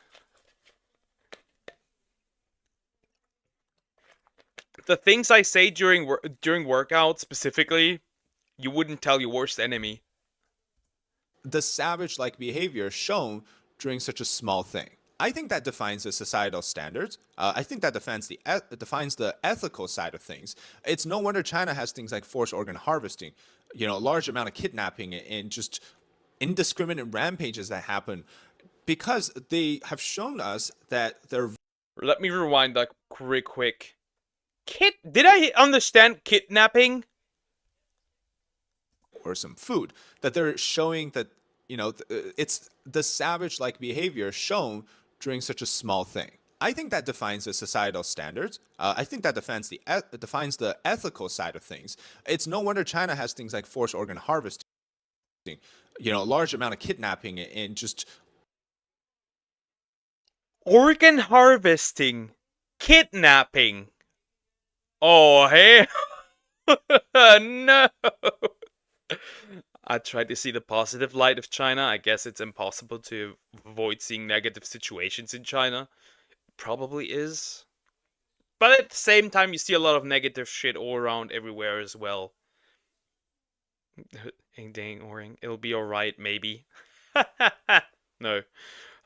The things I say during workouts specifically, you wouldn't tell your worst enemy. The savage-like behavior shown during such a small thing. I think that defines the societal standards. I think that defines the ethical side of things. It's no wonder China has things like forced organ harvesting, a large amount of kidnapping and just indiscriminate rampages that happen because they have shown us that they're. Let me rewind that quick. Did I understand kidnapping? Or some food that they're showing that it's the savage-like behavior shown during such a small thing. I think that defines the societal standards. I think that defines the ethical side of things. It's no wonder China has things like forced organ harvesting, a large amount of kidnapping and just organ harvesting, kidnapping. Oh, hey. No. I tried to see the positive light of China. I guess it's impossible to avoid seeing negative situations in China. Probably is. But at the same time, you see a lot of negative shit all around everywhere as well. Dang, Oring. It'll be alright, maybe. No.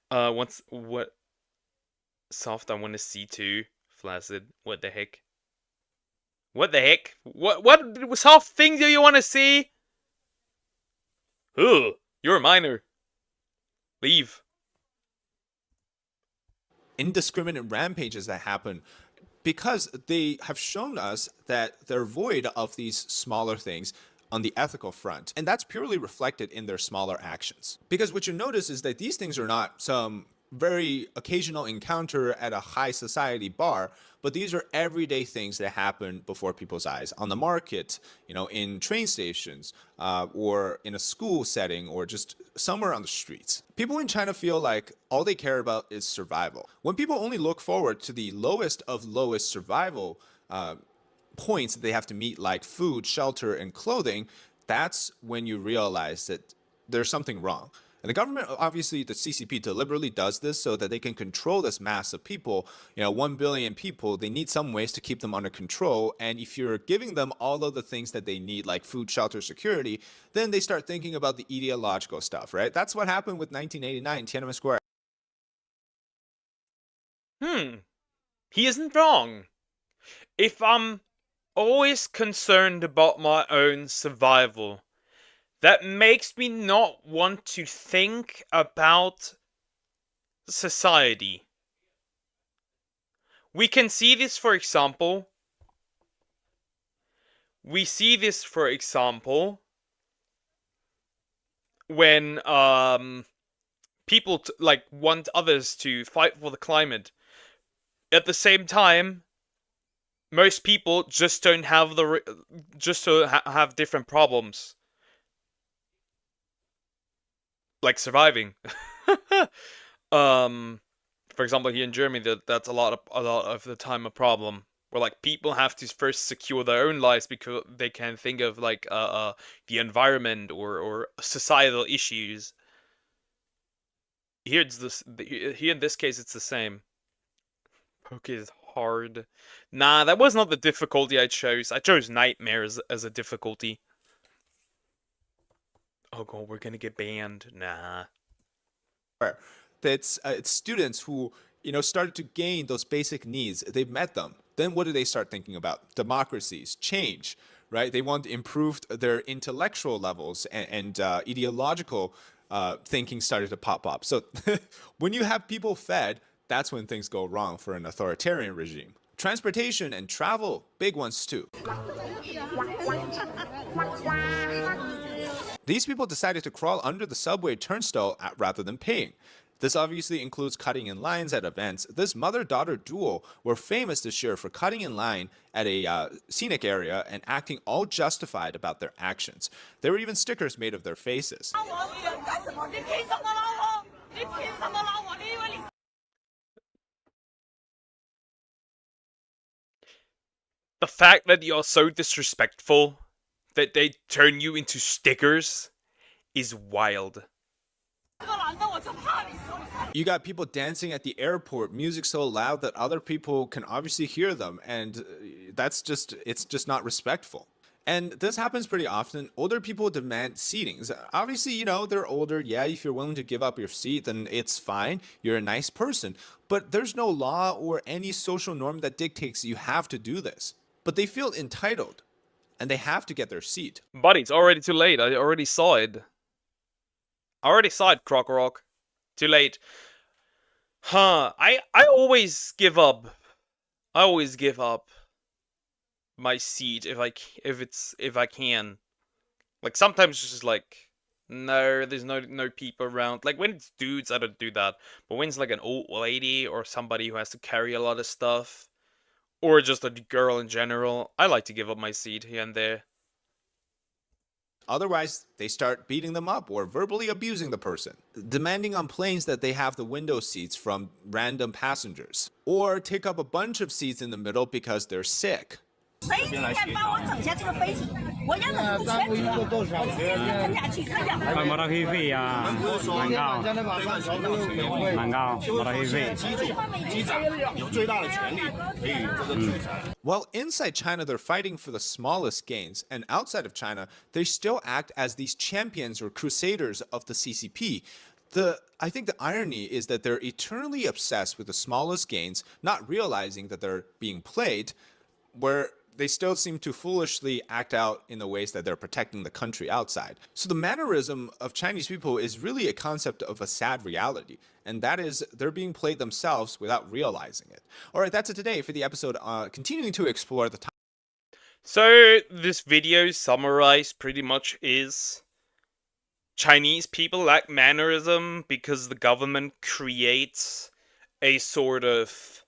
What? Soft, I want to see too. Flaccid. What the heck? What the heck? What soft thing do you want to see? Ugh, you're a minor. Leave. Indiscriminate rampages that happen because they have shown us that they're void of these smaller things on the ethical front. And that's purely reflected in their smaller actions. Because what you notice is that these things are not some very occasional encounter at a high society bar, but these are everyday things that happen before people's eyes on the market, in train stations, or in a school setting, or just somewhere on the streets. People in China feel like all they care about is survival. When people only look forward to the lowest of lowest survival points that they have to meet, like food, shelter, and clothing, that's when you realize that there's something wrong. And the government, obviously, the CCP deliberately does this so that they can control this mass of people. 1 billion people, they need some ways to keep them under control. And if you're giving them all of the things that they need, like food, shelter, security, then they start thinking about the ideological stuff, right? That's what happened with 1989 Tiananmen Square. He isn't wrong. If I'm always concerned about my own survival, that makes me not want to think about society. We can see this, for example. We see this, for example, when people want others to fight for the climate. At the same time, most people just don't have have different problems. Like surviving. For example, here in Germany, that's a lot of the time a problem. Where like people have to first secure their own lives because they can think of like the environment or societal issues. Here in this case it's the same. Poke is hard. Nah, that was not the difficulty I chose. I chose nightmares as a difficulty. Oh god, we're gonna get banned. Nah. It's students who started to gain those basic needs. They've met them. then what do they start thinking about? Democracies, change, right? They want to improve their intellectual levels and ideological thinking started to pop up. So when you have people fed, that's when things go wrong for an authoritarian regime. Transportation and travel, big ones too. These people decided to crawl under the subway turnstile rather than paying. This obviously includes cutting in lines at events. This mother-daughter duo were famous this year for cutting in line at a scenic area and acting all justified about their actions. There were even stickers made of their faces. The fact that you're so disrespectful that they turn you into stickers is wild. You got people dancing at the airport, music so loud that other people can obviously hear them, and it's just not respectful. And this happens pretty often. Older people demand seatings. Obviously, you know, they're older. Yeah, if you're willing to give up your seat, then it's fine. You're a nice person. But there's no law or any social norm that dictates you have to do this. But they feel entitled, and they have to get their seat. Buddy, it's already too late. I already saw it. Croc. Too late. Huh. I always give up. I always give up my seat if I can. Like sometimes it's just like no, there's no people around. Like when it's dudes, I don't do that. But when it's like an old lady or somebody who has to carry a lot of stuff, or just a girl in general, I like to give up my seat here and there. Otherwise, they start beating them up or verbally abusing the person, demanding on planes that they have the window seats from random passengers, or take up a bunch of seats in the middle because they're sick. While inside China, they're fighting for the smallest gains, and outside of China, they still act as these champions or crusaders of the CCP. I think the irony is that they're eternally obsessed with the smallest gains, not realizing that they're being played, where they still seem to foolishly act out in the ways that they're protecting the country outside. So the mannerism of Chinese people is really a concept of a sad reality, and that is they're being played themselves without realizing it. All right, that's it today for the episode continuing to explore the time. So this video summarized pretty much is Chinese people lack mannerism because the government creates a sort of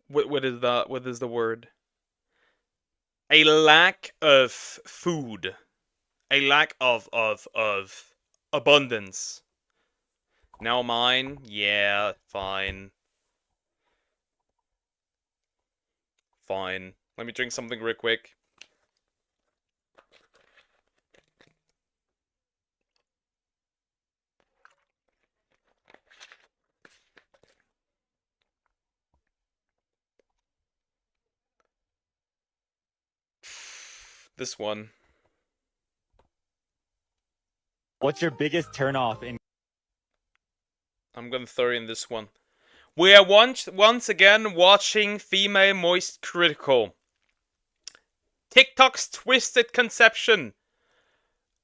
what is the word? A lack of food. A lack of abundance. Now mine? Yeah, fine. Fine. Let me drink something real quick. This one. What's your biggest turnoff in? I'm gonna throw in this one. We are once again watching Female Moist Critical. TikTok's twisted conception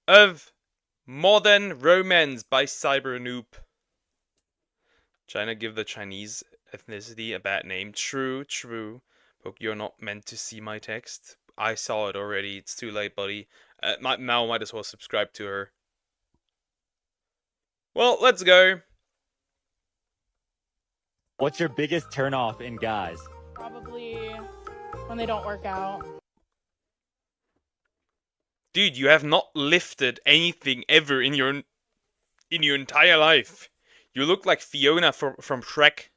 of modern romance by Cyber Noob. China give the Chinese ethnicity a bad name. True. But you're not meant to see my text. I saw it already. It's too late, buddy. Now might as well subscribe to her. Well, let's go. What's your biggest turnoff in guys? Probably when they don't work out. Dude, you have not lifted anything ever in your entire life. You look like Fiona from Shrek.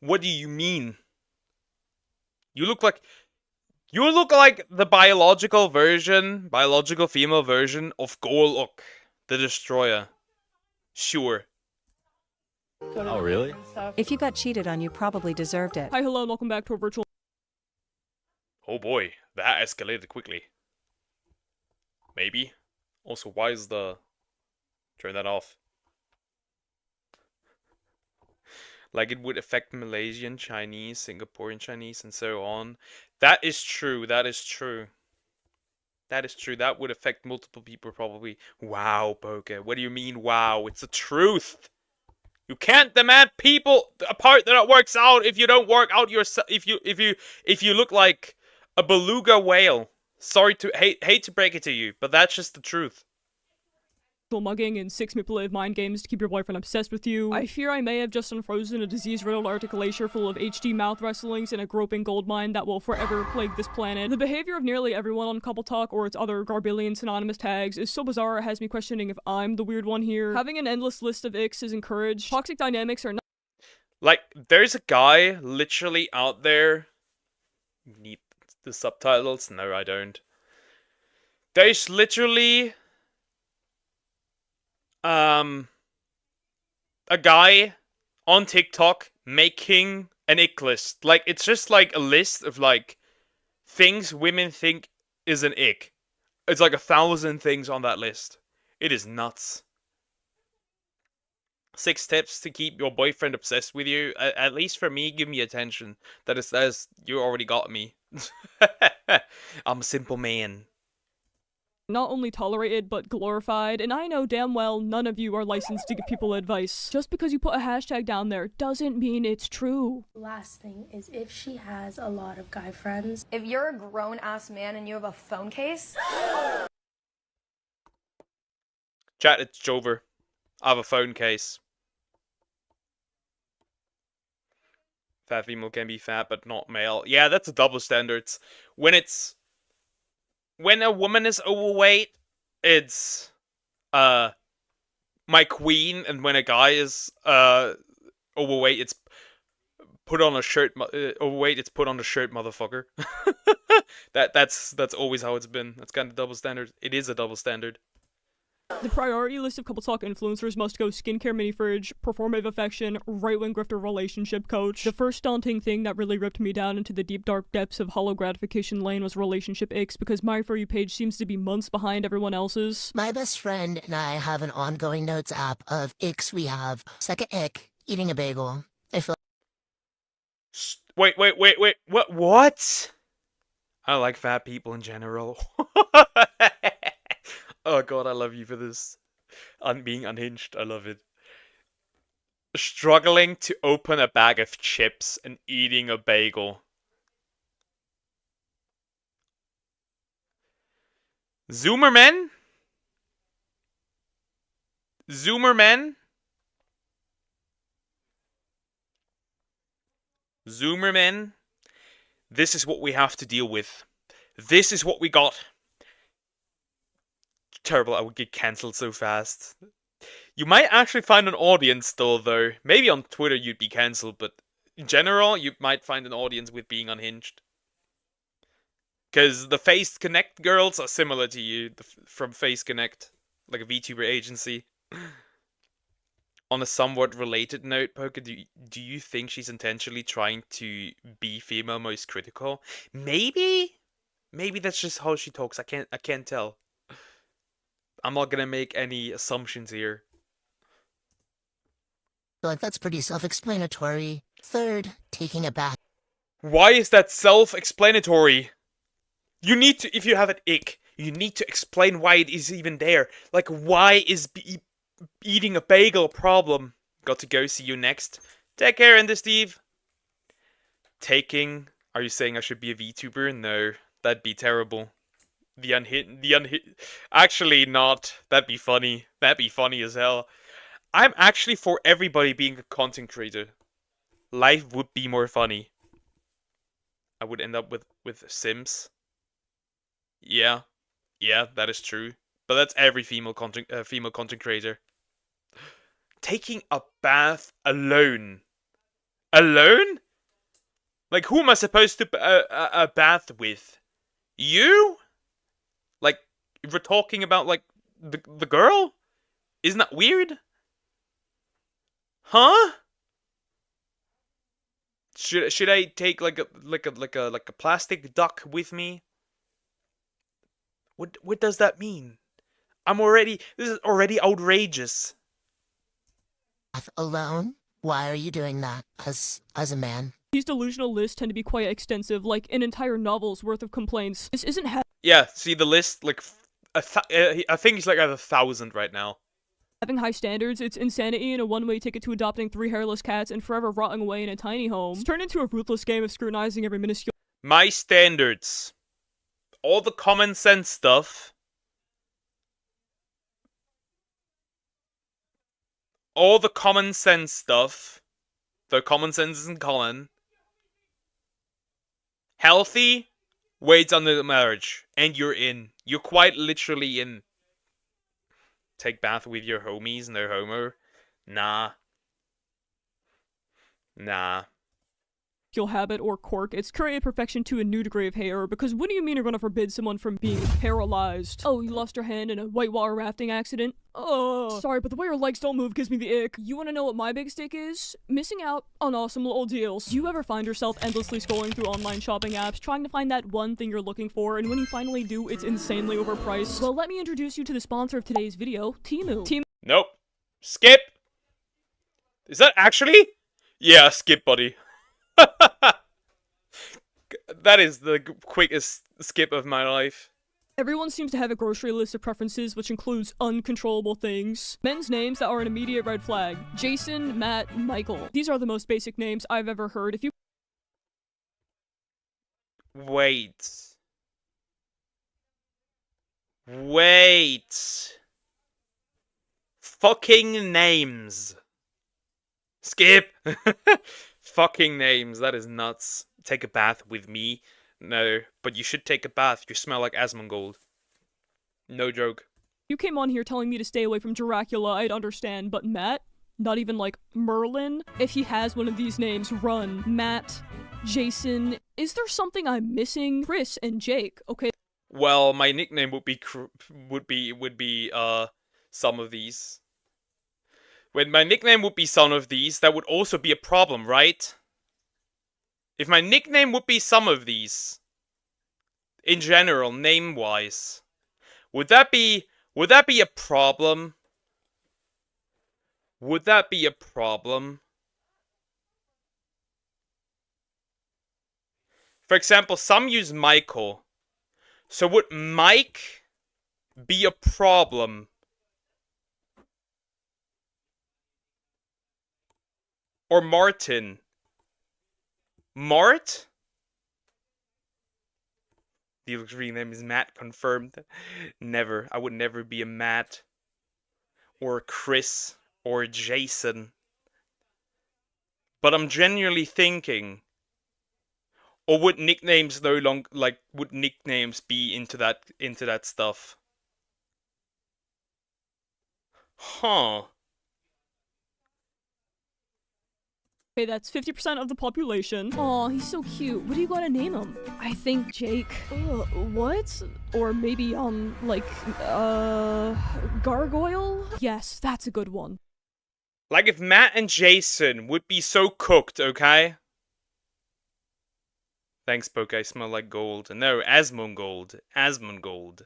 What do you mean? You look like the biological female version of Golok, the Destroyer. Sure. Oh, really? If you got cheated on, you probably deserved it. Hi, hello, and welcome back to a virtual. Oh boy, that escalated quickly. Maybe. Also, why is the... Turn that off. Like it would affect Malaysian Chinese, Singaporean Chinese, and so on. That is true. That is true. That is true. That would affect multiple people probably. Wow, Poke. What do you mean, wow? It's the truth. You can't demand people a part that works out if you don't work out yourself. If you look like a beluga whale. Sorry to hate to break it to you, but that's just the truth. Mugging and 6 manipulative mind games to keep your boyfriend obsessed with you. I fear I may have just unfrozen a disease-riddled Arctic glacier full of HD mouth wrestlings and a groping gold mine that will forever plague this planet. The behavior of nearly everyone on Couple Talk or its other garbillion synonymous tags is so bizarre it has me questioning if I'm the weird one here. Having an endless list of icks is encouraged. Toxic dynamics are not— Like, there's a guy literally out there. Need the subtitles? No, I don't. There's literally a guy on TikTok making an ick list. Like, it's just like a list of like things women think is an ick. It's like 1,000 things on that list. It is nuts. 6 tips to keep your boyfriend obsessed with you. At least for me, give me attention. That is you already got me. I'm a simple man. Not only tolerated, but glorified, and I know damn well none of you are licensed to give people advice. Just because you put a hashtag down there doesn't mean it's true. Last thing is if she has a lot of guy friends. If you're a grown-ass man and you have a phone case... Chat, it's Jover. I have a phone case. Fat female can be fat, but not male. Yeah, that's a double standards. When a woman is overweight, it's my queen, and when a guy is overweight, it's put on a shirt. Overweight, it's put on a shirt, motherfucker. That's always how it's been. That's kind of double standard. It is a double standard. The priority list of Couple Talk influencers must go skincare mini fridge, performative affection, right-wing grifter relationship coach. The first daunting thing that really ripped me down into the deep dark depths of hollow gratification lane was relationship icks, because my For You page seems to be months behind everyone else's. My best friend and I have an ongoing notes app of icks we have. Second ick, eating a bagel. I feel Wait. What? I like fat people in general. Oh god, I love you for this. Being unhinged, I love it. Struggling to open a bag of chips and eating a bagel. Zoomerman? Zoomerman? Zoomerman? This is what we have to deal with. This is what we got. Terrible, I would get cancelled so fast. You might actually find an audience still, though. Maybe on Twitter you'd be cancelled, but in general, you might find an audience with being unhinged. Because the Face Connect girls are similar to you from Face Connect, like a VTuber agency. On a somewhat related note, Poker, do you think she's intentionally trying to be female most critical? Maybe? Maybe that's just how she talks. I can't tell. I'm not gonna make any assumptions here. like that's pretty self-explanatory. Third, taking a bath. Why is that self-explanatory? You need to, if you have an ick, you need to explain why it is even there. Like, why is eating a bagel a problem? Got to go, see you next. Take care, Ender Steve. Are you saying I should be a VTuber? No, that'd be terrible. The unhit. Actually, not. That'd be funny. That'd be funny as hell. I'm actually for everybody being a content creator. Life would be more funny. I would end up with Sims. Yeah, that is true. But that's every female content creator. Taking a bath alone. Alone? Like, who am I supposed to a bath with? You? Like, if we're talking about like the girl? Isn't that weird? Huh? Should I take like a plastic duck with me? What does that mean? This is already outrageous. Alone? Why are you doing that as a man? These delusional lists tend to be quite extensive, like an entire novel's worth of complaints. This isn't Yeah, see the list, like, I think he's like at 1,000 right now. having high standards, it's insanity and a one-way ticket to adopting 3 hairless cats and forever rotting away in a tiny home. It's turned into a ruthless game of scrutinizing every minuscule. My standards. All the common sense stuff. All the common sense stuff. Though common sense isn't common. Healthy waits on the marriage. And you're in. You're quite literally in. Take bath with your homies, no homo. Nah. Nah. Habit or quirk, it's created perfection to a new degree of hair, because what do you mean you're gonna forbid someone from being paralyzed? Oh, you lost your hand in a whitewater rafting accident? Oh, sorry, but the way your legs don't move gives me the ick. You wanna know what my biggest ick is? Missing out on awesome little deals. Do you ever find yourself endlessly scrolling through online shopping apps, trying to find that one thing you're looking for, and when you finally do, it's insanely overpriced? Well, let me introduce you to the sponsor of today's video, Temu. Nope. Skip. Is that actually? Yeah, skip, buddy. That is the quickest skip of my life. Everyone seems to have a grocery list of preferences, which includes uncontrollable things. Men's names that are an immediate red flag. Jason, Matt, Michael. These are the most basic names I've ever heard. If you Wait. Wait. Fucking names. Skip. Fucking names. That is nuts. Take a bath with me? No, but you should take a bath. You smell like Asmongold. No joke. You came on here telling me to stay away from Dracula, I'd understand, but Matt? Not even like Merlin? If he has one of these names, run. Matt, Jason. Is there something I'm missing? Chris and Jake, okay? Well, my nickname would be some of these. When my nickname would be some of these, that would also be a problem, right? If my nickname would be some of these, in general, name-wise, would that be a problem? Would that be a problem? For example, some use Michael. So would Mike be a problem? Or Martin? Mart? The real name is Matt, confirmed. Never. I would never be a Matt. Or a Chris. Or a Jason. But I'm genuinely thinking, or would nicknames no longer, like, would nicknames be into that stuff? Huh. Okay, that's 50% of the population. Aw, he's so cute. What do you gotta name him? I think Jake. What? Or maybe, Gargoyle? Yes, that's a good one. Like if Matt and Jason would be so cooked, okay? Thanks, Poke, I smell like gold. No, Asmongold. Asmongold.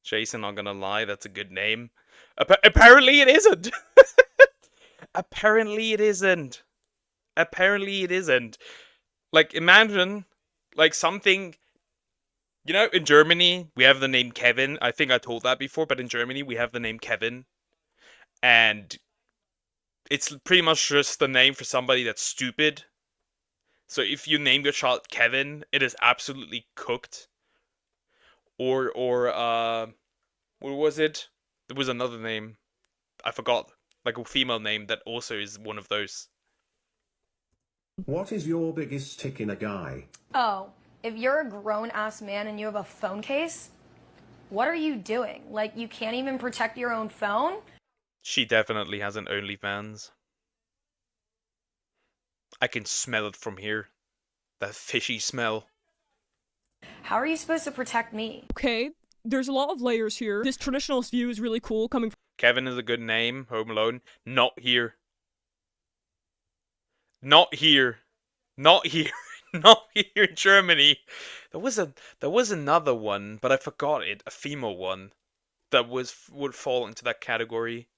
Jason, not gonna lie, that's a good name. Apparently it isn't! Apparently it isn't. Apparently it isn't. Like, imagine, like, something... You know, in Germany, we have the name Kevin. I think I told that before, but in Germany, we have the name Kevin. And it's pretty much just the name for somebody that's stupid. So if you name your child Kevin, it is absolutely cooked. Or what was it? There was another name. I forgot. Like a female name that also is one of those. What is your biggest tick in a guy? Oh, if you're a grown-ass man and you have a phone case, what are you doing? Like, you can't even protect your own phone? She definitely has an OnlyFans. I can smell it from here. That fishy smell. How are you supposed to protect me? Okay, there's a lot of layers here. This traditionalist view is really cool coming from Kevin is a good name. Home Alone. Not here. Not here. Not here. Not here in Germany. There was another one, but I forgot it. A female one that would fall into that category.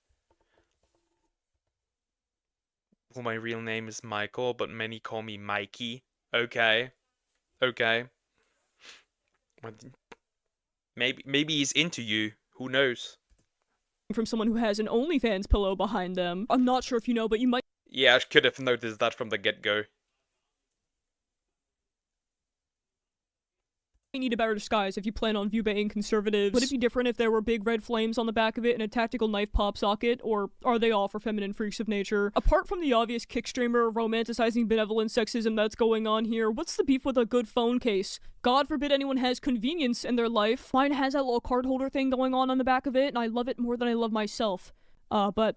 Well, my real name is Michael, but many call me Mikey. Okay. Okay. Maybe he's into you. Who knows? From someone who has an OnlyFans pillow behind them. I'm not sure if you know, but you might Yeah, I could have noticed that from the get-go. need a better disguise if you plan on view baiting conservatives. Would it be different if there were big red flames on the back of it and a tactical knife pop socket, or are they all for feminine freaks of nature? Apart from the obvious kick streamer romanticizing benevolent sexism that's going on here, what's the beef with a good phone case? God forbid anyone has convenience in their life. Mine has that little card holder thing going on the back of it, and I love it more than I love myself. But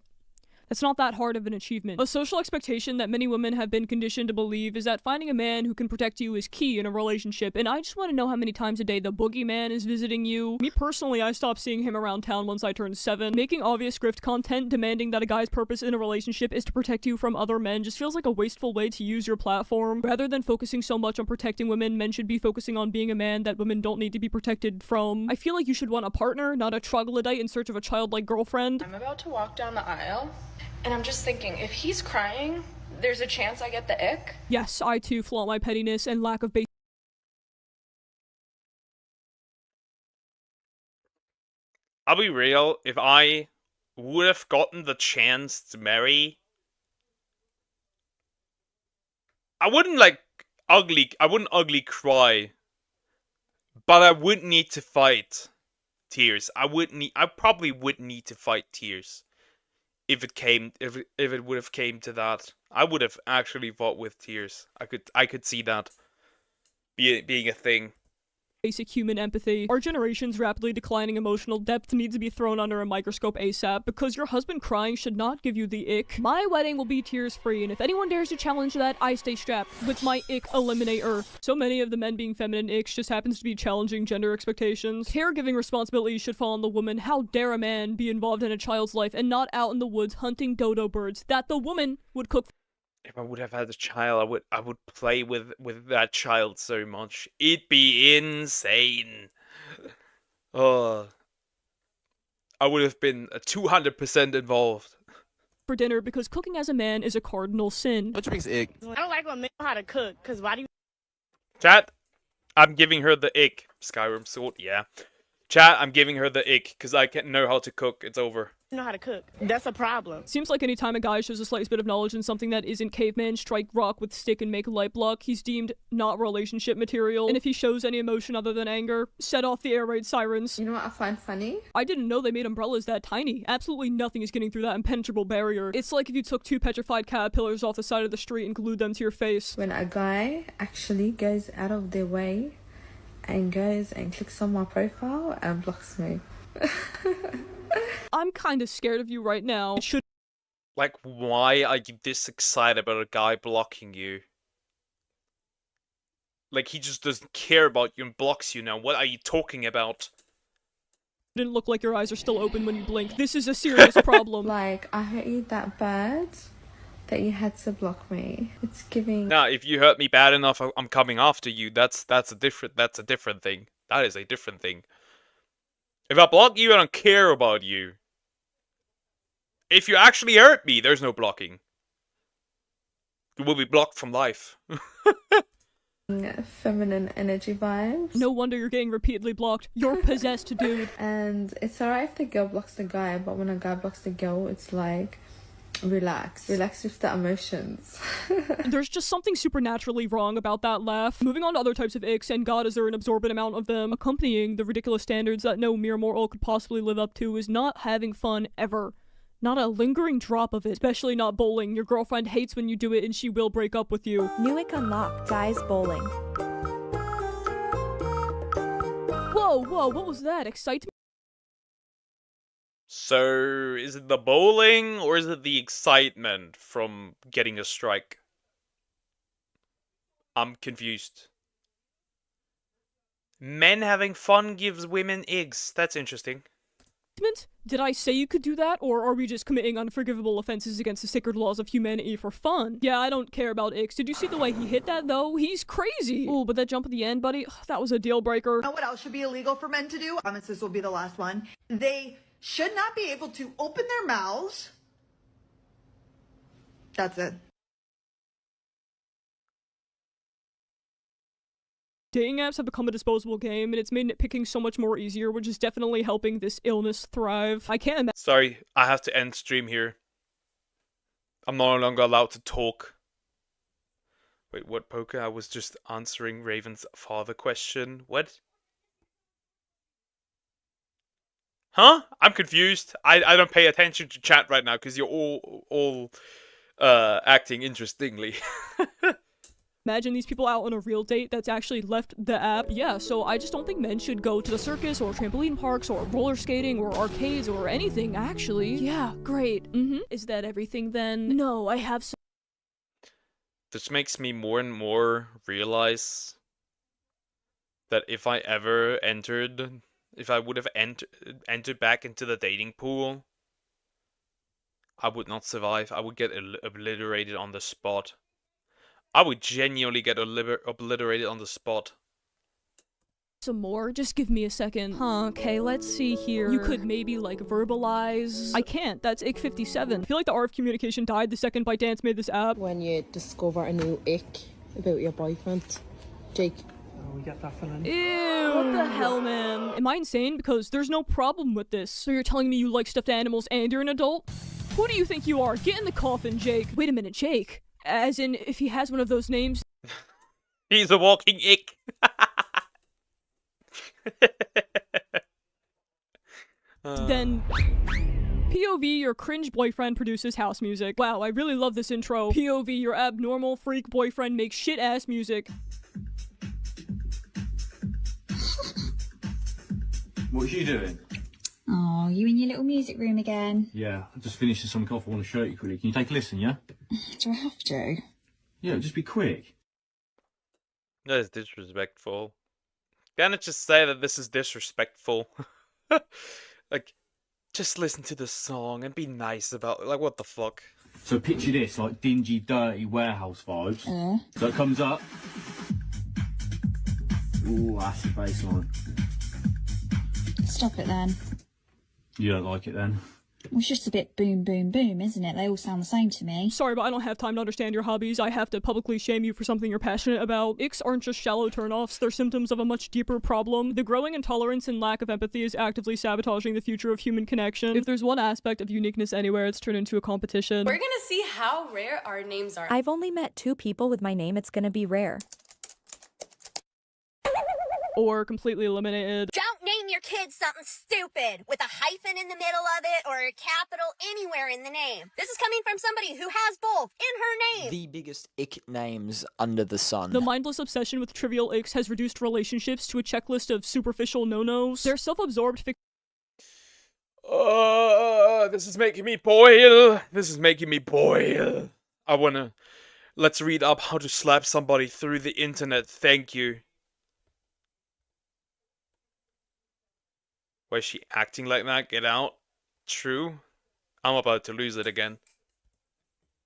that's not that hard of an achievement. A social expectation that many women have been conditioned to believe is that finding a man who can protect you is key in a relationship, and I just want to know how many times a day the boogeyman is visiting you. Me personally, I stopped seeing him around town once I turned 7. Making obvious script content demanding that a guy's purpose in a relationship is to protect you from other men just feels like a wasteful way to use your platform. Rather than focusing so much on protecting women, men should be focusing on being a man that women don't need to be protected from. I feel like you should want a partner, not a troglodyte in search of a childlike girlfriend. I'm about to walk down the aisle, and I'm just thinking, if he's crying, there's a chance I get the ick. Yes, I too flaunt my pettiness and lack of basic. I'll be real, if I would have gotten the chance to marry, I wouldn't ugly cry, but I would need to fight tears. I probably would need to fight tears if it would have came to that. I would have actually fought with tears. I could see that being a thing. Basic human empathy. Our generation's rapidly declining emotional depth needs to be thrown under a microscope ASAP, because your husband crying should not give you the ick. My wedding will be tears-free, and if anyone dares to challenge that, I stay strapped with my ick eliminator. So many of the men being feminine icks just happens to be challenging gender expectations. Caregiving responsibilities should fall on the woman. How dare a man be involved in a child's life and not out in the woods hunting dodo birds that the woman would cook. If I would have had a child, I would play with that child so much. It'd be insane. Oh, I would have been 200% involved. For dinner, because cooking as a man is a cardinal sin. Which makes ick. I don't like when men know how to cook, because why do you... Chat, I'm giving her the ick. Skyrim sword, yeah. Chat, I'm giving her the ick, because I can't know how to cook. It's over. know how to cook? That's a problem. Seems like anytime a guy shows a slight bit of knowledge in something that isn't caveman, strike rock with stick and make light block, he's deemed not relationship material. And if he shows any emotion other than anger, set off the air raid sirens. You know what I find funny? I didn't know they made umbrellas that tiny. Absolutely nothing is getting through that impenetrable barrier. It's like if you took 2 petrified caterpillars off the side of the street and glued them to your face. When a guy actually goes out of their way and goes and clicks on my profile and blocks me. I'm kinda scared of you right now. It should. Like, why are you this excited about a guy blocking you? Like, he just doesn't care about you and blocks you now. What are you talking about? Didn't look like your eyes are still open when you blink. This is a serious problem. Like, I hurt you that bad that you had to block me. It's giving. Nah, if you hurt me bad enough, I'm coming after you. That's a different thing. That is a different thing. If I block you, I don't care about you. If you actually hurt me, there's no blocking. You will be blocked from life. Feminine energy vibes. No wonder you're getting repeatedly blocked. You're possessed, dude. And it's alright if the girl blocks the guy, but when a guy blocks the girl, it's like, relax with the emotions. There's just something supernaturally wrong about that laugh. Moving on to other types of icks, and god is there an absorbent amount of them, accompanying the ridiculous standards that no mere mortal could possibly live up to is not having fun ever. Not a lingering drop of it, especially not bowling. Your girlfriend hates when you do it and she will break up with you. New ick unlocked, guys bowling. Whoa, what was that? Excitement? So, is it the bowling, or is it the excitement from getting a strike? I'm confused. Men having fun gives women eggs. That's interesting. Did I say you could do that, or are we just committing unforgivable offenses against the sacred laws of humanity for fun? Yeah, I don't care about icks. Did you see the way he hit that, though? He's crazy! Ooh, but that jump at the end, buddy, that was a deal breaker. You know what else should be illegal for men to do? I promise this will be the last one. They should not be able to open their mouths That's it. Dating apps have become a disposable game, and it's made nitpicking so much more easier, which is definitely helping this illness thrive. I can't imagine. Sorry, I have to end stream here. I'm no longer allowed to talk. Wait, what, Poker? I was just answering Raven's father question. What? Huh? I'm confused. I don't pay attention to chat right now because you're all acting interestingly. Imagine these people out on a real date that's actually left the app. Yeah, so I just don't think men should go to the circus or trampoline parks or roller skating or arcades or anything, actually. Yeah, great. Is that everything then? No, I have some. This makes me more and more realize that if I would have entered back into the dating pool, I would not survive. I would get obliterated on the spot. I would genuinely get obliterated on the spot. Some more? Just give me a second. Huh, okay, let's see here. You could maybe, like, verbalize... I can't, that's ick 57. I feel like the art of communication died the second ByteDance made this app. When you discover a new ick about your boyfriend. Jake. We got that feeling. Ew, what the hell, man? Am I insane? Because there's no problem with this. So you're telling me you like stuffed animals and you're an adult? Who do you think you are? Get in the coffin, Jake. Wait a minute, Jake. As in, if he has one of those names... He's a walking ick. Then... POV, your cringe boyfriend produces house music. Wow, I really love this intro. POV, your abnormal freak boyfriend makes shit-ass music. What are you doing? Oh, you in your little music room again? Yeah, I just finished something off. I want to show you quickly. Can you take a listen, yeah? Do I have to? Yeah, just be quick. That is disrespectful. Can I just say that this is disrespectful? Like, just listen to the song and be nice about it. Like, what the fuck? So picture this, like dingy, dirty warehouse vibes. So it comes up. Ooh, that's the bass line. Stop it then. You don't like it then? Well, it's just a bit boom, boom, boom, isn't it? They all sound the same to me. Sorry, but I don't have time to understand your hobbies. I have to publicly shame you for something you're passionate about. Icks aren't just shallow turnoffs, they're symptoms of a much deeper problem. The growing intolerance and lack of empathy is actively sabotaging the future of human connection. If there's one aspect of uniqueness anywhere, it's turned into a competition. We're gonna see how rare our names are. I've only met 2 people with my name. It's gonna be rare. Or completely eliminated. Don't name your kid something stupid with a hyphen in the middle of it or a capital anywhere in the name. This is coming from somebody who has both in her name. The biggest ick names under the sun. The mindless obsession with trivial icks has reduced relationships to a checklist of superficial no-nos. Their self-absorbed This is making me boil. This is making me boil. Let's read up how to slap somebody through the internet. Thank you. Why is she acting like that? Get out. True. I'm about to lose it again.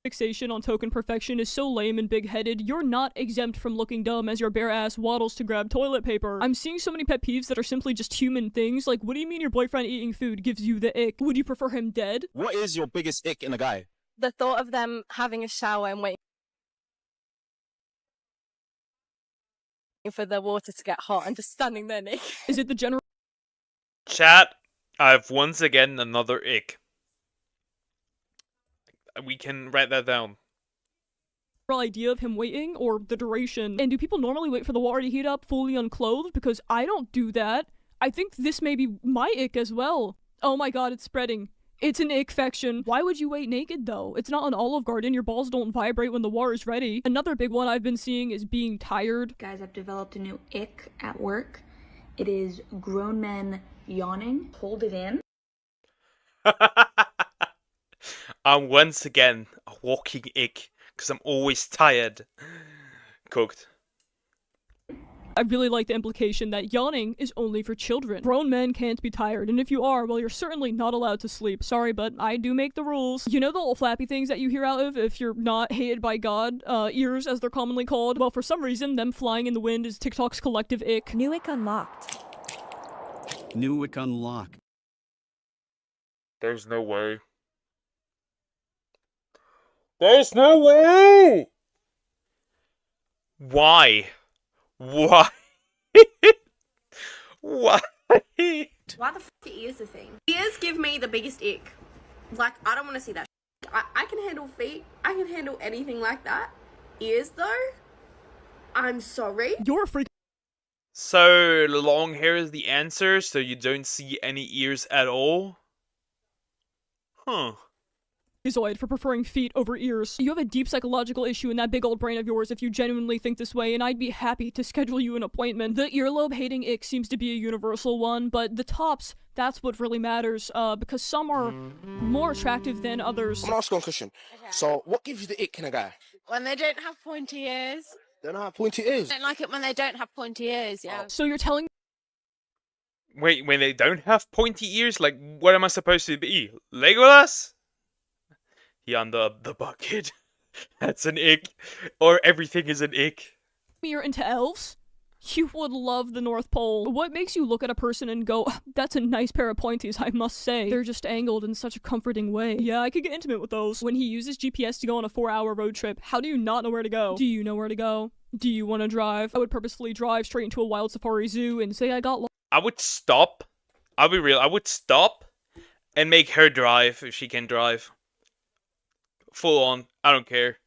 Fixation on token perfection is so lame and big-headed, you're not exempt from looking dumb as your bare ass waddles to grab toilet paper. I'm seeing so many pet peeves that are simply just human things, like what do you mean your boyfriend eating food gives you the ick? Would you prefer him dead? What is your biggest ick in a guy? The thought of them having a shower and waiting for the water to get hot and just standing there naked. Is it the general Chat, I've once again another ick. We can write that down. idea of him waiting, or the duration? And do people normally wait for the water to heat up fully unclothed? Because I don't do that. I think this may be my ick as well. Oh my god, it's spreading. It's an ick-fection. Why would you wait naked, though? It's not an Olive Garden. Your balls don't vibrate when the water's ready. Another big one I've been seeing is being tired. Guys, I've developed a new ick at work. It is grown men yawning. Hold it in. I'm once again a walking ick, because I'm always tired. Cooked. I really like the implication that yawning is only for children. Grown men can't be tired, and if you are, well, you're certainly not allowed to sleep. Sorry, but I do make the rules. You know the little flappy things that you hear out of if you're not hated by God? Ears, as they're commonly called? Well, for some reason, them flying in the wind is TikTok's collective ick. New ick unlocked. New ick unlocked. There's no way. There's no way! Why? Why? Why? Why the f are ears a thing? Ears give me the biggest ick. Like, I don't want to see that. I can handle feet. I can handle anything like that. Ears, though? I'm sorry. You're a freak. So, long hair is the answer, so you don't see any ears at all? Huh. For preferring feet over ears. You have a deep psychological issue in that big old brain of yours if you genuinely think this way, and I'd be happy to schedule you an appointment. The earlobe hating ick seems to be a universal one, but the tops, that's what really matters, because some are more attractive than others. I'm gonna ask you one question. Okay. So, what gives you the ick in a guy? When they don't have pointy ears. They don't have pointy ears? I don't like it when they don't have pointy ears, yeah. So you're telling Wait, when they don't have pointy ears? Like, what am I supposed to be? Legolas? He on the bucket. That's an ick. Or everything is an ick. you're into elves? You would love the North Pole. What makes you look at a person and go, that's a nice pair of pointies, I must say. They're just angled in such a comforting way. Yeah, I could get intimate with those. When he uses GPS to go on a 4-hour road trip, how do you not know where to go? Do you know where to go? Do you want to drive? I would purposefully drive straight into a wild safari zoo and say I got lost. I would stop. I'll be real. I would stop and make her drive if she can drive. Full on. I don't care.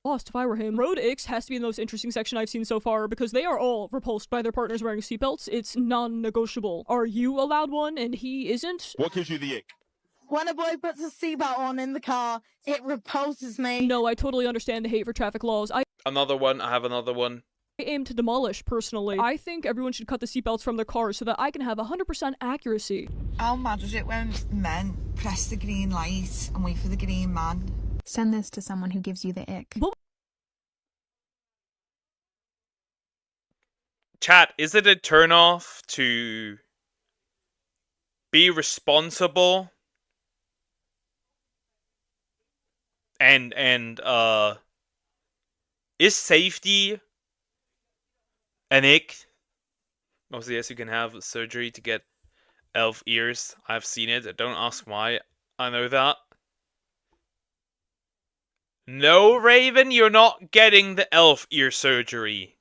Lost if I were him. Road icks has to be the most interesting section I've seen so far because they are all repulsed by their partners wearing seatbelts. It's non-negotiable. Are you allowed one and he isn't? What gives you the ick? When a boy puts a seatbelt on in the car, it repulses me. No, I totally understand the hate for traffic laws. Another one. I have another one. I aim to demolish, personally. I think everyone should cut the seatbelts from their cars so that I can have 100% accuracy. How mad is it when men press the green light and wait for the green man? Send this to someone who gives you the ick. Chat, is it a turnoff to be responsible and is safety an ick? Obviously, yes, you can have surgery to get elf ears. I've seen it. Don't ask why. I know that. No, Raven, you're not getting the elf ear surgery.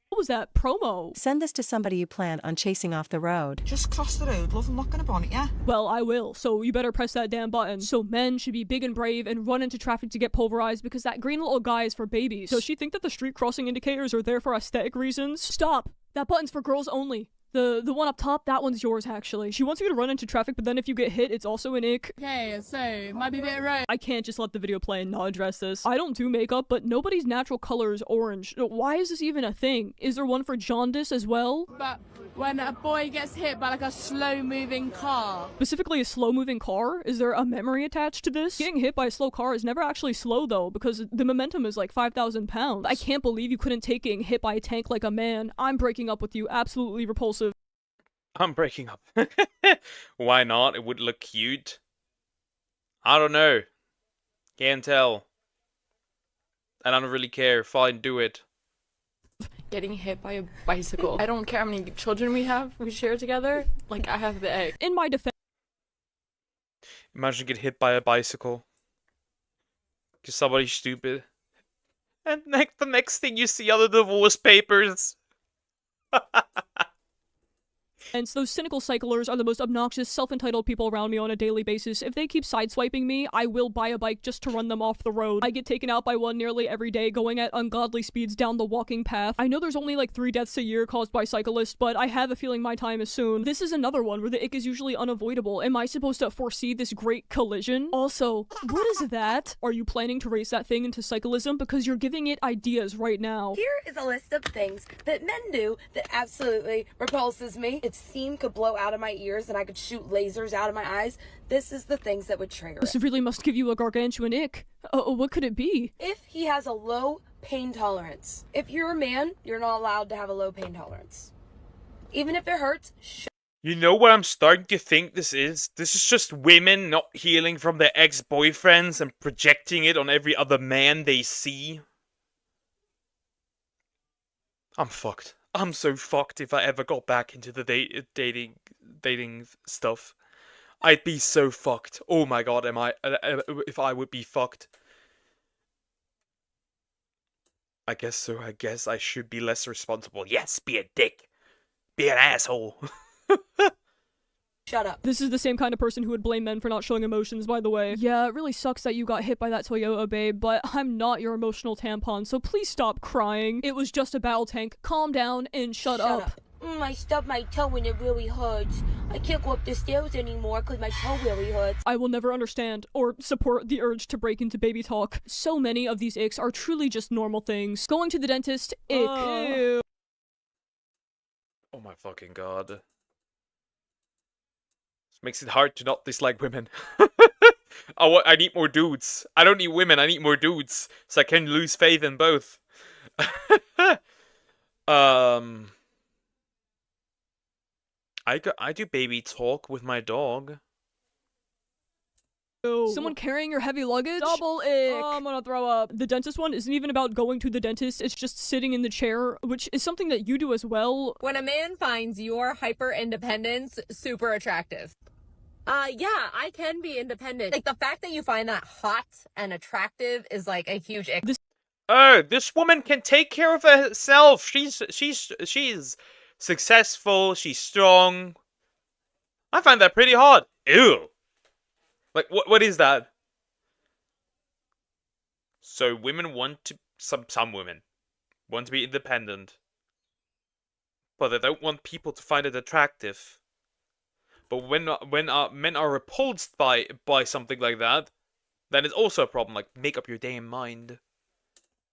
What was that promo? Send this to somebody you plan on chasing off the road. Just cross the road, love. I'm not gonna bonnet ya. Well, I will, so you better press that damn button. So men should be big and brave and run into traffic to get pulverized because that green little guy is for babies. Does she think that the street crossing indicators are there for aesthetic reasons? Stop! That button's for girls only. The one up top, that one's yours, actually. She wants you to run into traffic, but then if you get hit, it's also an ick. Okay, so, might be a bit right. I can't just let the video play and not address this. I don't do makeup, but nobody's natural color is orange. Why is this even a thing? Is there one for jaundice as well? But when a boy gets hit by like a slow-moving car. Specifically a slow-moving car? Is there a memory attached to this? Getting hit by a slow car is never actually slow, though, because the momentum is like 5,000 pounds. I can't believe you couldn't take getting hit by a tank like a man. I'm breaking up with you. Absolutely repulsive. I'm breaking up. Why not? It would look cute. I don't know. Can't tell. And I don't really care. Fine, do it. Getting hit by a bicycle. I don't care how many children we share together. Like, I have the egg. In my defense. Imagine get hit by a bicycle. Because somebody's stupid. And the next thing you see are the divorce papers. And those cynical cyclers are the most obnoxious, self-entitled people around me on a daily basis. If they keep sideswiping me, I will buy a bike just to run them off the road. I get taken out by one nearly every day, going at ungodly speeds down the walking path. I know there's only like 3 deaths a year caused by cyclists, but I have a feeling my time is soon. This is another one where the ick is usually unavoidable. Am I supposed to foresee this great collision? Also, what is that? Are you planning to race that thing into cyclism? Because you're giving it ideas right now. Here is a list of things that men do that absolutely repulses me. If steam could blow out of my ears and I could shoot lasers out of my eyes, this is the things that would trigger it. This really must give you a gargantuan ick. What could it be? If he has a low pain tolerance. If you're a man, you're not allowed to have a low pain tolerance. Even if it hurts, You know what I'm starting to think this is? This is just women not healing from their ex-boyfriends and projecting it on every other man they see. I'm fucked. I'm so fucked if I ever got back into the dating stuff. I'd be so fucked. Oh my god, if I would be fucked. I guess so. I guess I should be less responsible. Yes, be a dick. Be an asshole. Shut up. This is the same kind of person who would blame men for not showing emotions, by the way. Yeah, it really sucks that you got hit by that Toyota, babe, but I'm not your emotional tampon, so please stop crying. It was just a battle tank. Calm down and shut up. I stubbed my toe and it really hurts. I can't go up the stairs anymore because my toe really hurts. I will never understand or support the urge to break into baby talk. So many of these icks are truly just normal things. Going to the dentist, ick. Ew. Oh my fucking god. This makes it hard to not dislike women. I need more dudes. I don't need women, I need more dudes. So I can lose faith in both. I do baby talk with my dog. Someone carrying your heavy luggage? Double ick. Oh, I'm gonna throw up. The dentist one isn't even about going to the dentist, it's just sitting in the chair, which is something that you do as well. When a man finds your hyper independence super attractive. Yeah, I can be independent. Like, the fact that you find that hot and attractive is like a huge ick. Oh, this woman can take care of herself. She's successful, she's strong. I find that pretty hot. Ew. Like, what is that? So women want to, some women want to be independent, but they don't want people to find it attractive. But when men are repulsed by something like that, then it's also a problem. Like, make up your damn mind.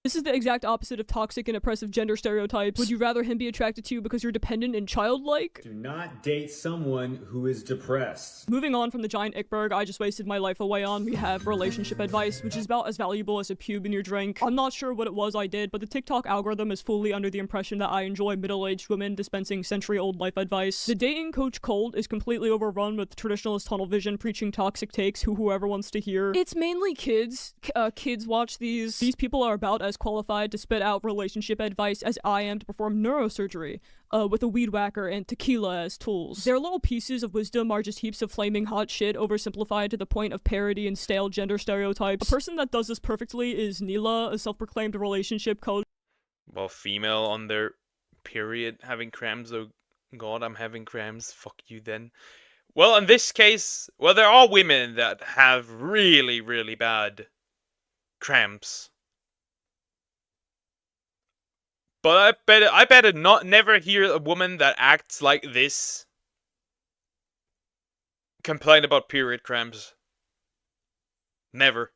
This is the exact opposite of toxic and oppressive gender stereotypes. Would you rather him be attracted to you because you're dependent and childlike? Do not date someone who is depressed. Moving on from the giant ickberg I just wasted my life away on, we have relationship advice, which is about as valuable as a pube in your drink. I'm not sure what it was I did, but the TikTok algorithm is fully under the impression that I enjoy middle-aged women dispensing century-old life advice. The dating coach cult is completely overrun with traditionalist tunnel vision preaching toxic takes whoever wants to hear. It's mainly kids. Kids watch these. These people are about as qualified to spit out relationship advice as I am to perform neurosurgery, with a weed whacker and tequila as tools. Their little pieces of wisdom are just heaps of flaming hot shit oversimplified to the point of parody and stale gender stereotypes. A person that does this perfectly is Neela, a self-proclaimed relationship coach. Well, female on their period having cramps. Oh god, I'm having cramps. Fuck you then. Well, in this case, well, there are women that have really, really bad cramps. But I better never hear a woman that acts like this complain about period cramps. Never.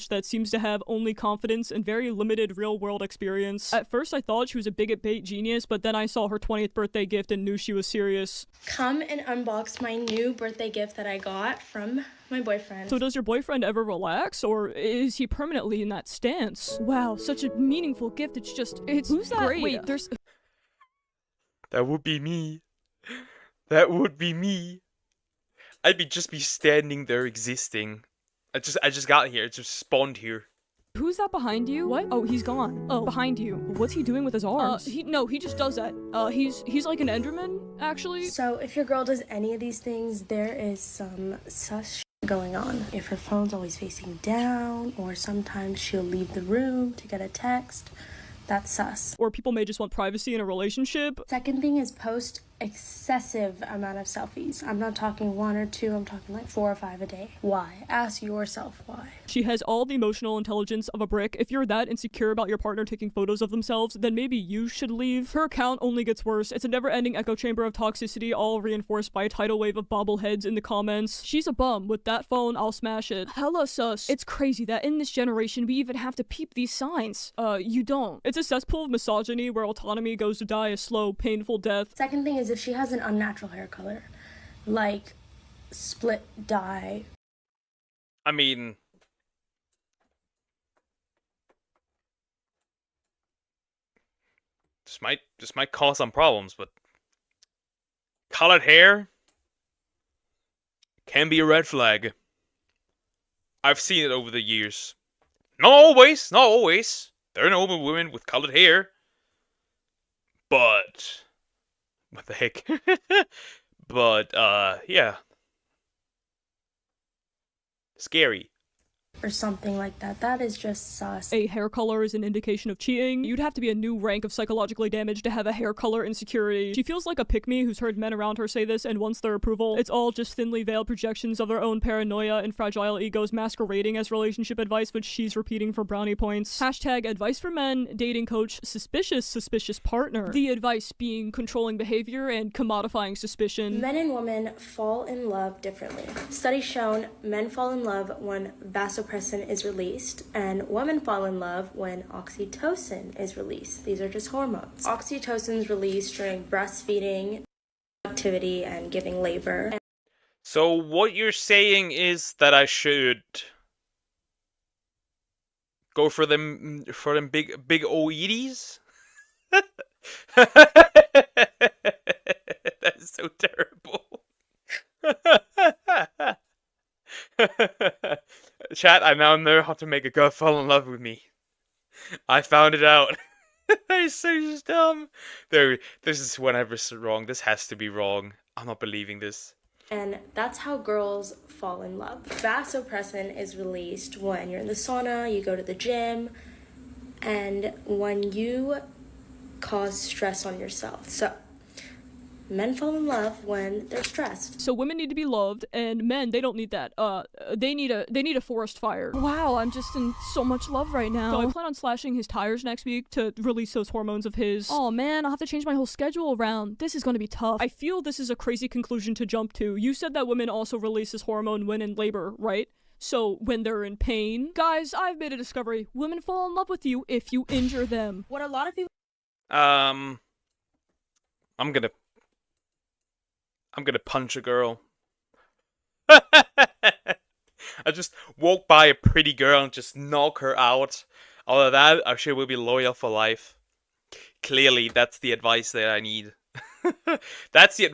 That seems to have only confidence and very limited real-world experience. At first I thought she was a bigot bait genius, but then I saw her 20th birthday gift and knew she was serious. Come and unbox my new birthday gift that I got from my boyfriend. So does your boyfriend ever relax, or is he permanently in that stance? Wow, such a meaningful gift, it's who's that? Great. Wait, there's... That would be me. That would be me. I'd just be standing there existing. I just got here. It just spawned here. Who's that behind you? What? Oh, he's gone. Oh, behind you. What's he doing with his arms? He just does that. He's like an Enderman, actually. So if your girl does any of these things, there is some sus going on. If her phone's always facing down, or sometimes she'll leave the room to get a text, that's sus. Or people may just want privacy in a relationship. Second thing is post excessive amount of selfies. I'm not talking 1 or 2, I'm talking like 4 or 5 a day. Why? Ask yourself why. She has all the emotional intelligence of a brick. If you're that insecure about your partner taking photos of themselves, then maybe you should leave. Her account only gets worse. It's a never-ending echo chamber of toxicity, all reinforced by a tidal wave of bobbleheads in the comments. She's a bum. With that phone, I'll smash it. Hella sus. It's crazy that in this generation we even have to peep these signs. You don't. It's a cesspool of misogyny where autonomy goes to die a slow, painful death. Second thing is if she has an unnatural hair color, like split dye. I mean, this might cause some problems, but colored hair can be a red flag. I've seen it over the years. Not always, not always. There are no women with colored hair, but what the heck? But yeah, Scary. or something like that. That is just sus. A hair color is an indication of cheating. You'd have to be a new rank of psychologically damaged to have a hair color insecurity. She feels like a pick-me who's heard men around her say this and wants their approval. It's all just thinly veiled projections of their own paranoia and fragile egos masquerading as relationship advice, which she's repeating for brownie points. Hashtag advice for men, dating coach, suspicious partner. The advice being controlling behavior and commodifying suspicion. Men and women fall in love differently. Studies shown men fall in love when vasopressin is released, and women fall in love when oxytocin is released. These are just hormones. Oxytocin is released during breastfeeding, activity, and giving labor. So what you're saying is that I should go for them big OEDs? That's so terrible. Chat, I now know how to make a girl fall in love with me. I found it out. That is so dumb. This is 100% wrong. This has to be wrong. I'm not believing this. And that's how girls fall in love. Vasopressin is released when you're in the sauna, you go to the gym, and when you cause stress on yourself. So men fall in love when they're stressed. So women need to be loved, and men, they don't need that. They need a forest fire. Wow, I'm just in so much love right now. So I plan on slashing his tires next week to release those hormones of his. Oh man, I'll have to change my whole schedule around. This is gonna be tough. I feel this is a crazy conclusion to jump to. You said that women also release this hormone when in labor, right? So when they're in pain. Guys, I've made a discovery. Women fall in love with you if you injure them. What a lot of people... I'm gonna punch a girl. I just walk by a pretty girl and just knock her out. All of that, she will be loyal for life. Clearly, that's the advice that I need. That's the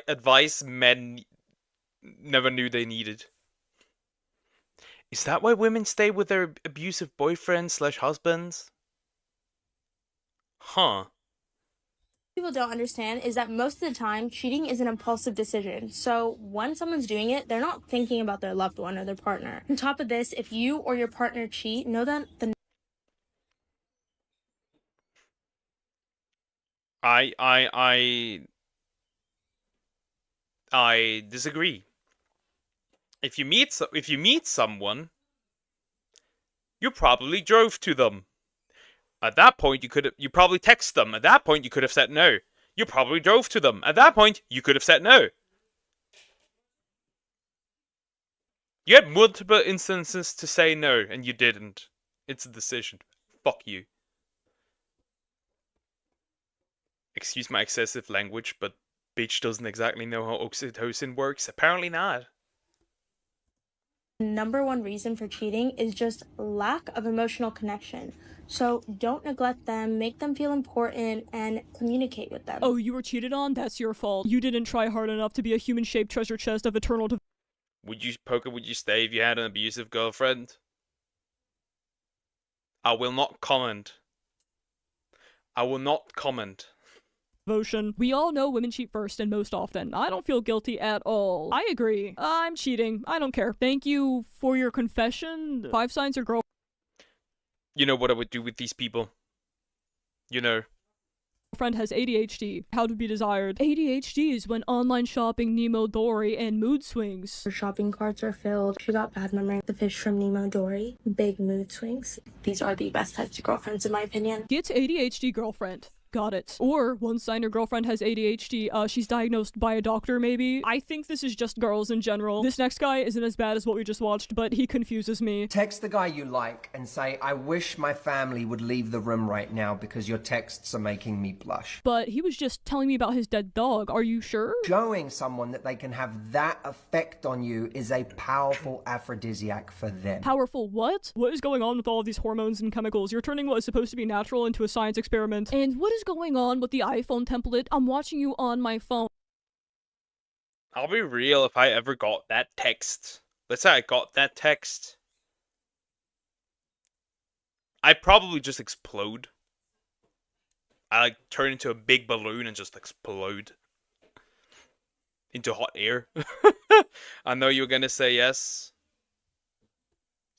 advice men never knew they needed. Is that why women stay with their abusive boyfriends/husbands? Huh. People don't understand is that most of the time cheating is an impulsive decision. So when someone's doing it, they're not thinking about their loved one or their partner. On top of this, if you or your partner cheat, know that the I disagree. If you meet someone, you probably drove to them. At that point, you probably text them. At that point, you could have said no. You probably drove to them. At that point, you could have said no. You had multiple instances to say no, and you didn't. It's a decision. Fuck you. Excuse my excessive language, but bitch doesn't exactly know how oxytocin works. Apparently not. number one reason for cheating is just lack of emotional connection. So don't neglect them, make them feel important, and communicate with them. Oh, you were cheated on? That's your fault. You didn't try hard enough to be a human-shaped treasure chest of eternal Would you stay if you had an abusive girlfriend? I will not comment. I will not comment. devotion. We all know women cheat first and most often. I don't feel guilty at all. I agree. I'm cheating. I don't care. Thank you for your confession. 5 signs your girlfriend You know what I would do with these people? You know. has ADHD. How to be desired. ADHD is when online shopping, Nemo, Dory, and mood swings. Her shopping carts are filled. She got bad memory. The fish from Nemo, Dory. Big mood swings. These are the best types of girlfriends in my opinion. Get ADHD girlfriend. Got it. Or, one sign your girlfriend has ADHD, she's diagnosed by a doctor, maybe? I think this is just girls in general. This next guy isn't as bad as what we just watched, but he confuses me. Text the guy you like and say, I wish my family would leave the room right now because your texts are making me blush. But he was just telling me about his dead dog. Are you sure? Showing someone that they can have that effect on you is a powerful aphrodisiac for them. Powerful what? What is going on with all of these hormones and chemicals? You're turning what is supposed to be natural into a science experiment. And what is going on with the iPhone template? I'm watching you on my phone. I'll be real, if I ever got that text. Let's say I got that text. I'd probably just explode. I turn into a big balloon and just explode. Into hot air. I know you're gonna say yes.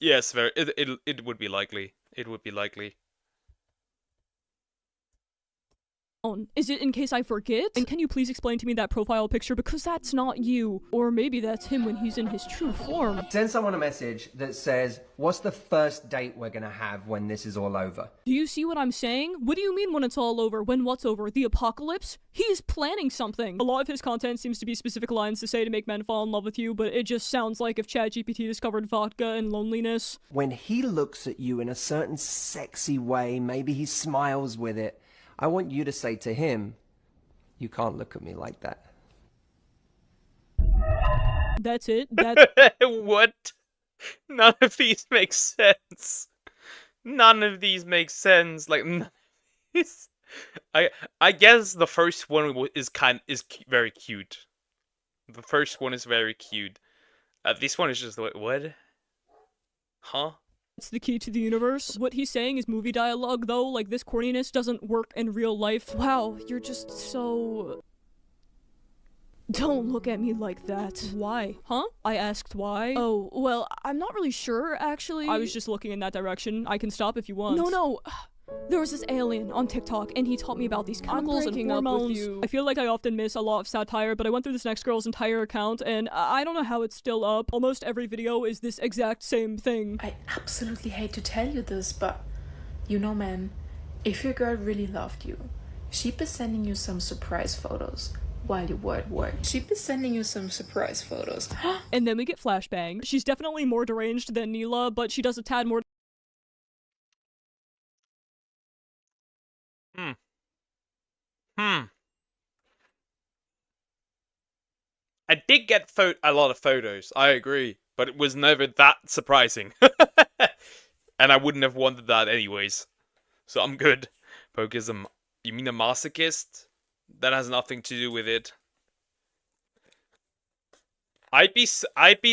Yes, very. It would be likely. It would be likely. Is it in case I forget? And can you please explain to me that profile picture, because that's not you. Or maybe that's him when he's in his true form. Send someone a message that says, what's the first date we're gonna have when this is all over? Do you see what I'm saying? What do you mean when it's all over? When what's over? The apocalypse? He's planning something. A lot of his content seems to be specific lines to say to make men fall in love with you, but it just sounds like if ChatGPT discovered vodka and loneliness. When he looks at you in a certain sexy way, maybe he smiles with it, I want you to say to him, you can't look at me like that. That's it? That's What? None of these make sense. None of these make sense. Like, none of these... I guess the first one is very cute. The first one is very cute. This one is just like, what? Huh? It's the key to the universe. What he's saying is movie dialogue, though. Like, this corniness doesn't work in real life. Wow, you're just so... Don't look at me like that. Why? Huh? I asked why. Oh, well, I'm not really sure, actually. I was just looking in that direction. I can stop if you want. No. There was this alien on TikTok, and he taught me about these chemicals and hormones. I feel like I often miss a lot of satire, but I went through this next girl's entire account, and I don't know how it's still up. Almost every video is this exact same thing. I absolutely hate to tell you this, but you know, man, if your girl really loved you, she'd be sending you some surprise photos while you were at work. She'd be sending you some surprise photos. And then we get flashbang. She's definitely more deranged than Neela, but she does a tad more. I did get a lot of photos, I agree, but it was never that surprising. And I wouldn't have wanted that anyways. So I'm good. Pokism. You mean a masochist? That has nothing to do with it. I'd be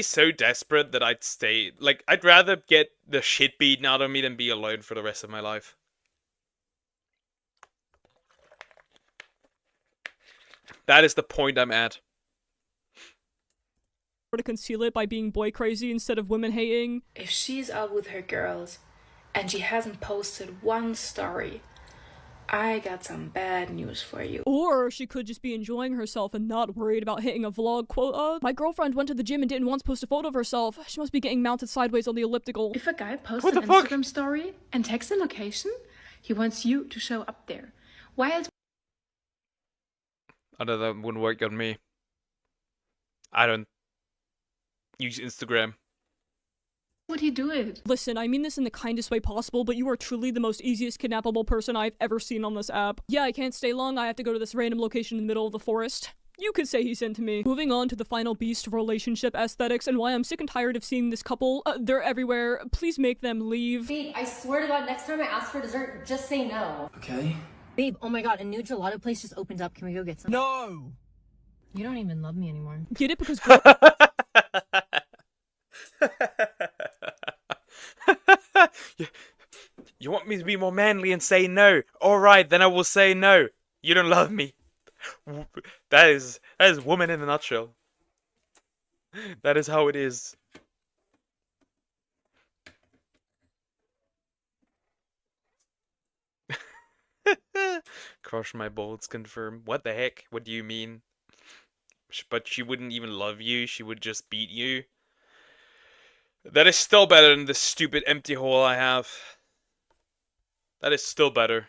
so desperate that I'd stay. Like, I'd rather get the shit beaten out of me than be alone for the rest of my life. That is the point I'm at. To conceal it by being boy crazy instead of women hating. If she's out with her girls and she hasn't posted one story, I got some bad news for you. Or she could just be enjoying herself and not worried about hitting a vlog quota. My girlfriend went to the gym and didn't once post a photo of herself. She must be getting mounted sideways on the elliptical. If a guy posts an Instagram story and tags a location, he wants you to show up there. Why else? I know that wouldn't work on me. I don't use Instagram. Would he do it? Listen, I mean this in the kindest way possible, but you are truly the most easiest kidnappable person I've ever seen on this app. Yeah, I can't stay long. I have to go to this random location in the middle of the forest. You could say he's into me. Moving on to the final beast of relationship aesthetics and why I'm sick and tired of seeing this couple. They're everywhere. Please make them leave. Babe, I swear to God, next time I ask for dessert, just say no. Okay. Babe, oh my God, a new gelato place just opened up. Can we go get some? No! You don't even love me anymore. Get it? Because You want me to be more manly and say no? Alright, then I will say no. You don't love me. That is woman in a nutshell. That is how it is. Crush my bolts, confirm. What the heck? What do you mean? But she wouldn't even love you, she would just beat you. That is still better than the stupid empty hole I have. That is still better.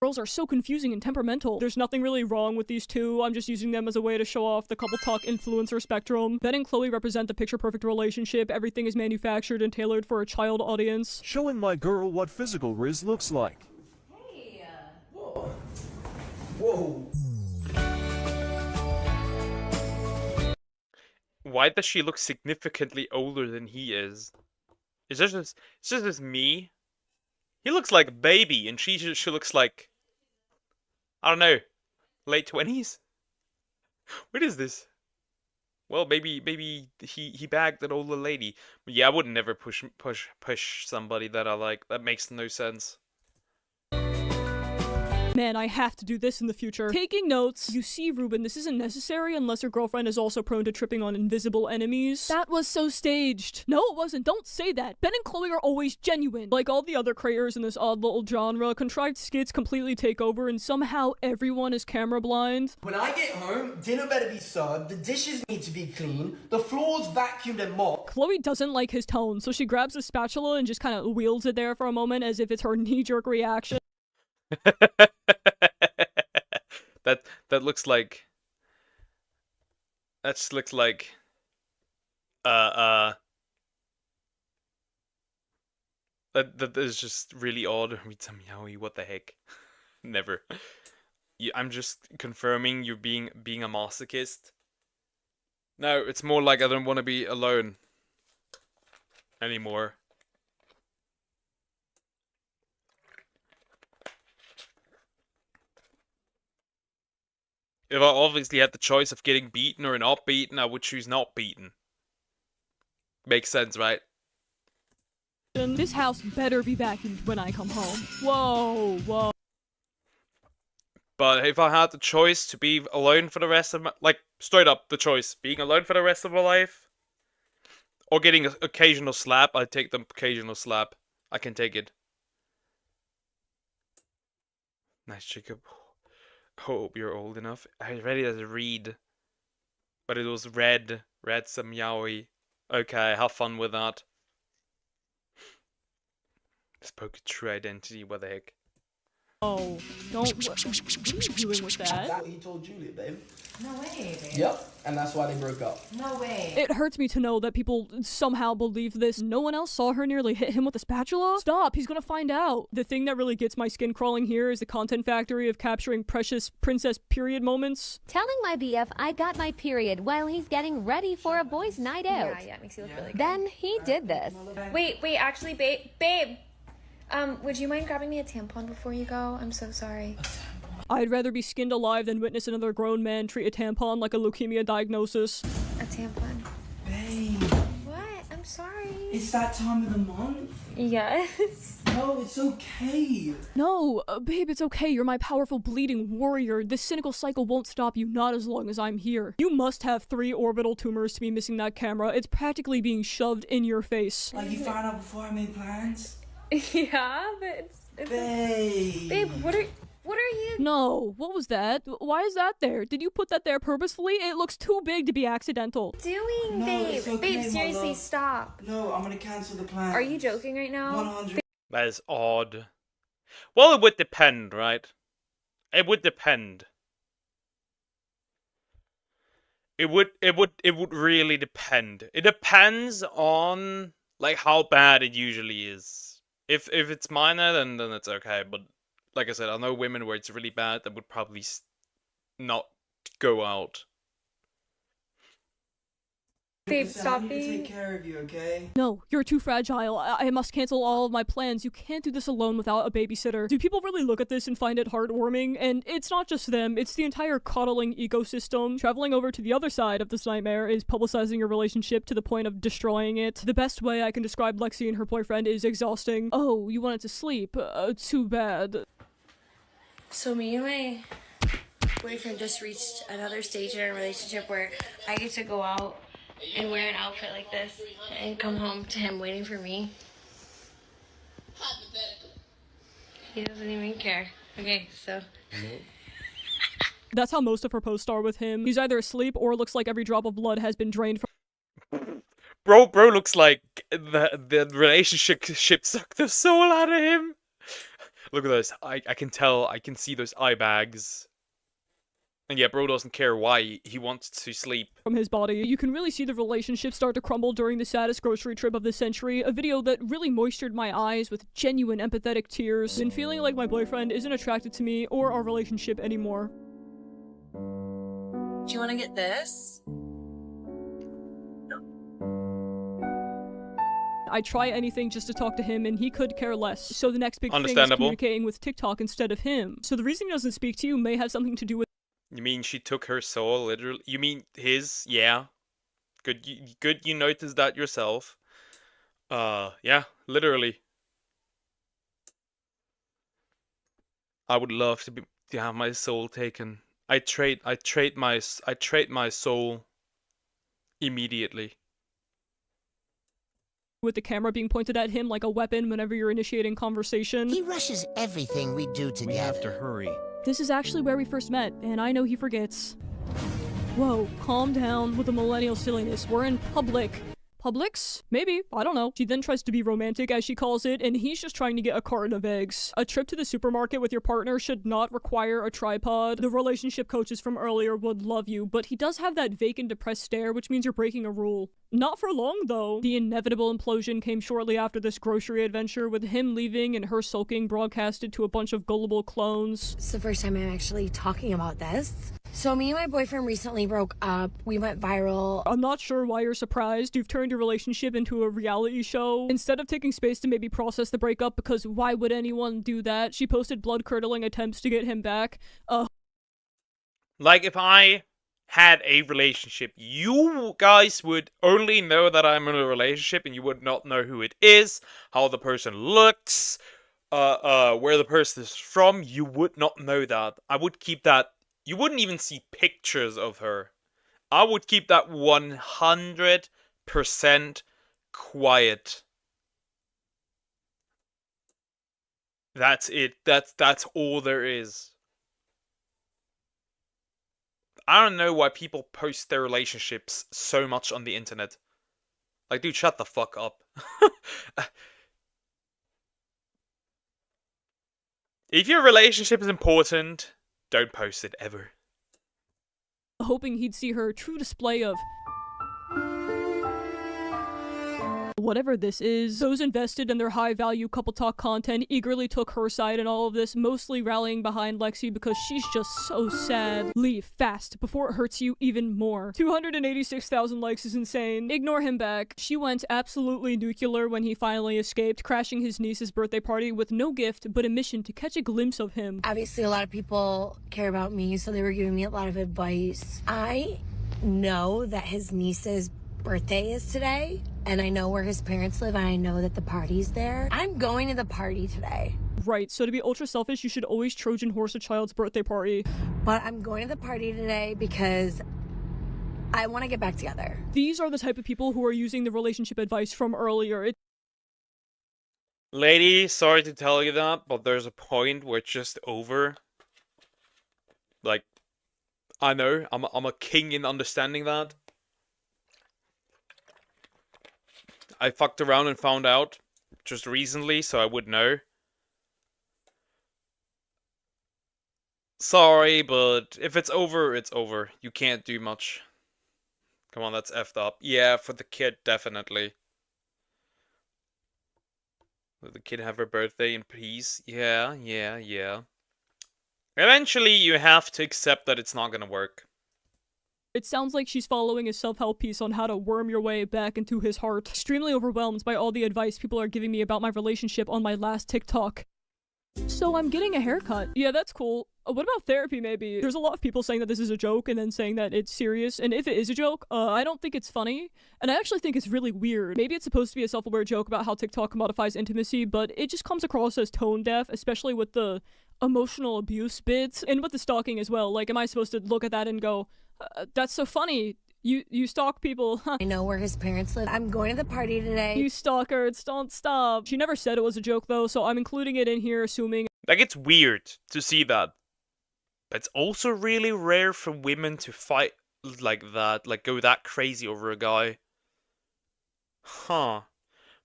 girls are so confusing and temperamental. There's nothing really wrong with these two. I'm just using them as a way to show off the couple talk influencer spectrum. Ben and Chloe represent the picture-perfect relationship. Everything is manufactured and tailored for a child audience. Showing my girl what physical Riz looks like. Hey. Whoa. Whoa. Why does she look significantly older than he is? Is this just me? He looks like a baby, and she looks like, I don't know, late 20s? What is this? Well, maybe he bagged an older lady. But yeah, I would never push Man, I have to do this in the future. Taking notes. You see, Ruben, this isn't necessary unless your girlfriend is also prone to tripping on invisible enemies. That was so staged. No, it wasn't. Don't say that. Ben and Chloe are always genuine. Like all the other creators in this odd little genre, contrived skits completely take over and somehow everyone is camera blind. When I get home, dinner better be served, the dishes need to be clean, the floors vacuumed and mopped. Chloe doesn't like his tone, so she grabs a spatula and just kind of wields it there for a moment as if it's her knee-jerk reaction. That looks like... That just looks like... That is just really odd. Rita Meowie, what the heck? Never. I'm just confirming you're being a masochist. No, it's more like I don't want to be alone anymore. If I obviously had the choice of getting beaten or not beaten, I would choose not beaten. Makes sense, right? This house better be vacuumed when I come home. Whoa, whoa. But if I had the choice to be alone for the rest of my... Like, straight up, the choice. Being alone for the rest of my life. Or getting an occasional slap. I'd take the occasional slap. I can take it. Nice, Jacob. Hope you're old enough. I read it as a read. But it was red. Red some yaoi. Okay, have fun with that. Spoke a true identity, what the heck. Oh, don't... What are you doing with that? That's what he told Julia, babe. No way, babe. Yep, and that's why they broke up. No way. It hurts me to know that people somehow believe this. No one else saw her nearly hit him with a spatula? Stop, he's gonna find out. The thing that really gets my skin crawling here is the content factory of capturing precious princess period moments. Telling my BF I got my period while he's getting ready for a boys' night out. Yeah, it makes you look really good. Then he did this. Wait, actually, babe. Would you mind grabbing me a tampon before you go? I'm so sorry. I'd rather be skinned alive than witness another grown man treat a tampon like a leukemia diagnosis. A tampon. Babe. What? I'm sorry. It's that time of the month. Yes. No, it's okay. No, babe, it's okay. You're my powerful bleeding warrior. This cynical cycle won't stop you, not as long as I'm here. You must have 3 orbital tumors to be missing that camera. It's practically being shoved in your face. Like, you found out before I made plans? Yeah, but it's Babe, what are you? No, what was that? Why is that there? Did you put that there purposefully? It looks too big to be accidental. Doing, No, babe? it's okay, Babe, seriously, mother. stop. No, I'm gonna cancel the plan. Are you joking right now? 100. That is odd. Well, it would depend, right? It would depend. It would really depend. It depends on like how bad it usually is. If it's minor, then it's okay. But like I said, I know women where it's really bad that would probably not go out. Babe, Listen, stop I need to being... take care of you, okay? No, you're too fragile. I must cancel all of my plans. You can't do this alone without a babysitter. Do people really look at this and find it heartwarming? And it's not just them, it's the entire coddling ecosystem. Traveling over to the other side of this nightmare is publicizing your relationship to the point of destroying it. The best way I can describe Lexi and her boyfriend is exhausting. Oh, you wanted to sleep? Too bad. So me and my boyfriend just reached another stage in our relationship where I get to go out and wear an outfit like this and come home to him waiting for me. He doesn't even care. Okay, so... That's how most of her posts are with him. He's either asleep or looks like every drop of blood has been drained from... Bro looks like the relationship sucked the soul out of him. Look at those. I can tell. I can see those eye bags. And yeah, bro doesn't care why he wants to sleep. From his body. You can really see the relationship start to crumble during the saddest grocery trip of the century, a video that really moistured my eyes with genuine empathetic tears, and feeling like my boyfriend isn't attracted to me or our relationship anymore. Do you want to get this? I try anything just to talk to him, and he could care less. So the next big thing is Understandable. communicating with TikTok instead of him. So the reason he doesn't speak to you may have something to do with... You mean she took her soul, literally? You mean his? Yeah. Good you noticed that yourself. Yeah, literally. I would love to be... Yeah, my soul taken. I trade my soul immediately. With the camera being pointed at him like a weapon whenever you're initiating conversation. He rushes everything we do together. We have to hurry. This is actually where we first met, and I know he forgets. Whoa, calm down with the millennial silliness. We're in public. Publix? Maybe. I don't know. She then tries to be romantic, as she calls it, and he's just trying to get a carton of eggs. A trip to the supermarket with your partner should not require a tripod. The relationship coaches from earlier would love you, but he does have that vacant, depressed stare, which means you're breaking a rule. Not for long, though. The inevitable implosion came shortly after this grocery adventure, with him leaving and her sulking broadcasted to a bunch of gullible clones. It's the first time I'm actually talking about this. So me and my boyfriend recently broke up. We went viral. I'm not sure why you're surprised. You've turned your relationship into a reality show. Instead of taking space to maybe process the breakup, because why would anyone do that? She posted blood-curdling attempts to get him back. Like, if I had a relationship, you guys would only know that I'm in a relationship and you would not know who it is, how the person looks, where the person is from. You would not know that. I would keep that. You wouldn't even see pictures of her. I would keep that 100% quiet. That's it. That's all there is. I don't know why people post their relationships so much on the internet. Like, dude, shut the fuck up. If your relationship is important, don't post it ever. Hoping he'd see her true display of whatever this is. Those invested in their high-value couple talk content eagerly took her side in all of this, mostly rallying behind Lexi because she's just so sad. Leave fast before it hurts you even more. 286,000 likes is insane. Ignore him back. She went absolutely nuclear when he finally escaped, crashing his niece's birthday party with no gift but a mission to catch a glimpse of him. Obviously, a lot of people care about me, so they were giving me a lot of advice. I know that his niece's birthday is today, and I know where his parents live, and I know that the party's there. I'm going to the party today. Right, so to be ultra selfish, you should always Trojan horse a child's birthday party. But I'm going to the party today because I want to get back together. These are the type of people who are using the relationship advice from earlier. Lady, sorry to tell you that, but there's a point where it's just over. Like, I know, I'm a king in understanding that. I fucked around and found out just recently, so I would know. Sorry, but if it's over, it's over. You can't do much. Come on, that's effed up. Yeah, for the kid, definitely. Let the kid have her birthday in peace. Yeah. Eventually, you have to accept that it's not gonna work. It sounds like she's following a self-help piece on how to worm your way back into his heart. Extremely overwhelmed by all the advice people are giving me about my relationship on my last TikTok. So I'm getting a haircut. Yeah, that's cool. What about therapy, maybe? There's a lot of people saying that this is a joke and then saying that it's serious. And if it is a joke, I don't think it's funny. And I actually think it's really weird. Maybe it's supposed to be a self-aware joke about how TikTok modifies intimacy, but it just comes across as tone deaf, especially with the emotional abuse bits and with the stalking as well. Like, am I supposed to look at that and go, that's so funny. You stalk people, huh? I know where his parents live. I'm going to the party today. You stalkers, don't stop. She never said it was a joke though, so I'm including it in here assuming. Like, it's weird to see that. But it's also really rare for women to fight like that, like go that crazy over a guy. Huh.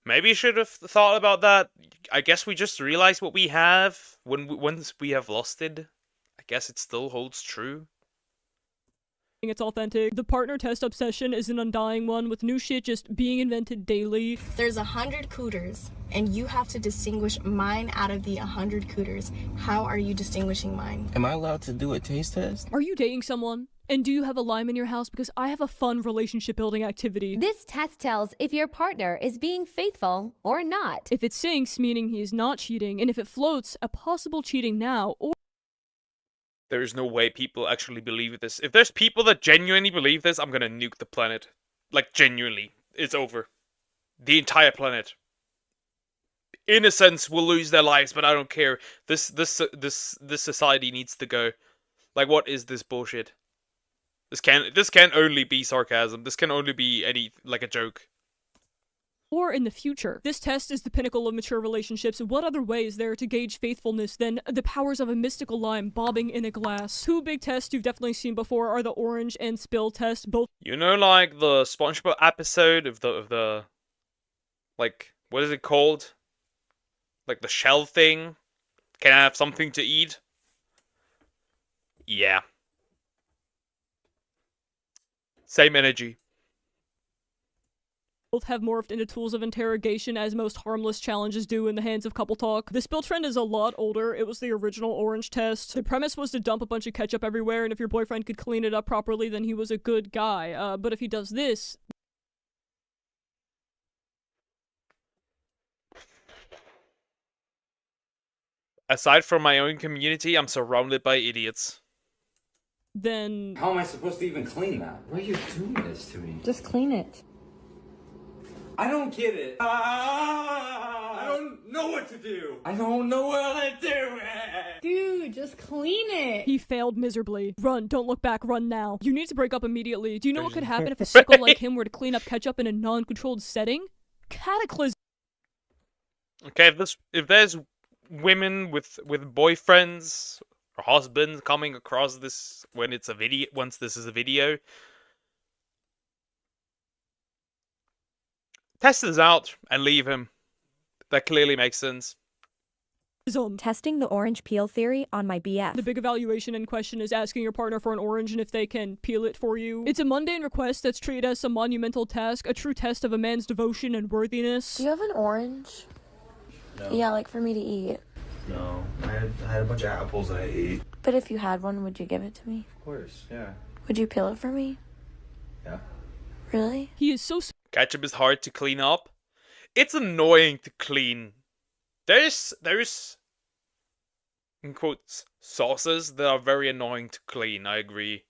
Maybe you should have thought about that. I guess we just realized what we have once we have lost it. I guess it still holds true. It's authentic. The partner test obsession is an undying one, with new shit just being invented daily. There's 100 cooters, and you have to distinguish mine out of the 100 cooters. How are you distinguishing mine? Am I allowed to do a taste test? Are you dating someone? And do you have a lime in your house? Because I have a fun relationship building activity. This test tells if your partner is being faithful or not. If it sinks, meaning he is not cheating, and if it floats, a possible cheating now, or There's no way people actually believe this. If there's people that genuinely believe this, I'm gonna nuke the planet. Like, genuinely. It's over. The entire planet. innocents will lose their lives, but I don't care. This society needs to go. Like, what is this bullshit? This can only be sarcasm. This can only be like a joke. Or in the future. This test is the pinnacle of mature relationships. What other way is there to gauge faithfulness than the powers of a mystical lime bobbing in a glass? Two big tests you've definitely seen before are the orange and spill test. Both, you know, like the SpongeBob episode of the like, what is it called? Like the shell thing. Can I have something to eat? Yeah. Same energy. Both have morphed into tools of interrogation as most harmless challenges do in the hands of couple talk. The spill trend is a lot older. It was the original orange test. The premise was to dump a bunch of ketchup everywhere, and if your boyfriend could clean it up properly, then he was a good guy. But if he does this... Aside from my own community, I'm surrounded by idiots. Then... How am I supposed to even clean that? Why are you doing this to me? Just clean it. I don't get it. I don't know what to do. I don't know what to do. Dude, just clean it. He failed miserably. Run, don't look back, run now. You need to break up immediately. Do you know what could happen if a sicko like him were to clean up ketchup in a non-controlled setting? Cataclysm. Okay, if there's women with boyfriends or husbands coming across this when it's a video, once this is a video, test this out and leave him. That clearly makes sense. Testing the orange peel theory on my BF. The big evaluation in question is asking your partner for an orange and if they can peel it for you. It's a mundane request that's treated as some monumental task, a true test of a man's devotion and worthiness. Do you have an orange? No. Yeah, like for me to eat. No, I had a bunch of apples that I ate. But if you had one, would you give it to me? Of course, yeah. Would you peel it for me? Yeah. Really? He is so... Ketchup is hard to clean up. It's annoying to clean. There's in quotes sauces that are very annoying to clean. I agree.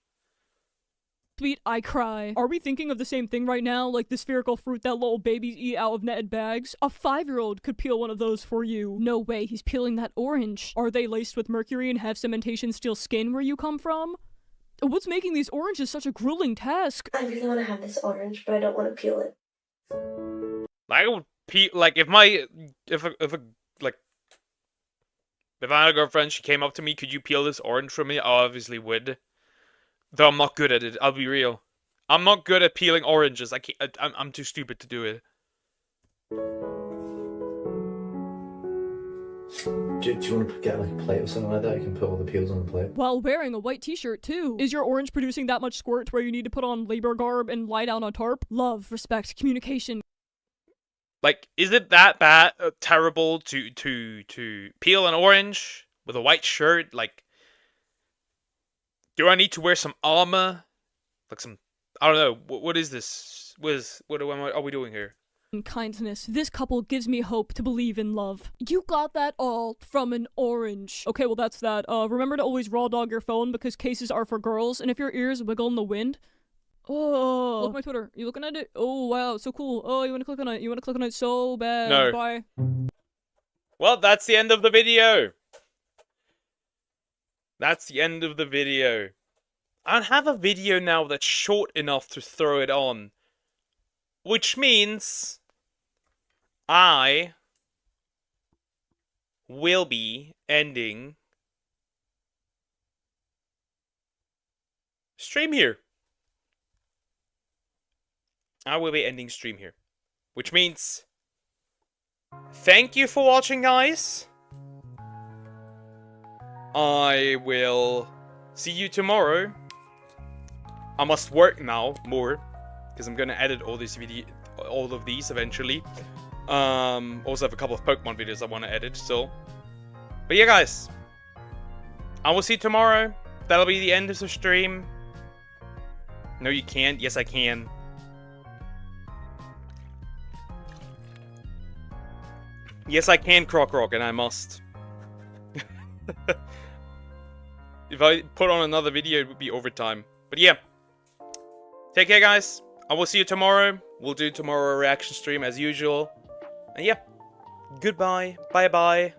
Sweet, I cry. Are we thinking of the same thing right now? Like the spherical fruit that little babies eat out of netted bags? A 5-year-old could peel one of those for you. No way, he's peeling that orange. Are they laced with mercury and have cementation steel skin where you come from? What's making these oranges such a grueling task? I really want to have this orange, but I don't want to peel it. I would peel, like, if I had a girlfriend, she came up to me, could you peel this orange for me? I obviously would. Though I'm not good at it, I'll be real. I'm not good at peeling oranges. I'm too stupid to do it. Do you want to get like a plate or something like that? You can put all the peels on the plate. While wearing a white t-shirt too. Is your orange producing that much squirt where you need to put on labor garb and lie down on tarp? Love, respect, communication. Like, is it that bad, terrible to peel an orange with a white shirt? Like, do I need to wear some armor? Like some, I don't know. What is this? What are we doing here? Kindness. This couple gives me hope to believe in love. You got that all from an orange. Okay, well that's that. Remember to always raw dog your phone because cases are for girls, and if your ears wiggle in the wind. Oh, look at my Twitter. You looking at it? Oh wow, so cool. Oh, you wanna click on it? You wanna click on it so bad. No. Bye. Well, that's the end of the video. That's the end of the video. I have a video now that's short enough to throw it on. Which means I will be ending stream here. I will be ending stream here. Which means thank you for watching, guys. I will see you tomorrow. I must work now more because I'm gonna edit all of these eventually. Also have a couple of Pokemon videos I want to edit still. But yeah, guys, I will see you tomorrow. That'll be the end of the stream. No, you can't. Yes, I can. Yes, I can, Croc, and I must. If I put on another video, it would be overtime. But yeah. Take care, guys. I will see you tomorrow. We'll do tomorrow a reaction stream as usual. And yeah. goodbye, bye bye.